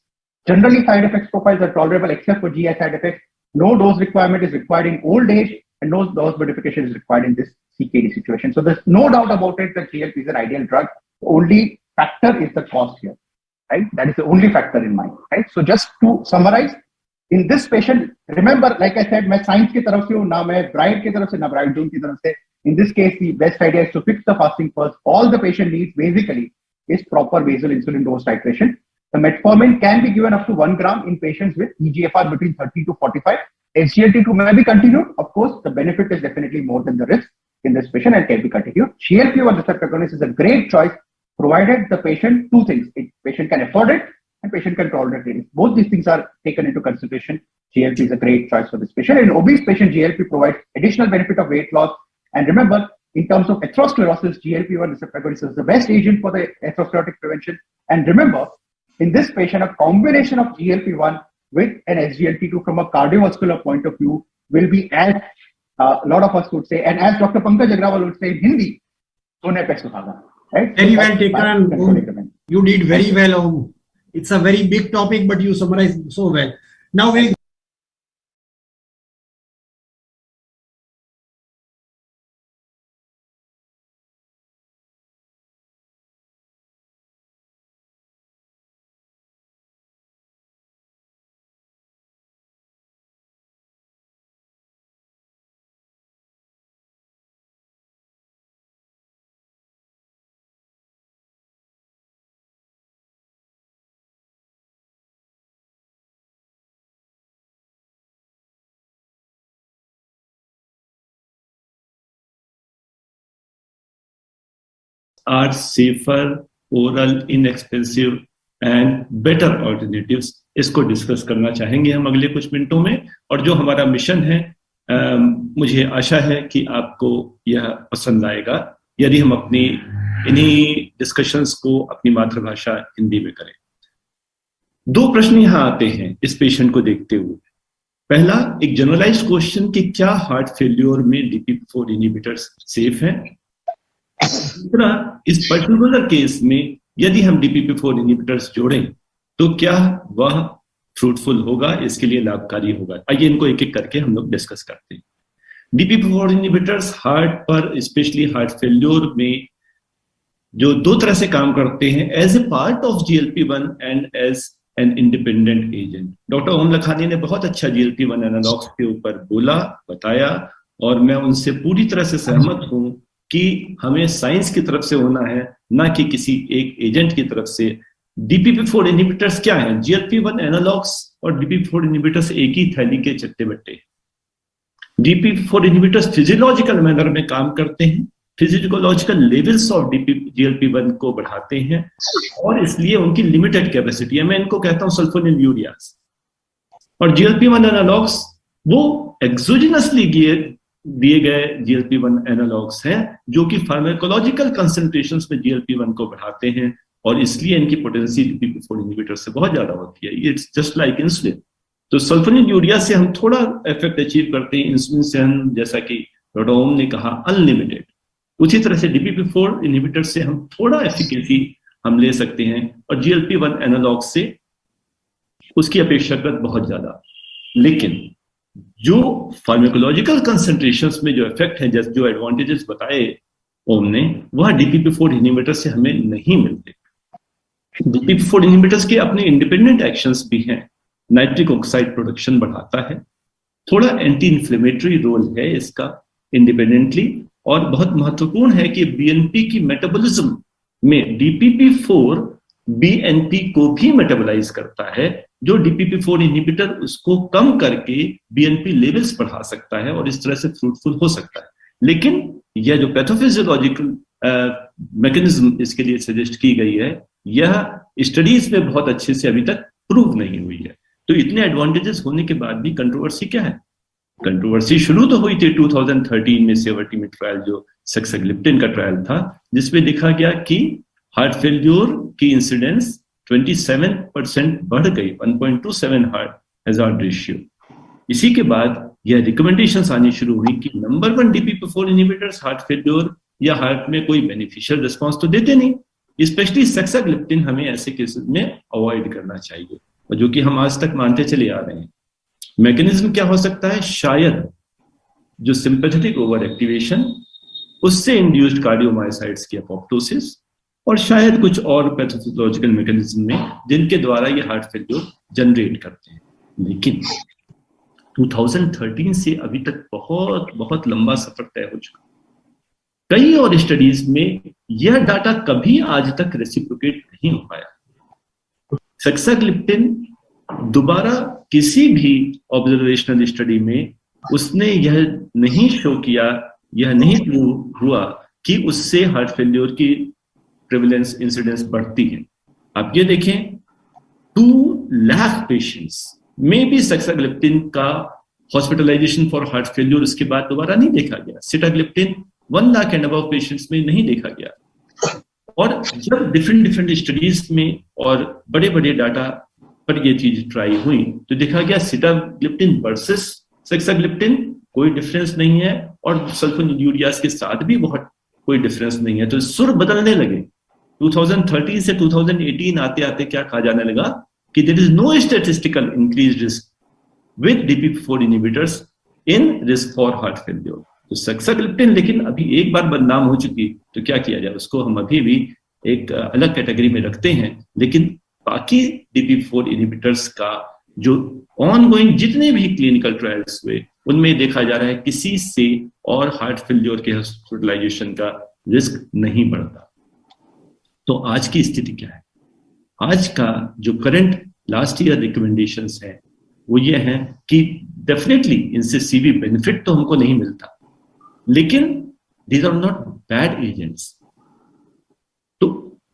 Generally, side effects profiles are tolerable except for GI side effects. No dose requirement is required in old age, and no dose modification is required in this CKD situation. So there's no doubt about it that GLP is an ideal drug. The only factor is the cost here. right? That is the only factor in mind, right? So just to summarize, in this patient, remember, like I said, मैं science की तरफ से हूँ, ना मैं bride की तरफ से, ना bridegroom की तरफ से. In this case, the best idea is to fix the fasting first. All the patient needs basically is proper basal insulin dose titration. The metformin can be given up to 1 gram in patients with eGFR between 30 to 45. SGLT2 may be continued. Of course, the benefit is definitely more than the risk in this patient and can be continued. GLP-1 receptor agonist is a great choice, provided the patient, two things: patient can afford it and patient can tolerate it. If both these things are taken into consideration, GLP is a great choice for this patient. In obese patient, GLP provides additional benefit of weight loss. And remember, in terms of atherosclerosis, GLP-1 receptor agonist is the best agent for the atherosclerotic prevention. And remember, in this patient, a combination of GLP-1 with an SGLT2 from a cardiovascular point of view will be, as a lot of us would say, and as Dr. Pankaj Agrawal would say in Hindi, "Sone pe suhaga." Right? Very well taken. You did very well, Om. It's a very big topic, but you summarized so well. Now we'll are safer, oral, inexpensive and better alternatives. इसको discuss करना चाहेंगे हम अगले कुछ मिनटों में. और जो हमारा मिशन है, मुझे आशा है कि आपको यह पसंद आएगा यदि हम अपनी इन्हीं डिस्कशंस को अपनी मातृभाषा हिंदी में करें. दो प्रश्न यहाँ आते हैं इस पेशेंट को देखते हुए. पहला, एक जनरलाइज्ड क्वेश्चन कि क्या हार्ट फेल्योर में DPP4 इनहिबिटर्स सेफ हैं. दूसरा, इस पर्टिकुलर केस में यदि हम DPP4 इनहिबिटर्स जोड़ें तो क्या वह फ्रूटफुल होगा, इसके लिए लाभकारी होगा. आइए इनको एक एक करके हम लोग डिस्कस करते हैं. DPP4 इनहिबिटर्स हार्ट पर, स्पेशली हार्ट फेल्योर में, जो दो तरह से काम करते हैं, as a part of GLP-1 and as an independent agent. Doctor Om Lakhani ने बहुत अच्छा GLP-1 एनालॉग्स के ऊपर बोला, बताया, और मैं उनसे पूरी तरह से सहमत हूं कि हमें साइंस की तरफ से होना है, ना कि किसी एक एजेंट की तरफ से. DPP4 इनहिबिटर्स क्या हैं? GLP-1 एनालॉग्स और DPP4 इनहिबिटर्स एक ही थैली के चट्टे बट्टे. DPP4 इनहिबिटर्स फिजियोलॉजिकल मैनर में काम करते हैं, फिजियोलॉजिकल लेवल्स ऑफ GLP-1 को बढ़ाते हैं, और इसलिए उनकी लिमिटेड कैपेसिटी है. मैं इनको कहता हूं सल्फोनिलूरियाज. और GLP-1 एनालॉग्स वो एक्सोजिनसली दिए गए GLP-1 एनालॉग्स हैं जो कि फार्माकोलॉजिकल कंसंट्रेशंस में GLP-1 को बढ़ाते हैं, और इसलिए इनकी पोटेंसी DPP4 इनहिबिटर से बहुत ज्यादा होती है. It's just like insulin. तो सल्फोनिलूरिया से हम थोड़ा इफेक्ट अचीव करते हैं, इंसुलिन से हम, जैसा कि डॉक्टर ओम ने कहा, अनलिमिटेड. उसी तरह से DPP4 इनहिबिटर से हम थोड़ा एफिकेसी हम ले सकते हैं, और GLP-1 एनालॉग से उसकी अपेक्षाकृत बहुत ज्यादा. लेकिन जो फार्माकोलॉजिकल कंसंट्रेशंस में जो इफेक्ट है, जो एडवांटेजेस बताए ओम ने, वह DPP4 इनहिबिटर से हमें नहीं मिलते. DPP4 इनहिबिटर्स के अपने इंडिपेंडेंट एक्शंस भी हैं. नाइट्रिक ऑक्साइड प्रोडक्शन बढ़ाता है, थोड़ा एंटी इन्फ्लेमेटरी रोल है इसका इंडिपेंडेंटली, और बहुत महत्वपूर्ण है कि BNP की मेटाबॉलिज्म में DPP4 BNP को भी मेटाबोलाइज करता है, जो DPP4 इनहिबिटर उसको कम करके BNP लेवल्स बढ़ा सकता है, और इस तरह से फ्रूटफुल हो सकता है. लेकिन यह जो पैथोफिजियोलॉजिकल मैकेनिज्म इसके लिए सजेस्ट की गई है, यह स्टडीज में बहुत अच्छे से अभी तक प्रूव नहीं हुई है. तो इतने एडवांटेजेस होने के बाद भी कंट्रोवर्सी क्या है? कंट्रोवर्सी शुरू तो हुई थी 2013 में सेवर्टिमेट ट्रायल, जो सेक्साग्लिप्टिन का ट्रायल था, जिसमें देखा गया कि हार्ट फेल्योर की इंसिडेंस 27% बढ़ गई, 1.27 हार्ट हैजार्ड रेशियो. इसी के बाद यह रिकमेंडेशंस आनी शुरू हुई कि number 1 DPP4 inhibitors heart failure या हार्ट में कोई बेनिफिशियल रिस्पॉन्स तो देते नहीं, स्पेशली सेक्साग्लिप्टिन हमें ऐसे केसेस में अवॉइड करना चाहिए, और जो कि हम आज तक मानते चले आ रहे हैं. मैकेनिज्म क्या हो सकता है? शायद जो सिंपैथेटिक ओवर एक्टिवेशन, उससे इंड्यूस्ड कार्डियोमायोसाइट्स की अपोप्टोसिस, और शायद कुछ और पैथोफिजियोलॉजिकल मैकेनिज्म में जिनके द्वारा ये हार्ट फेल्योर जनरेट करते हैं। लेकिन 2013 से अभी तक बहुत बहुत लंबा सफर तय हो चुका। कई और स्टडीज में यह डाटा कभी आज तक रेसिप्रोकेट नहीं हो पाया। सक्साग्लिप्टिन दोबारा किसी भी ऑब्जर्वेशनल स्टडी में उसने यह नहीं शो किया, यह नहीं प्रूव हुआ कि उससे हार्ट फेल्योर की प्रेवलेंस इंसिडेंस बढ़ती है। आप ये देखें 2 लाख पेशेंट्स में भी सक्साग्लिप्टिन का हॉस्पिटलाइजेशन फॉर हार्ट फेल्योर उसके बाद दोबारा नहीं देखा गया। Sitagliptin 1 lakh and above patients में नहीं देखा गया। और जब डिफरेंट स्टडीज में और बड़े बड़े डाटा पर ये चीज ट्राई हुई तो देखा गया सिटाग्लिप्टिन वर्सेस सक्साग्लिप्टिन कोई डिफरेंस नहीं है, और सल्फोनिलूरियाज के साथ भी बहुत कोई डिफरेंस नहीं है। तो सुर बदलने लगे। 2013 से 2018 आते आते क्या कहा जाने लगा कि there is no statistical increase risk with DPP4 inhibitors in risk for heart failure. तो सक्साग्लिप्टिन लेकिन अभी एक बार बदनाम हो चुकी तो क्या किया जाए, उसको हम अभी भी एक अलग कैटेगरी में रखते हैं। लेकिन बाकी DPP4 इनहिबिटर्स का जो ऑनगोइंग जितने भी क्लिनिकल ट्रायल्स हुए उनमें देखा जा रहा है किसी से और हार्ट फेल्योर के हॉस्पिटलाइजेशन का रिस्क नहीं बढ़ता। तो आज की स्थिति क्या है? आज का जो करंट लास्ट ईयर रिकमेंडेशंस है वो ये है कि डेफिनेटली इनसे सीवी बेनिफिट तो हमको नहीं मिलता, लेकिन these are not bad agents. तो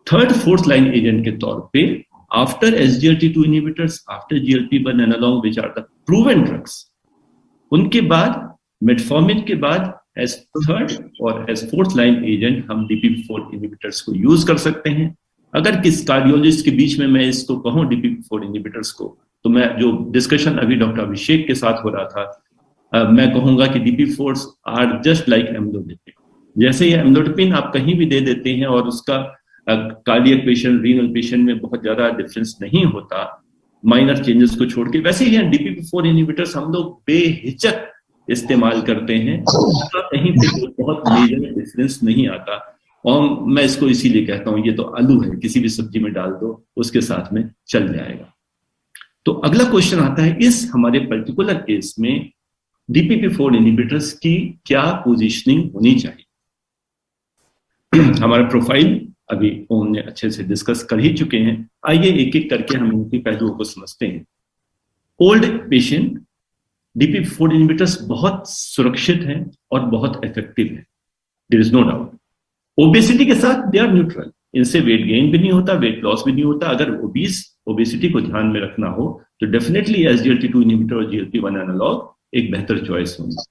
3rd 4th लाइन एजेंट के तौर पे after SGLT2 inhibitors, after GLP-1 analog which are the proven drugs, उनके बाद मेटफॉर्मिन के बाद एज 3rd और एज 4th लाइन एजेंट हम DPP4 इनहिबिटर्स को यूज कर सकते हैं। अगर किस कार्डियोलॉजिस्ट के बीच में मैं इसको कहूं DPP4 इनहिबिटर्स को, तो मैं जो डिस्कशन अभी डॉक्टर अभिषेक के साथ हो रहा था, मैं कहूंगा कि DPP4s are just like amlodipine. जैसे ये एम्लोडिपिन आप कहीं भी दे देते हैं और उसका कार्डियक पेशेंट, रीनल पेशेंट में बहुत ज्यादा डिफरेंस नहीं होता माइनर चेंजेस को छोड़ के, वैसे ही DPP4 इनहिबिटर्स हम लोग बेहिचक इस्तेमाल करते हैं, कहीं पे बहुत मेजर डिफरेंस नहीं आता। और मैं इसको इसीलिए कहता हूं ये तो आलू है, किसी भी सब्जी में डाल दो उसके साथ में चल जाएगा। तो अगला क्वेश्चन आता है, इस हमारे पर्टिकुलर केस में DPP4 इनहिबिटर्स की क्या पोजीशनिंग होनी चाहिए? हमारा प्रोफाइल अभी ओम ने अच्छे से डिस्कस कर ही चुके हैं। आइए एक एक करके हम इनकी पहलुओं को समझते हैं। ओल्ड पेशेंट DPP4 इनहिबिटर्स बहुत सुरक्षित हैं और बहुत इफेक्टिव है, there is no doubt. Obesity के साथ दे आर न्यूट्रल, इनसे वेट गेन भी नहीं होता, वेट लॉस भी नहीं होता। अगर ओबेसिटी को ध्यान में रखना हो तो डेफिनेटली SGLT2 इनहिबिटर और GLP-1 एनालॉग एक बेहतर चॉइस होंगे।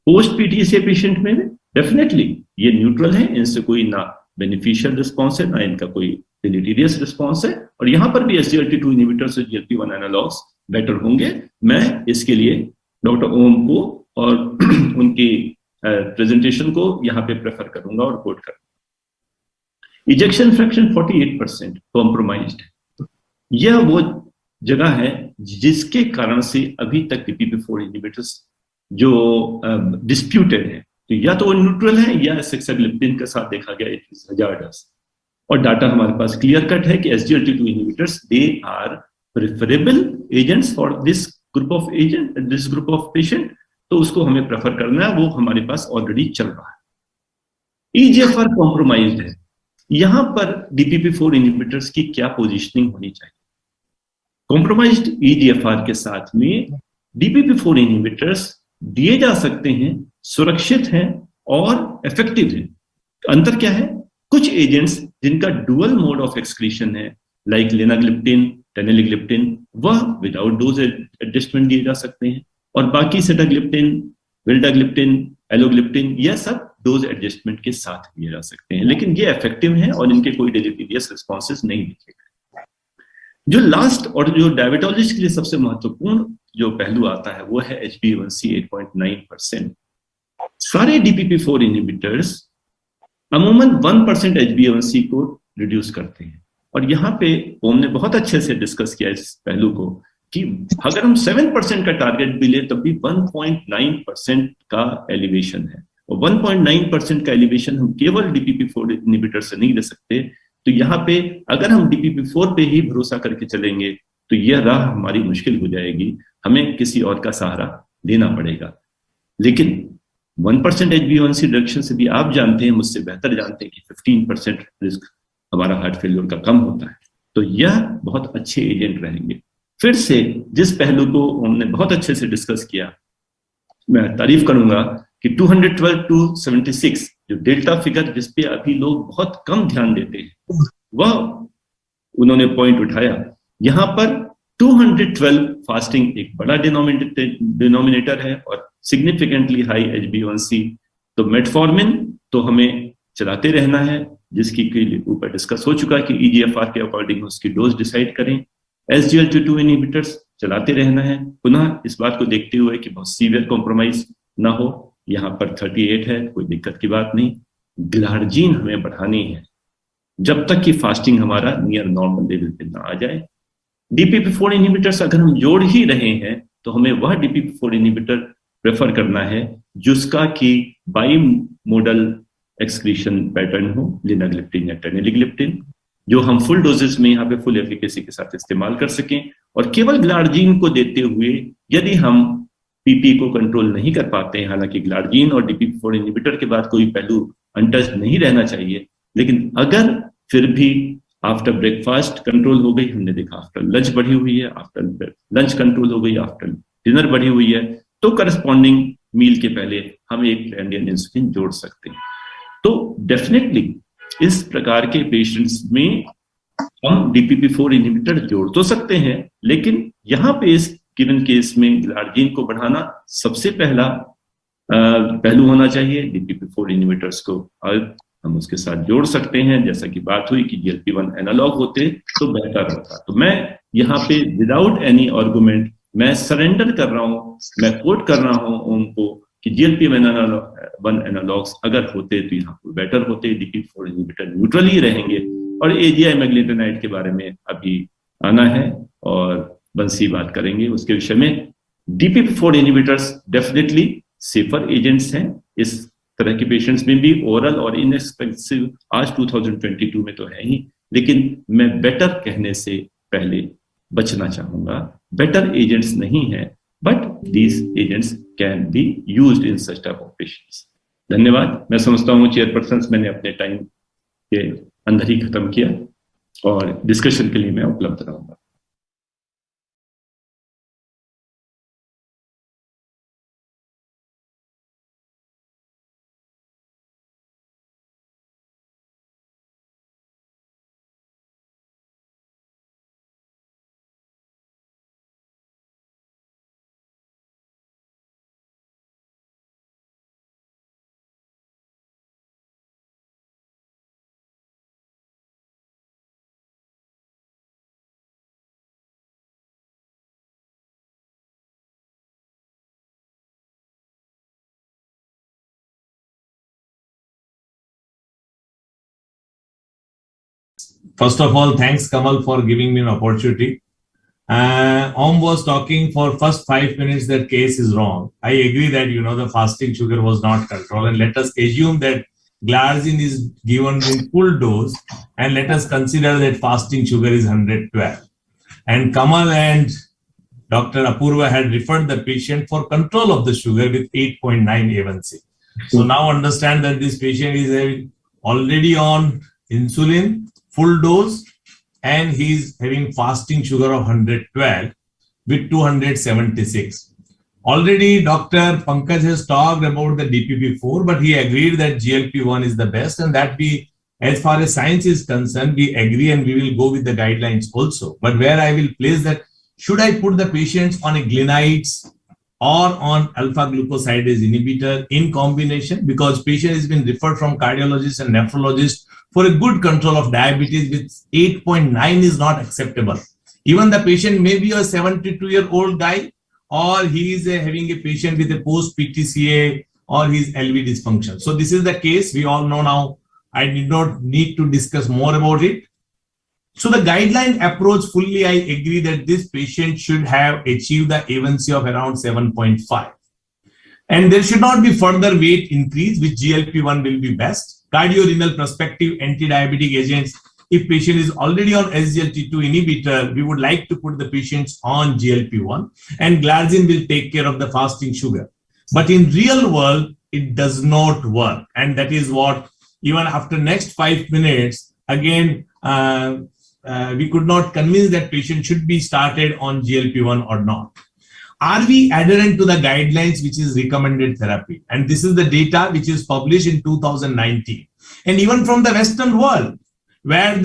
पोस्ट PTCA पेशेंट में डेफिनेटली ये न्यूट्रल है, इनसे कोई ना बेनिफिशियल रिस्पॉन्स है ना इनका कोई डिलीटेरियस रिस्पॉन्स है, और यहां पर भी SGLT2 इनहिबिटर्स और GLP-1 एनालॉग्स बेटर होंगे। मैं इसके लिए डॉक्टर ओम को और उनकी प्रेजेंटेशन को यहां पे प्रेफर करूंगा और कोट करूंगा। इजेक्शन फ्रैक्शन 48% कॉम्प्रोमाइज्ड है। यह वो जगह है जिसके कारण से अभी तक DPP4 इनहिबिटर्स जो डिस्प्यूटेड है, तो या तो वो न्यूट्रल है या सक्साग्लिप्टिन के साथ देखा गया इट इज हजार्डस। और डाटा हमारे पास क्लियर कट है कि SGLT2 inhibitors they are preferable agents for this group of patient, तो उसको हमें प्रेफर करना है, वो हमारे पास ऑलरेडी चल रहा है। EGFR कॉम्प्रोमाइज्ड है, यहां पर DPP4 इनहिबिटर्स की क्या पोजीशनिंग होनी चाहिए? कॉम्प्रोमाइज्ड EGFR के साथ में DPP4 इनहिबिटर्स दिए जा सकते हैं, सुरक्षित हैं और इफेक्टिव हैं। अंतर क्या है? कुछ एजेंट्स जिनका डुअल मोड ऑफ एक्सक्रीशन है लाइक लेनाग्लिप्टिन, टेनेलिग्लिप्टिन, वह विदाउट डोज एडजस्टमेंट दिए जा सकते हैं, और बाकी सेटाग्लिप्टिन, विल्डाग्लिप्टिन, एलोग्लिप्टिन यह सब डोज एडजस्टमेंट के साथ दिए जा सकते हैं, लेकिन ये इफेक्टिव हैं और इनके कोई डिलीटेरियस रिस्पॉन्सेज नहीं दिखे गए। जो लास्ट और जो डायबिटोलॉजिस्ट के लिए सबसे महत्वपूर्ण जो पहलू आता है वो है HbA1c 8.9%। सारे DPP4 इनहिबिटर्स अमूमन 1% HbA1c को रिड्यूस करते हैं, और यहाँ पे ओम ने बहुत अच्छे से डिस्कस किया इस पहलू को कि अगर हम 7% का टारगेट भी ले तब भी 1.9% का एलिवेशन है, और 1.9% का एलिवेशन हम केवल DPP4 इनहिबिटर से नहीं ले सकते, तो यहाँ पे अगर हम DPP-4 पे ही भरोसा करके चलेंगे तो यह राह हमारी मुश्किल हो जाएगी, हमें किसी और का सहारा लेना पड़ेगा। लेकिन 1% HbA1c रिडक्शन से भी आप जानते हैं, मुझसे बेहतर जानते हैं कि 15% रिस्क हमारा हार्ट फेलियर का कम होता है। तो यह बहुत अच्छे एजेंट रहेंगे। फिर से जिस पहलू को हमने बहुत अच्छे से डिस्कस किया, मैं तारीफ करूंगा कि 212 to 76 जो डेल्टा फिगर जिस पे अभी लोग बहुत कम ध्यान देते हैं, वह उन्होंने पॉइंट उठाया। यहाँ पर 212 फास्टिंग एक बड़ा डिनोमिनेटर है और सिग्निफिकेंटली हाई HbA1c। तो मेटफॉर्मिन तो हमें चलाते रहना है, जिसकी के ऊपर डिस्कस हो चुका है कि EGFR के अकॉर्डिंग उसकी डोज डिसाइड करें। SGLT2 इनहिबिटर्स चलाते रहना है, पुनः इस बात को देखते हुए कि बहुत सीवियर कॉम्प्रोमाइज ना हो। यहाँ पर 38 है, कोई दिक्कत की बात नहीं। ग्लार्जीन हमें बढ़ानी है जब तक कि फास्टिंग हमारा नियर नॉर्मल लेवल पे ना आ जाए। DPP-4 इनहिबिटर्स अगर हम जोड़ ही रहे हैं तो हमें वह DPP-4 इनहिबिटर प्रेफर करना है जिसका कि बाई मोडल एक्सक्रीशन पैटर्न हो, लिनाग्लिप्टिन या टेनेलिग्लिप्टिन, जो हम फुल डोजेस में यहाँ पे फुल एफिकेसी के साथ इस्तेमाल कर सकें। और केवल ग्लार्जीन को देते हुए यदि हम PP को कंट्रोल नहीं कर पाते हैं, हालांकि ग्लार्जीन और DPP-4 इनहिबिटर के बाद कोई पहलू अनटच्ड नहीं रहना चाहिए, लेकिन अगर फिर भी आफ्टर ब्रेकफास्ट कंट्रोल हो गई, हमने देखा आफ्टर लंच बढ़ी हुई है, आफ्टर लंच कंट्रोल हो गई, आफ्टर डिनर बढ़ी हुई है, तो करस्पॉन्डिंग मील के पहले हम एक प्रेंडियन इंसुलिन जोड़ सकते हैं। तो डेफिनेटली इस प्रकार के पेशेंट्स में हम DPP-4 इनहिबिटर जोड़ तो सकते हैं, लेकिन यहाँ पे इस गिवन केस में ग्लार्जीन को बढ़ाना सबसे पहला पहलू होना चाहिए। DPP-4 इनहिबिटर्स को हम उसके साथ जोड़ सकते हैं, जैसा कि बात हुई कि GLP-1 एनालॉग होते तो बेहतर होता। तो मैं यहाँ पे विदाउट एनी आर्गुमेंट मैं सरेंडर कर रहा हूँ, मैं कोट कर रहा हूँ उनको कि GLP-1 एनालॉग्स अगर होते तो यहाँ पर बेटर होते। DPP-4 इनहिबिटर न्यूट्रल ही रहेंगे। और AGI मेग्लेटानाइड के बारे में अभी आना है और बंसी बात करेंगे उसके विषय में। DPP-4 inhibitors definitely safer agents हैं इस तरह के पेशेंट्स में भी, ओरल और इनएक्सपेंसिव आज 2022 में तो है ही, लेकिन मैं बेटर कहने से पहले बचना चाहूंगा। बेटर एजेंट्स नहीं है, but these agents can be used in such type of patients. धन्यवाद। मैं समझता हूँ चेयरपर्सन मैंने अपने टाइम के अंदर ही खत्म किया और डिस्कशन के लिए मैं उपलब्ध रहूंगा। First of all, thanks Kamal for giving me an opportunity. Om was talking for first 5 minutes that case is wrong. I agree that the fasting sugar was not controlled, and let us assume that glargine is given in full dose, and let us consider that fasting sugar is 112. And Kamal and Dr. Apurva had referred the patient for control of the sugar with 8.9 A1C. So now understand that this patient is already on insulin, full dose, and he's having fasting sugar of 112 with 276. Already Dr. Pankaj has talked about the DPP-4, but he agreed that GLP-1 is the best, and that we, as far as science is concerned, we agree and we will go with the guidelines also. But where I will place that, should I put the patients on a glinides or on alpha glucosidase inhibitor in combination? Because patient has been referred from cardiologists and nephrologists for a good control of diabetes with 8.9 is not acceptable. Even the patient may be a 72-year-old guy, or he is having a patient with a post-PTCA or his LV dysfunction. So this is the case. We all know now. I did not need to discuss more about it. So the guideline approach, fully I agree that this patient should have achieved the A1C of around 7.5. And there should not be further weight increase, which GLP-1 will be best. Cardiorenal prospective anti-diabetic agents if patient is already on SGLT2 inhibitor, we would like to put the patients on GLP-1, and glargine will take care of the fasting sugar. But in real world, it does not work. And that is what, even after next 5 minutes, again, we could not convince that patient should be started on GLP-1 or not. Are we adherent to the guidelines which is recommended therapy? And this is the data which is published in 2019. And even from the Western world, where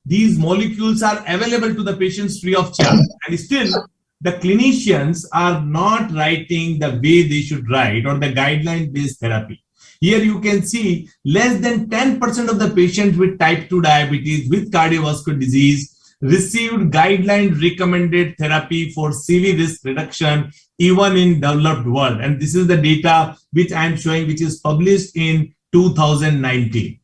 these molecules are available to the patients free of charge, and still the clinicians are not writing the way they should write, or the guideline-based therapy. Here you can see less than 10% of the patients with type 2 diabetes with cardiovascular disease received guideline recommended therapy for CV risk reduction even in developed world. And this is the data which I am showing, which is published in 2019.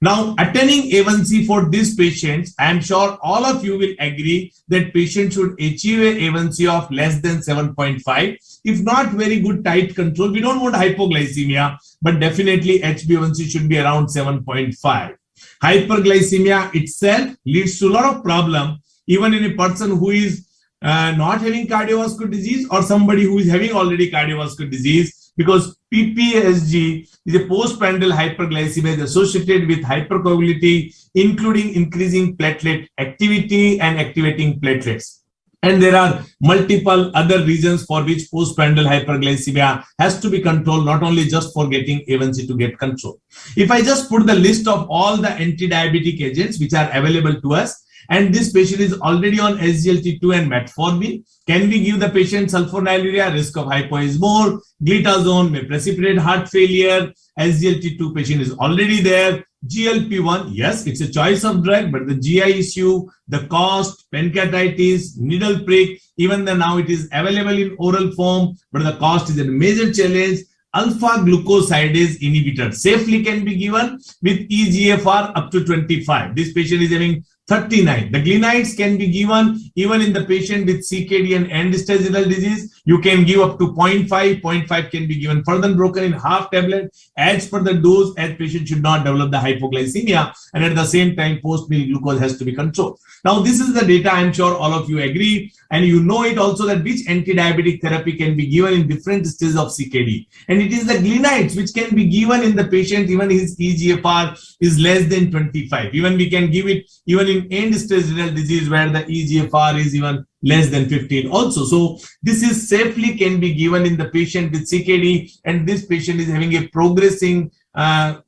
Now, attaining A1C for these patients, I am sure all of you will agree that patients should achieve a A1C of less than 7.5. If not very good tight control, we don't want hypoglycemia, but definitely HbA1c should be around 7.5. Hyperglycemia itself leads to a lot of problem, even in a person who is not having cardiovascular disease or somebody who is having already cardiovascular disease, because PPSG is a postprandial hyperglycemia associated with hypercoagulability, including increasing platelet activity and activating platelets. And there are multiple other reasons for which postprandial hyperglycemia has to be controlled, not only just for getting A1C to get control. If I just put the list of all the anti-diabetic agents which are available to us, and this patient is already on SGLT2 and metformin, can we give the patient sulfonylurea? Risk of hypo is more. Glitazone may precipitate heart failure. SGLT2 patient is already there. GLP-1, yes, it's a choice of drug, but the GI issue, the cost, pancreatitis, needle prick, even though now it is available in oral form, but the cost is a major challenge. Alpha glucosidase inhibitor safely can be given with eGFR up to 25. This patient is having 39. The glinides can be given even in the patient with CKD and end-stage renal disease. You can give up to 0.5. 0.5 can be given further broken in half tablet as per the dose, as patient should not develop the hypoglycemia, and at the same time post-meal glucose has to be controlled. Now this is the data, I'm sure all of you agree, and you know it also that which anti-diabetic therapy can be given in different stages of CKD, and it is the glinides which can be given in the patient even his eGFR is less than 25. Even we can give it even in end-stage renal disease where the eGFR is even less than 15 also. So this is safely can be given in the patient with CKD, and this patient is having a progressing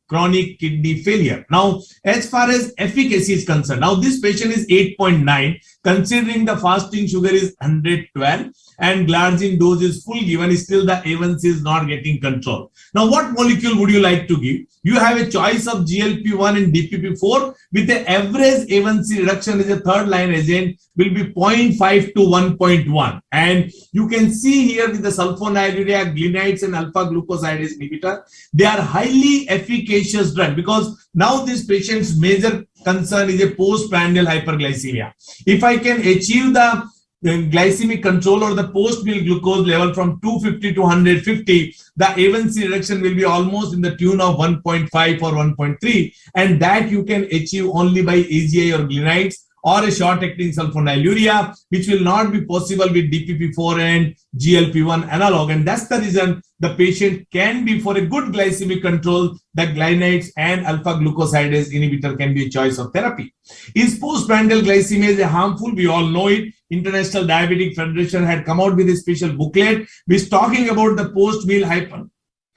chronic kidney failure. Now, as far as efficacy is concerned, now this patient is 8.9, considering the fasting sugar is 112 and glargine dose is full given, still the A1C is not getting control. Now, what molecule would you like to give? You have a choice of GLP-1 and DPP-4 with the average A1C reduction as a third line agent will be 0.5 to 1.1. And you can see here with the sulfonylurea, glinides and alpha glucosidase inhibitor, they are highly efficacious drug, because now this patient's major concern is a postprandial hyperglycemia. If I can achieve the glycemic control or the post-meal glucose level from 250 to 150, the A1C reduction will be almost in the tune of 1.5 or 1.3, and that you can achieve only by AGI or glinides or a short-acting sulfonylurea, which will not be possible with DPP-4 and GLP-1 analog. And that's the reason the patient can be, for a good glycemic control, the glinides and alpha glucosidase inhibitor can be a choice of therapy. Is postprandial glycemia harmful? We all know it. International Diabetic Federation had come out with a special booklet which is talking about the post-meal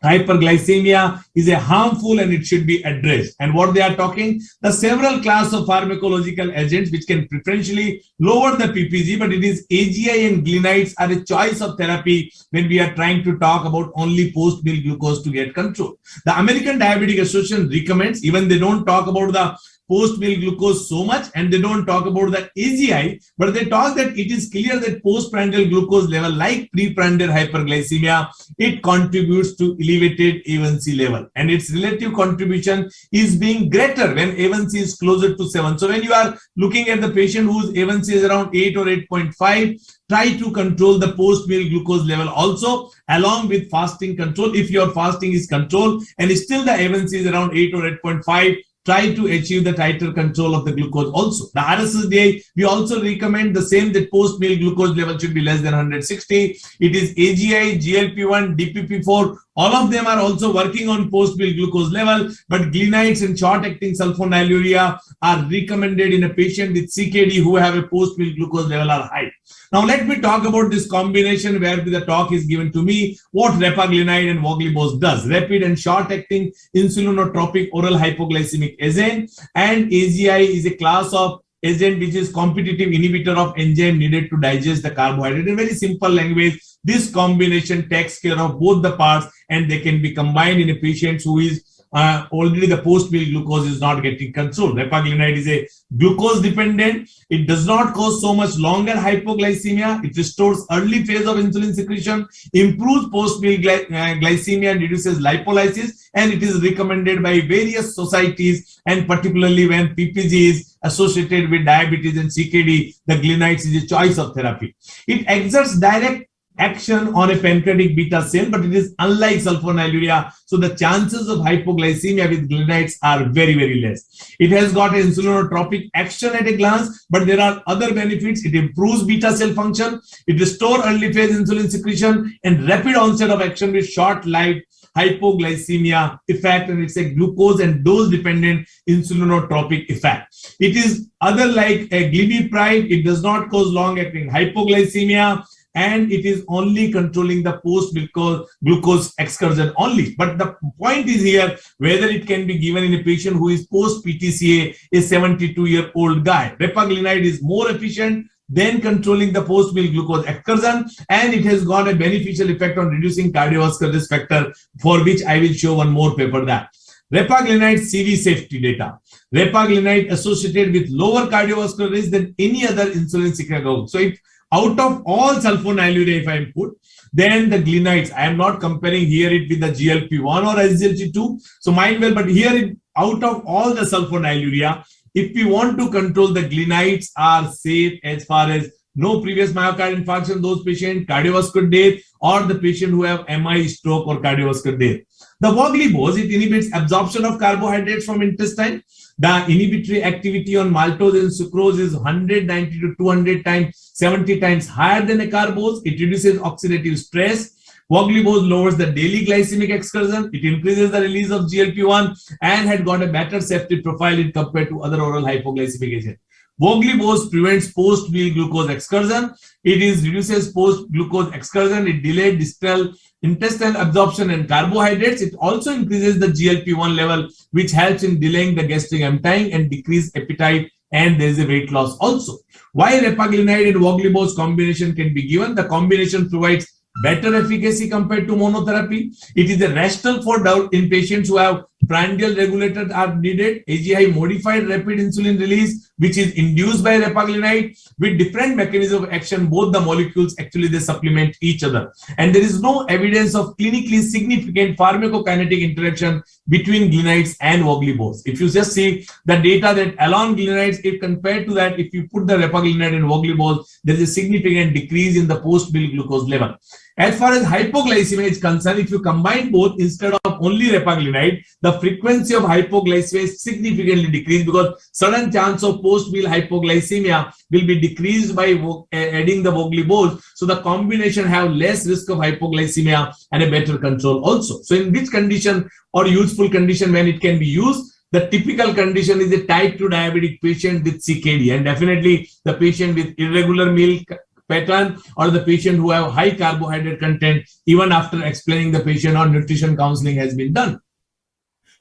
hyperglycemia is a harmful and it should be addressed. And what they are talking, the several class of pharmacological agents which can preferentially lower the PPG, but it is AGI and glinides are a choice of therapy when we are trying to talk about only post-meal glucose to get control. The American Diabetic Association recommends, even they don't talk about the post-meal glucose so much and they don't talk about the AGI, but they talk that it is clear that postprandial glucose level, like preprandial hyperglycemia, it contributes to elevated A1C level, and its relative contribution is being greater when A1C is closer to 7. So when you are looking at the patient whose A1C is around 8 or 8.5, try to control the post-meal glucose level also along with fasting control. If your fasting is controlled and still the A1C is around 8 or 8.5, try to achieve the tighter control of the glucose also. The RSSDI, we also recommend the same, that post-meal glucose level should be less than 160. It is AGI, GLP-1, DPP-4, all of them are also working on post-meal glucose level, but glinides and short-acting sulfonylurea are recommended in a patient with CKD who have a post-meal glucose level are high. Now let me talk about this combination where the talk is given to me, what repaglinide and voglibose does. Rapid and short-acting insulinotropic oral hypoglycemic agent, and AGI is a class of agent which is competitive inhibitor of enzyme needed to digest the carbohydrate. In very simple language, this combination takes care of both the parts and they can be combined in a patient who is already the post-meal glucose is not getting controlled. Repaglinide is a glucose dependent. It does not cause so much longer hypoglycemia. It restores early phase of insulin secretion, improves post-meal glycemia and reduces lipolysis, and it is recommended by various societies, and particularly when PPG is associated with diabetes and CKD, the glinides is a choice of therapy. It exerts direct action on a pancreatic beta cell, but it is unlike sulfonylurea, so the chances of hypoglycemia with glinides are very, very less. It has got an insulinotropic action at a glance, but there are other benefits. It improves beta cell function, it restores early phase insulin secretion, and rapid onset of action with short-lived hypoglycemia effect, and it's a glucose and dose dependent insulinotropic effect. It is other like a glimepiride. It does not cause long-acting hypoglycemia, and it is only controlling the post-glucose excursion only. But the point is here, whether it can be given in a patient who is post-PTCA, a 72-year-old guy. Repaglinide is more efficient than controlling the post-meal glucose excursion, and it has got a beneficial effect on reducing cardiovascular risk factor, for which I will show one more paper that. Repaglinide CV safety data. Repaglinide associated with lower cardiovascular risk than any other insulin secretagogue. So if out of all sulfonylurea, if I put, then the glinides, I am not comparing here it with the GLP-1 or SGLT2. So mind well, but here out of all the sulfonylurea, if we want to control, the glinides are safe as far as no previous myocardial infarction, those patients, cardiovascular death, or the patient who have MI, stroke, or cardiovascular death. The voglibose, it inhibits absorption of carbohydrates from intestine. The inhibitory activity on maltose and sucrose is 190 to 200 times, 70 times higher than a carbose. It reduces oxidative stress. Voglibose lowers the daily glycemic excursion. It increases the release of GLP-1 and had got a better safety profile in compared to other oral hypoglycemic agents. Voglibose prevents post-meal glucose excursion. It reduces post-glucose excursion. It delayed distal intestinal absorption and carbohydrates. It also increases the GLP-1 level, which helps in delaying the gastric emptying and decrease appetite, and there is a weight loss also. Why repaglinide and voglibose combination can be given? The combination provides better efficacy compared to monotherapy. It is a rationale for doubt in patients who have prandial regulators are needed. AGI modified rapid insulin release, which is induced by repaglinide with different mechanism of action. Both the molecules actually they supplement each other, and there is no evidence of clinically significant pharmacokinetic interaction between glinides and voglibose. If you just see the data that along glinides, if compared to that, if you put the repaglinide and voglibose, there is a significant decrease in the post-meal glucose level. As far as hypoglycemia is concerned, if you combine both instead of only repaglinide, the frequency of hypoglycemia is significantly decreased, because sudden chance of post-meal hypoglycemia will be decreased by adding the voglibose. So the combination have less risk of hypoglycemia and a better control also. So in which condition or useful condition when it can be used? The typical condition is a type 2 diabetic patient with CKD, and definitely the patient with irregular meal pattern, or the patient who have high carbohydrate content, even after explaining the patient or nutrition counseling has been done.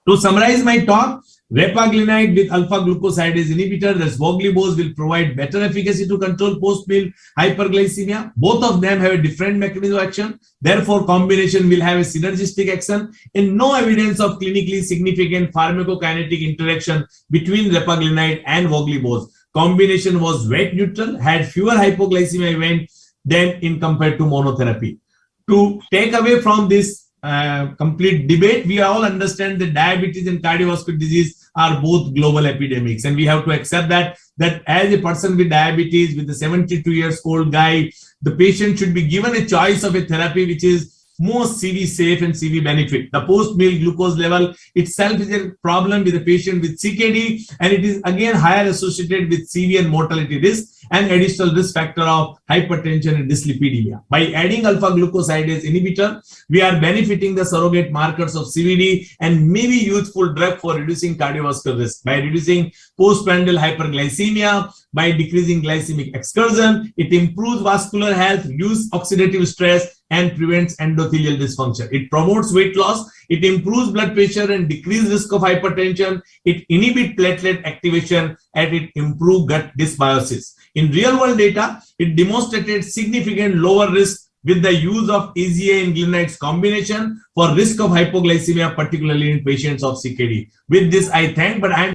To summarize my talk, repaglinide with alpha glucosidase inhibitor, this voglibose, will provide better efficacy to control post-meal hyperglycemia. Both of them have a different mechanism of action. Therefore, combination will have a synergistic action, and no evidence of clinically significant pharmacokinetic interaction between repaglinide and voglibose. Combination was weight neutral, had fewer hypoglycemia events than in compared to monotherapy. To take away from this complete debate, we all understand that diabetes and cardiovascular disease are both global epidemics, and we have to accept that as a person with diabetes, with a 72 years old guy, the patient should be given a choice of a therapy which is most CV safe and CV benefit. The post-meal glucose level itself is a problem with the patient with CKD, and it is again higher associated with CV and mortality risk and additional risk factor of hypertension and dyslipidemia. By adding alpha-glucosidase inhibitor, we are benefiting the surrogate markers of CVD and maybe useful drug for reducing cardiovascular risk. By reducing postprandial hyperglycemia, by decreasing glycemic excursion, it improves vascular health, reduces oxidative stress, and prevents endothelial dysfunction. It promotes weight loss, it improves blood pressure and decreases risk of hypertension, it inhibits platelet activation, and it improves gut dysbiosis. In real-world data, it demonstrated significant lower risk with the use of EZA and glinides combination for risk of hypoglycemia, particularly in patients of CKD. With this, I thank, but I'm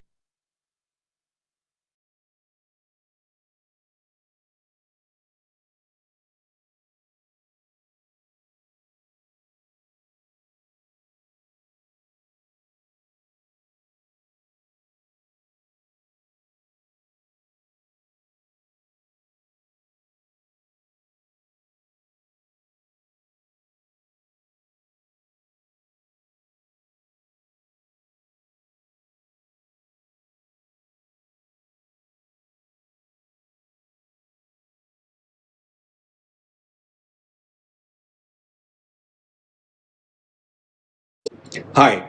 Hi,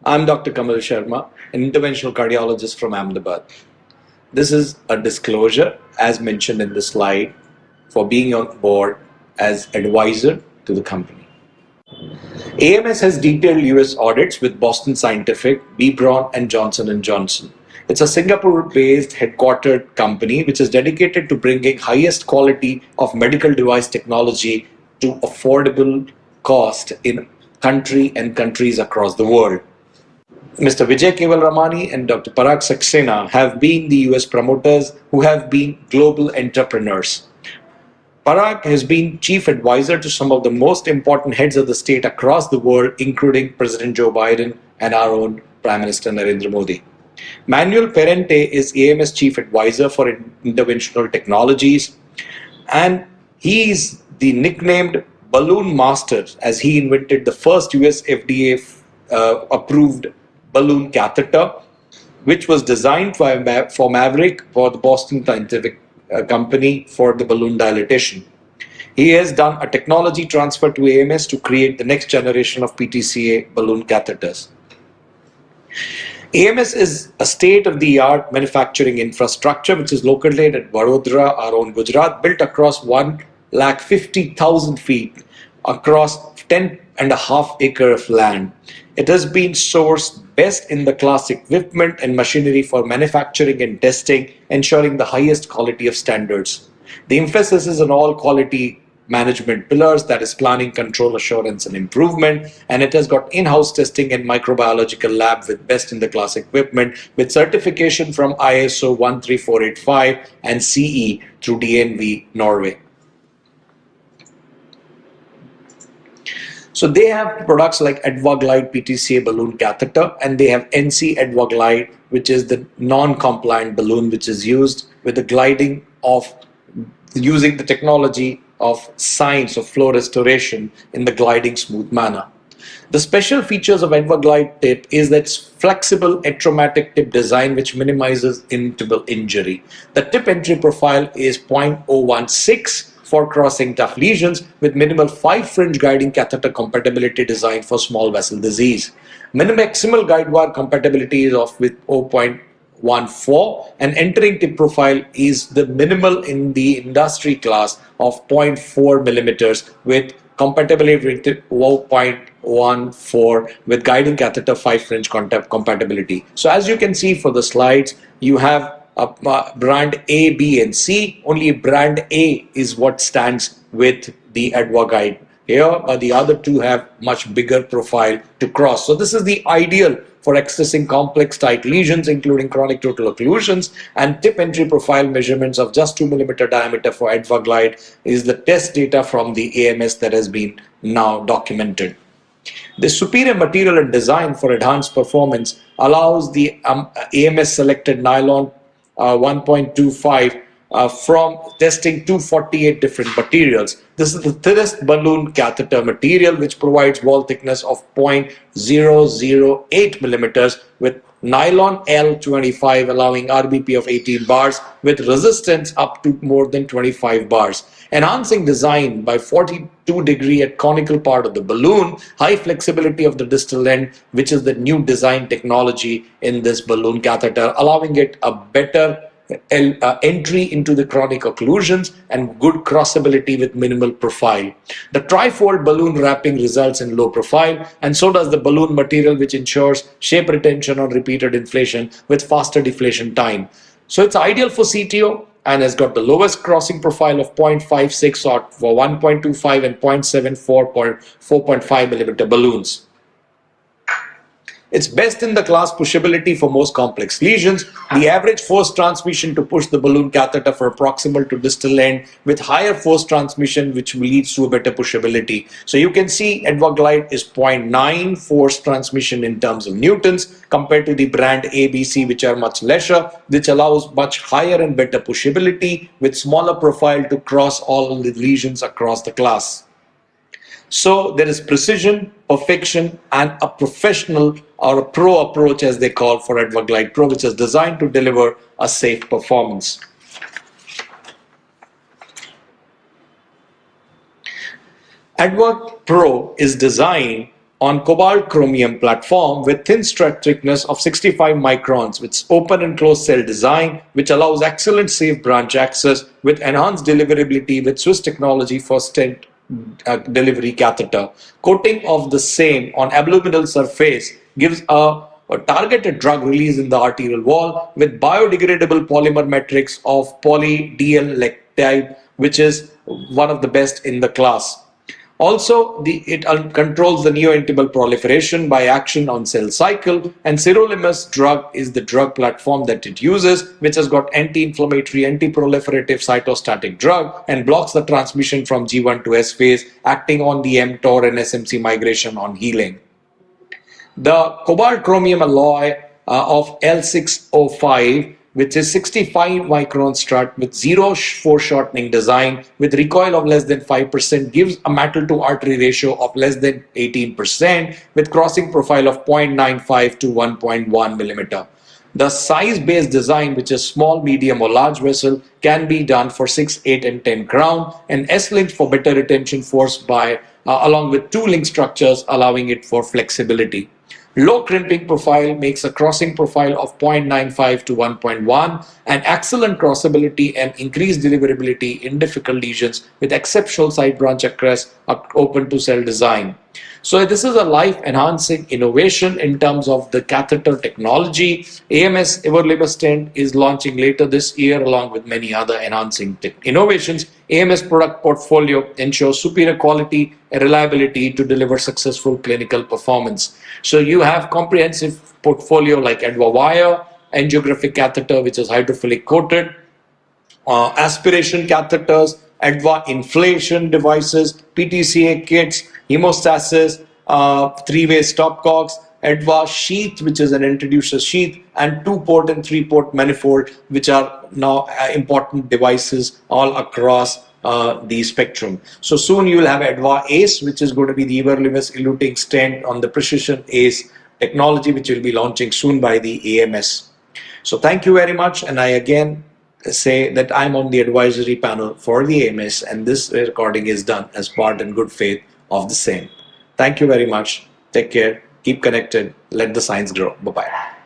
I'm Dr. Kamal Sharma, an interventional cardiologist from Ahmedabad. This is a disclosure, as mentioned in the slide, for being on board as advisor to the company. AMS has detailed US audits with Boston Scientific, B. Braun, and Johnson & Johnson. It's a Singapore-based headquartered company which is dedicated to bringing highest quality of medical device technology to affordable cost in countries across the world. Mr. Vijay Kevalramani and Dr. Parag Saxena have been the US promoters who have been global entrepreneurs. Parag has been chief advisor to some of the most important heads of the state across the world, including President Joe Biden and our own Prime Minister Narendra Modi. Manuel Perente is AMS chief advisor for interventional technologies, and he is the nicknamed balloon master, as he invented the first US FDA approved balloon catheter, which was designed for Maverick for the Boston Scientific company for the balloon dilatation. He has done a technology transfer to AMS to create the next generation of PTCA balloon catheters. AMS is a state-of-the-art manufacturing infrastructure which is located at Vadodara, our own Gujarat, built across 150,000 feet across 10.5 acres of land. It has been sourced best in the class equipment and machinery for manufacturing and testing, ensuring the highest quality of standards. The emphasis is on all quality management pillars, that is planning, control, assurance, and improvement. And it has got in-house testing and microbiological lab with best in the class equipment with certification from ISO 13485 and CE through DNV Norway. So they have products like AdvaGlide PTCA balloon catheter, and they have NC AdvaGlide, which is the non-compliant balloon which is used with the gliding of using the technology of science of flow restoration in the gliding smooth manner. The special features of AdvaGlide tip is that it's flexible atraumatic tip design which minimizes intimal injury. The tip entry profile is 0.016 for crossing tough lesions with minimal 5 fringe guiding catheter compatibility designed for small vessel disease. Maximal guide wire compatibility is of with 0.14 and entering tip profile is the minimal in the industry class of 0.4 millimeters with compatibility with 0.14 with guiding catheter 5 fringe compatibility. So as you can see for the slides, you have brand A, B, and C. Only brand A is what stands with the AdvaGuide here, but the other two have much bigger profile to cross. So this is the ideal for accessing complex tight lesions, including chronic total occlusions, and tip entry profile measurements of just 2 millimeter diameter for AdvaGlide is the test data from the AMS that has been now documented. The superior material and design for enhanced performance allows the AMS selected nylon 1.25 from testing 248 different materials. This is the thinnest balloon catheter material, which provides wall thickness of 0.008 millimeters with nylon L25, allowing RBP of 18 bars with resistance up to more than 25 bars. Enhancing design by 42° at conical part of the balloon, high flexibility of the distal end, which is the new design technology in this balloon catheter, allowing it a better entry into the chronic occlusions and good crossability with minimal profile. The trifold balloon wrapping results in low profile, and so does the balloon material, which ensures shape retention on repeated inflation with faster deflation time. So it's ideal for CTO and has got the lowest crossing profile of 0.56 or for 1.25 and 0.74 for 4.5 millimeter balloons. It's best in the class pushability for most complex lesions. The average force transmission to push the balloon catheter for proximal to distal end with higher force transmission, which leads to a better pushability. So you can see Edvaglide is 0.9 force transmission in terms of newtons compared to the brand ABC, which are much lesser, which allows much higher and better pushability with smaller profile to cross all the lesions across the class. So there is precision, perfection, and a professional or a pro approach, as they call, for Edvaglide Pro, which is designed to deliver a safe performance. Edvaglide Pro is designed on cobalt chromium platform with thin strut thickness of 65 microns with open and closed cell design, which allows excellent safe branch access with enhanced deliverability with Swiss technology for stent delivery catheter. Coating of the same on abdominal surface gives a targeted drug release in the arterial wall with biodegradable polymer matrix of poly-DL lactide, which is one of the best in the class. Also, it controls the neointimal proliferation by action on cell cycle, and sirolimus drug is the drug platform that it uses, which has got anti-inflammatory, anti-proliferative cytostatic drug and blocks the transmission from G1 to S phase, acting on the mTOR and SMC migration on healing. The cobalt chromium alloy of L605, which is 65 micron strut with zero foreshortening design with recoil of less than 5%, gives a metal to artery ratio of less than 18% with crossing profile of 0.95 to 1.1 millimeter. The size-based design, which is small, medium or large vessel, can be done for 6, 8 and 10 crown, and S-link for better retention force by along with 2 link structures, allowing it for flexibility. Low crimping profile makes a crossing profile of 0.95 to 1.1 and excellent crossability and increased deliverability in difficult lesions with exceptional side branch across open to cell design. So this is a life-enhancing innovation in terms of the catheter technology. AMS everolimus stent is launching later this year along with many other enhancing innovations. AMS product portfolio ensures superior quality and reliability to deliver successful clinical performance. So you have comprehensive portfolio like EdvaWire, angiographic catheter, which is hydrophilic coated, aspiration catheters, Edva inflation devices, PTCA kits, hemostasis, 3-way stopcocks, Edva sheath, which is an introducer sheath, and 2-port and 3-port manifold, which are now important devices all across the spectrum. So soon you will have Edva ACE, which is going to be the everolimus eluting stent on the precision ACE technology, which will be launching soon by the AMS. So thank you very much, and I again say that I'm on the advisory panel for the AMS, and this recording is done as part in good faith of the same. Thank you very much. Take care. Keep connected. Let the science grow. Bye-bye.